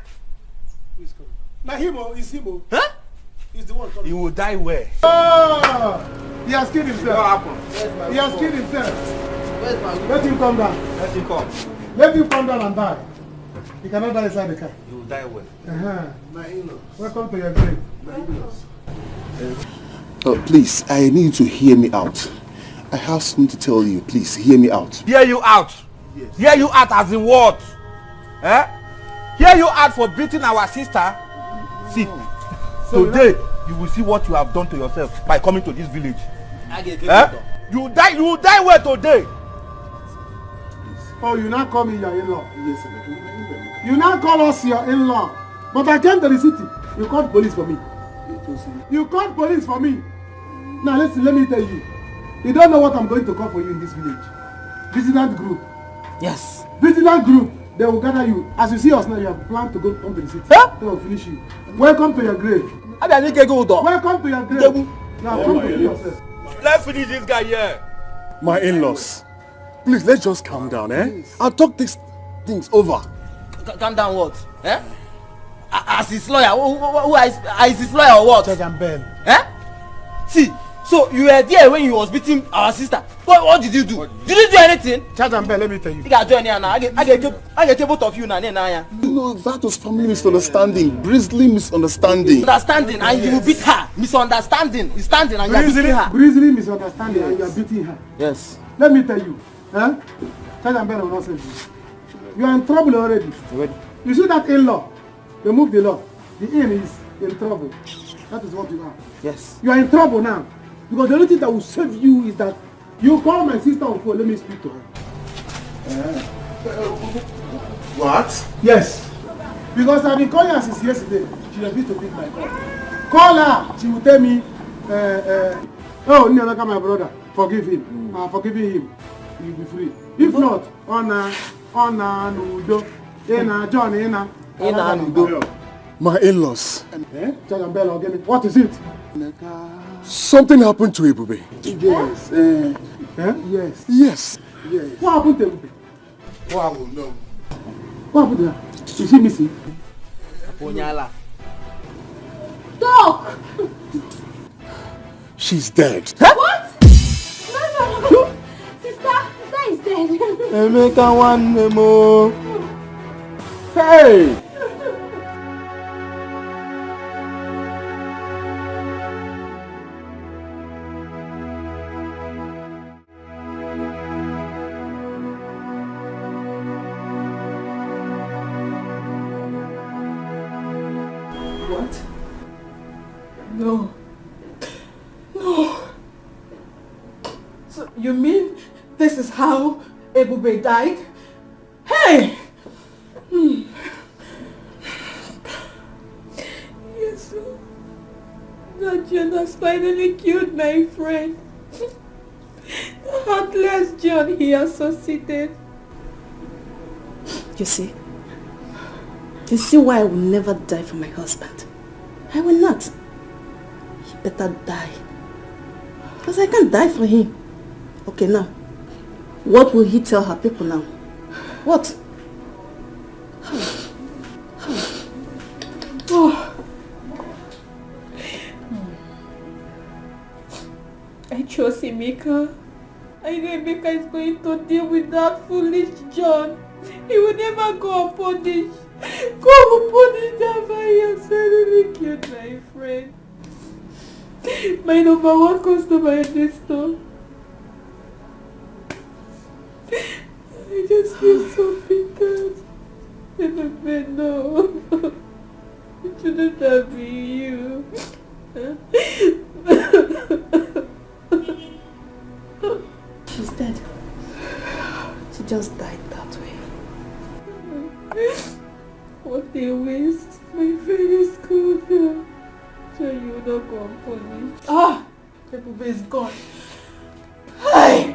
Speaker 11: Please come. Now him, it's him.
Speaker 7: Huh?
Speaker 11: He's the one coming.
Speaker 7: He will die where?
Speaker 11: Oh! He has killed himself. He has killed himself. Let him come down.
Speaker 7: Let him come.
Speaker 11: Let him come down and die. He cannot die inside the car.
Speaker 7: He will die where?
Speaker 11: My in-laws. Welcome to your grave. My in-laws.
Speaker 5: Please, I need you to hear me out. I have something to tell you. Please, hear me out.
Speaker 7: Hear you out? Yes. Hear you out as in what? Eh? Hear you out for beating our sister? See, today you will see what you have done to yourself by coming to this village. Eh? You will die where today?
Speaker 11: Oh, you now call me your in-law? Yes, sir. You now call us your in-law. But I came to the city. You called police for me. You called police for me. Now listen, let me tell you. You don't know what I'm going to call for you in this village. Vigilant group.
Speaker 7: Yes.
Speaker 11: Vigilant group. They will gather you. As you see us now, you have planned to go come to the city. Huh? They will finish you. Welcome to your grave. Welcome to your grave. Now come to yourself.
Speaker 7: Let's finish this guy here.
Speaker 5: My in-laws, please, let's just calm down, eh? I'll talk these things over.
Speaker 7: Calm down what? Eh? As his lawyer, who is his lawyer or what?
Speaker 11: Judge and Bell.
Speaker 7: Eh? See, so you were there when he was beating our sister. What did you do? Did you do anything?
Speaker 11: Judge and Bell, let me tell you.
Speaker 7: You got join here now. I get both of you now.
Speaker 5: No, that was family misunderstanding. Grisly misunderstanding.
Speaker 7: Misunderstanding and you beat her. Misunderstanding. He's standing and you are beating her.
Speaker 11: Grisly misunderstanding and you are beating her.
Speaker 7: Yes.
Speaker 11: Let me tell you. Eh? Judge and Bell will not save you. You are in trouble already. You see that in-law? Remove the law. The in is in trouble. That is what you are.
Speaker 7: Yes.
Speaker 11: You are in trouble now. Because the only thing that will save you is that you call my sister on phone. Let me speak to her.
Speaker 5: What?
Speaker 11: Yes. Because I've been calling her since yesterday. She refused to pick my call. Call her. She will tell me, oh, Nyalaka, my brother, forgive him. I'm forgiving him. He will be free. If not, Nudo, John,
Speaker 5: My in-laws.
Speaker 11: What is it?
Speaker 5: Something happened to Ebube.
Speaker 11: Yes. Yes.
Speaker 5: Yes.
Speaker 11: Yes. What happened to Ebube?
Speaker 5: Well, I will know.
Speaker 11: What happened to her? Is she missing?
Speaker 20: Talk!
Speaker 5: She's dead.
Speaker 20: Huh? What? No. Sister is dead.
Speaker 7: Emeka one more. Hey!
Speaker 17: What? No. So you mean this is how Ebube died? Hey!
Speaker 20: Yes, sir. That has finally killed my friend. The heartless John he associated.
Speaker 8: You see why I will never die for my husband. I will not. He better die. Because I can't die for him. Okay, now, what will he tell her people now? What?
Speaker 20: Oh. I trust Emeka. I know Emeka is going to deal with that foolish John. He will never go unpunished. Go unpunished after he has finally killed my friend. My number one customer in this store. I just feel so bitter. Emeka, no. It shouldn't have been you.
Speaker 8: She's dead. She just died that way.
Speaker 20: What a waste. My friend is good now. So you will not go unpunished.
Speaker 17: Ah!
Speaker 3: Ebube is gone. Hey!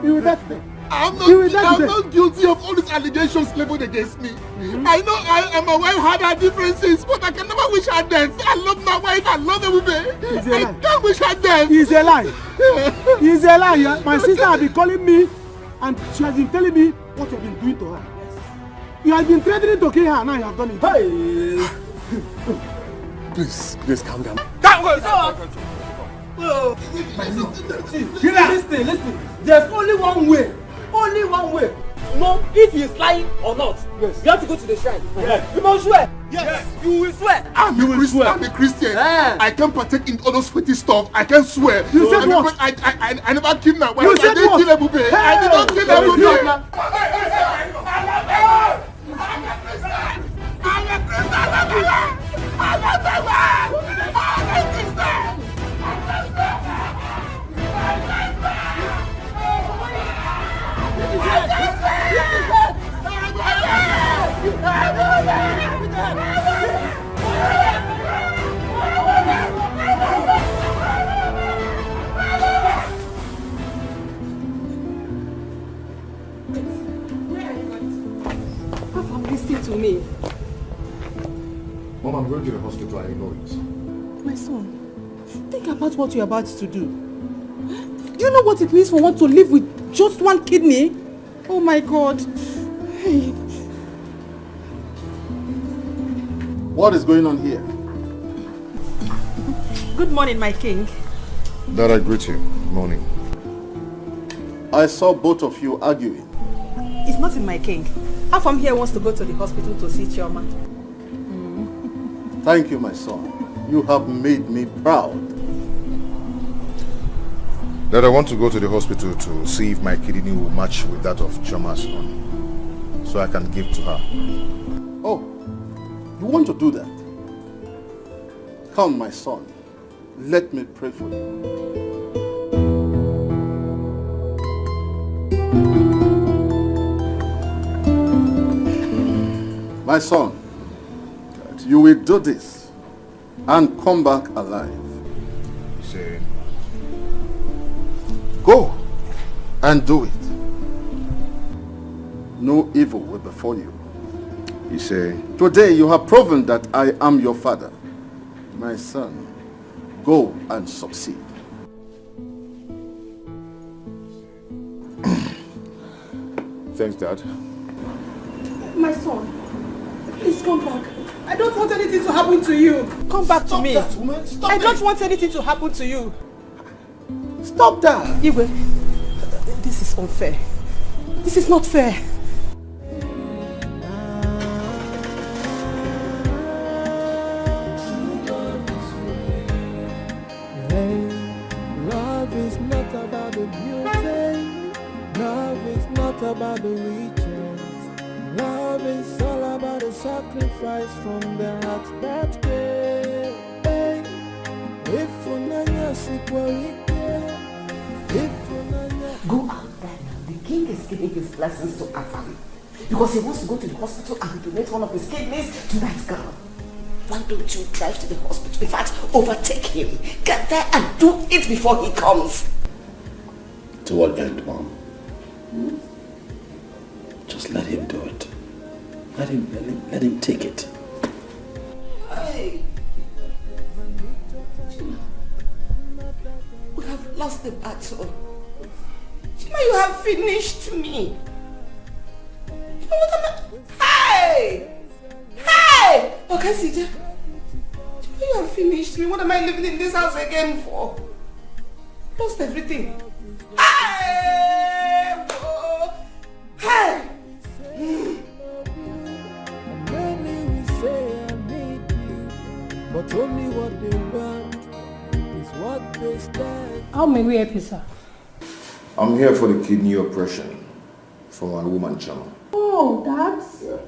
Speaker 3: You that thing.
Speaker 9: I'm not guilty of all these allegations leveled against me. I know I and my wife had our differences, but I can never wish her death. I love my wife, I love Ebube. I can't wish her death.
Speaker 11: He's a lie. He's a lie. My sister has been calling me and she has been telling me what you have been doing to her. You have been threatening to kill her, now you have done it.
Speaker 9: Hey! Please, calm down.
Speaker 3: Listen. There's only one way. Only one way. No, if he is lying or not. Yes. You have to go to the shrine. Yes. You must swear. Yes. You will swear.
Speaker 9: I'm a Christian.
Speaker 3: Yeah.
Speaker 9: I can't partake in all those sweaty stuff. I can't swear.
Speaker 11: You said what?
Speaker 9: I never killed my wife.
Speaker 11: You said what?
Speaker 9: I didn't kill Ebube. I did not kill Ebube.
Speaker 3: Listen to me.
Speaker 9: Mom, I'm going to the hospital. I know it.
Speaker 3: My son, think about what you're about to do. Do you know what it means for one to live with just one kidney? Oh my God. Hey.
Speaker 5: What is going on here?
Speaker 3: Good morning, my king.
Speaker 9: Dad, I greet you. Morning.
Speaker 5: I saw both of you arguing.
Speaker 3: It's nothing, my king. Half from here wants to go to the hospital to see Chioma.
Speaker 5: Thank you, my son. You have made me proud.
Speaker 9: Dad, I want to go to the hospital to see if my kidney will match with that of Chioma's own, so I can give to her.
Speaker 5: Oh, you want to do that? Come, my son. Let me pray for you. My son, you will do this and come back alive.
Speaker 9: Say, go and do it.
Speaker 5: No evil will befall you.
Speaker 9: He say,
Speaker 5: today you have proven that I am your father. My son, go and succeed.
Speaker 9: Thanks, Dad.
Speaker 3: My son, please come back. I don't want anything to happen to you. Come back to me.
Speaker 5: Stop that, woman. Stop
Speaker 3: I don't want anything to happen to you.
Speaker 5: Stop that.
Speaker 3: Igwe, this is unfair. This is not fair.
Speaker 1: Hey, love is not about the beauty. Love is not about the riches. Love is all about the sacrifice from the heart that gave. Hey, if unanya sikwarike, if unanya.
Speaker 6: Go out there now. The king is giving his blessings to our family because he wants to go to the hospital and donate one of his kidneys to that girl. Why don't you drive to the hospital? In fact, overtake him. Get there and do it before he comes.
Speaker 2: To what end, Mom? Just let him do it. Let him take it.
Speaker 6: Hey. We have lost the battle. Chima, you have finished me. What am I? Hey! Hey! Okay, CJ. Chima, you have finished me. What am I living in this house again for? Lost everything. Hey! Whoa. Hey!
Speaker 1: Many will say I need you, but only what they want is what they stand.
Speaker 15: How may we help you, sir?
Speaker 9: I'm here for the kidney operation for my woman, Chioma.
Speaker 15: Oh, that's... Yeah.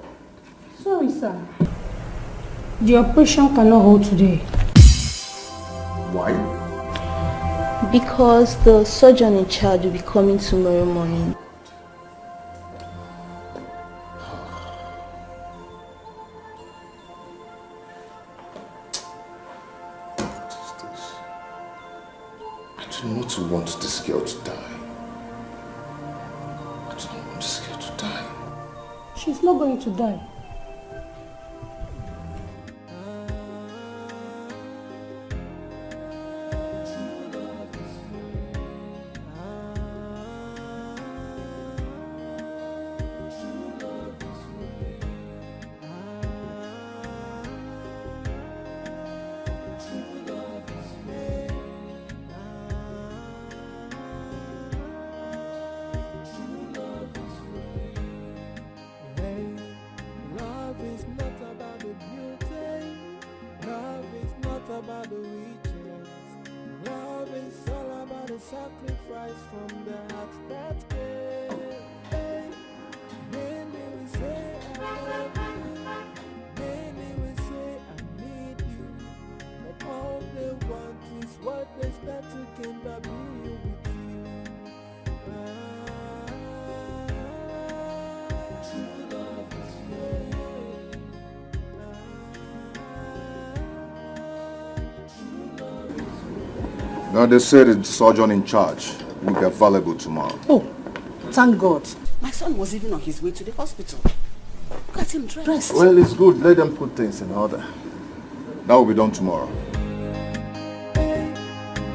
Speaker 15: Sorry, sir. The operation cannot hold today.
Speaker 9: Why?
Speaker 8: Because the surgeon in charge will be coming tomorrow morning.
Speaker 9: do not want this girl to die. I do not want this girl to die.
Speaker 15: She's not going to die.
Speaker 9: Now they said the surgeon in charge will be available tomorrow.
Speaker 6: Oh, thank God. My son was even on his way to the hospital. Look at him dressed.
Speaker 9: Well, it's good. Let them put things in order. That will be done tomorrow.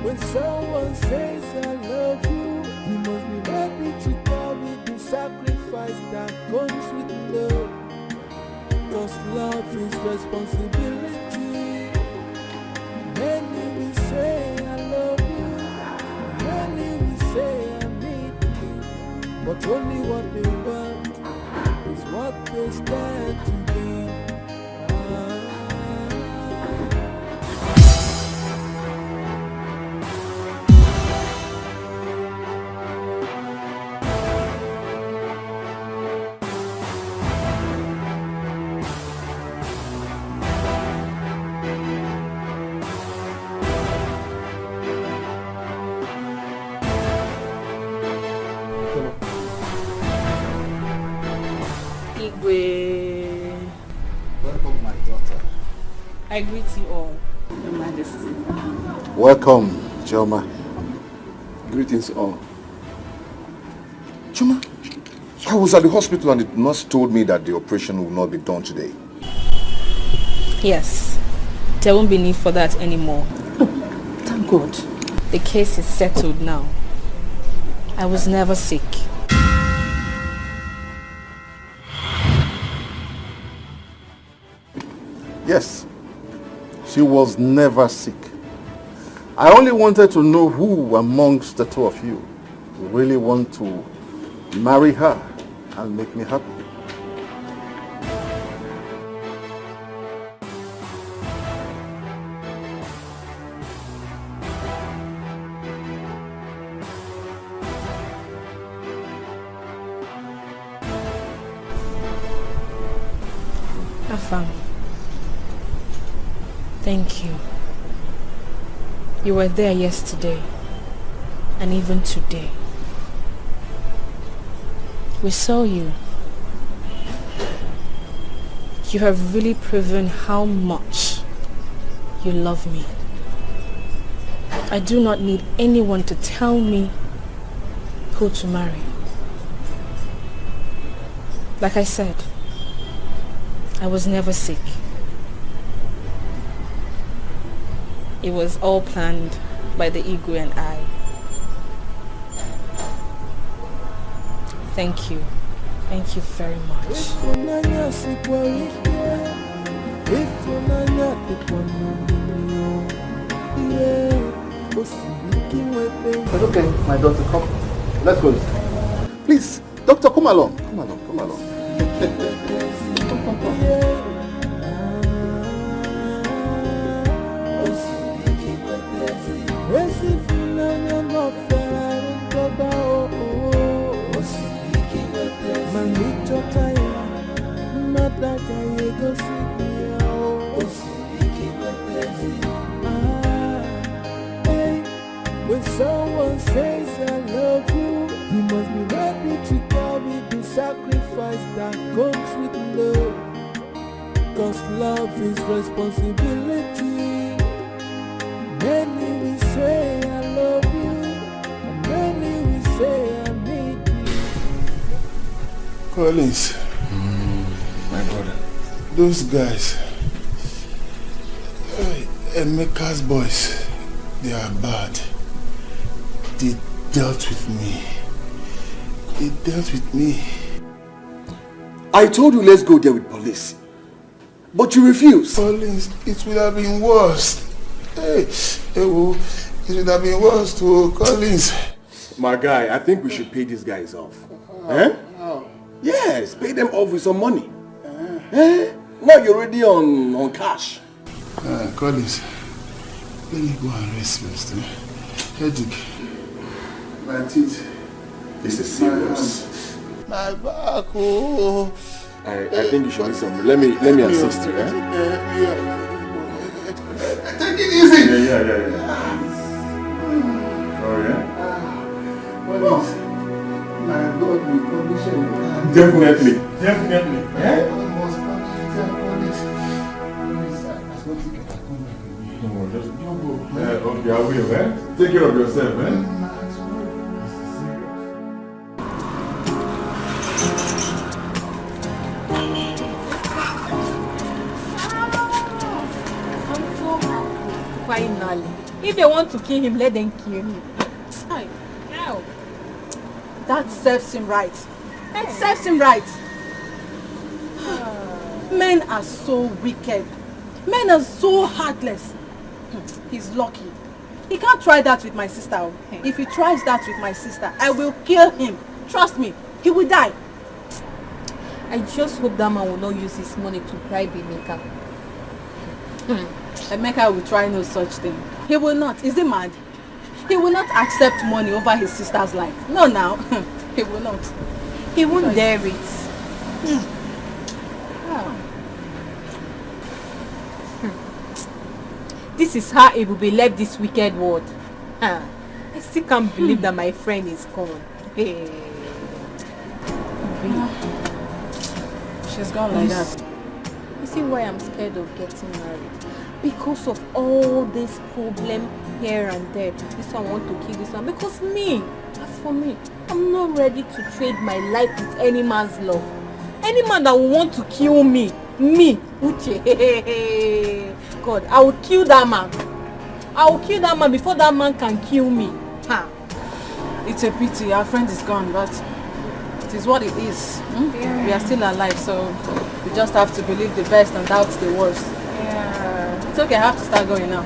Speaker 1: When someone says I love you, you must be ready to go with the sacrifice that comes with love. Cause love is responsibility. Many will say I love you, many will say I need you, but only what they want is what they stand to be.
Speaker 19: Welcome, my daughter.
Speaker 18: I greet you all.
Speaker 6: Your Majesty.
Speaker 9: Welcome, Choma.
Speaker 13: Greetings all.
Speaker 9: Choma, I was at the hospital and the nurse told me that the operation will not be done today.
Speaker 18: Yes, there won't be need for that anymore.
Speaker 6: Thank God.
Speaker 18: The case is settled now. I was never sick.
Speaker 9: Yes, she was never sick. I only wanted to know who amongst the two of you really want to marry her and make me happy.
Speaker 18: Afam, thank you. You were there yesterday and even today. We saw you. You have really proven how much you love me. I do not need anyone to tell me who to marry. Like I said, I was never sick. It was all planned by the ego and I. Thank you. Thank you very much.
Speaker 13: It's okay, my daughter, come. Let's go.
Speaker 9: Please, doctor, come along. Come along, come along.
Speaker 1: When someone says I love you, you must be ready to carry the sacrifice that comes with love. Cause love is responsibility. Many will say I love you,
Speaker 16: Collins, my brother, those guys, Emeka's boys, they are bad. They dealt with me. They dealt with me.
Speaker 5: I told you let's go there with police. But you refused.
Speaker 16: Collins, it would have been worse. Hey, it would have been worse to Collins.
Speaker 5: My guy, I think we should pay these guys off. Eh? Yes, pay them off with some money. Now you're already on cash.
Speaker 16: Collins, let me go and rest first. Headache. My teeth.
Speaker 5: This is serious.
Speaker 16: My back, oh.
Speaker 5: I think you should need some. Let me assist you.
Speaker 16: Take it easy.
Speaker 5: Yeah. Sorry,
Speaker 16: Collins, my God will punish you.
Speaker 5: Definitely.
Speaker 16: I must punish you, Collins. Please, I don't think I can come back again.
Speaker 5: No, just go. Okay, I will, man. Take care of yourself, man.
Speaker 20: Finally. If they want to kill him, let them kill him. Hi. How?
Speaker 3: That serves him right. That serves him right. Men are so wicked. Men are so heartless. He's lucky. He can't try that with my sister. If he tries that with my sister, I will kill him. Trust me, he will die.
Speaker 20: I just hope that man will not use his money to bribe Emeka.
Speaker 3: Emeka will try no such thing. He will not. Is he mad? He will not accept money over his sister's life. No, now. He will not.
Speaker 20: He won't dare it. This is how it will be left this wicked world. I still can't believe that my friend is gone. Hey.
Speaker 3: She's gone like that.
Speaker 20: You see why I'm scared of getting married? Because of all this problem here and there. This one want to kill this one. Because as for me, I'm not ready to trade my life with any man's love. Any man that will want to kill me, Uche, God, I will kill that man. I will kill that man before that man can kill me.
Speaker 3: It's a pity. Our friend is gone, but it is what it is.
Speaker 20: Yeah.
Speaker 3: We are still alive, so we just have to believe the best and doubt the worst.
Speaker 20: Yeah.
Speaker 3: It's okay, I have to start going now.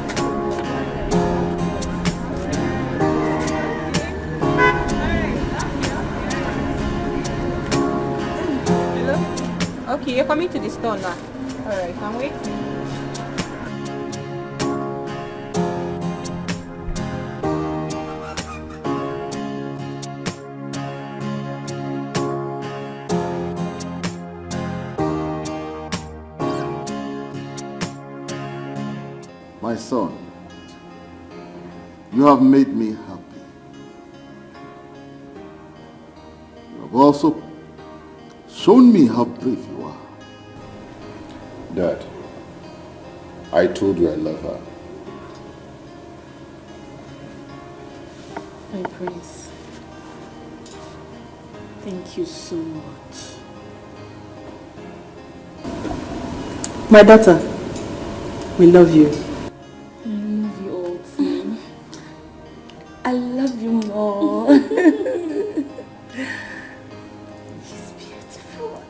Speaker 20: Hello? Okay, you're coming to the store now. Alright, I'm waiting.
Speaker 5: My son, you have made me happy. You have also shown me how brave you are.
Speaker 21: Dad, I told you I love her.
Speaker 17: My prince, thank you so much. My daughter, we love you.
Speaker 6: I love you all too. I love you more. He's beautiful.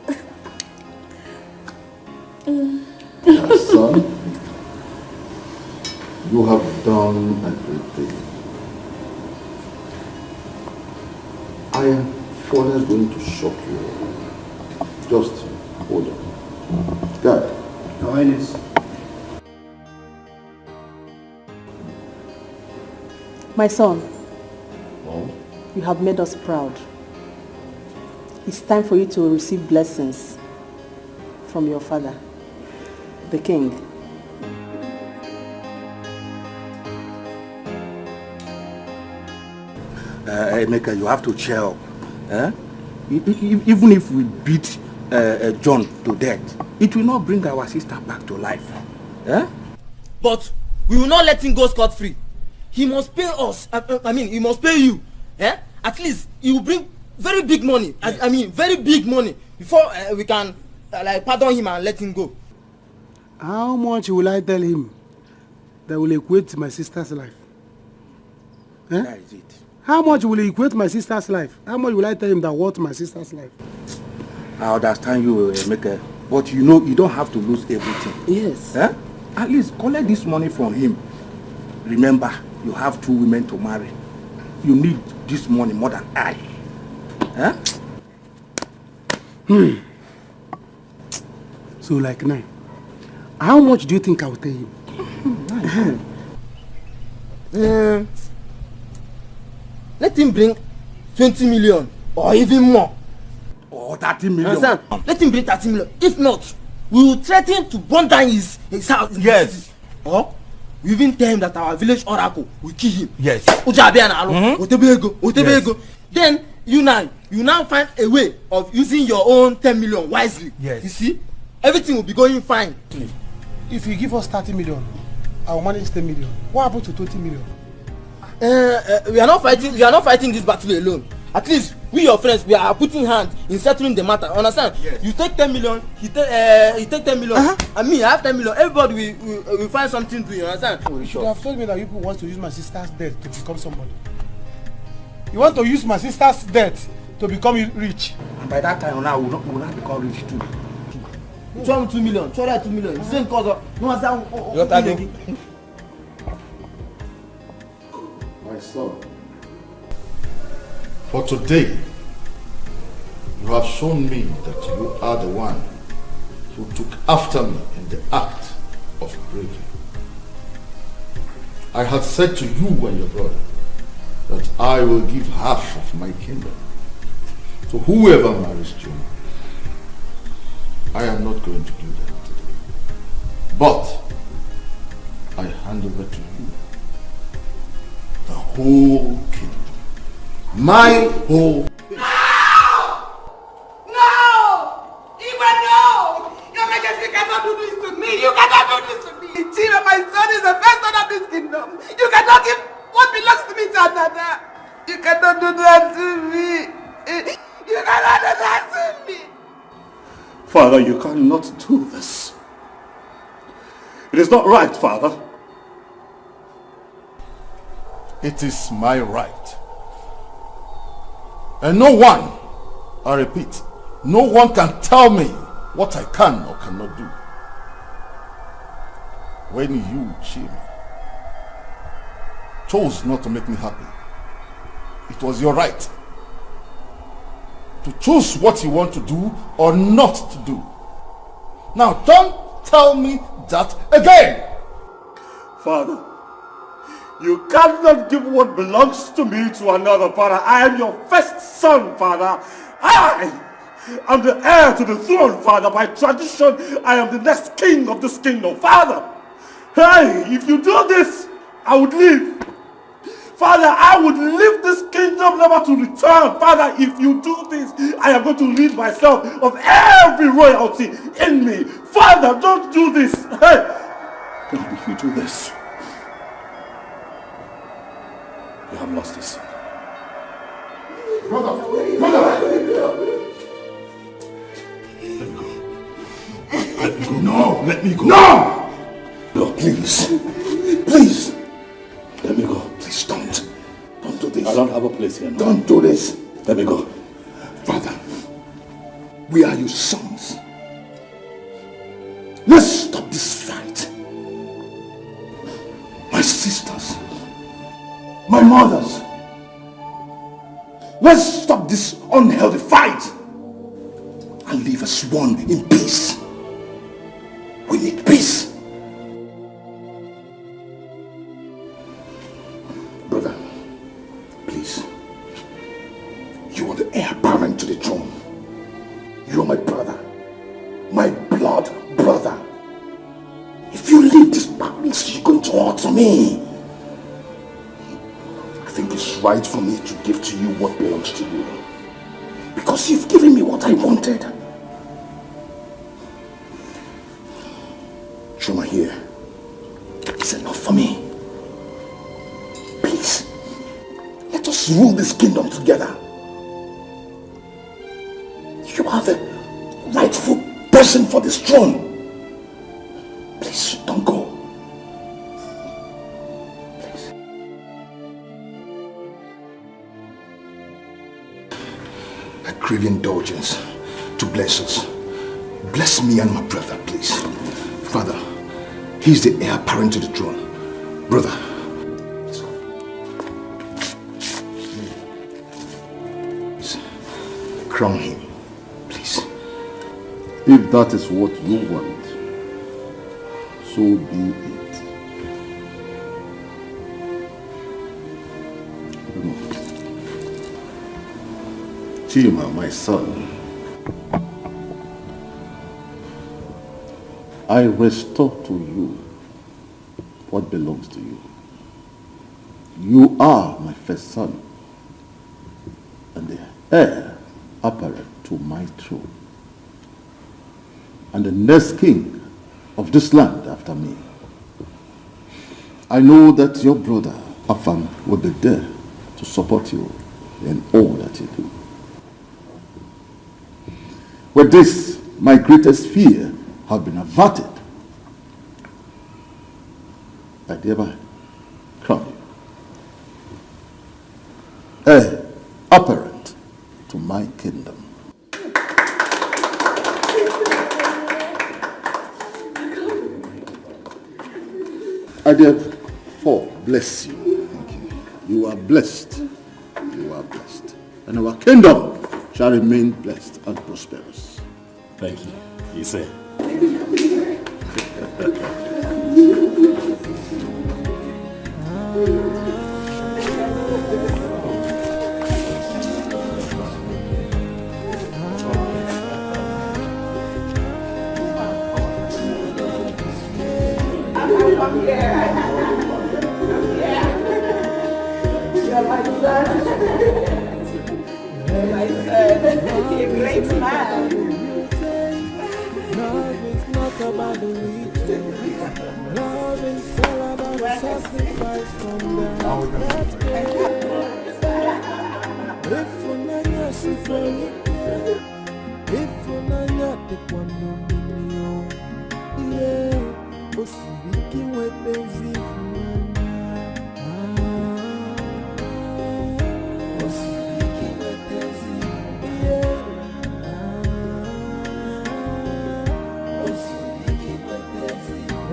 Speaker 5: Son, you have done a great thing. I am further going to shock you. Just hold on. Dad.
Speaker 10: Your Highness.
Speaker 17: My son,
Speaker 5: Mom?
Speaker 17: you have made us proud. It's time for you to receive blessings from your father, the king.
Speaker 11: Emeka, you have to cheer up. Even if we beat John to death, it will not bring our sister back to life.
Speaker 23: But we will not let him go scot-free. He must pay us. He must pay you. At least he will bring very big money. Yes. Very big money.
Speaker 7: before we can like pardon him and let him go.
Speaker 11: How much will I tell him that will equate to my sister's life? Eh?
Speaker 7: That is it.
Speaker 11: How much will he equate my sister's life? How much will I tell him that worth my sister's life?
Speaker 5: I understand you, Emeka, but you know you don't have to lose everything.
Speaker 11: Yes.
Speaker 5: Eh? At least collect this money from him. Remember, you have 2 women to marry. You need this money more than I. Eh?
Speaker 11: So like now, how much do you think I'll tell him?
Speaker 7: Let him bring 20 million or even more.
Speaker 5: Or 30 million.
Speaker 7: Understand? Let him bring 30 million. If not, we will threaten to burn down his house.
Speaker 5: Yes.
Speaker 7: Or we even tell him that our village oracle will kill him.
Speaker 5: Yes.
Speaker 7: Yes. Then you now find a way of using your own 10 million wisely.
Speaker 5: Yes.
Speaker 7: You see, everything will be going fine.
Speaker 11: If you give us 30 million, I will manage 10 million. What happened to 20 million?
Speaker 7: We are not fighting this battle alone. At least we your friends, we are putting hands in settling the matter. Understand?
Speaker 5: Yes.
Speaker 7: You take 10 million, he take 10 million, and me I have 10 million. Everybody will find something to do. You understand?
Speaker 11: You should have told me that you people want to use my sister's debt to become somebody. You want to use my sister's debt to become rich.
Speaker 5: And by that time, now we will not become rich too.
Speaker 7: 2 million, 2 million. Same cause of no answer.
Speaker 9: My son, for today, you have shown me that you are the one who took after me in the act of bravery. I had said to you and your brother that I will give half of my kingdom to whoever marries you. I am not going to do that today. But I hand over to you the whole kingdom. My whole kingdom.
Speaker 4: You cannot do this to me. You cannot do this to me. Chima, my son is the first son of this kingdom. You cannot give what belongs to me to another. You cannot do that to me. You cannot do that to me.
Speaker 5: Father, you cannot do this. It is not right, Father.
Speaker 9: It is my right. And no one, I repeat, no one can tell me what I can or cannot do. When you, Chima, chose not to make me happy, it was your right to choose what you want to do or not to do. Now don't tell me that again.
Speaker 5: Father, you cannot give what belongs to me to another, Father. I am your first son, Father. I am the heir to the throne, Father. By tradition, I am the next king of this kingdom, Father. Hey, if you do this, I would leave. Father, I would leave this kingdom never to return. Father, if you do this, I am going to rid myself of every royalty in me. Father, don't do this. Hey, God, if you do this, you have lost this.
Speaker 9: Brother!
Speaker 5: Let me go. No, let me go. No! No, please. Please. Let me go. Please don't. Don't do this. I don't have a place here. No. Don't do this. Let me go. Father, we are your sons. Let's stop this fight. My sisters. My mothers. Let's stop this unhealthy fight and leave us one in peace. We need peace. Brother, please. You are the heir apparent to the throne. You are my brother. My blood brother. If you leave this palace, you're going to hurt me. I think it's right for me to give to you what belongs to you. Because you've given me what I wanted. Shoma here. It's enough for me. Please. Let us rule this kingdom together. You are the person for this throne. Please, don't go. Please. I crave indulgence to bless us. Bless me and my brother, please. Father, he's the heir apparent to the throne. Brother, let's go. Please, crown him, please.
Speaker 13: If that is what you want, so be it. Chima, my son, I restore to you what belongs to you. You are my first son and the heir apparent to my throne, and the next king of this land after me. I know that your brother Afam will be there to support you in all that you do. With this, my greatest fear have been averted. I thereby crown you heir apparent to my kingdom. I therefore bless you. Thank you. You are blessed. You are blessed. And our kingdom shall remain blessed and prosperous.
Speaker 2: Thank you. You say.
Speaker 4: You're my son. You're my son. You're a great man.
Speaker 1: Love is not about the riches. Love is all about the sacrifice from the heart that cares. If unanya siperike, if unanya tekwano milio, yeah, osibiki wepenzi funanya. Osibiki wepenzi, yeah.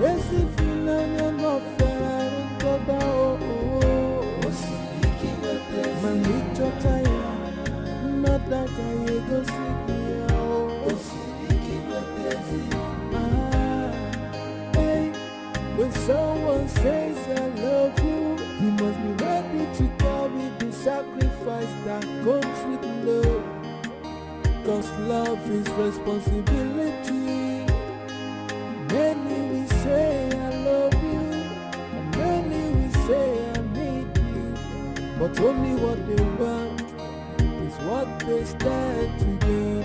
Speaker 1: Esi funanya no feraro toba oh. Osibiki wepenzi, manicho taya, nataka yego sikia oh. Osibiki wepenzi, hey. When someone says I love you, you must be ready to carry the sacrifice that comes with love. Cause love is responsibility. Many will say I love you, and many will say I need you. But only what they want is what they stand to gain.